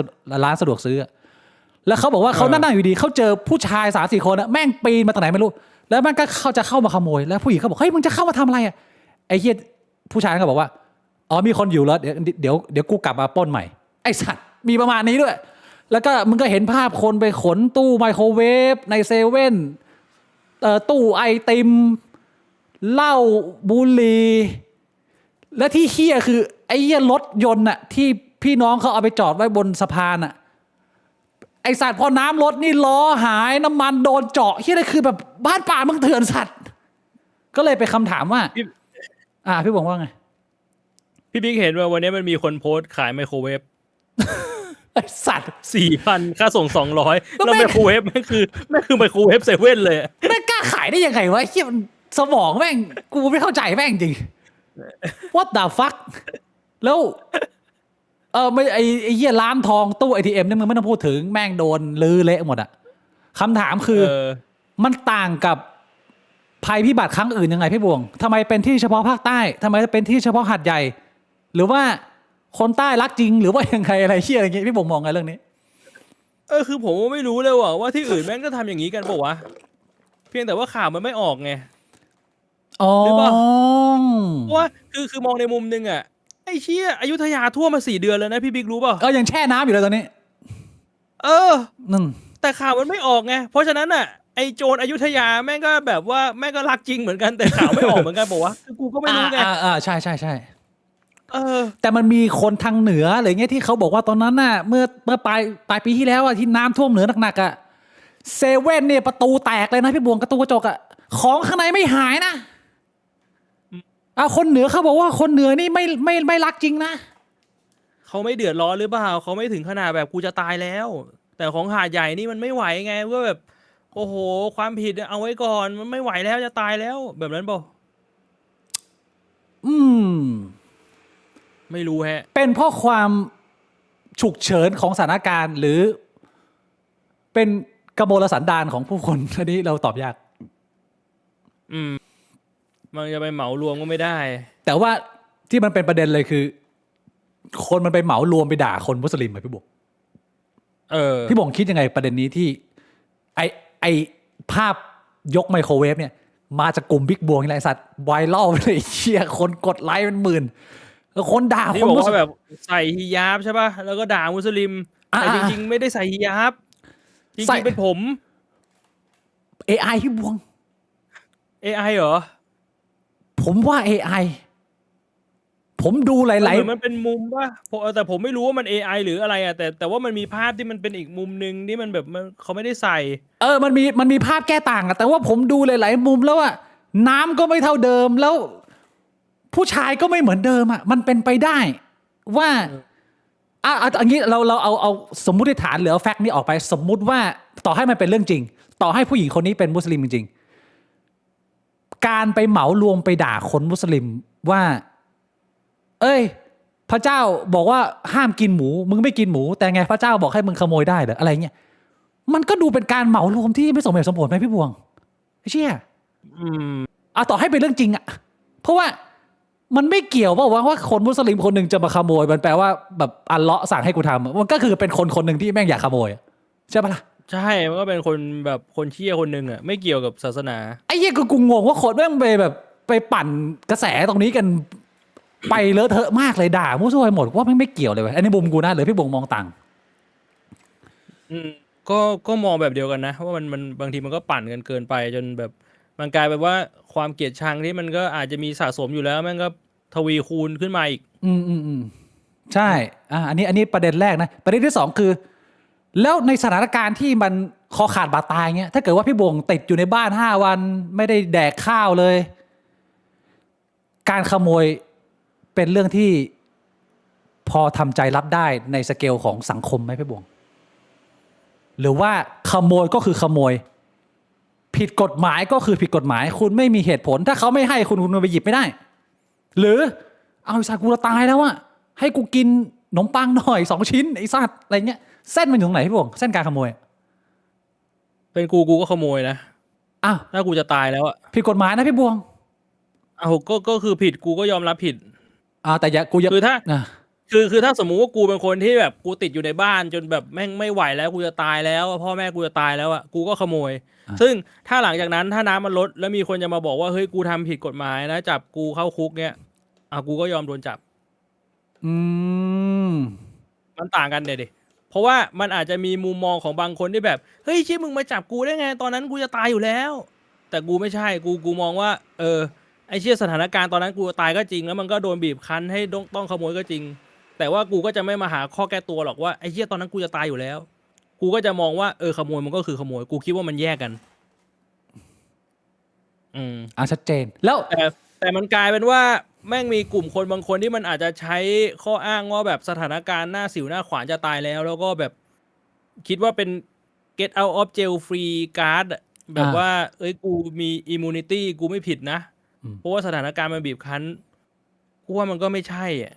ร้านสะดวกซื้อแล้วเขาบอกว่าเขานั่งอยู่ดีเขาเจอผู้ชาย 3-4 คนอะแม่งปีนมาจากไหนไม่รู้แล้วมันก็จะเข้ามาขโมยแล้วผู้หญิงเขาบอกเฮ้ยมึงจะเข้ามาทำอะไรอะไอ้เหี้ยผู้ชายก็บอกว่าอ๋อมีคนอยู่แล้วเดี๋ยวกูกลับมาปล้นใหม่ไอ้สัตว์มีประมาณนี้ด้วยแล้วก็มึงก็เห็นภาพคนไปขนตู้ไมโครเวฟในเซเว่นตู้ไอติมเหล้าบุหรี่และที่เหี้ยคือไอ้เหี้ยรถยนต์น่ะที่พี่น้องเขาเอาไปจอดไว้บนสะพานน่ะไอสัตว์พอน้ำลดนี่ล้อหายน้ำมันโดนเจาะเหี้ยนี่คือแบบบ้านป่ามึงเถื่อนสัตว์ก็เลยไปคำถามว่าพี่บอกว่าไง พี่บิ๊กเห็นว่าวันนี้มันมีคนโพสต์ขายไมโครเวฟ ไอสัตว์ 4,000 ค่าส่ง 200 แล้วไมโครเวฟแม่งคือไมโครเวฟเซเว่นเลย ไม่กล้าขายได้ยังไงวะเหี้ยมันสมองแม่งกูไม่เข้าใจแม่งจริง What the fuck แล้วไม่ไอเหี้ยร้านทองตู้ ATM นี่มึงไม่ต้องพูดถึงแม่งโดนลือเละหมดอะคำถามคือมันต่างกับภัยพิบัติครั้งอื่นยังไงพี่บวงทำไมเป็นที่เฉพาะภาคใต้ทำไมเป็นที่เฉพาะหาดใหญ่หรือว่าคนใต้รักจริงหรือว่ายังไงอะไรเหี้ยอะไรเงี้ยพี่บวงมองไงเรื่องนี้คือผมไม่รู้เลยว่าที่อื่นแม่งก็ทำอย่างนี้กันป่าววะเพียงแต่ว่าข่าวมันไม่ออกไงหรือเปล่าเพราะว่าคือมองในมุมนึงอ่ะไอ้เชี่ยอยุธยาท่วมมา4 เดือนแล้วนะพี่บิ๊กรู้ป่ะยังแช่น้ำอยู่เลยตอนนี้แต่ข่าวมันไม่ออกไงเพราะฉะนั้นอ่ะไอ้โจรอยุธยาแม่งก็แบบว่าแม่งก็รักจริงเหมือนกันแต่ข่าวไม่ออกเหมือนกันป่าววะคือกูก็ไม่รู้ไงใช่แต่มันมีคนทางเหนืออะไรเงี้ยที่เขาบอกว่าตอนนั้นน่ะเมื่อปลายปีที่แล้วอ่ะที่น้ำท่วมเหนือหนักๆอ่ะเซเว่นเนี่ยประตูแตกเลยนะพี่บวงประตูกระจกอ่ะของข้างในไม่หายนะคนเหนือเขาบอกว่าคนเหนือนี่ไม่รักจริงนะเขาไม่เดือดร้อนหรือเปล่าเขาไม่ถึงขนาดแบบกูจะตายแล้วแต่ของหาดใหญ่นี่มันไม่ไหวไงว่าแบบโอ้โหความผิดเอาไว้ก่อนมันไม่ไหวแล้วจะตายแล้วแบบนั้นป่ะไม่รู้ฮะเป็นเพราะความ ฉุกเฉินของสถานการณ์หรือเป็นกมลสันดานของผู้คนอันนี้เราตอบยาก มันจะไปเหมารวมก็ไม่ได้ แต่ว่าที่มันเป็นประเด็นเลยคือ คนมันไปเหมารวมไปด่าคนมุสลิมไหมพี่บวกพี่บวกคิดยังไงประเด็นนี้ที่ไอภาพยกไมโครเวฟเนี่ยมาจากกลุ่มบิ๊กบวงนี่แหละไอ้สัตว์ไวรัลไปเลยเชี่ยคนกดไลค์เป็นหมื่นแล้วคนด่า ที่ คน บอก มุส ว่า ลิ แบ ม บใส่ฮิญาบใช่ป่ะแล้วก็ด่ามุสลิมแต่จริงๆไม่ได้ใส่ฮิญาบจริงๆเป็นผม AI พี่บวง AI เหรอ ผมว่า AI ผมดูหลาย เหมือนมันเป็นมุมป่ะแต่ผมไม่รู้ว่ามัน AI หรืออะไรอ่ะแต่ว่ามันมีภาพที่มันเป็นอีกมุมนึงที่มันแบบเขาไม่ได้ใส่ มันมีภาพแก้ต่างอะแต่ว่าผมดูหลายๆมุมแล้วอะน้ำก็ไม่เท่าเดิมแล้ว ผู้ชายก็ไม่เหมือนเดิมอะมันเป็นไปได้ว่าอันนี้เราเอาสมมุติฐานหรือเอาแฟกต์นี้ออกไปสมมุติว่าต่อให้มันเป็นเรื่องจริง ต่อให้ผู้หญิงคนนี้เป็นมุสลิมจริงๆการไปเหมารวมไปด่าคนมุสลิมว่าเอ้ยพระเจ้าบอกว่าห้ามกินหมูมึงไม่กินหมูแต่ไงพระเจ้าบอกให้มึงขโมยได้เหรออะไรเงี้ยมันก็ดูเป็นการเหมารวมที่ไม่สมเหตุสมผลไหมพี่บวงเชี่ยต่อให้เป็นเรื่องจริงอะเพราะว่ามันไม่เกี่ยวเปล่าว่าคนมุสลิมคนหนึ่งจะมาขโมยมันแปลว่าแบบอัลเลาะห์สั่งให้กูทำมันก็คือเป็นคนหนึ่งที่แม่งอยากขโมยใช่ปะล่ะ ใช่มันก็เป็นคนแบบคนเชี่ยคนหนึ่งอ่ะไม่เกี่ยวกับศาสนา ไอ้เหี้ยกูงงว่าคนแม่งไปปั่นกระแสตรงนี้กันไปเลอะเทอะมากเลยด่ามั่วซั่วไปหมดว่าไม่เกี่ยวเลยเว้ยอันนี้มุมกูนะหรือพี่บงมองต่าง ก็มองแบบเดียวกันนะว่ามันบางทีมันก็ปั่นกันเกินไปจนแบบมันกลายเป็นว่าความเกลียดชังที่มันก็อาจจะมีสะสมอยู่แล้วมันก็ทวีคูณขึ้นมาอีกใช่อันนี้ประเด็นแรกนะประเด็นที่สองคือแล้วในสถานการณ์ที่มันคอขาดบาดตายเงี้ยถ้าเกิดว่าพี่บงติดอยู่ในบ้าน5 วันไม่ได้แดกข้าวเลยการขโมยเป็นเรื่องที่พอทำใจรับได้ในสเกลของสังคมไหมพี่บวงหรือว่าขโมยก็คือขโมยผิดกฎหมายก็คือผิดกฎหมายคุณไม่มีเหตุผลถ้าเขาไม่ให้คุณไปหยิบไม่ได้หรือเอาไอ้สัตว์กูจะตายแล้วอะให้กูกินขนมปังหน่อย2 ชิ้นไอ้สัตว์อะไรเงี้ยเส้นมันอยู่ตรงไหนพี่บวงเส้นการขโมยเป็นกูก็ขโมยนะถ้ากูจะตายแล้วอะผิดกฎหมายนะพี่บวงก็คือผิดกูก็ยอมรับผิดแต่กูคือถ้าคือถ้าสมมุติว่ากูเป็นคนที่แบบกูติดอยู่ในบ้านจนแบบแม่งไม่ไหวแล้วกูจะตายแล้วพ่อแม่กูจะตายแล้วอ่ะกูก็ขโมยซึ่งถ้าหลังจากนั้นถ้าน้ำมันลดแล้วมีคนจะมาบอกว่าเฮ้ยกูทำผิดกฎหมายนะจับกูเข้าคุกเนี้ยกูก็ยอมโดนจับมันต่างกันดิเพราะว่ามันอาจจะมีมุมมองของบางคนที่แบบเฮ้ยชิมึงมาจับกูได้ไงตอนนั้นกูจะตายอยู่แล้วแต่กูไม่ใช่กูมองว่าไอ้เชี่ยสถานการณ์ตอนนั้นกูตายก็จริงแล้วมันก็โดนบีบคั้นให้ต้องขโมยก็จริงแต่ว่ากูก็จะไม่มาหาข้อแก้ตัวหรอกว่าไอ้เชี่ยตอนนั้นกูจะตายอยู่แล้วกูก็จะมองว่าขโมยมันก็คือขโมยกูคิดว่ามันแยกกันชัดเจนแล้วแต่มันกลายเป็นว่าแม่งมีกลุ่มคนบางคนที่มันอาจจะใช้ข้ออ้างว่าแบบสถานการณ์หน้าสิวหน้าขวานจะตายแล้วก็แบบคิดว่าเป็น get out of jail free card แบบว่ากูมี immunity กูไม่ผิดนะเพราะว่าสถานการณ์มันบีบคั้นกูว่ามันก็ไม่ใช่อ่ะ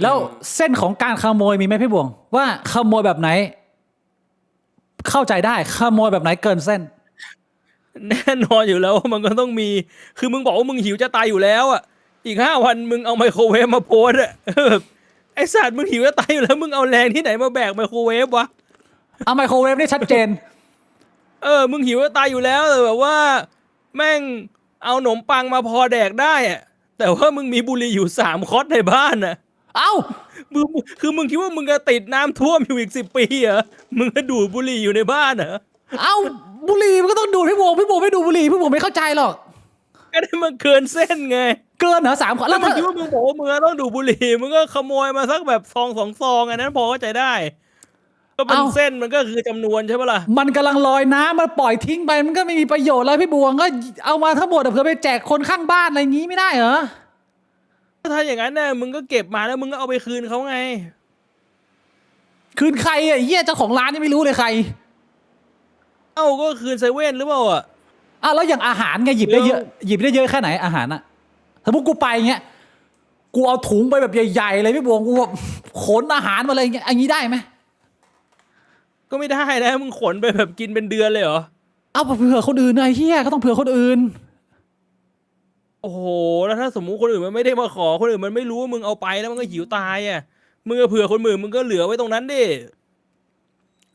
แล้วเส้นของการขโมยมีไหมพี่บวงว่าขโมยแบบไหนเข้าใจได้ขโมยแบบไหนเกินเส้นแน่นอนอยู่แล้วมันก็ต้องมีคือมึงบอกว่ามึงหิวจะตายอยู่แล้วอ่ะอีก5 วันมึงเอาไมโครเวฟมาโพสอ่ะไอ้สัตว์มึงหิวจะตายอยู่แล้วมึงเอาแรงที่ไหนมาแบกไมโครเวฟวะเอาไมโครเวฟนี่ชัดเจนมึงหิวจะตายอยู่แล้วแต่แบบว่าแม่งเอาขนมปังมาพอแดกได้อะแต่ว่ามึงมีบุหรี่อยู่3 คอร์สในบ้านน่ะคือมึงคิดว่ามึงจะติดน้ำท่วมอยู่อีก10 ปีเหรอมึงก็ดูดบุหรี่อยู่ในบ้านเหรอบุหรี่มันก็ต้องดูดพี่บวงไม่ดูบุหรี่พี่บวงไม่เข้าใจหรอกก็ได้มันเกินเส้นไงเกินเหรอ3 คอร์สแล้วมึงคิดว่ามึงบอกว่ามึงต้องดูดบุหรี่มึงก็ขโมยมาสักแบบ2 ซองอันนั้นพอเข้าใจได้ก็เป็นเส้นมันก็คือจำนวนใช่ปะล่ะมันกำลังลอยน้ำมันปล่อยทิ้งไปมันก็ไม่มีประโยชน์อะไรพี่บวงก็เอามาทั้งหมดเพื่อไปแจกคนข้างบ้านอะไรงี้ไม่ได้เหรอถ้าอย่างนั้นเนี่ยมึงก็เก็บมาแล้วมึงก็เอาไปคืนเขาไงคืนใครอ่ะเหี้ยเจ้าของร้านนี่ไม่รู้เลยใครก็คืนเซเว่นหรือเปล่าแล้วอย่างอาหารไงหยิบได้เยอะแค่ไหนอาหารสมมติกูไปเงี้ย กูเอาถุงไปแบบใหญ่ๆเลยพี่บวงกูแบบขนอาหารมาเลยอย่างเงี้ยอันนี้ได้ไหม ก็ไม่ได้นะมึงขนไปแบบกินเป็นเดือนเลยเหรอ เอาเผื่อคนอื่นไอ้เหี้ยก็ต้องเผื่อคนอื่น โอ้โหแล้วถ้าสมมุติคนอื่นมันไม่ได้มาขอคนอื่นมันไม่รู้ว่ามึงเอาไปแล้วมันก็หิวตายอ่ะมึงก็เผื่อคนอื่นมึงก็เหลือไว้ตรงนั้นดิ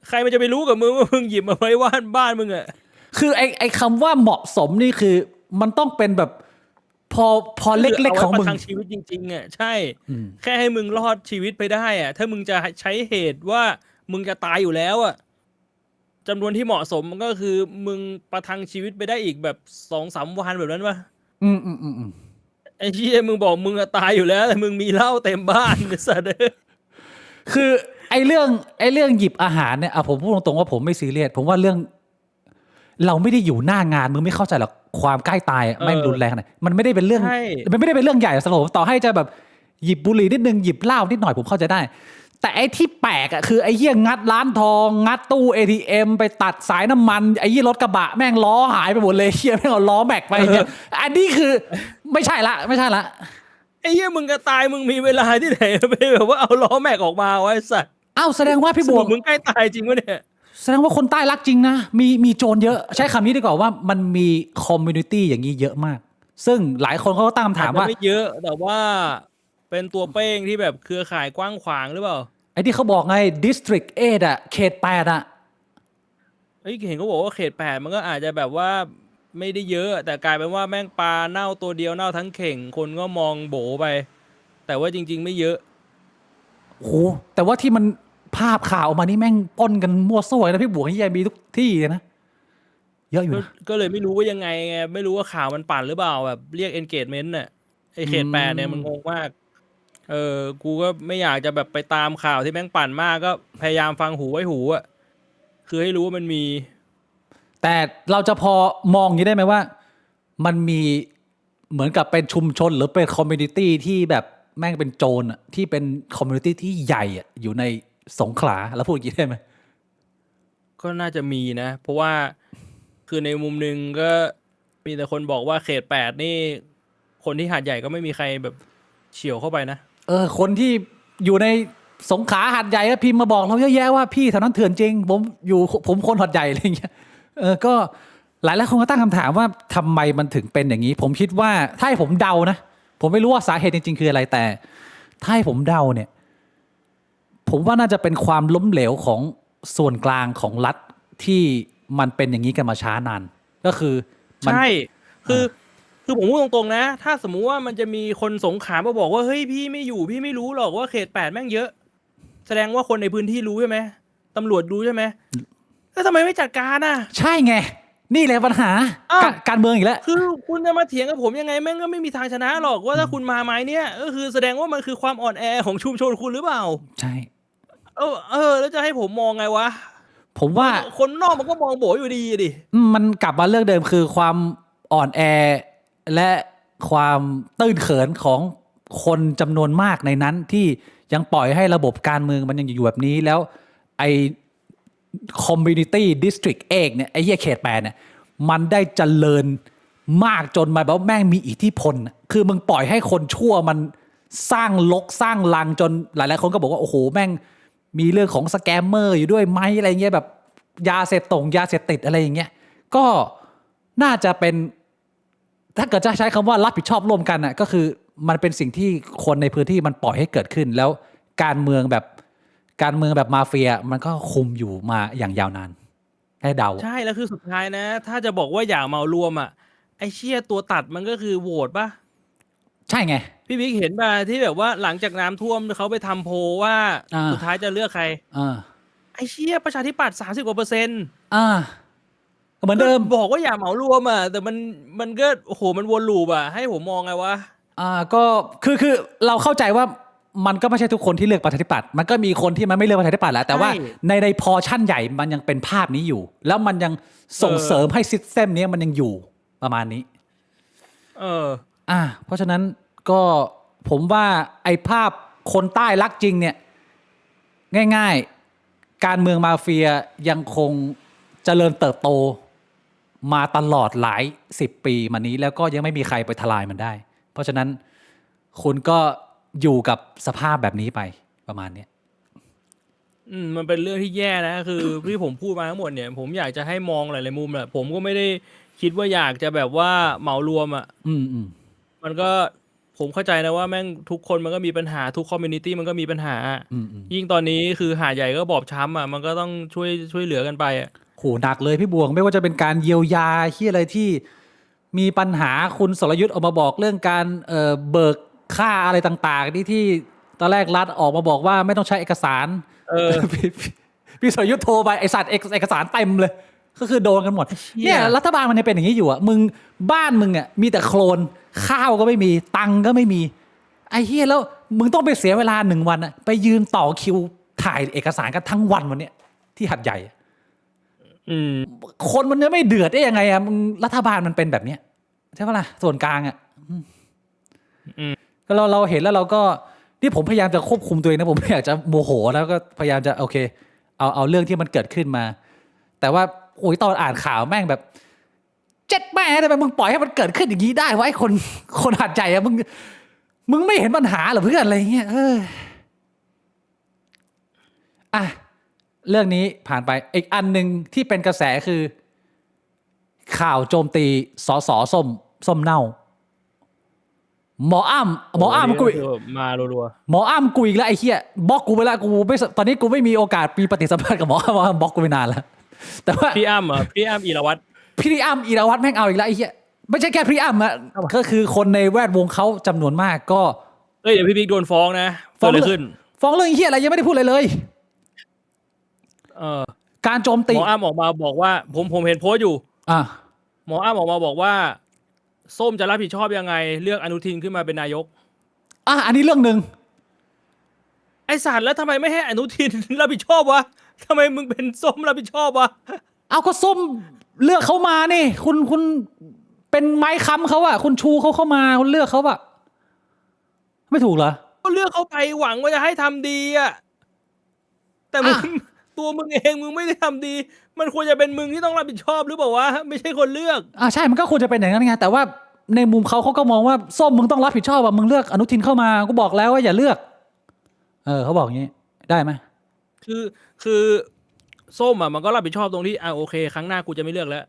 ใครมันจะไปรู้กับมึงว่ามึงหยิบมาไว้บ้านมึงอ่ะ คือไอ้คำว่าเหมาะสมนี่คือมันต้องเป็นแบบพอเล็กๆของมึง ประทังชีวิตจริงๆอ่ะใช่แค่ให้มึงรอดชีวิตไปได้อ่ะถ้ามึงจะใช้เหตุว่ามึงจะตายอยู่แล้วอ่ะจำนวนที่เหมาะสมมันก็คือมึงประทังชีวิตไปได้อีกแบบ2-3 วันแบบนั้นวะไอ้เหี้ยมึงบอกมึงจะตายอยู่แล้วแต่มึงมีเหล้าเต็มบ้านสัตว์ คือไอ้เรื่องหยิบอาหารเนี่ยผมพูดตรงๆว่าผมไม่ซีเรียสผมว่าเรื่องเราไม่ได้อยู่หน้างานมึงไม่เข้าใจหรอกความใกล้ตายไม่รุนแรงนะมันไม่ได้เป็นเรื่องมันไม่ได้เป็นเรื่องใหญ่สำหรับผมต่อให้จะแบบหยิบบุหรี่นิดนึงหยิบเหล้านิดหน่อยผมเข้าใจได้แต่ไอ้ที่แปลกคือไอ้เหี้ยงัดร้านทองงัดตู้ ATM ไปตัดสายน้ำมันไอ้เหี้ยรถกระบะแม่งล้อหายไปหมดเลยเหี้ยแม่งเอาล้อแม็กไปเนี่ยอันนี้คือไม่ใช่ละไอ้เหี้ยมึงจะตายมึงมีเวลาที่ไหนไปแบบว่าเอาล้อแม็กออกมาไว้สัตว์แสดงว่าพี่บวกมึงใกล้ตายจริงวะเนี่ยแสดงว่าคนใต้รักจริงนะมีโจรเยอะใช้คำนี้ดีกว่าว่ามันมีคอมมูนิตี้อย่างนี้เยอะมากซึ่งหลายคนเขาก็ตั้งคำถามว่าไม่เยอะแต่ว่าเป็นตัวเป้งที่แบบเครือข่ายกว้างขวางหรือเปล่าไอ้ที่เขาบอกไง District 8อ่ะเขต8อ่ะเห็นเขาบอกว่าเขต8มันก็อาจจะแบบว่าไม่ได้เยอะแต่กลายเป็นว่าแม่งปลาเน่าตัวเดียวเน่าทั้งเข่งคนก็มองโบไปแต่ว่าจริงๆไม่เยอะโอ้โหแต่ว่าที่มันภาพข่าวออกมานี่แม่งป้นกันมั่วซั่วนะพี่บวกที่ยังมีทุกที่เลยนะเยอะอยู่นะก็เลยไม่รู้ว่ายังไงไม่รู้ว่าข่าวมันปั่นหรือเปล่าแบบเรียก engagement น่ะไอเขต8เนี่ยมันงงมากกูก็ไม่อยากจะแบบไปตามข่าวที่แม่งปั่นมากก็พยายามฟังหูไว้หูอ่ะคือให้รู้ว่ามันมีแต่เราจะพอมองอย่างนี้ได้ไหมว่ามันมีเหมือนกับเป็นชุมชนหรือเป็นคอมมูนิตี้ที่แบบแม่งเป็นโจรอ่ะที่เป็นคอมมูนิตี้ที่ใหญ่อ่ะอยู่ในสงขลาแล้วพูดอย่างนี้ได้ไหมก็น่าจะมีนะเพราะว่าคือในมุมนึงก็มีแต่คนบอกว่าเขต8นี่คนที่หาดใหญ่ก็ไม่มีใครแบบเฉี่ยวเข้าไปนะคนที่อยู่ในสงขลาหาดใหญ่ก็พิมพ์มาบอกเราเยอะแยะว่าพี่แถวนั้นเถื่อนจริงผมคนหาดใหญ่อะไรอย่างเงี้ยก็หลายคนก็ตั้งคำถามว่าทำไมมันถึงเป็นอย่างนี้ผมคิดว่าถ้าให้ผมเดานะผมไม่รู้ว่าสาเหตุจริงๆคืออะไรแต่ถ้าให้ผมเดาเนี่ยผมว่าน่าจะเป็นความล้มเหลวของส่วนกลางของรัฐที่มันเป็นอย่างนี้กันมาช้านานก็คือใช่คือผมพูดตรงๆนะถ้าสมมุติว่ามันจะมีคนสงขลามาบอกว่าเฮ้ยพี่ไม่อยู่พี่ไม่รู้หรอกว่าเขต8แม่งเยอะแสดงว่าคนในพื้นที่รู้ใช่ไหมตำรวจรู้ใช่ไหมแล้วทำไมไม่จัดการอ่ะใช่ไงนี่แหละปัญหาการเมืองอีกแล้วคือคุณจะมาเถียงกับผมยังไงแม่งก็ไม่มีทางชนะหรอกว่าถ้าคุณมาไม้เนี่ยก็คือแสดงว่ามันคือความอ่อนแอของชุมชนคุณหรือเปล่าใช่แล้วจะให้ผมมองไงวะผมว่าคนนอกมันก็มองโบอยู่ดีดิมันกลับมาเรื่องเดิมคือความอ่อนแอและความตื้นเขินของคนจำนวนมากในนั้นที่ยังปล่อยให้ระบบการเมืองมันยังอยู่แบบนี้แล้วไอ้ community district เนี่ยไอ้เหี้ยเขต8เนี่ยมันได้เจริญมากจนมาแบบแม่งมีอิทธิพลคือมึงปล่อยให้คนชั่วมันสร้างลกสร้างลังจนหลายๆคนก็บอกว่าโอ้โหแม่งมีเรื่องของสแกมเมอร์อยู่ด้วยไหมอะไรเงี้ยแบบยาเสพติดอะไรอย่างเงี้ยก็น่าจะเป็นถ้าเกิดจะใช้คำว่ารับผิดชอบร่วมกันน่ะก็คือมันเป็นสิ่งที่คนในพื้นที่มันปล่อยให้เกิดขึ้นแล้วการเมืองแบบมาเฟียมันก็คุมอยู่มาอย่างยาวนานให้เดาใช่แล้วคือสุดท้ายนะถ้าจะบอกว่าอย่าเมารวมอ่ะไอ้เชี่ยตัวตัดมันก็คือโหวตป่ะใช่ไงพี่บิ๊กเห็นป่ะที่แบบว่าหลังจากน้ำท่วมเขาไปทำโพลว่าสุดท้ายจะเลือกใครไอ้เชี่ยประชาธิปัตย์30%เหมือนเดิมบอกว่าอย่าเหมารวมอ่ะแต่มันก็โอ้โหมันวนลูปอ่ะให้ผมมองไงวะก็คือเราเข้าใจว่ามันก็ไม่ใช่ทุกคนที่เลือกประชาธิปัตย์มันก็มีคนที่มันไม่เลือกประชาธิปัตย์แหละแต่ว่าในพอชั่นใหญ่มันยังเป็นภาพนี้อยู่แล้วมันยังส่งเสริมให้ซิสเต็มนี้มันยังอยู่ประมาณนี้เพราะฉะนั้นก็ผมว่าไอ้ภาพคนใต้รักจริงเนี่ยง่ายๆการเมืองมาเฟียยังคงเจริญเติบโตมาตลอดหลาย10 ปีมานี้แล้วก็ยังไม่มีใครไปทลายมันได้เพราะฉะนั้น คุณก็อยู่กับสภาพแบบนี้ไปประมาณเนี้ย มันเป็นเรื่องที่แย่นะคือที่ผมพูดมาทั้งหมดเนี่ย ผมอยากจะให้มองหลายๆมุมแหละผมก็ไม่ได้คิดว่าอยากจะแบบว่าเหมารวมอ่ะ มันก็ผมเข้าใจนะว่าแม่งทุกคนมันก็มีปัญหาทุกคอมมูนิตี้มันก็มีปัญหายิ่งตอนนี้คือหาดใหญ่ก็บอบช้ำอ่ะมันก็ต้องช่วยเหลือกันไปอ่ะโหหนักเลยพี่บวงไม่ว่าจะเป็นการเยียวยาที่อะไรที่มีปัญหาคุณสรยุทธ์ออกมาบอกเรื่องการเบิกค่าอะไรต่างๆที่ตอนแรกรัฐออกมาบอกว่าไม่ต้องใช้เอกสารพี่สรยุทธ์โทรไปไอสัตว์เอกสารเต็มเลยก็คือโดนกันหมดเนี่ยรัฐบาลมันยังเป็นอย่างนี้อยู่อ่ะมึงบ้านมึงอ่ะมีแต่โคลนข้าวก็ไม่มีตังก็ไม่มีไอ้เหี้ยแล้วมึงต้องไปเสียเวลา1 วันอ่ะไปยืนต่อคิวถ่ายเอกสารกันทั้งวันวันเนี้ยที่หัดใหญ่คนมันจะไม่เดือดได้ยังไงอ่ะมึงรัฐบาลมันเป็นแบบเนี้ยใช่ปะล่ะส่วนกลางอ่ะก็เราเห็นแล้วเราก็นี่ผมพยายามจะควบคุมตัวเองนะผมไม่อยากจะโมโหแล้วก็พยายามจะโอเคเอาเรื่องที่มันเกิดขึ้นมาแต่ว่าโอ้ยตอนอ่านข่าวแม่งแบบเจ็ดแม่ทำไมมึงปล่อยให้มันเกิดขึ้นอย่างนี้ได้วะไอ้คนหัดใจอ่ะมึงไม่เห็นปัญหาเหรอเพื่อนอะไรเงี้ยเรื่องนี้ผ่านไปอีกอันนึงที่เป็นกระแสคือข่าวโจมตีสสส้มเน่าหมออ้ำกูมารัวหมออ้ำกูอีกแล้วไอ้เหี้ยบล็อกกูไปแล้วกูไม่ตอนนี้กูไม่มีโอกาสมีปฏิสัมพันธ์กับหมออ้ำบล็อกกูไปนานแล้วแต่ว่าพี่อ้ำพี่อ้ำอีรวัตรแม่งเอาอีกแล้วไอ้เหี้ยไม่ใช่แค่พี่อ้ำอะก็คือคนในแวดวงเขาจำนวนมากก็เดี๋ยวพี่บิ๊กโดนฟ้องนะฟ้องอะไรขึ้นฟ้องเรื่องเหี้ยอะไรยังไม่ได้พูดเลยการโจมตีหมออ้ำออกมาบอกว่าผมเห็นโพสต์อยู่หมออ้ำออกมาบอกว่าส้มจะรับผิดชอบยังไงเลือกอนุทินขึ้นมาเป็นนายกอันนี้เรื่องนึงไอ้สารแล้วทำไมไม่ให้อนุทินรับผิดชอบวะทำไมมึงเป็นส้มรับผิดชอบวะเอาก็ส้มเลือกเขามานี่คุณเป็นไม้ค้ำเขาอะคุณชูเขาเข้ามาคุณเลือกเขาอะไม่ถูกเหรอก็เลือกเขาไปหวังว่าจะให้ทำดีอะแต่มึงตัวมึงเองมึงไม่ได้ทำดีมันควรจะเป็นมึงที่ต้องรับผิดชอบหรือเปล่าวะไม่ใช่คนเลือกใช่มันก็ควรจะเป็นอย่างนั้นไงแต่ว่าในมุมเขาก็มองว่าส้มมึงต้องรับผิดชอบว่ามึงเลือกอนุทินเข้ามาก็บอกแล้วว่าอย่าเลือกเขาบอกอย่างนี้ได้ไหมคือส้มมันก็รับผิดชอบตรงที่โอเคครั้งหน้ากูจะไม่เลือกแล้ว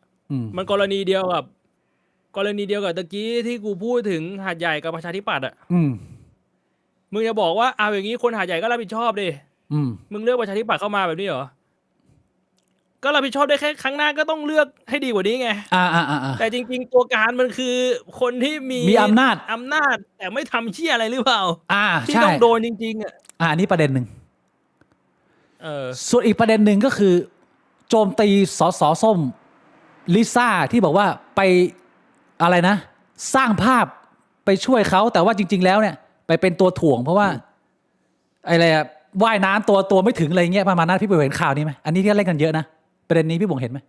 มันกรณีเดียวกับตะกี้ที่กูพูดถึงหาดใหญ่กับประชาธิปัตย์มึงจะบอกว่าอย่างนี้คนหาดใหญ่ก็รับผิดชอบดิมึงเลือกประชาธิปัตย์เข้ามาแบบนี้เหรอก็รับผิดชอบได้แค่ครั้งหน้าก็ต้องเลือกให้ดีกว่านี้ไงแต่จริงๆตัวการมันคือคนที่มีอำนาจแต่ไม่ทำเชี่ยอะไรหรือเปล่าที่ต้องโดนจริงๆอันนี้ประเด็นหนึ่งส่วนอีกประเด็นหนึ่งก็คือโจมตีสสส้มลิซ่าที่บอกว่าไปอะไรนะสร้างภาพไปช่วยเขาแต่ว่าจริงๆแล้วเนี่ยไปเป็นตัวถ่วงเพราะว่าอะไรว่ายน้ำตัวไม่ถึงอะไรเงี้ยประมาณนั้นพี่ไปเห็นข่าวนี้ไหมอันนี้ที่เล่นกันเยอะนะประเด็นนี้พี่บงเห็นไหม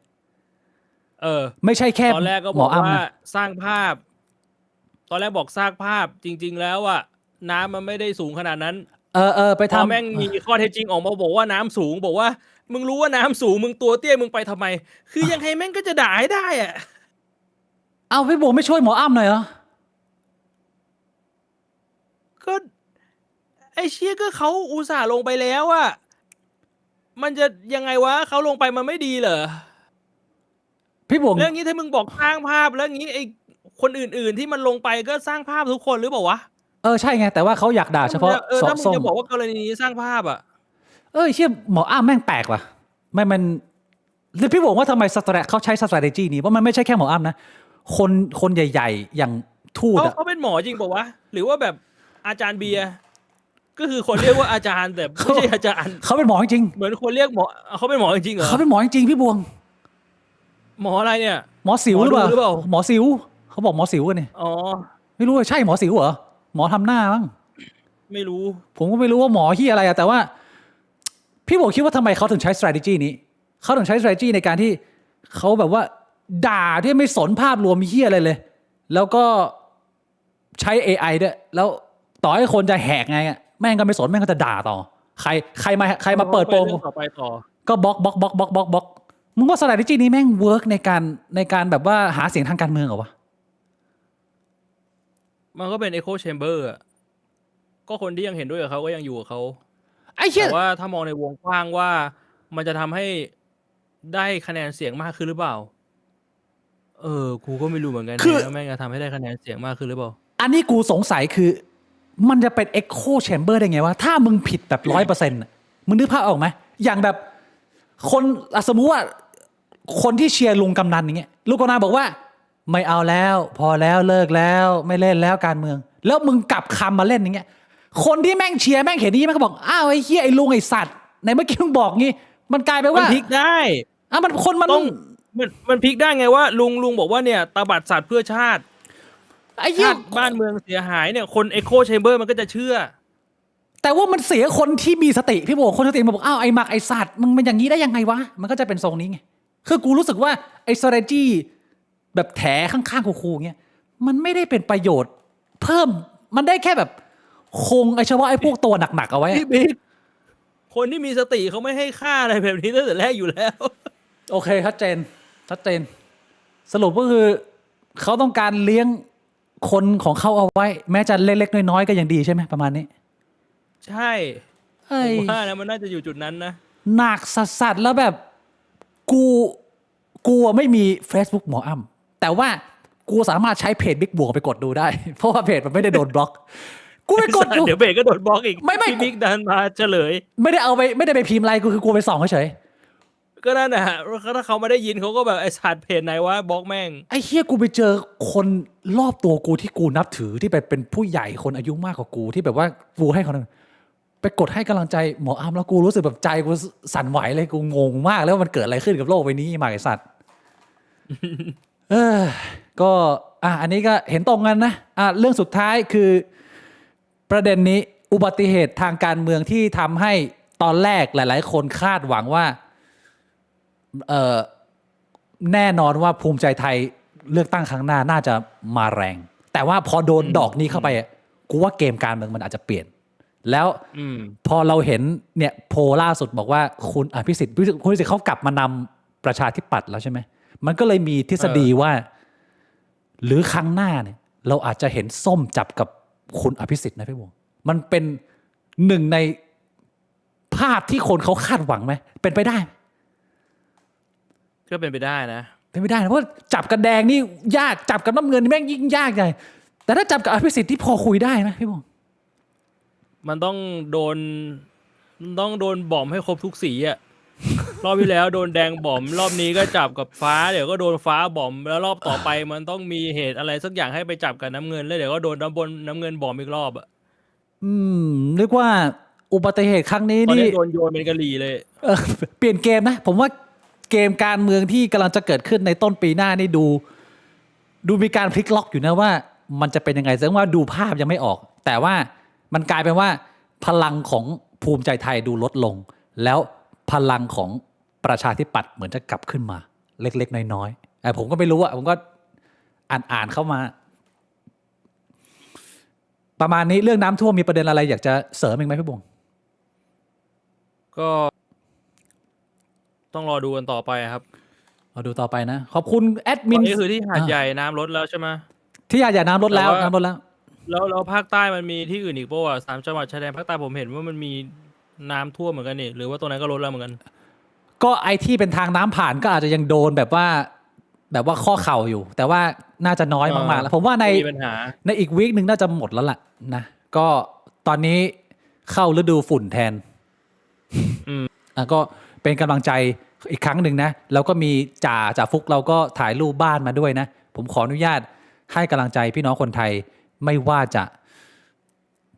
ไม่ใช่แค่ตอนแรกก็บอกว่าสร้างภาพตอนแรกบอกสร้างภาพจริงๆแล้วน้ำมันไม่ได้สูงขนาดนั้นไปทำแม่งมีข้อเท็จจริงออกมาบอกว่าน้ำสูงบอกว่ามึงรู้ว่าน้ำสูงมึงตัวเตี้ยมึงไปทำไมคือยังไงแม่งก็จะด่าให้ได้เอาพี่บงไม่ช่วยหมออ้ำหน่อยเหรอก็ไอ้เชี่ยก็เขาอุตส่าห์ลงไปแล้วมันจะยังไงวะเขาลงไปมันไม่ดีเหรอพี่บงเรื่องนี้ถ้ามึงบอกสร้างภาพแล้วงี้ไอ้คนอื่นๆที่มันลงไปก็สร้างภาพทุกคนหรือเปล่าวะใช่ไงแต่ว่าเขาอยากด่าเฉพาะถ้ามึงจะบอกว่ากรณีนี้สร้างภาพเชี่ยหมออ้ำแม่งแปลกว่ะมันพี่บอกว่าทำไมเขาใช้ strategy นี้ว่ามันไม่ใช่แค่หมออ้ำนะคนใหญ่ๆอย่างทูตเขาเป็นหมอจริงป่าวะหรือว่าแบบอาจารย์เบียร์ก็คือคนเรียกว่าอาจารย์แต่ไม่ใช่อาจารย์เขาเป็นหมอจริงเหมือนคนเรียกหมอเขาเป็นหมอจริงเหรอเขาเป็นหมอจริงพี่บวงหมออะไรเนี่ยหมอสิวหรือเปล่าหมอสิวเขาบอกหมอสิวกันเนี่ยไม่รู้ว่าใช่หมอสิวเหรอหมอทำหน้ามั้งไม่รู้ผมก็ไม่รู้ว่าหมอที่อะไรแต่ว่าพี่บอกคิดว่าทำไมเขาถึงใช้ strategy นี้เขาถึงใช้ strategy ในการที่เขาแบบว่าด่าที่ไม่สนภาพรวมมีเหี้ยอะไรเลยแล้วก็ใช้ AI ด้วยแล้วต่อให้คนจะแหกไงแม่งก็ไม่สนแม่งก็จะด่าต่อใครมาเปิดโปงก็บล็อกมึงว่า strategy นี้แม่งเวิร์กในการแบบว่าหาเสียงทางการเมืองเหรอวะมันก็เป็น echo chamber ก็คนที่ยังเห็นด้วยกับเขาก็ยังอยู่กับเขา ไอ้เหี้ย แต่ว่าถ้ามองในวงกว้างว่ามันจะทำให้ได้คะแนนเสียงมากขึ้นหรือเปล่า กูก็ไม่รู้เหมือนกันนะว่าแม่งจะทำให้ได้คะแนนเสียงมากขึ้นหรือเปล่า อันนี้กูสงสัยคือมันจะเป็น echo chamber ได้ไงวะถ้ามึงผิดแบบ 100%มึงนึกภาพออกไหมอย่างแบบคนสมมุติว่าคนที่เชียร์ลุงกำนันอย่างเงี้ยลุงกำนันบอกว่าไม่เอาแล้วพอแล้วเลิกแล้วไม่เล่นแล้วการเมืองแล้วมึงกลับคำมาเล่นอย่างเงี้ยคนที่แม่งเชียร์แม่งเห็นนี้แม่งก็บอกอ้าวไอ้เหี้ยไอ้ลุงไอ้สัตว์ในเมื่อกี้มึงบอกงี้มันกลายไป มัน ว่า พลิกได้ มันคนมัน ต้องมันพลิกได้ไงว่าลุงบอกว่าเนี่ยตบัดสัตว์เพื่อชาติ ไอ้เหี้ย ชาติบ้านเมืองเสียหายเนี่ยคนเอ็กโคแชมเบอร์มันก็จะเชื่อ แต่ว่ามันเสียคนที่มีสติพี่โบคนสติมาบอกอ้าวไอ้หมักไอ้สัตว์มึงเป็นอย่างนี้ได้ยังไงวะมันก็จะเป็นทรงนี้ไงคือกูรู้สึกว่าไอ้ strategy แบบแถข้างๆคูๆเงี้ยมันไม่ได้เป็นประโยชน์เพิ่มมันได้แค่แบบคงไอ้เฉพาะไอ้พวกตัวหนักๆเอาไว้ พี่บิ๊กคนที่มีสติเขาไม่ให้ค่าอะไรแบบนี้ตั้งแต่แรกอยู่แล้ว โอเคชัดเจนสรุปก็คือเขาต้องการเลี้ยงคนของเขาเอาไว้ แม้จะเล็กๆน้อยๆก็ยังดีใช่ไหมประมาณนี้ ใช่ เฮ้ ผ ย มว่านะมันน่าจะอยู่จุดนั้นนะ หนักสัสๆแล้วแบบกูอะไม่มี Facebook หมออ้ำแต่ว่ากูสามารถใช้เพจบิ๊กบวกไปกดดูได้ เพราะว่าเพจมันไม่ได้โดนบล็อก กูไปกดดู เดี๋ยวเบรกก็โดนบล็อกอีก ไม่ พี่บิ๊กดันมาเฉลย ไม่ได้ไปพิมพ์อะไรกูคือกูไปส่องเฉย ก็นั่นนะฮะถ้าเขาไม่ได้ยินเขาก็แบบไอ้สัตว์เพจไหนวะบล็อกแม่ง ไอ้เฮียกูไปเจอคนรอบตัวกูที่กูนับถือที่เป็นผู้ใหญ่คนอายุมากกว่ากูที่แบบว่ากูให้เขาไปกดให้กำลังใจหมออ้ำแล้วกูรู้สึกแบบใจกูสั่นไหวเลยกูงงมากแล้วมันเกิดอะไรขึ้นกับโลกใบนี้มาไอ้สัตว์ ก็อันนี้ก็เห็นตรงกันนะเรื่องสุดท้ายคือประเด็นนี้อุบัติเหตุทางการเมืองที่ทำให้ตอนแรกหลายๆคนคาดหวังว่าแน่นอนว่าภูมิใจไทยเลือกตั้งครั้งหน้าน่าจะมาแรง แต่ว่าพอโดนดอกนี้เข้าไปกูว่าเกมการเมืองมันอาจจะเปลี่ยนแล้วพอเราเห็นเนี่ยโพลล่าสุดบอกว่าคุณอภิสิทธิ์เขากลับมานำประชาธิปัตย์แล้วใช่ไหมมันก็เลยมีทฤษฎีว่าหรือครั้งหน้าเนี่ยเราอาจจะเห็นส้มจับกับคุณอภิสิทธิ์นะพี่วงมันเป็นหนึ่งในภาพที่คนเขาคาดหวังไหมเป็นไปได้ไหม ก็เป็นไปได้นะ เป็นไม่ได้นะเพราะจับกันแดงนี่ยากจับกับน้ำเงินนี่แม่งยิ่งยากใหญ่แต่ถ้าจับกับอภิสิทธิ์ที่พอคุยได้ไหมพี่บง มันต้องโดนบอมให้ครบทุกสีอะ รอบที่แล้วโดนแดงบอมรอบนี้ก็จับกับฟ้าเดี๋ยวก็โดนฟ้าบอมแล้วรอบต่อไปมันต้องมีเหตุอะไรสักอย่างให้ไปจับกับน้ำเงินแล้วเดี๋ยวก็โดนน้ำเงินบอมอีกรอบอะ เรียกว่าอุบัติเหตุครั้งนี้ ตอน นี่ นี้โดนโยนเป็นกะหรี่เลย เปลี่ยนเกมนะผมว่าเกมการเมืองที่กำลังจะเกิดขึ้นในต้นปีหน้านี่ดูมีการพลิกล็อกอยู่นะว่ามันจะเป็นยังไงแสดงว่าดูภาพยังไม่ออก แต่ว่ามันกลายเป็นว่าพลังของภูมิใจไทยดูลดลง แล้วพลังของประชาธิปัตย์เหมือนจะกลับขึ้นมาเล็กๆน้อยๆแต่ผมก็ไม่รู้อะผมก็อ่านเข้ามา ประมาณนี้เรื่องน้ำท่วมมีประเด็นอะไรอยากจะเสริมอีกไหมพี่บง ก็ต้องรอดูกันต่อไปครับ เราดูต่อไปนะขอบคุณแอดมิน นี่คือที่หาดใหญ่น้ำลดแล้วใช่ไหม ที่อย่าน้ำลดแล้วน้ำลดแล้ว แล้วภาคใต้มันมีที่อื่นอีกป่ะ3 จังหวัดชายแดนภาคใต้ผมเห็นว่ามันมีน้ำท่วมเหมือนกันนี่หรือว่าตรงนั้นก็ลดแล้วเหมือนกัน ก็ไอที่เป็นทางน้ำผ่านก็อาจจะยังโดนแบบว่าข้อเข่าอยู่ แต่ว่าน่าจะน้อยมากๆแล้วผมว่าใน มีปัญหา ในอีกวีคหนึ่งน่าจะหมดแล้วล่ะนะก็ตอนนี้เข้าฤดูฝุ่นแทนก็เป็นกำลังใจอีกครั้งหนึ่งนะแล้วก็มีจ่าฟุกเราก็ถ่ายรูปบ้านมาด้วยนะผมขออนุญาตให้กำลังใจพี่น้องคนไทยไม่ว่าจะ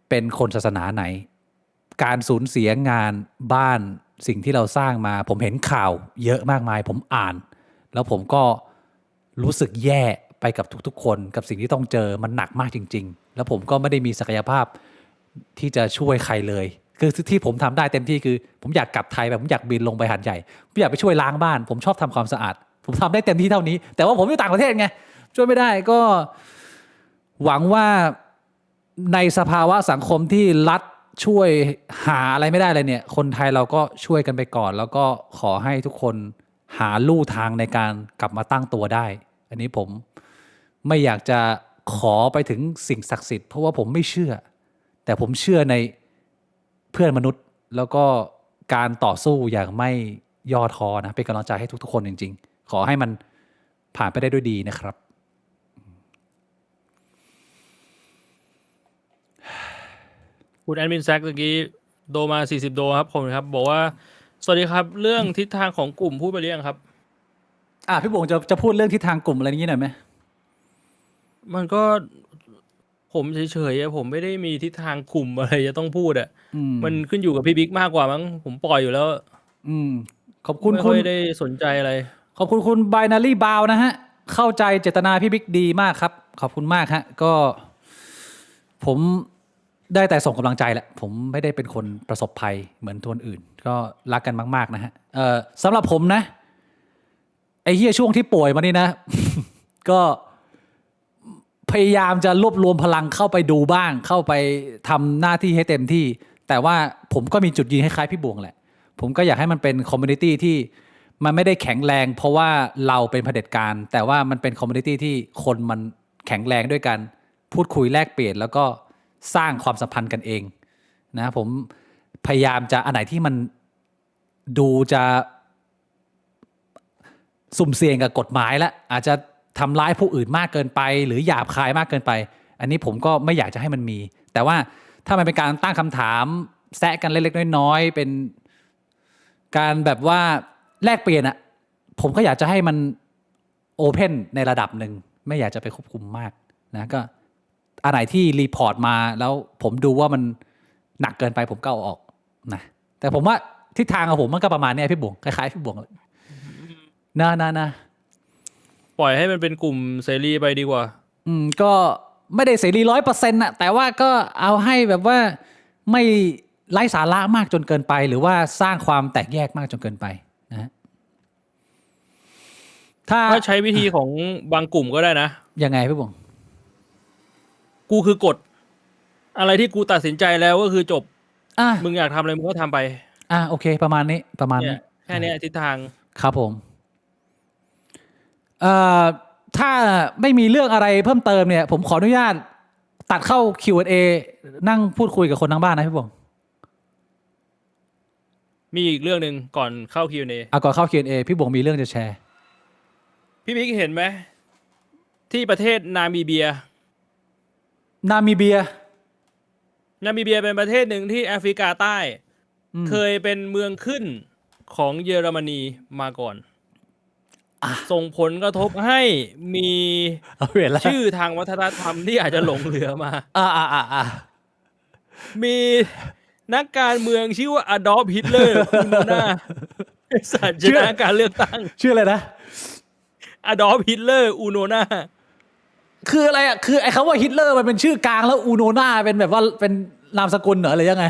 เป็นคนศาสนาไหนการสูญเสียงานบ้านสิ่งที่เราสร้างมาผมเห็นข่าวเยอะมากมายผมอ่านแล้วผมก็รู้สึกแย่ไปกับทุกๆคนกับสิ่งที่ต้องเจอมันหนักมากจริงๆแล้วผมก็ไม่ได้มีศักยภาพที่จะช่วยใครเลยคือที่ผมทำได้เต็มที่คือผมอยากกลับไทยแบบผมอยากบินลงไปหาดใหญ่ผมอยากไปช่วยล้างบ้านผมชอบทำความสะอาดผมทำได้เต็มที่เท่านี้แต่ว่าผมอยู่ต่างประเทศไงช่วยไม่ได้ก็หวังว่าในสภาวะสังคมที่รัฐช่วยหาอะไรไม่ได้เลยเนี่ยคนไทยเราก็ช่วยกันไปก่อนแล้วก็ขอให้ทุกคนหาลู่ทางในการกลับมาตั้งตัวได้อันนี้ผมไม่อยากจะขอไปถึงสิ่งศักดิ์สิทธิ์เพราะว่าผมไม่เชื่อ แต่ผมเชื่อในเพื่อนมนุษย์แล้วก็การต่อสู้อย่างไม่ย่อท้อนะเป็นกำลังใจให้ทุกๆคนจริงๆขอให้มันผ่านไปได้ด้วยดีนะครับคุณแอดมินแซกเมื่อกี้โดมา40โดครับผมครับบอกว่าสวัสดีครับเรื่องทิศทางของกลุ่มพูดไปหรือยังครับพี่บงจะพูดเรื่องทิศทางกลุ่มอะไรนี้หน่อยไหมมันก็ผมเฉยๆผมไม่ได้มีทิศทางกลุ่มอะไรจะต้องพูดมันขึ้นอยู่กับพี่บิ๊กมากกว่ามั้งผมปล่อยอยู่แล้วขอบคุณไม่ค่อยได้สนใจอะไรขอบคุณคุณ Binary Bow นะฮะเข้าใจเจตนาพี่บิ๊กดีมากครับขอบคุณมากฮะก็ผมได้แต่ส่งกำลังใจแหละผมไม่ได้เป็นคนประสบภัยเหมือนคนอื่นก็รักกันมากๆนะฮะสำหรับผมนะไอ้เหี้ยช่วงที่ป่วยมานี่นะ ก็พยายามจะรวบรวมพลังเข้าไปดูบ้างเข้าไปทำหน้าที่ให้เต็มที่แต่ว่าผมก็มีจุดยืนคล้ายๆพี่บวงแหละผมก็อยากให้มันเป็นคอมมูนิตี้ที่มันไม่ได้แข็งแรงเพราะว่าเราเป็นเผด็จการแต่ว่ามันเป็นคอมมูนิตี้ที่คนมันแข็งแรงด้วยกันพูดคุยแลกเปลี่ยนแล้วก็สร้างความสัมพันธ์กันเองนะผมพยายามจะอันไหนที่มันดูจะสุ่มเสี่ยงกับกฎหมายแล้วอาจจะทำร้ายผู้อื่นมากเกินไปหรือหยาบคายมากเกินไปอันนี้ผมก็ไม่อยากจะให้มันมีแต่ว่าถ้ามันเป็นการตั้งคำถามแซะกันเล็กๆน้อยๆเป็นการแบบว่าแลกเปลี่ยนอะผมก็อยากจะให้มันโอเพนในระดับหนึ่งไม่อยากจะไปควบคุมมากนะก็อันไหนที่รีพอร์ตมาแล้วผมดูว่ามันหนักเกินไปผมก็เอาออกนะแต่ผมว่าทิศทางของผมมันก็ประมาณนี้พี่บวงคล้ายๆพี่บวงเลยนะปล่อยให้มันเป็นกลุ่มเสรีไปดีกว่าก็ไม่ได้เสรี 100% น่ะแต่ว่าก็เอาให้แบบว่าไม่ไร้สาระมากจนเกินไปหรือว่าสร้างความแตกแยกมากจนเกินไปนะถ้าใช้วิธีของบางกลุ่มก็ได้นะยังไงพี่บงกูคือกฎอะไรที่กูตัดสินใจแล้วก็คือจบมึงอยากทำอะไรมึงก็ทำไปโอเคประมาณนี้แค่นี้ทิศทางครับผมถ้าไม่มีเรื่องอะไรเพิ่มเติมเนี่ยผมขออนุญาตตัดเข้า Q&A นั่งพูดคุยกับคนทางบ้านนะพี่บงมีอีกเรื่องหนึ่งก่อนเข้า Q&A ก่อนเข้า Q&A พี่บงมีเรื่องจะแชร์พี่บิ๊กเห็นไหมที่ประเทศนามิเบียเป็นประเทศหนึ่งที่แอฟริกาใต้เคยเป็นเมืองขึ้นของเยอรมนีมาก่อนส่งผลกระทบให้มีชื่อทางวัฒนธรรมที่อาจจะหลงเหลือมามีนักการเมืองชื่อว่าอดอล์ฟฮิตเลอร์คุณหน้าสัญชนะการเลือกตั้งชื่ออะไรนะอดอล์ฟฮิตเลอร์อูโนนาคืออะไรคือไอ้คำว่าฮิตเลอร์มันเป็นชื่อกลางแล้วอูโนนาเป็นแบบว่าเป็นนามสกุลเหรอหรือยังไง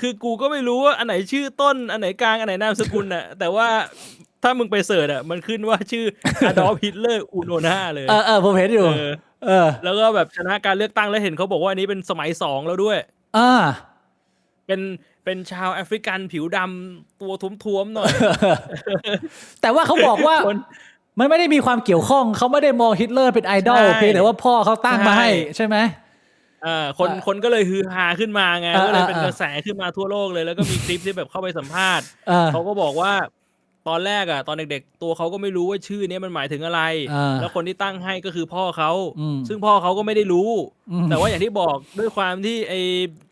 คือกูก็ไม่รู้ว่าอันไหนชื่อต้นอันไหนกลางอันไหนนามสกุลน่ะแต่ว่าถ้ามึงไปเสิร์ชมันขึ้นว่าชื่ออดอล์ฟฮิตเลอร์อูโนนาเลยผมเห็นอยู่แล้วก็แบบชนะการเลือกตั้งแล้วเห็นเขาบอกว่าอันนี้เป็นสมัย2แล้วด้วยเป็นชาวแอฟริกันผิวดำตัวท้วมๆหน่อยแต่ว่าเขาบอกว่ามันไม่ได้มีความเกี่ยวข้องเขาไม่ได้มองฮิตเลอร์เป็นไอดอลเพียงแต่ว่าพ่อเขาตั้งมาให้ใช่ไหมคนก็เลยฮือฮาขึ้นมาไงก็เลยเป็นกระแสขึ้นมาทั่วโลกเลยแล้วก็มีคลิปที่แบบเข้าไปสัมภาษณ์เขาก็บอกว่าตอนแรกตอนเด็กๆตัวเขาก็ไม่รู้ว่าชื่อนี้มันหมายถึงอะไรแล้วคนที่ตั้งให้ก็คือพ่อเขาซึ่งพ่อเขาก็ไม่ได้รู้แต่ว่าอย่างที่บอกด้วยความที่ไอ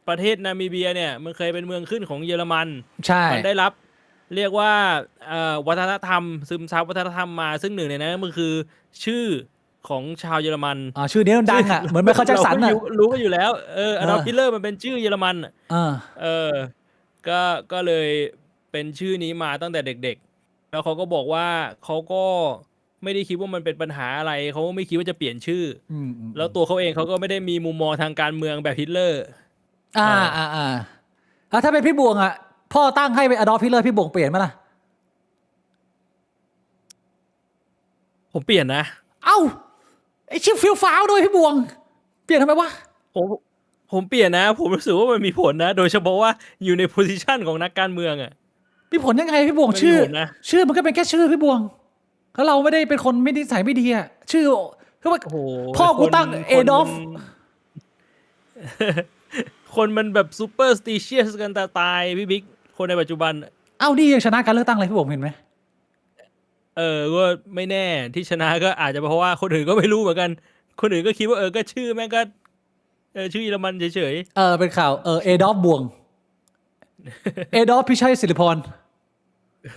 ประเทศนามิเบียเนี่ยมันเคยเป็นเมืองขึ้นของเยอรมันมันได้รับเรียกว่าวัฒนธรรมซึมซับวัฒนธรรมมาซึ่งหนึ่งในนั้นมันคือชื่อของชาวเยอรมันชื่อนี้มันดังเหมือนไมเคิลแจ็คสันรู้กันอยู่แล้วอดอล์ฟฮิตเลอร์มันเป็นชื่อเยอรมันก็เลยเป็นชื่อนี้มาตั้งแต่เด็กๆแล้วเขาก็บอกว่าเขาก็ไม่ได้คิดว่ามันเป็นปัญหาอะไรเขาไม่คิดว่าจะเปลี่ยนชื่อแล้วตัวเขาเองเขาก็ไม่ได้มีมุมมองทางการเมืองแบบฮิตเลอร์ถ้าเป็นพี่บวงพ่อตั้งให้เป็นอดอล์ฟฮิตเลอร์พี่บวงเปลี่ยนมั้ยล่ะผมเปลี่ยนนะไอชื่อฟิลฟ้าวด้วยพี่บวงเปลี่ยนทำไมวะผมเปลี่ยนนะผมรู้สึกว่ามันมีผลนะโดยเฉพาะว่าอยู่ในโพสิชันของนักการเมืองมีผลยังไงพี่บวงชื่อมันก็เป็นแค่ชื่อพี่บวงแล้วเราไม่ได้เป็นคนไม่นิสัยไม่ดีชื่อคือว่าพ่อกูตั้งเอดอล์ฟ คนมันแบบซูเปอร์สติเชียสกันตายพี่บิ๊กคนในปัจจุบัน เอ้านี่ยังชนะการเลือกตั้งเลยพี่ผมเห็นไหม ก็ไม่แน่ที่ชนะก็อาจจะเพราะว่าคนอื่นก็ไม่รู้เหมือนกัน คนอื่นก็คิดว่าก็ชื่อแม่งก็ชื่อเยอรมันเฉย เป็นข่าวเอดอฟบวง เอดอฟพิชัยศิริพร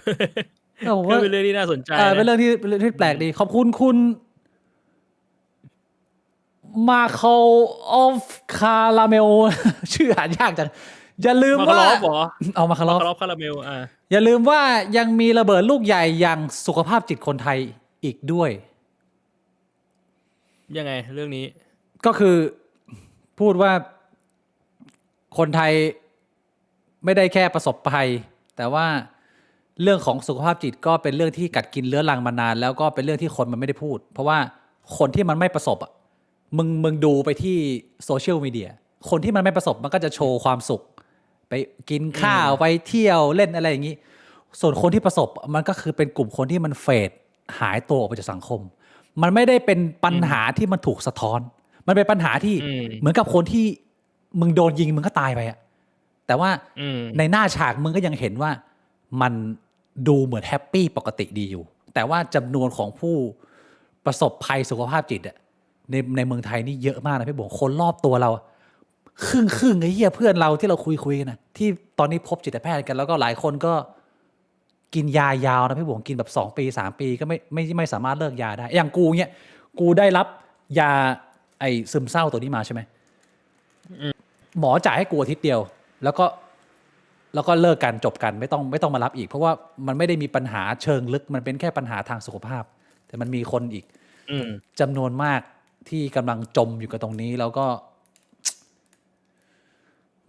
ๆ ผม ก็ ว่า เป็นเรื่องที่น่าสนใจ เป็นเรื่องที่แปลกดี ขอบคุณคุณมาคาออฟคาราเมล ชื่ออ่านยากจังอย่าลืม มาคา ว่า รอฟเหรอ เอามาคา มา อฟ คารอฟคาราเมลอย่าลืมว่ายังมีระเบิดลูกใหญ่อย่างสุขภาพจิตคนไทยอีกด้วย ยังไงเรื่องนี้ ก็คือพูดว่าคนไทยไม่ได้แค่ประสบภัย แต่ว่าเรื่องของสุขภาพจิตก็เป็นเรื่องที่กัดกินเรื้อรังมานาน แล้วก็เป็นเรื่องที่คนมันไม่ได้พูด เพราะว่าคนที่มันไม่ประสบมึงดูไปที่โซเชียลมีเดียคนที่มันไม่ประสบมันก็จะโชว์ความสุข ไปกินข้าวไปเที่ยวเล่นอะไรอย่างนี้ ส่วนคนที่ประสบมันก็คือเป็นกลุ่มคนที่มันเฟดหายตัวออกไปจากสังคม มันไม่ได้เป็นปัญหาที่มันถูกสะท้อน มันเป็นปัญหาที่เหมือนกับคนที่มึงโดนยิงมึงก็ตายไปอะแต่ว่าในหน้าฉากมึงก็ยังเห็นว่ามันดูเหมือนแฮปปี้ปกติดีอยู่ แต่ว่าจำนวนของผู้ประสบภัยสุขภาพจิตอะในเมืองไทยนี่เยอะมากนะพี่บงคนรอบตัวเราครึ่งไอ้เหี้ยเพื่อนเราที่เราคุยกันนะที่ตอนนี้พบจิตแพทย์กันแล้วก็หลายคนก็กินยายาวนะพี่บงกินแบบ2 ปี3 ปีก็ไม่สามารถเลิกยาได้อย่างกูเนี่ยกูได้รับยาไอ้ซึมเศร้าตัวนี้มาใช่ไหมหมอจ่ายให้กูอาทิตย์เดียวแล้วก็เลิกกันจบกันไม่ต้องมารับอีกเพราะว่ามันไม่ได้มีปัญหาเชิงลึกมันเป็นแค่ปัญหาทางสุขภาพแต่มันมีคนอีกจำนวนมากที่กำลังจมอยู่กับตรงนี้แล้วก็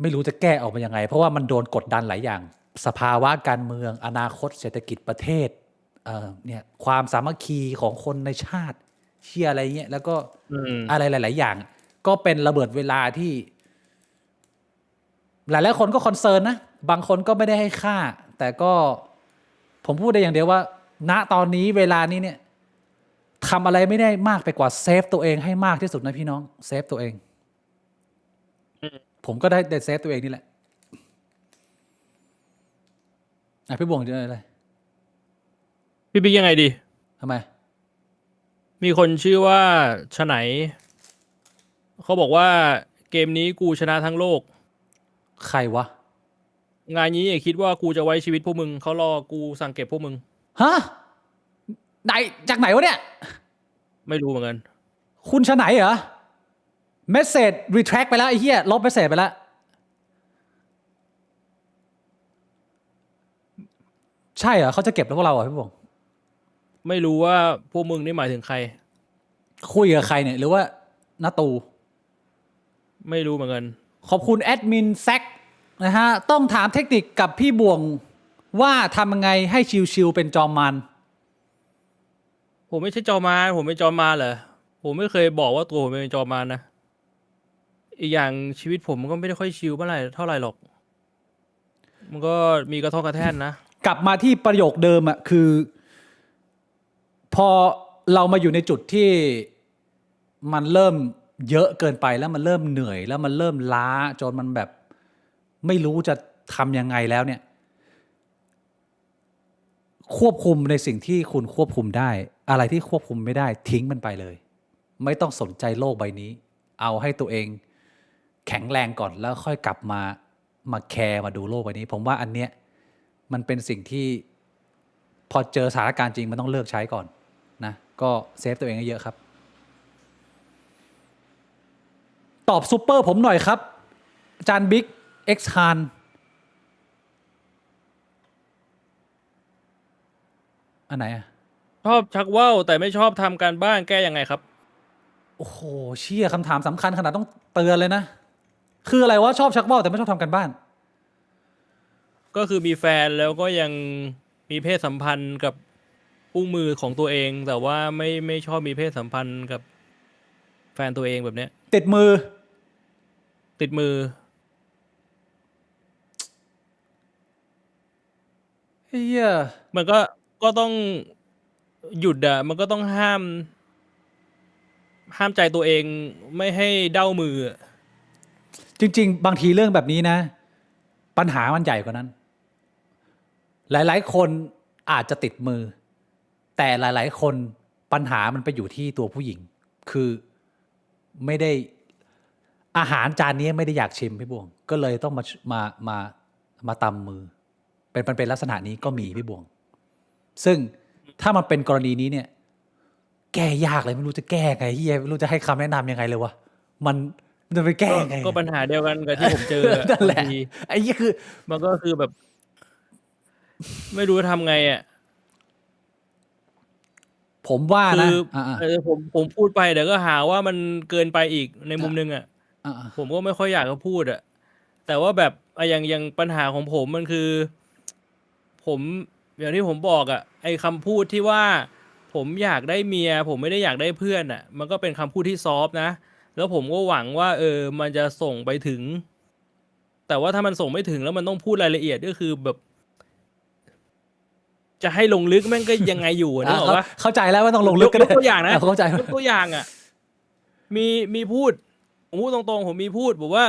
ไม่รู้จะแก้ออกมายังไงเพราะว่ามันโดนกดดันหลายอย่างสภาวะการเมืองอนาคตเศรษฐกิจประเทศเนี่ยความสามัคคีของคนในชาติเชื่ออะไรเงี้ยแล้วก็อะไรหลายๆอย่างก็เป็นระเบิดเวลาที่หลายๆคนก็คอนเซิร์นนะบางคนก็ไม่ได้ให้ค่าแต่ก็ผมพูดได้อย่างเดียวว่าณตอนนี้เวลานี้เนี่ยทำอะไรไม่ได้มากไปกว่าเซฟตัวเองให้มากที่สุดนะพี่น้องเซฟตัวเองผมก็ได้เซฟตัวเองนี่แหละพี่บวงจะอะไร พี่บิ๊กยังไงดี ทำไม มีคนชื่อว่าชะไหนเขาบอกว่าเกมนี้กูชนะทั้งโลก ใครวะ งานนี้อย่าคิดว่ากูจะไว้ชีวิตพวกมึงเขารอกูสั่งเก็บพวกมึง ฮะไหนจากไหนวะเนี่ย ไม่รู้เหมือนกัน คุณชะไหนเหรอเมสเซจรีแทร็กไปแล้วไอ้เหี้ยลบเมสเซจไปแล้วใช่เหรอเขาจะเก็บแล้วพวกเราเหรอพี่บง ไม่รู้ว่าพวกมึงนี่หมายถึงใคร คุยกับใครเนี่ยหรือว่านาตู ไม่รู้เหมือนกัน ขอบคุณแอดมินแซกนะฮะต้องถามเทคนิคกับพี่บวงว่าทำยังไงให้ชิวๆเป็นจอมมัน ผมไม่ใช่จอมารผมเป็นจอมารเหรอผมไม่เคยบอกว่าตัวผมเป็นจอมารนะอีกอย่างชีวิตผมมันก็ไม่ได้ค่อยชิลเท่าไหร่หรอกมันก็มีกระทบกระแทกนะ กลับมาที่ประโยคเดิมอะคือพอเรามาอยู่ในจุดที่มันเริ่มเยอะเกินไปแล้วมันเริ่มเหนื่อยแล้วมันเริ่มล้าจนมันแบบไม่รู้จะทำยังไงแล้วเนี่ยควบคุมในสิ่งที่คุณควบคุมได้อะไรที่ควบคุมไม่ได้ทิ้งมันไปเลยไม่ต้องสนใจโลกใบนี้เอาให้ตัวเองแข็งแรงก่อนแล้วค่อยกลับมาแคร์มาดูโลกใบนี้ผมว่าอันเนี้ยมันเป็นสิ่งที่พอเจอสถานการณ์จริงมันต้องเลิกใช้ก่อนนะก็เซฟตัวเองให้เยอะครับตอบซูเปอร์ผมหน่อยครับอาจารย์บิ๊กเอ็กซ์คานอันไหนอะชอบชักว่าวแต่ไม่ชอบทำการบ้านแก้ยังไงครับ โอ้โหเชี่ยคำถามสำคัญขนาดต้องเตือนเลยนะคืออะไรวะชอบชักว่าวแต่ไม่ชอบทำการบ้านก็คือมีแฟนแล้วก็ยังมีเพศสัมพันธ์กับอุ้งมือของตัวเองแต่ว่าไม่ชอบมีเพศสัมพันธ์กับแฟนตัวเองแบบเนี้ยติดมือเฮียมันก็ต้องหยุดอ่ะมันก็ต้องห้ามใจตัวเองไม่ให้เด้ามือ จริงๆบางทีเรื่องแบบนี้นะปัญหามันใหญ่กว่านั้นหลายๆคนอาจจะติดมือแต่หลายๆคนปัญหามันไปอยู่ที่ตัวผู้หญิงคือไม่ได้อาหารจานนี้ไม่ได้อยากชิมพี่บวงก็เลยต้องมาตำมือเป็นลักษณะนี้ก็มีพี่บวงซึ่งถ้ามันเป็นกรณีนี้เนี่ยแก้ยากเลยไม่รู้จะแก้ไงเฮียไม่รู้จะให้คำแนะนำยังไงเลยวะมันจะไปแก้ไง ก็ปัญหาเดียวกันกับที่ผมเจอ นั่นแหละ บางที ไอ้ยี่คือ มันก็คือแบบ ไม่รู้จะทำไงอ่ะ ผมว่า คื นะ ผมพูดไปเดี๋ยวก็หาว่ามันเกินไปอีกในมุมนึงอ่ะ อ่า ผมก็ไม่ค่อยอยากจะพูดอ่ะแต่ว่าแบบอย่างปัญหาของผมมันคือ ผมอย่างที่ผมบอกอ่ะไอ้คำพูดที่ว่า ผมอยากได้เมีย ผมไม่ได้อยากได้เพื่อนอ่ะ มันก็เป็นคำพูดที่ซอฟต์นะแล้วผมก็หวังว่า มันจะส่งไปถึง แต่ว่าถ้ามันส่งไม่ถึงแล้วมันต้องพูดรายละเอียดก็คือแบบ จะให้ลงลึกแม่งก็ยังไงอยู่นึกออกปะ เข้าใจแล้วว่าต้องลงลึกก็ ย ได้ กตัวอย่างนะ เข้าใจ ยกตัวอย่างอ่ะ มีพูดผมพูดตรงๆผมมีพูดบอกว่า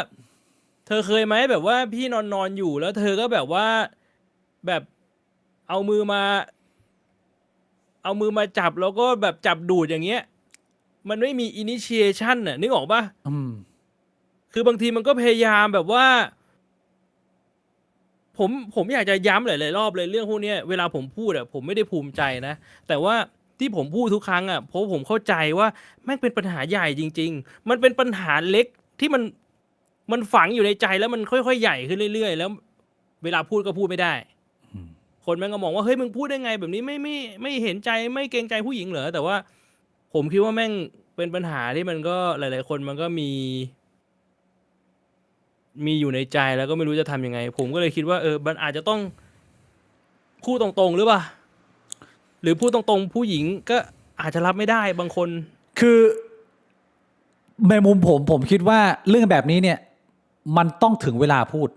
เธอเคยไหมแบบว่าพี่นอนอยู่แล้วเธอก็แบบว่าแบบเอามือมาจับแล้วก็แบบจับดูดอย่างเงี้ย มันไม่มี initiation น่ะนึกออกปะคือบางทีมันก็พยายามแบบว่า ผมอยากจะย้ำหลายๆรอบเลยเรื่องพวกนี้เวลาผมพูดอ่ะผมไม่ได้ภูมิใจนะแต่ว่าที่ผมพูดทุกครั้งอ่ะเพราะผมเข้าใจว่าแม่งเป็นปัญหาใหญ่จริงๆมันเป็นปัญหาเล็กที่มันฝังอยู่ในใจแล้วมันค่อยๆใหญ่ขึ้นเรื่อยๆแล้วเวลาพูดก็พูดไม่ได้คนแม่งก็มองว่าเฮ้ยมึงพูดได้ไงแบบนี้ไม่เห็นใจไม่เกรงใจผู้หญิงเหรอแต่ว่าผมคิดว่าแม่งเป็นปัญหาที่มันก็หลายๆคนมันก็มีอยู่ในใจแล้วก็ไม่รู้จะทำยังไงผมก็เลยคิดว่ามันอาจจะต้องพูดตรงๆหรือเปล่าหรือพูดตรงๆผู้หญิงก็อาจจะรับไม่ได้บางคน คือในมุมผมคิดว่าเรื่องแบบนี้เนี่ยมันต้องถึงเวลาพูด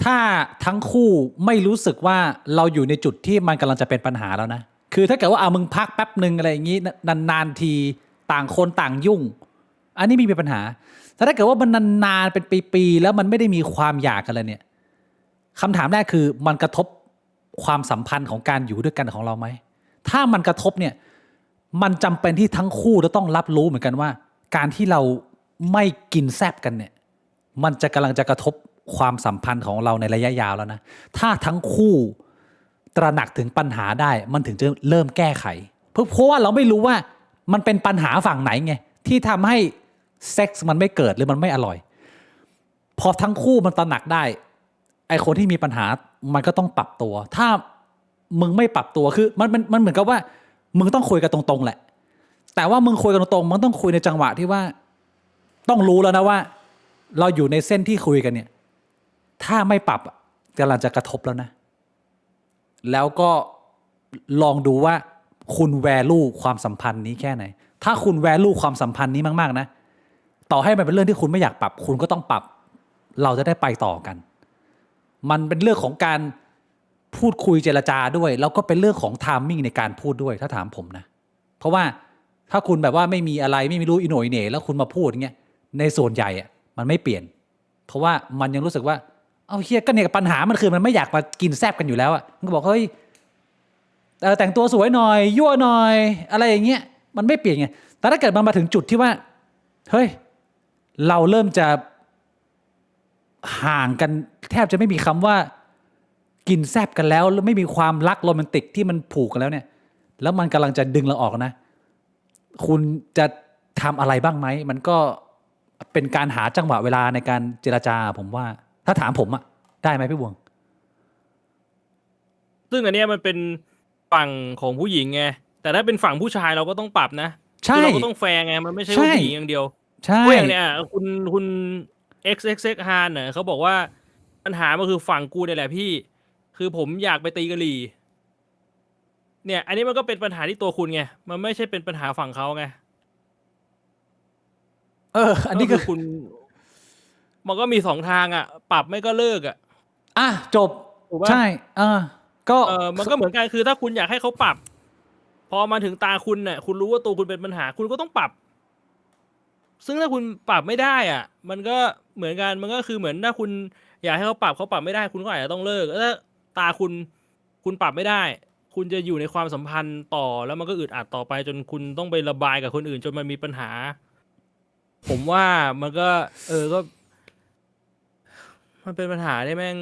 ถ้าทั้งคู่ไม่รู้สึกว่าเราอยู่ในจุดที่มันกำลังจะเป็นปัญหาแล้วนะคือถ้าเกิดว่ามึงพักแป๊บหนึ่งอะไรอย่างนี้นานๆทีต่างคนต่างยุ่งอันนี้ไม่มีปัญหาแต่ถ้าเกิดว่ามันนานๆเป็นปีๆแล้วมันไม่ได้มีความอยากกันเลยเนี่ยคำถามแรกคือมันกระทบความสัมพันธ์ของการอยู่ด้วยกันของเราไหมถ้ามันกระทบเนี่ยมันจำเป็นที่ทั้งคู่จะต้องรับรู้เหมือนกันว่าการที่เราไม่กินแซบกันเนี่ยมันจะกำลังจะกระทบความสัมพันธ์ของเราในระยะยาวแล้วนะถ้าทั้งคู่ตระหนักถึงปัญหาได้มันถึงจะเริ่มแก้ไขเพราะว่าเราไม่รู้ว่ามันเป็นปัญหาฝั่งไหนไงที่ทำให้เซ็กส์มันไม่เกิดหรือมันไม่อร่อยพอทั้งคู่มันตระหนักได้ไอคนที่มีปัญหามันก็ต้องปรับตัวถ้ามึงไม่ปรับตัวคือมันเหมือนกับว่ามึงต้องคุยกันตรงๆแหละแต่ว่ามึงคุยกันตรงๆมันต้องคุยในจังหวะที่ว่าต้องรู้แล้วนะว่าเราอยู่ในเส้นที่คุยกันเนี่ยถ้าไม่ปรับกำลังจะกระทบแล้วนะแล้วก็ลองดูว่าคุณแวลูความสัมพันธ์นี้แค่ไหนถ้าคุณแวลูความสัมพันธ์นี้มากๆนะต่อให้มันเป็นเรื่องที่คุณไม่อยากปรับคุณก็ต้องปรับเราจะได้ไปต่อกันมันเป็นเรื่องของการพูดคุยเจรจาด้วยแล้วก็เป็นเรื่องของไทมิ่งในการพูดด้วยถ้าถามผมนะเพราะว่าถ้าคุณแบบว่าไม่มีอะไรไม่รู้อิโหน่อีเหน่แล้วคุณมาพูดอย่างเงี้ยในส่วนใหญ่อะมันไม่เปลี่ยนเพราะว่ามันยังรู้สึกว่าเอาเฮียก็เนี่ยปัญหามันคือมันไม่อยากมากินแซบกันอยู่แล้วอะมันก็บอกเฮ้ยแต่งตัวสวยหน่อยยั่วหน่อยอะไรอย่างเงี้ยมันไม่เปลี่ยนไงแต่ถ้าเกิดมันมาถึงจุดที่ว่าเฮ้ยเราเริ่มจะห่างกันแทบจะไม่มีคำว่ากินแซบกันแล้วแล้วไม่มีความรักโรแมนติกที่มันผูกกันแล้วเนี่ยแล้วมันกำลังจะดึงเราออกนะคุณจะทำอะไรบ้างไหมมันก็เป็นการหาจังหวะเวลาในการเจรจาผมว่าถ้าถามผมอะได้ไหมพี่บวงซึ่งอันเนี้ยมันเป็นฝั่งของผู้หญิงไงแต่ถ้าเป็นฝั่งผู้ชายเราก็ต้องปรับนะ ใช่ คือเราก็ต้องแฟร์ไงมันไม่ใช่ว่าผู้หญิงอย่างเดียว ใช่ เพราะอย่างเนี้ยคุณ XXX Han เนี่ยเขาบอกว่าปัญหามันคือฝั่งกูเนี่ยแหละพี่คือผมอยากไปตีกะหรี่เนี่ยอันนี้มันก็เป็นปัญหาที่ตัวคุณไงมันไม่ใช่เป็นปัญหาฝั่งเขาไงอันนี้ก็คือคุณมันก็มีสองทางอ่ะปรับไม่ก็เลิกอ่ะจบใช่ก็มันก็เหมือนกันคือถ้าคุณอยากให้เขาปรับพอมาถึงตาคุณเนี่ยคุณรู้ว่าตัวคุณเป็นปัญหาคุณก็ต้องปรับ ซึ่งถ้าคุณปรับไม่ได้อ่ะ มันก็เหมือนกันมันก็คือเหมือนถ้าคุณอยากให้เขาปรับไม่ได้คุณก็อาจจะต้องเลิกแล้วถ้าตาคุณปรับไม่ได้ คุณจะอยู่ในความสัมพันธ์ต่อแล้วมันก็อึดอัดต่อไปจนคุณต้องไประบายกับคนอื่นจนมันมีปัญหา ผมว่ามันก็ก็มันเป็นปัญหาที่แม่ง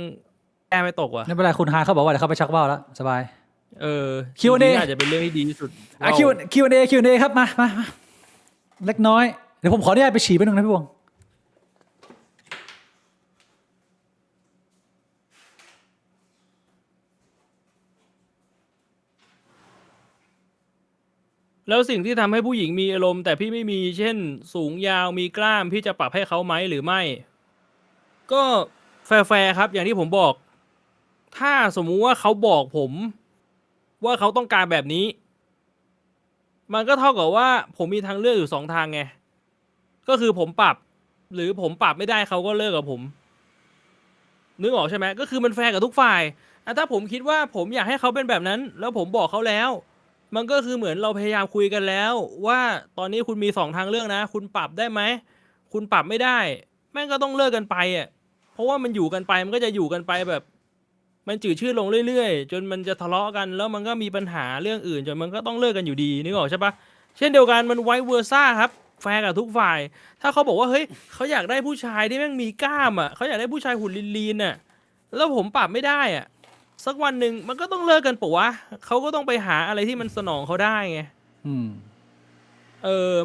แก้ไม่ตกว่ะ ไม่เป็นไรคุณฮาเขาบอกว่าเดี๋ยวเขาไปชักว่าวแล้วสบาย Q&A จริงๆอาจจะเป็นเรื่องที่ดีที่สุด Q&A ครับมาเล็กน้อยเดี๋ยวผมขออนุญาตไปฉี่ไปหนึ่งนะพี่บวง แล้วสิ่งที่ทำให้ผู้หญิงมีอารมณ์แต่พี่ไม่มีเช่น สูงยาวมีกล้ามพี่จะปรับให้เขาไหมหรือไม่ ก็แฟร์ๆครับ อย่างที่ผมบอก ถ้าสมมุติว่าเขาบอกผมว่าเขาต้องการแบบนี้ มันก็เท่ากับว่าผมมีทางเลือกอยู่2 ทางไงก็คือผมปรับ หรือผมปรับไม่ได้เขาก็เลิกกับผมนึกออกใช่ไหมก็คือมันแฟร์กับทุกฝ่ายถ้าผมคิดว่าผมอยากให้เขาเป็นแบบนั้น แล้วผมบอกเขาแล้ว มันก็คือเหมือนเราพยายามคุยกันแล้ว ว่าตอนนี้คุณมี2 ทางเลือกนะ คุณปรับได้ไหมคุณปรับไม่ได้ แม่งก็ต้องเลิกกันไปอ่ะเพราะว่ามันอยู่กันไปมันก็จะอยู่กันไปแบบ มันจืดชืดลงเรื่อยๆจนมันจะทะเลาะกันแล้วมันก็มีปัญหาเรื่องอื่นจนมันก็ต้องเลิกกันอยู่ดีนึกออกใช่ปะเช่นเดียวกันมันไวเวอร์ซ่าครับแฟร์กับทุกฝ่าย ถ้าเขาบอกว่าเฮ้ยเขาอยากได้ผู้ชายที่แม่งมีกล้ามอ่ะเขาอยากได้ผู้ชายหุ่นลีนๆน่ะแล้วผมปรับไม่ได้อ่ะสักวันหนึ่งมันก็ต้องเลิกกันปะวะเขาก็ต้องไปหาอะไรที่มันสนองเขาได้ไง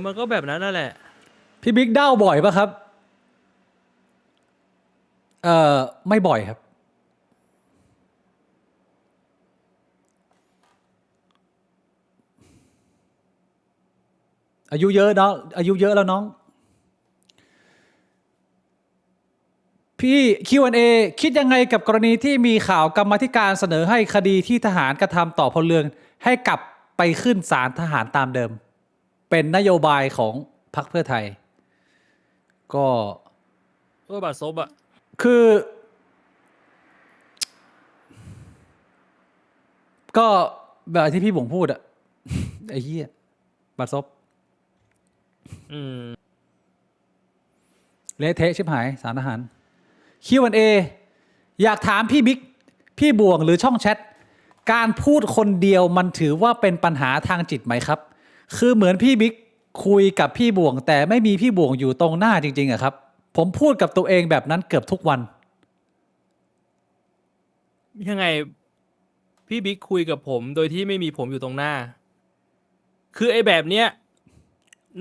มันก็แบบนั้นนั่นแหละพี่บิ๊กเด้าบ่อยปะครับไม่บ่อยครับอายุเยอะเนาะอายุเยอะแล้วน้องพี่ Q&A คิดยังไงกับกรณีที่มีข่าวกรรมาธิการเสนอให้คดีที่ทหารกระทำต่อพลเรือนให้กลับไปขึ้นศาลทหารตามเดิมเป็นนโยบายของพรรคเพื่อไทยก็บาดซบอะคือก็แบบที่พี่บ่งพูดอะไอ้เหี้ยบาดซบเละเทะชิบหายสารทหาร Q&A อยากถามพี่บิ๊กพี่บวงหรือช่องแชทการพูดคนเดียวมันถือว่าเป็นปัญหาทางจิตไหมครับคือเหมือนพี่บิ๊กคุยกับพี่บวงแต่ไม่มีพี่บวงอยู่ตรงหน้าจริงๆอะครับผมพูดกับตัวเองแบบนั้นเกือบทุกวันยังไงพี่บิ๊กคุยกับผมโดยที่ไม่มีผมอยู่ตรงหน้าคือไอ้แบบเนี้ย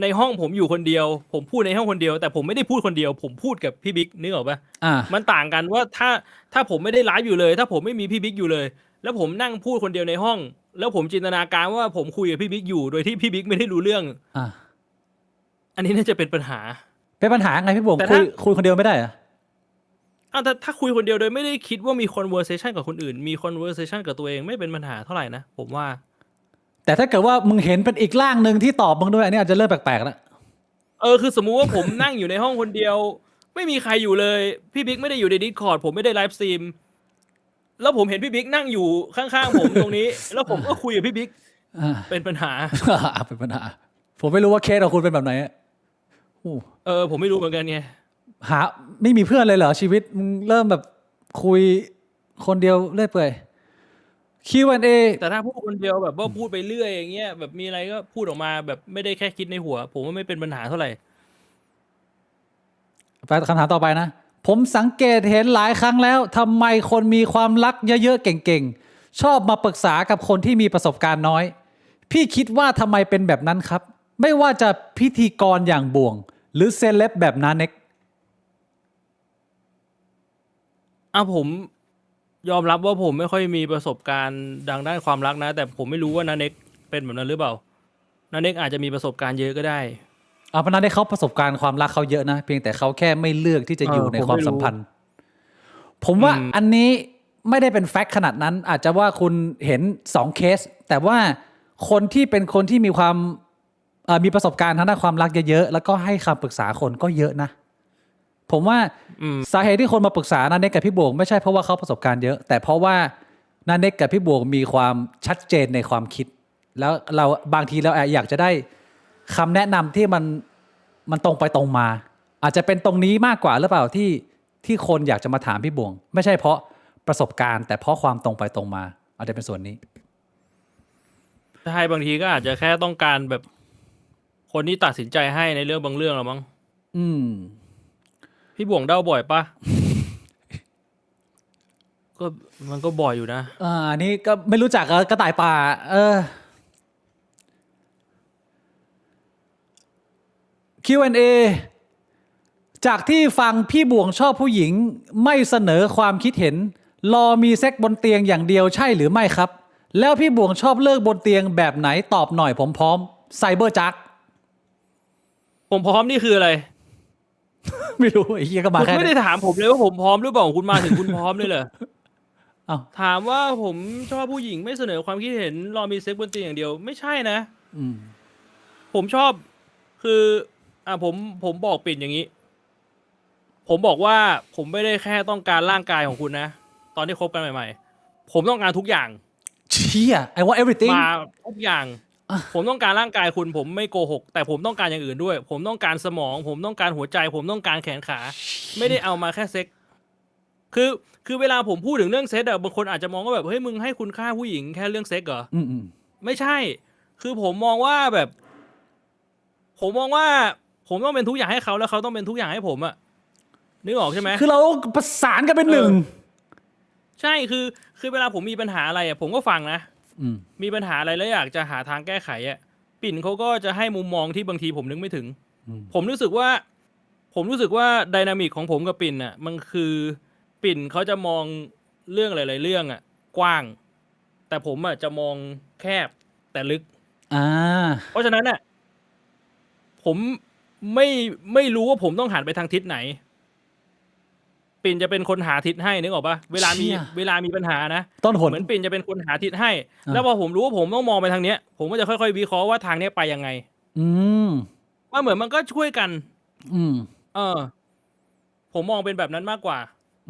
ในห้องผมอยู่คนเดียวผมพูดในห้องคนเดียวแต่ผมไม่ได้พูดคนเดียวผมพูดกับพี่บิ๊กนึกออกปะมันต่างกันว่าถ้าผมไม่ได้ไลฟ์อยู่เลยถ้าผมไม่มีพี่บิ๊กอยู่เลยแล้วผมนั่งพูดคนเดียวในห้องแล้วผมจินตนาการว่าผมคุยกับพี่บิ๊กอยู่โดยที่พี่บิ๊กไม่ได้รู้เรื่องอันนี้น่าจะเป็นปัญหาไงพี่บวงคุยคนเดียวไม่ได้เหรอถ้าคุยคนเดียวโดยไม่ได้คิดว่ามี conversation กับคนอื่นมี conversation กับตัวเองไม่เป็นปัญหาเท่าไหร่นะผมว่าแต่ถ้าเกิดว่ามึงเห็นเป็นอีกร่างหนึ่งที่ตอบมึงด้วยอันนี้อาจจะเริ่มแปลกๆแล้วคือสมมุติว่าผมนั่งอยู่ในห้องคนเดียวไม่มีใครอยู่เลยพี่บิ๊กไม่ได้อยู่ใน Discord ผมไม่ได้ไลฟ์สตรีมแล้วผมเห็นพี่บิ๊กนั่งอยู่ข้างๆผมตรงนี้แล้วผมก็คุยกับพี่บิ๊กเป็นปัญหาเป็นปัญหาผมไม่รู้ว่าเคสของคุณเป็นแบบไหนผมไม่รู้เหมือนกันไงไม่มีเพื่อนเลยเหรอชีวิตมึงเริ่มแบบคุยคนเดียวเรื่อยเปื่อยQ&A แต่ถ้าพูดคนเดียวแบบว่าพูดไปเรื่อยอย่างเงี้ยแบบมีอะไรก็พูดออกมาแบบไม่ได้แค่คิดในหัวผมว่าไม่เป็นปัญหาเท่าไหร่ไปคำถามต่อไปนะผมสังเกตเห็นหลายครั้งแล้วทำไมคนมีความรักเยอะๆเก่งๆชอบมาปรึกษากับคนที่มีประสบการณ์น้อยพี่คิดว่าทำไมเป็นแบบนั้นครับไม่ว่าจะพิธีกรอย่างบ่วงหรือเซเลบแบบนาเน็กผมยอมรับว่าผมไม่ค่อยมีประสบการณ์ดังด้านความรักนะแต่ผมไม่รู้ว่านาเน็กเป็นแบบนั้นหรือเปล่านาเน็กอาจจะมีประสบการณ์เยอะก็ได้เพราะนาเน็กเขาประสบการณ์ความรักเขาเยอะนะเพียงแต่เขาแค่ไม่เลือกที่จะอยู่ในความสัมพันธ์ผมว่าอันนี้ไม่ได้เป็นแฟกต์ขนาดนั้นอาจจะว่าคุณเห็น2เคสแต่ว่าคนที่เป็นคนที่มีความมีประสบการณ์ทางด้านความรักเยอะๆแล้วก็ให้คำปรึกษาคนก็เยอะนะผมว่าสาเหตุที่คนมาปรึกษานาเน็กกับพี่บวงไม่ใช่เพราะว่าเขาประสบการณ์เยอะแต่เพราะว่านาเน็กกับพี่บวงมีความชัดเจนในความคิดแล้วเราบางทีเราอยากจะได้คำแนะนำที่มัน มันตรงไปตรงมา อาจจะเป็นตรงนี้มากกว่าหรือเปล่าที่คนอยากจะมาถามพี่บวง ไม่ใช่เพราะประสบการณ์ แต่เพราะความตรงไปตรงมา อาจจะเป็นส่วนนี้ ใช่บางทีก็อาจจะแค่ต้องการแบบคนที่ตัดสินใจให้ในเรื่องบางเรื่องหรอมั้ง อืม พี่บ่วงเด้าบ่อยปะ ก็มันก็บ่อยอยู่นะ อันนี้ก็ไม่รู้จักกระต่ายป่า Q&A จากที่ฟังพี่บ่วงชอบผู้หญิงไม่เสนอความคิดเห็น รอมีเซ็กบนเตียงอย่างเดียวใช่หรือไม่ครับ แล้วพี่บ่วงชอบเลิกบนเตียงแบบไหนตอบหน่อยผมพร้อมไซเบอร์จัก ผมพร้อมนี่คืออะไร ไม่รู้ไอ้เหี้ยก็มา คุณ แค่ ไม่ได้ถามผมเลยว่าผมพร้อมหรือเปล่าคุณมาถึงคุณพร้อมเลยเหรอ เอ้า ถามว่าผมชอบผู้หญิงไม่เสนอความคิดเห็นรอมีเซ็กบนเตียงอย่างเดียวไม่ใช่นะ อืม ผมชอบคือผมบอกปิ่นอย่างนี้ ผมบอกว่าผมไม่ได้แค่ต้องการร่างกายของคุณนะ ตอนที่คบกันใหม่ๆ ผมต้องการทุกอย่าง เชี่ย I want everything มาทุกอย่าง ผมต้องการร่างกายคุณ ผมไม่โกหก แต่ผมต้องการอย่างอื่นด้วย ผมต้องการสมอง ผมต้องการหัวใจ ผมต้องการแขนขา ไม่ได้เอามาแค่เซ็กคือเวลาผมพูดถึงเรื่องเซ็กอะบางคนอาจจะมองว่าแบบเฮ้ยมึงให้คุณค่าผู้หญิงแค่เรื่องเซ็กเหรอ อืม ไม่ใช่ คือผมมองว่าแบบ ผมมองว่า ผมต้องเป็นทุกอย่างให้เขาแล้วเขาต้องเป็นทุกอย่างให้ผมอะนึกออกใช่ไหม คือเราประสานกันเป็นหนึ่ง ใช่คือเวลาผมมีปัญหาอะไรอะผมก็ฟังนะ อืม มีปัญหาอะไรแล้วอยากจะหาทางแก้ไขอะปิ่นเขาก็จะให้มุมมองที่บางทีผมนึกไม่ถึง ผมรู้สึกว่าไดนามิกของผมกับปิ่นอะมันคือปิ่นเขาจะมองเรื่องหลายๆเรื่องอะกว้าง แต่ผมอะจะมองแคบแต่ลึก เพราะฉะนั้นน่ะผมไม่รู้ว่าผมต้องหันไปทางทิศไหน ปิ่นจะเป็นคนหาทิศให้นึกออกปะเวลามีปัญหานะ ต้นหน เหมือนปิ่นจะเป็นคนหาทิศให้ แล้วพอผมรู้ว่าผมต้องมองไปทางเนี้ย ผมก็จะค่อยๆวิเคราะห์ว่าทางเนี้ยไปยังไง อืม ว่าเหมือนมันก็ช่วยกัน อืม ผมมองเป็นแบบนั้นมากกว่า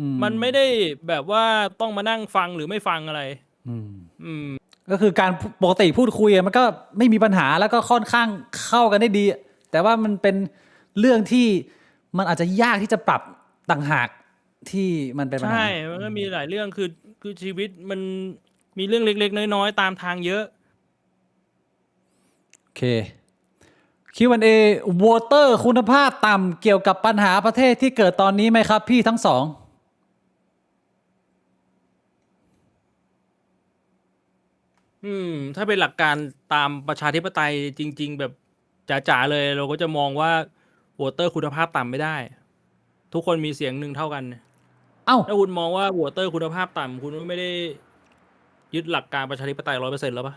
อืม มันไม่ได้แบบว่าต้องมานั่งฟังหรือไม่ฟังอะไร อืม ก็คือการปกติพูดคุยอะมันก็ไม่มีปัญหาแล้วก็ค่อนข้างเข้ากันได้ดี แต่ว่ามันเป็นเรื่องที่มันอาจจะยากที่จะปรับต่างหากที่มันเป็นปัญหา ใช่ มันก็มีหลายเรื่องคือชีวิตมันมีเรื่องเล็กๆน้อยๆตามทางเยอะ โอเค Q&A water คุณภาพต่ำเกี่ยวกับปัญหาประเทศที่เกิดตอนนี้ไหมครับ พี่ทั้งสอง ถ้าเป็นหลักการตามประชาธิปไตยจริง ๆ แบบจ๋าๆเลย เราก็จะมองว่าโหวตเตอร์คุณภาพต่ำไม่ได้ ทุกคนมีเสียงหนึ่งเท่ากัน เอ้า ถ้าคุณมองว่าโหวตเตอร์คุณภาพต่ำคุณก็ไม่ได้ยึดหลักการประชาธิปไตย 100% แล้วปะ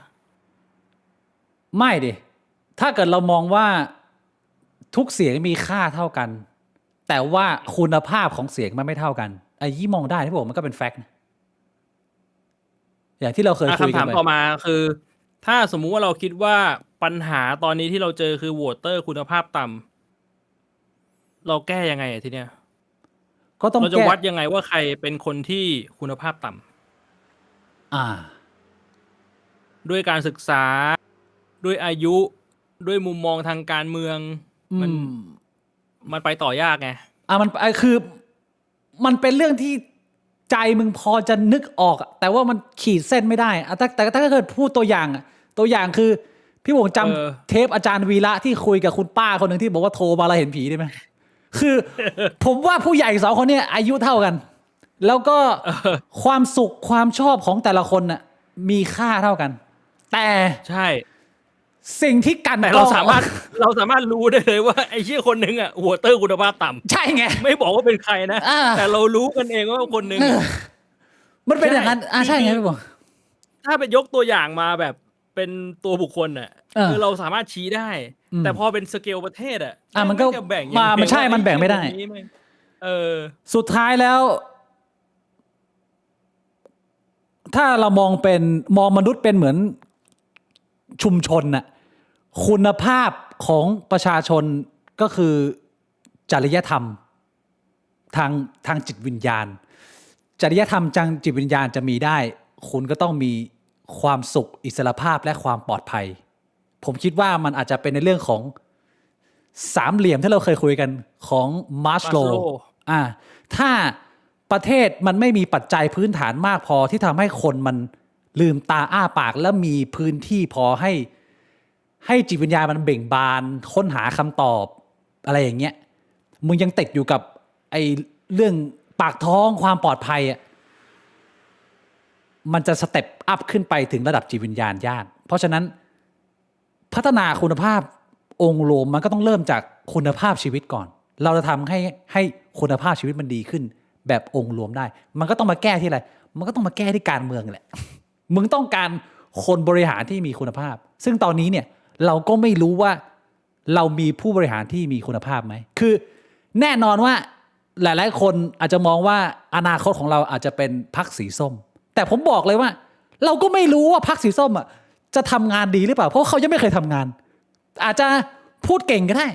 ไม่ดิ ถ้าเกิดเรามองว่าทุกเสียงมีค่าเท่ากัน แต่ว่าคุณภาพของเสียงมันไม่เท่ากันไอ้ยี่มองได้ที่บอกมันก็เป็นแฟกต์นะอย่างที่เราเคยคุย คำ กั ถาน ม ไป ต่อมาคือ ถ้าสมมุติว่าเราคิดว่าปัญหาตอนนี้ที่เราเจอคือโหวตเตอร์คุณภาพต่ำเราแก้ยังไงทีเนี้ย ก็ต้อง เราจะ แก้ วัดยังไงว่าใครเป็นคนที่คุณภาพต่ำ อ่า ด้วยการศึกษา ด้วยอายุ ด้วยมุมมองทางการเมือง มันไปต่อยากไง มันคือมันเป็นเรื่องที่ใจมึงพอจะนึกออกอะแต่ว่ามันขีดเส้นไม่ได้อะแต่ถ้าเกิดพูดตัวอย่างอะตัวอย่างคือพี่วงจำเทปอาจารย์วีระที่คุยกับคุณป้าคนหนึ่งที่บอกว่าโทรมาแล้วเห็นผีได้ไหมคือ ผมว่าผู้ใหญ่สองคนเนี้ยอายุเท่ากัน แล้วก็ความสุขความชอบของแต่ละคนน่ะมีค่าเท่ากัน แต่ ใช่ สิ่งที่กัน แต่เราสามารถรู้ได้เลยว่าไอ้เชี่ยคนหนึ่งอ่ะโหวตเตอร์คุณภาพต่ำ ใช่ไง ไม่บอกว่าเป็นใครนะ อ่า แต่เรารู้กันเองว่าคนหนึ่ง มันเป็นอย่างนั้นใช่ไงพี่วง ถ้าเป็นยกตัวอย่างมาแบบเป็นตัวบุคคลน่ะคือเราสามารถชี้ได้ แต่พอเป็นสเกลประเทศอ่ะ มันก็ จะแบ่ง มันใช่มันแบ่งไม่ได้ สุด ท้ายแล้ว ถ้าเรามองมนุษย์เป็นเหมือนชุมชนน่ะคุณภาพของประชาชนก็คือจริยธรรมทางจิตวิญญาณ จริยธรรมทางจิตวิญญาณจะมีได้ คุณก็ต้องมีความสุขอิสรภาพและความปลอดภัย ผมคิดว่ามันอาจจะเป็นในเรื่องของ สามเหลี่ยมที่เราเคยคุยกันของมาร์ชโล Maslow ถ้าประเทศมันไม่มีปัจจัยพื้นฐานมากพอที่ทำให้คนมันลืมตาอ้าปากแล้วมีพื้นที่พอให้จิตวิญญาณมันเบ่งบานค้นหาคำตอบอะไรอย่างเงี้ยมึงยังติดอยู่กับไอ้เรื่องปากท้องความปลอดภัยอ่ะมันจะสเต็ปอัพขึ้นไปถึงระดับจิตวิญญาณยากเพราะฉะนั้นพัฒนาคุณภาพองค์รวมมันก็ต้องเริ่มจากคุณภาพชีวิตก่อนเราจะทำให้คุณภาพชีวิตมันดีขึ้นแบบองค์รวมได้มันก็ต้องมาแก้ที่อะไรมันก็ต้องมาแก้ที่การเมืองแหละ มึงต้องการคนบริหารที่มีคุณภาพซึ่งตอนนี้เนี่ยเราก็ไม่รู้ว่าเรามีผู้บริหารที่มีคุณภาพไหมคือแน่นอนว่าหลายๆคนอาจจะมองว่าอนาคตของเราอาจจะเป็นพรรคสีส้มแต่ผมบอกเลยว่าเราก็ไม่รู้ว่าพรรคสีส้มอ่ะจะทำงานดีหรือเปล่าเพราะเขายังไม่เคยทำงานอาจจะพูดเก่งก็ได้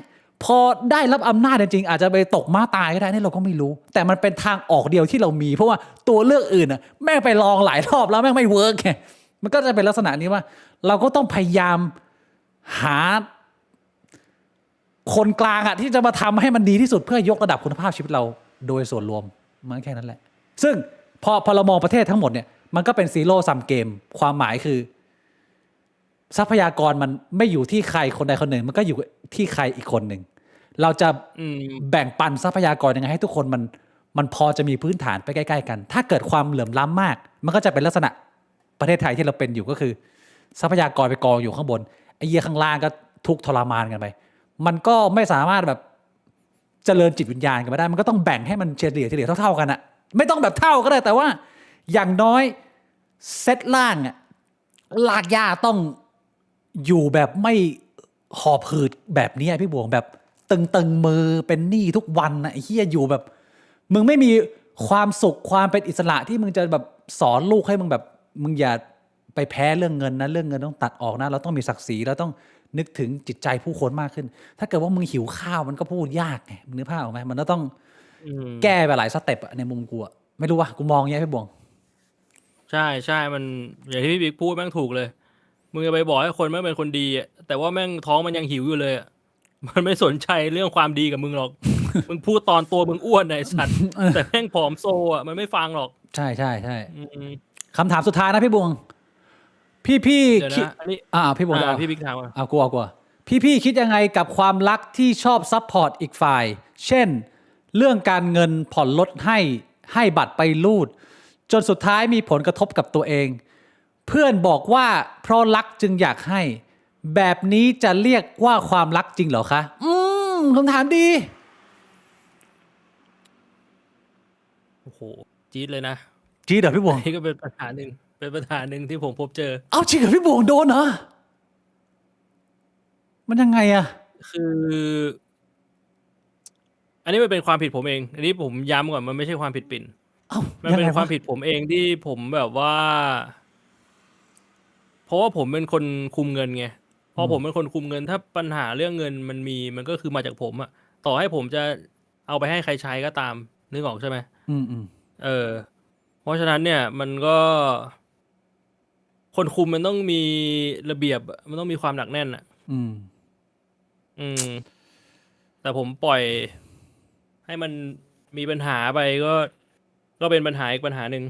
พอได้รับอำนาจจริงๆอาจจะไปตกม้าตายก็ได้นี่เราก็ไม่รู้แต่มันเป็นทางออกเดียวที่เรามีเพราะว่าตัวเลือกอื่นอ่ะแม่งไปลองหลายรอบแล้วแม่งไม่เวิร์กไงมันก็จะเป็นลักษณะนี้ว่าเราก็ต้องพยายามหาคนกลางอะที่จะมาทำให้มันดีที่สุดเพื่อยกระดับคุณภาพชีวิตเราโดยส่วนรวมมันแค่นั้นแหละซึ่งพอเรามองประเทศทั้งหมดเนี่ยมันก็เป็นซีโร่ซัมเกมความหมายคือทรัพยากรมันไม่อยู่ที่ใครคนใดคนหนึ่งมันก็อยู่ที่ใครอีกคนหนึ่งเราจะแบ่งปันทรัพยากรยังไงให้ทุกคนมันพอจะมีพื้นฐานไปใกล้ๆกันถ้าเกิดความเหลื่อมล้ำมากมันก็จะเป็นลักษณะประเทศไทยที่เราเป็นอยู่ก็คือทรัพยากรไปกองอยู่ข้างบนไอ้เหี้ยข้างล่างก็ทุกข์ทรมานกันไปมันก็ไม่สามารถแบบเจริญจิตวิญญาณกันไปได้มันก็ต้องแบ่งให้มันเฉลี่ยเท่าๆกันอะไม่ต้องแบบเท่าก็ได้แต่ว่าอย่างน้อยเซตล่างอะลากย่าต้องอยู่แบบไม่หอบหืดแบบนี้พี่บวงแบบตึงมือเป็นหนี้ทุกวันนะไอ้เหี้ยอยู่แบบมึงไม่มีความสุขความเป็นอิสระที่มึงจะแบบสอนลูกให้มึงแบบมึงอย่าไปแพ้เรื่องเงินนะเรื่องเงินต้องตัดออกนะเราต้องมีศักดิ์ศรีเราต้องนึกถึงจิตใจผู้คนมากขึ้นถ้าเกิดว่ามึงหิวข้าวมันก็พูดยากไงมึงนึกภาพออกไหมมันก็ต้องแก้ไปหลายสเต็ปในมุมกูอะไม่รู้ว่ากูมองอย่างเงี้ยพี่บวงใช่มันอย่างที่พี่บิ๊กพูดแม่งถูกเลยมึงจะไปบอกให้คนแม่งเป็นคนดีอะแต่ว่าแม่งท้องมันยังหิวอยู่เลยอะมันไม่สนใจเรื่องความดีกับมึงหรอก มึงพูดตอนตัวมึงอ้วนไอ้สัตว์แต่แม่งผอมโซอ่ะมันไม่ฟังหรอกใช่คำถามสุดท้ายนะพี่บวงพี่คิดพี่บวงพี่บิ๊กถามกลัวพี่คิดยังไงกับความรักที่ชอบซัพพอร์ตอีกฝ่ายเช่นเรื่องการเงินผ่อนลดให้บัตรไปรูดจนสุดท้ายมีผลกระทบกับตัวเองเพื่อนบอกว่าเพราะรักจึงอยากให้แบบนี้จะเรียกว่าความรักจริงเหรอคะคำถามดีโอ้โหจี๊ดเลยนะจี๊ดเหรอพี่บวงนี่ก็เป็นปัญหาหนึ่งที่ผมพบเจอเอาจริงเหรอพี่บวงโดนเหรอมันยังไงอะคือ อันนี้มันเป็นความผิดผมเองอันนี้ผมย้ำก่อนมันไม่ใช่ความผิดปิ่นมันเป็นความผิดผมเองที่ผมแบบว่าเพราะว่าผมเป็นคนคุมเงินไงพอผมเป็นคนคุมเงินถ้าปัญหาเรื่องเงินมันก็คือมาจากผมอะต่อให้ผมจะเอาไปให้ใครใช้ก็ตามนึกออกใช่ไหมเพราะฉะนั้นเนี่ยมันก็คนคุมมันต้องมีระเบียบมันต้องมีความหนักแน่นอะแต่ผมปล่อยให้มันมีปัญหาไปก็เป็นปัญหาอีกปัญหาหนึ่ง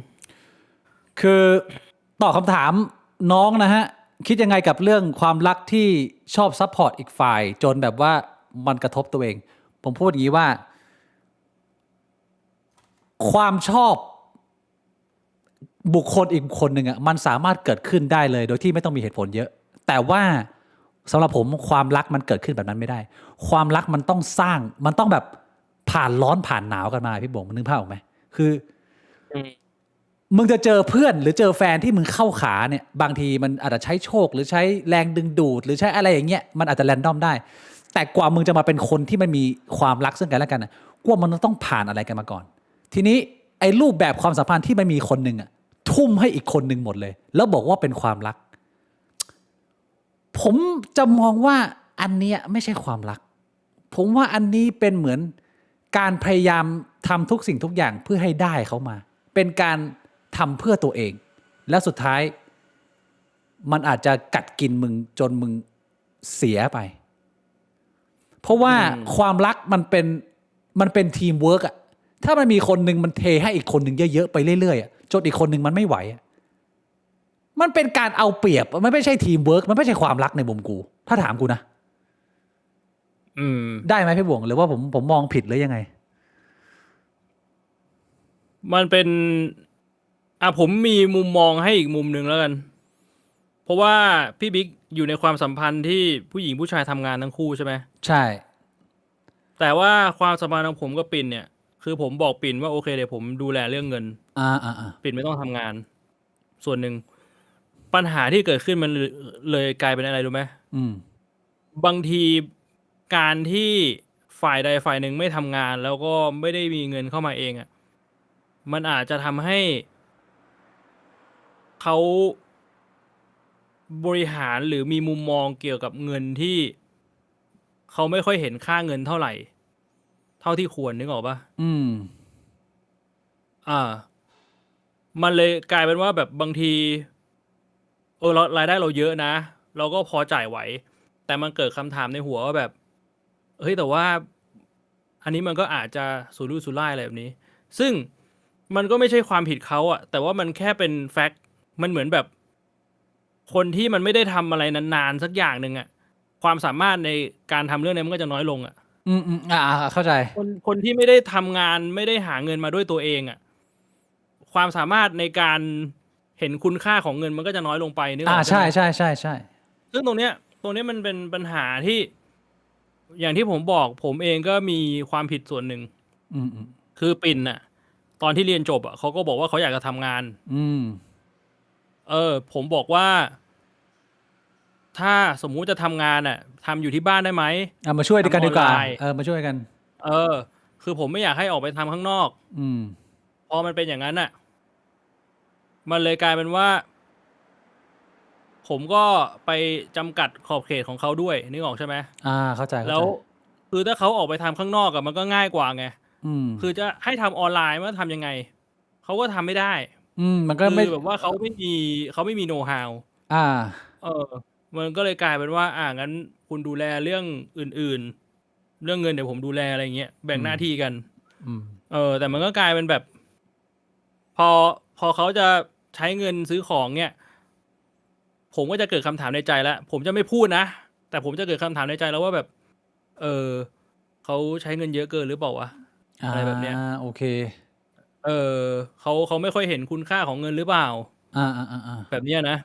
คือตอบคำถามน้องนะฮะคิดยังไงกับเรื่องความรักที่ชอบซัพพอร์ตอีกฝ่ายจนแบบว่ามันกระทบตัวเองผมพูดอย่างนี้ว่าความชอบบุคคลอีกคนหนึ่งอ่ะมันสามารถเกิดขึ้นได้เลยโดยที่ไม่ต้องมีเหตุผลเยอะแต่ว่าสำหรับผมความรักมันเกิดขึ้นแบบนั้นไม่ได้ความรักมันต้องสร้างมันต้องแบบผ่านร้อนผ่านหนาวกันมาพี่บงมึงนึกภาพออกไหมคือมึงจะเจอเพื่อนหรือเจอแฟนที่มึงเข้าขาเนี่ยบางทีมันอาจจะใช้โชคหรือใช้แรงดึงดูดหรือใช้อะไรอย่างเงี้ยมันอาจจะแรนดอมได้แต่กว่ามึงจะมาเป็นคนที่มันมีความรักซึ่งกันและกันน่ะกว่ามันต้องผ่านอะไรกันมาก่อนทีนี้ไอ้รูปแบบความสัมพันธ์ที่มันมีคนนึงอ่ะทุ่มให้อีกคนนึงหมดเลยแล้วบอกว่าเป็นความรักผมจะมองว่าอันเนี้ยไม่ใช่ความรักผมว่าอันนี้เป็นเหมือนการพยายามทำทุกสิ่งทุกอย่างเพื่อให้ได้เขามาเป็นการทำเพื่อตัวเองแล้วสุดท้ายมันอาจจะกัดกินมึงจนมึงเสียไป เพราะว่าความรักมันเป็นทีมเวิร์กอะถ้ามันมีคนหนึ่งมันเทให้อีกคนหนึ่งเยอะๆไปเรื่อยๆจนอีกคนหนึ่งมันไม่ไหวมันเป็นการเอาเปรียบมันไม่ใช่ทีมเวิร์กมันไม่ใช่ความรักในมุมกูถ้าถามกูนะได้ไหมพี่บวงหรือว่าผมมองผิดหรือยังไงมันเป็นผมมีมุมมองให้อีกมุมหนึ่งแล้วกันเพราะว่าพี่บิ๊กอยู่ในความสัมพันธ์ที่ผู้หญิงผู้ชายทำงานทั้งคู่ใช่ไหมใช่แต่ว่าความสัมพันธ์ของผมกับปิ่นเนี่ยคือผมบอกปิ่นว่าโอเคเดี๋ยวผมดูแลเรื่องเงินปิ่นไม่ต้องทำงานส่วนหนึ่งปัญหาที่เกิดขึ้นมันเลยกลายเป็นอะไรรู้ไหมบางทีการที่ฝ่ายใดฝ่ายหนึ่งไม่ทำงานแล้วก็ไม่ได้มีเงินเข้ามาเองอ่ะมันอาจจะทำให้เขาบริหารหรือมีมุมมองเกี่ยวกับเงินที่เขาไม่ค่อยเห็นค่าเงินเท่าไหร่เท่าที่ควรนึกออกปะมันเลยกลายเป็นว่าแบบบางทีรายได้เราเยอะนะเราก็พอจ่ายไหวแต่มันเกิดคำถามในหัวว่าแบบเฮ้ยแต่ว่าอันนี้มันก็อาจจะสุรุ่ยสุร่ายอะไรแบบนี้ซึ่งมันก็ไม่ใช่ความผิดเขาอะแต่ว่ามันแค่เป็นแฟกต์มันเหมือนแบบคนที่มันไม่ได้ทำอะไรนานๆสักอย่างหนึ่งอะความสามารถในการทำเรื่องนี้มันก็จะน้อยลงอะเข้าใจคนที่ไม่ได้ทำงานไม่ได้หาเงินมาด้วยตัวเองอะความสามารถในการเห็นคุณค่าของเงินมันก็จะน้อยลงไปนึกออกใช่ซึ่งตรงเนี้ยมันเป็นปัญหาที่อย่างที่ผมบอกผมเองก็มีความผิดส่วนหนึ่งคือปิ่นน่ะตอนที่เรียนจบอ่ะเขาก็บอกว่าเขาอยากจะทำงานผมบอกว่าถ้าสมมุติจะทำงานอ่ะทำอยู่ที่บ้านได้ไหมมาช่วยกันดีกว่ามาช่วยกันคือผมไม่อยากให้ออกไปทำข้างนอกพอมันเป็นอย่างนั้นอ่ะมันเลยกลายเป็นว่าผมก็ไปจำกัดขอบเขตของเขาด้วยนึกออกใช่ไหมเข้าใจแล้วคือถ้าเขาออกไปทำข้างนอกอะมันก็ง่ายกว่าไงคือจะให้ทำออนไลน์มันทำยังไงเขาก็ทำไม่ได้มันก็ไม่แบบว่าเขาไม่มีโน้ตฮาวมันก็เลยกลายเป็นว่างั้นคุณดูแลเรื่องอื่นๆเรื่องเงินเดี๋ยวผมดูแลอะไรเงี้ยแบ่งหน้าที่กันแต่มันก็กลายเป็นแบบพอเขาจะใช้เงินซื้อของเนี่ยผมก็จะเกิดคำถามในใจแล้วผมจะไม่พูดนะแต่ผมจะเกิดคำถามในใจแล้วว่าแบบเขาใช้เงินเยอะเกินหรือเปล่าวะอะไรแบบเนี้ยโอเคเขาไม่ค่อยเห็นคุณค่าของเงินหรือเปล่าแบบเนี้ยนะ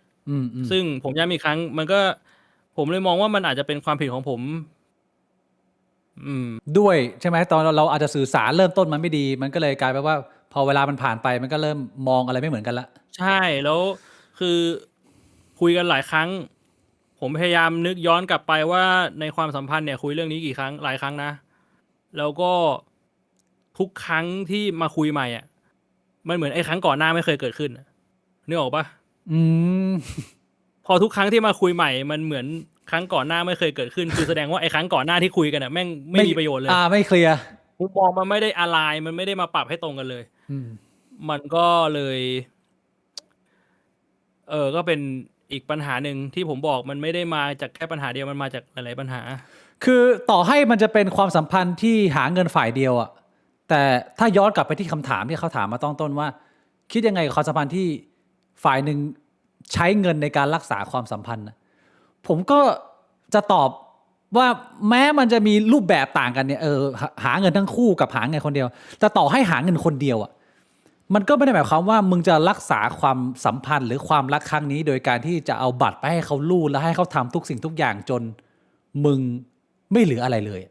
ซึ่งผมย้ำอีกครั้งมันก็ผมเลยมองว่ามันอาจจะเป็นความผิดของผมด้วยใช่ไหมตอนเราอาจจะสื่อสารเริ่มต้นมันไม่ดีมันก็เลยกลายเป็นว่าพอเวลามันผ่านไปมันก็เริ่มมองอะไรไม่เหมือนกันละใช่แล้วคือคุยกันหลายครั้งผมพยายามนึกย้อนกลับไปว่าในความสัมพันธ์เนี่ยคุยเรื่องนี้กี่ครั้งหลายครั้งนะแล้วก็ทุกครั้งที่มาคุยใหม่อ่ะมันเหมือนไอ้ครั้งก่อนหน้าไม่เคยเกิดขึ้นนึกออกปะพอทุกครั้งที่มาคุยใหม่มันเหมือนครั้งก่อนหน้าไม่เคยเกิดขึ้นคือแสดงว่าไอ้ครั้งก่อนหน้าที่คุยกันอ่ะแม่งไม่มีประโยชน์เลยไม่เคลียร์มุมมองมันไม่ได้อะไรมันไม่ได้มาปรับให้ตรงกันเลยมันก็เลยก็เป็นอีกปัญหาหนึ่งที่ผมบอกมันไม่ได้มาจากแค่ปัญหาเดียวมันมาจากหลายๆปัญหาคือต่อให้มันจะเป็นความสัมพันธ์ที่หาเงินฝ่ายเดียวอ่ะแต่ถ้าย้อนกลับไปที่คำถามที่เขาถามมาต้นว่าคิดยังไงกับความสัมพันธ์ที่ฝ่ายหนึ่งใช้เงินในการรักษาความสัมพันธ์ผมก็จะตอบว่าแม้มันจะมีรูปแบบต่างกันเนี่ยหาเงินทั้งคู่กับหาเงินคนเดียวแต่ต่อให้หาเงินคนเดียวอ่ะมันก็ไม่ได้หมายความว่ามึงจะรักษาความสัมพันธ์หรือความรักครั้งนี้โดยการที่จะเอาบัตรไปให้เขาลูดแล้วให้เขาทำทุกสิ่งทุกอย่างจนมึงไม่เหลืออะไรเลย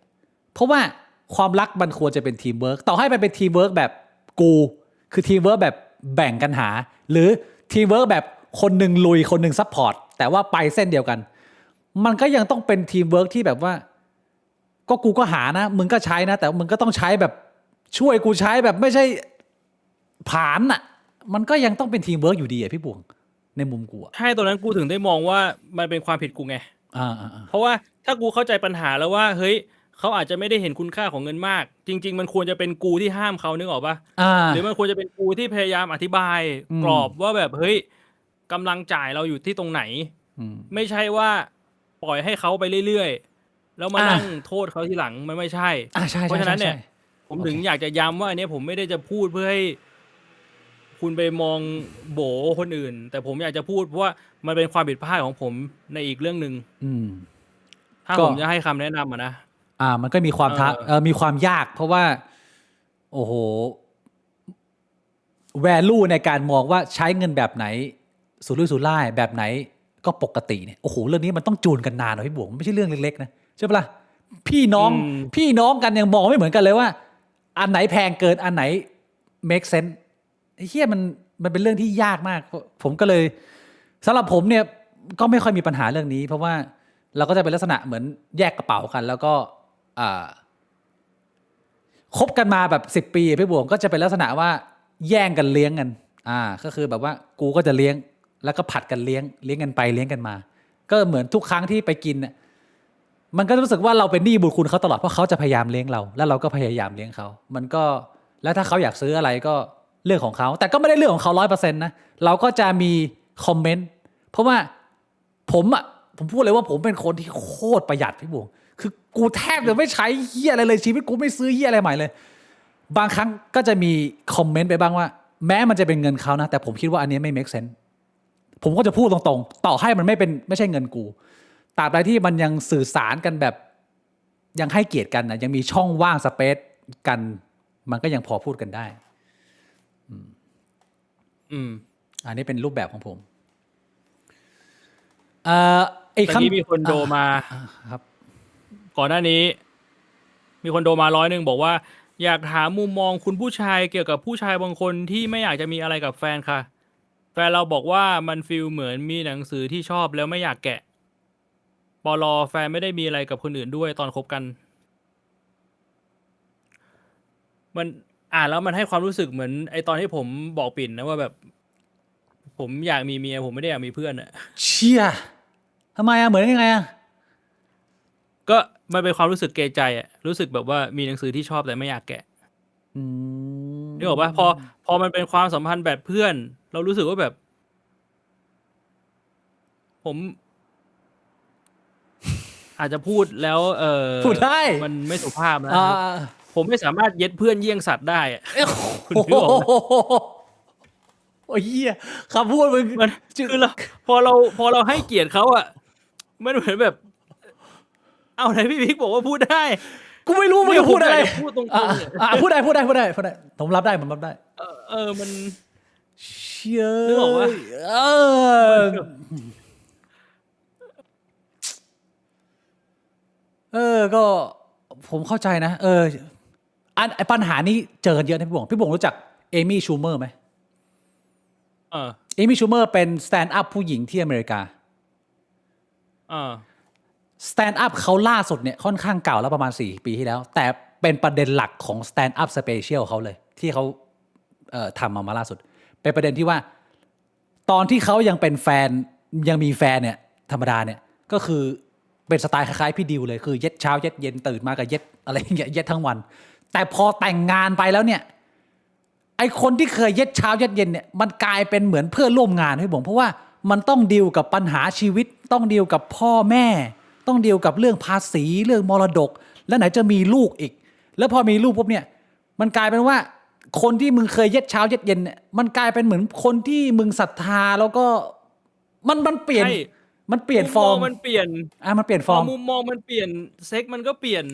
เพราะว่าความรักมันควรจะเป็นทีมเวิร์กต่อให้มันเป็นทีมเวิร์กแบบกูคือทีมเวิร์กแบบแบ่งกันหาหรือทีมเวิร์กแบบคนหนึ่งลุยคนหนึ่งซัพพอร์ตแต่ว่าไปเส้นเดียวกันมันก็ยังต้องเป็นทีมเวิร์กที่แบบว่าก็กูก็หานะมึงก็ใช้นะแต่มึงก็ต้องใช้แบบช่วยกูใช้แบบไม่ใช่ผ่านอ่ะมันก็ยังต้องเป็นทีมเวิร์กอยู่ดีอ่ะพี่บวงในมุมกูใช่ตอนนั้นกูถึงได้มองว่ามันเป็นความผิดกูไงเพราะว่าถ้ากูเข้าใจปัญหาแล้วว่าเฮ้ยเขาอาจจะไม่ได้เห็นคุณค่าของเงินมากจริงๆมันควรจะเป็นกูที่ห้ามเขานึกออกปะหรือมันควรจะเป็นกูที่พยายามอธิบายกรอบว่าแบบเฮ้ยกำลังจ่ายเราอยู่ที่ตรงไหนไม่ใช่ว่าปล่อยให้เขาไปเรื่อยๆ แล้วมานั่งโทษเขาทีหลังมันไม่ใช่ ใช่ เพราะฉะนั้นเนี่ย ผมถึง โอเค อยากจะย้ำว่าอันเนี้ยผมไม่ได้จะพูดเพื่อให้คุณไปมองโบคนอื่น แต่ผมอยากจะพูดเพราะว่ามันเป็นความผิดพลาดของผมในอีกเรื่องหนึ่ง ถ้า ก็ ผมจะให้คำแนะนำนะ มันก็มีความท้า เออ มีความยาก เพราะว่า โอ้โห value ในการมองว่าใช้เงินแบบไหนสุรุ่ยสุร่ายแบบไหนก็ปกติเนี่ยโอ้โหเรื่องนี้มันต้องจูนกันนานนะพี่บวงไม่ใช่เรื่องเล็กๆนะใช่ปะล่ะพี่น้องกันยังมองไม่เหมือนกันเลยว่า อันไหนแพงเกินอันไหน make sense ไอ้เหี้ยมันเป็นเรื่องที่ยากมาก ผมก็เลยสำหรับผมเนี่ยก็ไม่ค่อยมีปัญหาเรื่องนี้ เพราะว่าเราก็จะเป็นลักษณะเหมือนแยกกระเป๋ากัน แล้วก็คบกันมาแบบ10 ปีพี่บวงก็จะเป็นลักษณะว่าแย่งกันเลี้ยงกันก็คือแบบว่ากูก็จะเลี้ยงแล้วก็ผัดกันเลี้ยงกันไปเลี้ยงกันมา ก็เหมือนทุกครั้งที่ไปกินเนี่ยมันก็รู้สึกว่าเราเป็นหนี้บุญคุณเขาตลอดเพราะเขาจะพยายามเลี้ยงเราแล้วเราก็พยายามเลี้ยงเขามันก็แล้วถ้าเขาอยากซื้ออะไรก็เรื่องของเขาแต่ก็ไม่ได้เรื่องของเขา 100% นะเราก็จะมีคอมเมนต์เพราะว่าผมพูดเลยว่าผมเป็นคนที่โคตรประหยัดพี่บวงคือกูแทบจะไม่ใช้เหี้ยอะไรเลยชีวิตกูไม่ซื้อเหี้ยอะไรใหม่เลยบางครั้งก็จะมีคอมเมนต์ไปบ้างว่าแม้มันจะเป็นเงินเขานะแต่ผมคิดว่าอันนี้ไม่ make sense ผมก็จะพูดตรงๆต่อให้มันไม่ใช่เงินกูตราบใดที่มันยังสื่อสารกันแบบยังให้เกียรติกันนะยังมีช่องว่างสเปซกันมันก็ยังพอพูดกันได้อันนี้เป็นรูปแบบของผมอีกครั้งมีคนโดมาครับ ก่อนหน้านี้ มีคนโดมา100บอกว่าอยากถามมุมมองคุณผู้ชายเกี่ยวกับผู้ชายบางคนที่ไม่อยากจะมีอะไรกับแฟนค่ะแฟนเราบอกว่ามันฟีลเหมือนมีหนังสือที่ชอบแล้วไม่อยากแกะปลอแฟนไม่ได้มีอะไรกับคนอื่นด้วยตอนคบกันมันแล้วมันให้ความรู้สึกเหมือนไอตอนที่ผมบอกปิ่นนะว่าแบบผมอยากมีเมียผมไม่ได้อยากมีเพื่อนอะ เชี่ยทำไมเหมือนยังไงก็มันเป็นความรู้สึกเกรงใจอะรู้สึกแบบว่ามีหนังสือที่ชอบแต่ไม่อยากแกะนึกออกปะพอมันเป็นความสัมพันธ์แบบเพื่อน เรารู้สึกว่าแบบ ผมอาจจะพูดแล้วพูดได้ มันไม่สุภาพนะผมไม่สามารถเย็ดเพื่อนเยี่ยงสัตว์ได้อะคุณนึกออกไหมโอ้ยเหี้ยคำพูดมึงมันคือพอเราให้เกียรติเขาอะมันเหมือนแบบเอาไหนพี่บิ๊กบอกว่าพูดได้กูไม่รู้มึงจะพูดอะไรพูดตรงๆพูดได้ผมรับได้มันเชี่ยนึกออกว่าก็ผมเข้าใจนะไอปัญหานี้เจอกันเยอะนะพี่บงรู้จักเอมี่ชูเมอร์ไหมเอมี่ชูเมอร์เป็นสแตนด์อัพผู้หญิงที่อเมริกาสแตนด์อัพเขาล่าสุดเนี่ยค่อนข้างเก่าแล้วประมาณ4 ปีที่แล้วแต่เป็นประเด็นหลักของสแตนด์อัพสเปเชียลเขาเลยที่เขาทำมาล่าสุดเป็นประเด็นที่ว่าตอนที่เขายังเป็นแฟนยังมีแฟนเนี่ยธรรมดาเนี่ยก็คือเป็นสไตล์คล้ายๆพี่ดิวเลยคือเย็ดเช้าเย็ดเย็นตื่นมากับเย็ดอะไรอย่างเงี้ยเย็ดทั้งวันแต่พอแต่งงานไปแล้วเนี่ยไอคนที่เคยเย็ดเช้าเย็ดเย็นเนี่ยมันกลายเป็นเหมือนเพื่อนร่วมงานให้ผมเพราะว่ามันต้องดีลกับปัญหาชีวิตต้องดีลกับพ่อแม่ต้องดีลกับเรื่องภาษีเรื่องมรดกแล้วไหนจะมีลูกอีกแล้วพอมีลูกปุ๊บเนี่ยมันกลายเป็นว่าคนที่มึงเคยเย็ดเช้าเย็ดเย็นเนี่ยมันกลายเป็นเหมือนคนที่มึงศรัทธาแล้วก็มันเปลี่ยนฟอร์มมันเปลี่ยนมันเปลี่ยนฟอร์มมุมมองมันเปลี่ยนเซ็กมันก็เปลี่ยน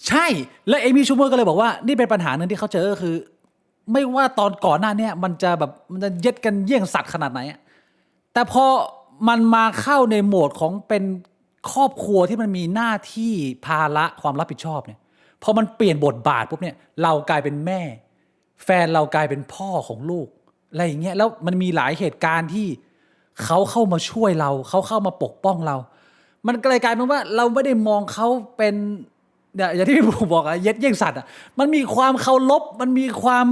ใช่แล้วเอมี่ชูเมอร์ก็เลยบอกว่านี่เป็นปัญหาหนึ่งที่เขาเจอก็คือไม่ว่าตอนก่อนหน้านี้มันจะเย็ดกันเยี่ยงสัตว์ขนาดไหนแต่พอมันมาเข้าในโหมดของเป็นครอบครัวที่มันมีหน้าที่ภาระความรับผิดชอบเนี่ยพอมันเปลี่ยนบทบาทปุ๊บเนี่ยเรากลายเป็นแม่แฟนเรากลายเป็นพ่อของลูกอะไรอย่างเงี้ยแล้วมันมีหลายเหตุการณ์ที่เขาเข้ามาช่วยเราเขาเข้ามาปกป้องเรามันก็เลยกลายเป็นว่าเราไม่ได้มองเขาเป็นอย่างที่พี่บุ๊คบอกเย็ดเยี่ยงสัตว์มันมีความเคารพมันมีความ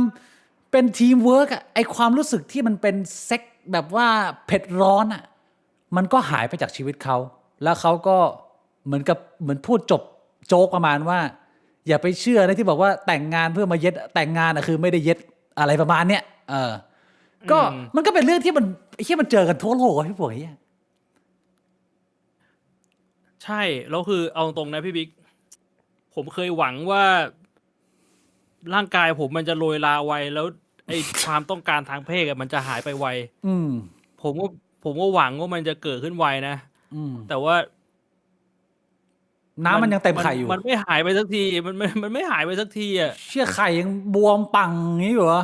เป็นทีมเวิร์กไอความรู้สึกที่มันเป็นเซ็กแบบว่าเผ็ดร้อนมันก็หายไปจากชีวิตเขาแล้วเขาก็เหมือนพูดจบโจ๊กประมาณว่าอย่าไปเชื่อนะที่บอกว่าแต่งงานเพื่อมาเย็ดแต่งงานคือไม่ได้เย็ดอะไรประมาณเนี้ยก็มันก็เป็นเรื่องที่มันเจอกันทั่วโลกพี่ปุ๋ยใช่แล้วคือเอาตรงนะพี่บิ๊ก ผมเคยหวังว่าร่างกายผมมันจะโรยลาไวแล้วไอ้ความต้องการทางเพศอะมันจะหายไปไว อืม ผมก็หวังว่ามันจะเกิดขึ้นไวนะ อืม แต่ว่า น้ำมันยังเต็มไข่อยู่ มันไม่หายไปสักทีมันไม่หายไปสักทีอ่ะ เชี่ยไข่ยังบวมปังอย่างนี้อยู่เหรอ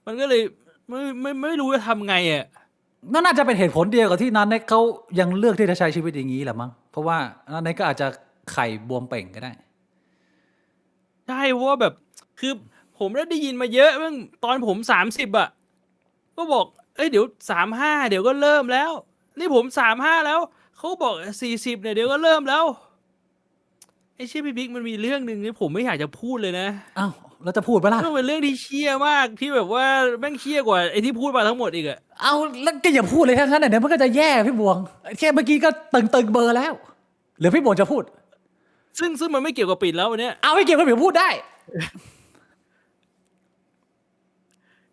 มันก็เลยไม่รู้จะทำไงอ่ะ น่าจะเป็นเหตุผลเดียวกับที่นันเน็กเขายังเลือกที่จะใช้ชีวิตอย่างนี้แหละมั้งเพราะว่านันเน็กก็อาจจะไข่บวมเป่งก็ได้ ใช่เพราะว่าแบบคือผมได้ยินมาเยอะเมื่อตอนผม30อ่ะก็บอกเอ้ยเดี๋ยว35เดี๋ยวก็เริ่มแล้ว นี่ผม35แล้วเขาบอก40เนี่ยเดี๋ยวก็เริ่มแล้วไอ้เชี่ยพี่บิ๊กมันมีเรื่องหนึ่งที่ผมไม่อยากจะพูดเลยนะ อ้าวแล้วจะพูดปะล่ะ มันเป็นเรื่องที่เชี่ยมากที่แบบว่าแม่งเชี่ยกว่าไอ้ที่พูดมาทั้งหมดอีกอะ เอาแล้วก็อย่าพูดเลยทั้งนั้นเดี๋ยวมันก็จะแย่พี่บวงแค่เมื่อกี้ก็ตึงเบอร์แล้วหรือพี่บวงจะพูด ซึ่งมันไม่เกี่ยวกับปิดแล้ววันเนี้ย เอาไม่เกี่ยวกับพี่พูดได้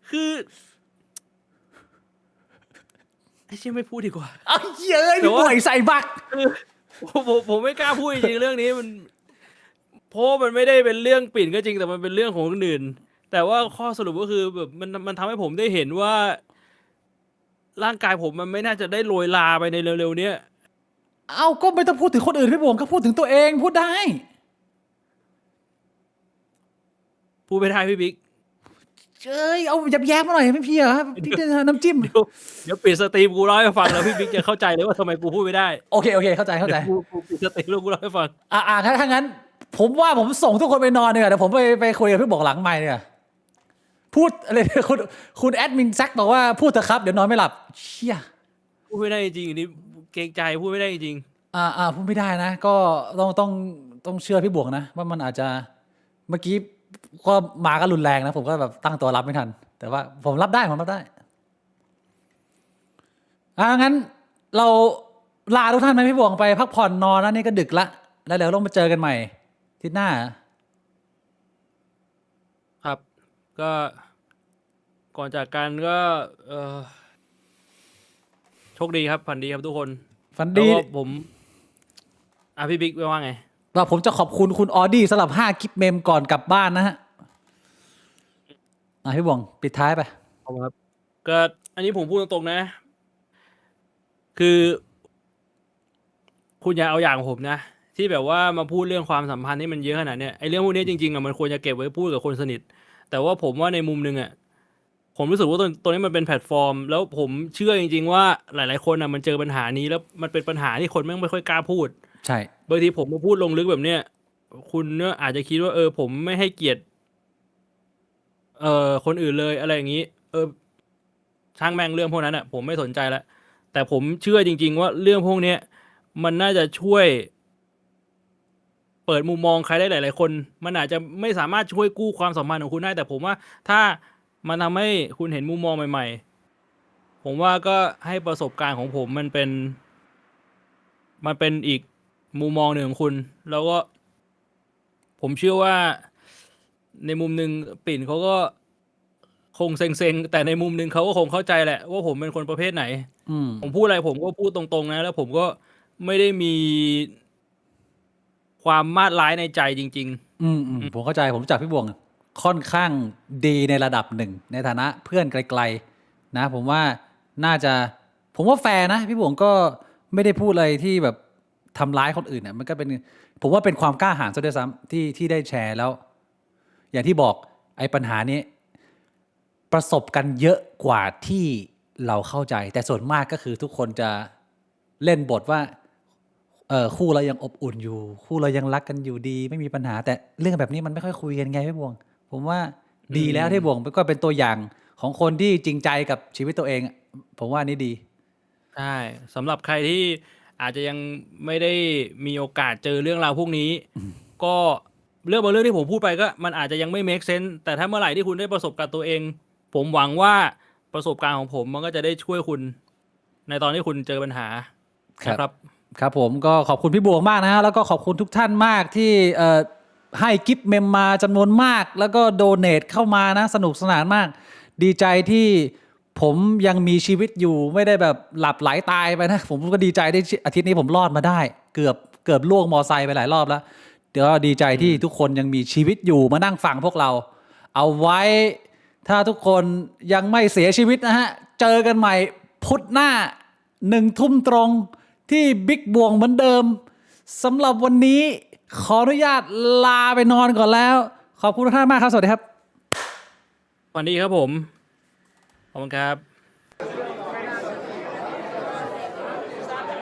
คือไอ้เชี่ยไม่พูดดีกว่า เอาเย้ยพี่บวงใส่บัก คือผมไม่กล้าพูดจริงๆเรื่องนี้มันเพราะมันไม่ได้เป็นเรื่องปิ่นก็จริงแต่มันเป็นเรื่องของคนอื่น แต่ว่าข้อสรุปก็คือแบบมันทำให้ผมได้เห็นว่า ร่างกายผมมันไม่น่าจะได้โรยลาไปในเร็วๆเนี้ย เอาก็ไม่ต้องพูดถึงคนอื่นพี่บวงก็พูดถึงตัวเองพูดได้ พูดไม่ได้พี่บิ๊ก เอ้ยเอาแยบๆมาหน่อยไม่พี่เหรอพี่จะน้ำจิ้ม เดี๋ยวปิดสตรีมกูเล่าให้ฟังแล้วพี่บิ๊กจะเข้าใจเลยว่าทำไมกูพูดไม่ได้ โอเคเข้าใจ เดี๋ยวกูปิดสตรีมแล้วกูเล่าให้ฟัง ถ้างั้น ผมว่าผมส่งทุกคนไปนอนเนี่ยเดี๋ยวผมไปคุยกับพี่บอกหลังไมค์เนี่ยพูดอะไรเนี่ยคุณแอดมินแซกบอกว่าพูดเถอะครับเดี๋ยวนอนไม่หลับเชี่ย พูดไม่ได้จริงๆอันนี้เกรงใจพูดไม่ได้จริง พูดไม่ได้นะ ก็ต้องเชื่อพี่บวกนะว่ามันอาจจะเมื่อกี้ก็มาก็รุนแรงนะผมก็แบบตั้งตัวรับไม่ทัน แต่ว่าผมรับได้งั้นเราลาทุกท่านไหมพี่บวงไปพักผ่อนนอนนะนี่ก็ดึกละแล้วเดี๋ยวต้องมาเจอกันใหม่อาทิตย์หน้า ครับ ก็ก่อนจากกันก็โชคดีครับฝันดีครับทุกคน ฝัน แล้ว ดี ก็ผมพี่บิ๊กว่าไง ว่าผมจะขอบคุณคุณออดี้สำหรับ5กิฟต์เมมก่อนกลับบ้านนะฮะพี่บวงปิดท้ายไป ขอบคุณครับก็อันนี้ผมพูดตรงๆนะ คือคุณอย่าเอาอย่างผมนะ ที่แบบว่ามาพูดเรื่องความสัมพันธ์ที่มันเยอะขนาดเนี้ยไอ้เรื่องพวกนี้จริงๆอ่ะมันควรจะเก็บไว้พูดกับคนสนิท แต่ว่าผมว่าในมุมนึงอ่ะผมรู้สึกว่าตัวนี้มันเป็นแพลตฟอร์ม แล้วผมเชื่อจริงๆว่าหลายๆคนอ่ะมันเจอปัญหานี้แล้วมันเป็นปัญหาที่คนไม่ค่อยกล้าพูด ใช่ บางทีผมมาพูดลงลึกแบบเนี้ยคุณเนี่ยอาจจะคิดว่าผมไม่ให้เกียรติคนอื่นเลยอะไรอย่างนี้ช่างแม่งเรื่องพวกนั้นอ่ะผมไม่สนใจแล้วแต่ผมเชื่อจริงๆว่าเรื่องพวกเนี้ยมันน่าจะช่วยเปิดมุมมองใครได้หลายๆคนมันอาจจะไม่สามารถช่วยกู้ความสัมพันธ์ของคุณได้แต่ผมว่าถ้ามันทำให้คุณเห็นมุมมองใหม่ๆผมว่าก็ให้ประสบการณ์ของผมมันเป็นอีกมุมมองหนึ่งของคุณแล้วก็ผมเชื่อว่าในมุมหนึ่งปิ่นเขาก็คงเซ็งๆแต่ในมุมหนึ่งเขาก็คงเข้าใจแหละว่าผมเป็นคนประเภทไหนผมพูดอะไรผมก็พูดตรงๆนะแล้วผมก็ไม่ได้มีความมาดร้ายในใจจริงๆผมเข้าใจผมรู้จักพี่บวงค่อนข้างดีในระดับหนึ่งในฐานะเพื่อนไกลๆนะผมว่าน่าจะผมว่าแฟร์นะพี่บวงก็ไม่ได้พูดอะไรที่แบบทำร้ายคนอื่นเนี่ยมันก็เป็นผมว่าเป็นความกล้าหาญซะด้วยซ้ำที่ได้แชร์แล้วอย่างที่บอกไอ้ปัญหานี้ประสบกันเยอะกว่าที่เราเข้าใจแต่ส่วนมากก็คือทุกคนจะเล่นบทว่าคู่เรายังอบอุ่นอยู่คู่เรายังรักกันอยู่ดีไม่มีปัญหาแต่เรื่องแบบนี้มันไม่ค่อยคุยกันไงพี่บวงผมว่าดีแล้วที่บวงก็เป็นตัวอย่างของคนที่จริงใจกับชีวิตตัวเองผมว่านี่ดีใช่สำหรับใครที่อาจจะยังไม่ได้มีโอกาสเจอเรื่องราวพวกนี้ก็เรื่องบางเรื่องที่ผมพูดไปก็มันอาจจะยังไม่ make sense แต่ถ้าเมื่อไหร่ที่คุณได้ประสบการณ์ตัวเองผมหวังว่าประสบการณ์ของผมมันก็จะได้ช่วยคุณในตอนที่คุณเจอปัญหาครับผมก็ขอบคุณพี่บวงมากนะฮะแล้วก็ขอบคุณทุกท่านมากที่ให้กิฟต์เมมมาจำนวนมากแล้วก็โดเนทเข้ามานะสนุกสนานมากดีใจที่ผมยังมีชีวิตอยู่ไม่ได้แบบหลับไหลตายไปนะผมก็ดีใจที่อาทิตย์นี้ผมรอดมาได้เกือบ เกือบล่วงมอไซค์ไปหลายรอบแล้วเดี๋ยวดีใจที่ทุกคนยังมีชีวิตอยู่มานั่งฟังพวกเราเอาไว้ถ้าทุกคนยังไม่เสียชีวิตนะฮะเจอกันใหม่พุธหน้า1 ทุ่มตรงที่บิ๊กบวงเหมือนเดิมสำหรับวันนี้ขออนุญาตลาไปนอนก่อนแล้วขอบคุณทุกท่านมากครับสวัสดีครับ วันนี้ครับผมขอบคุณครับ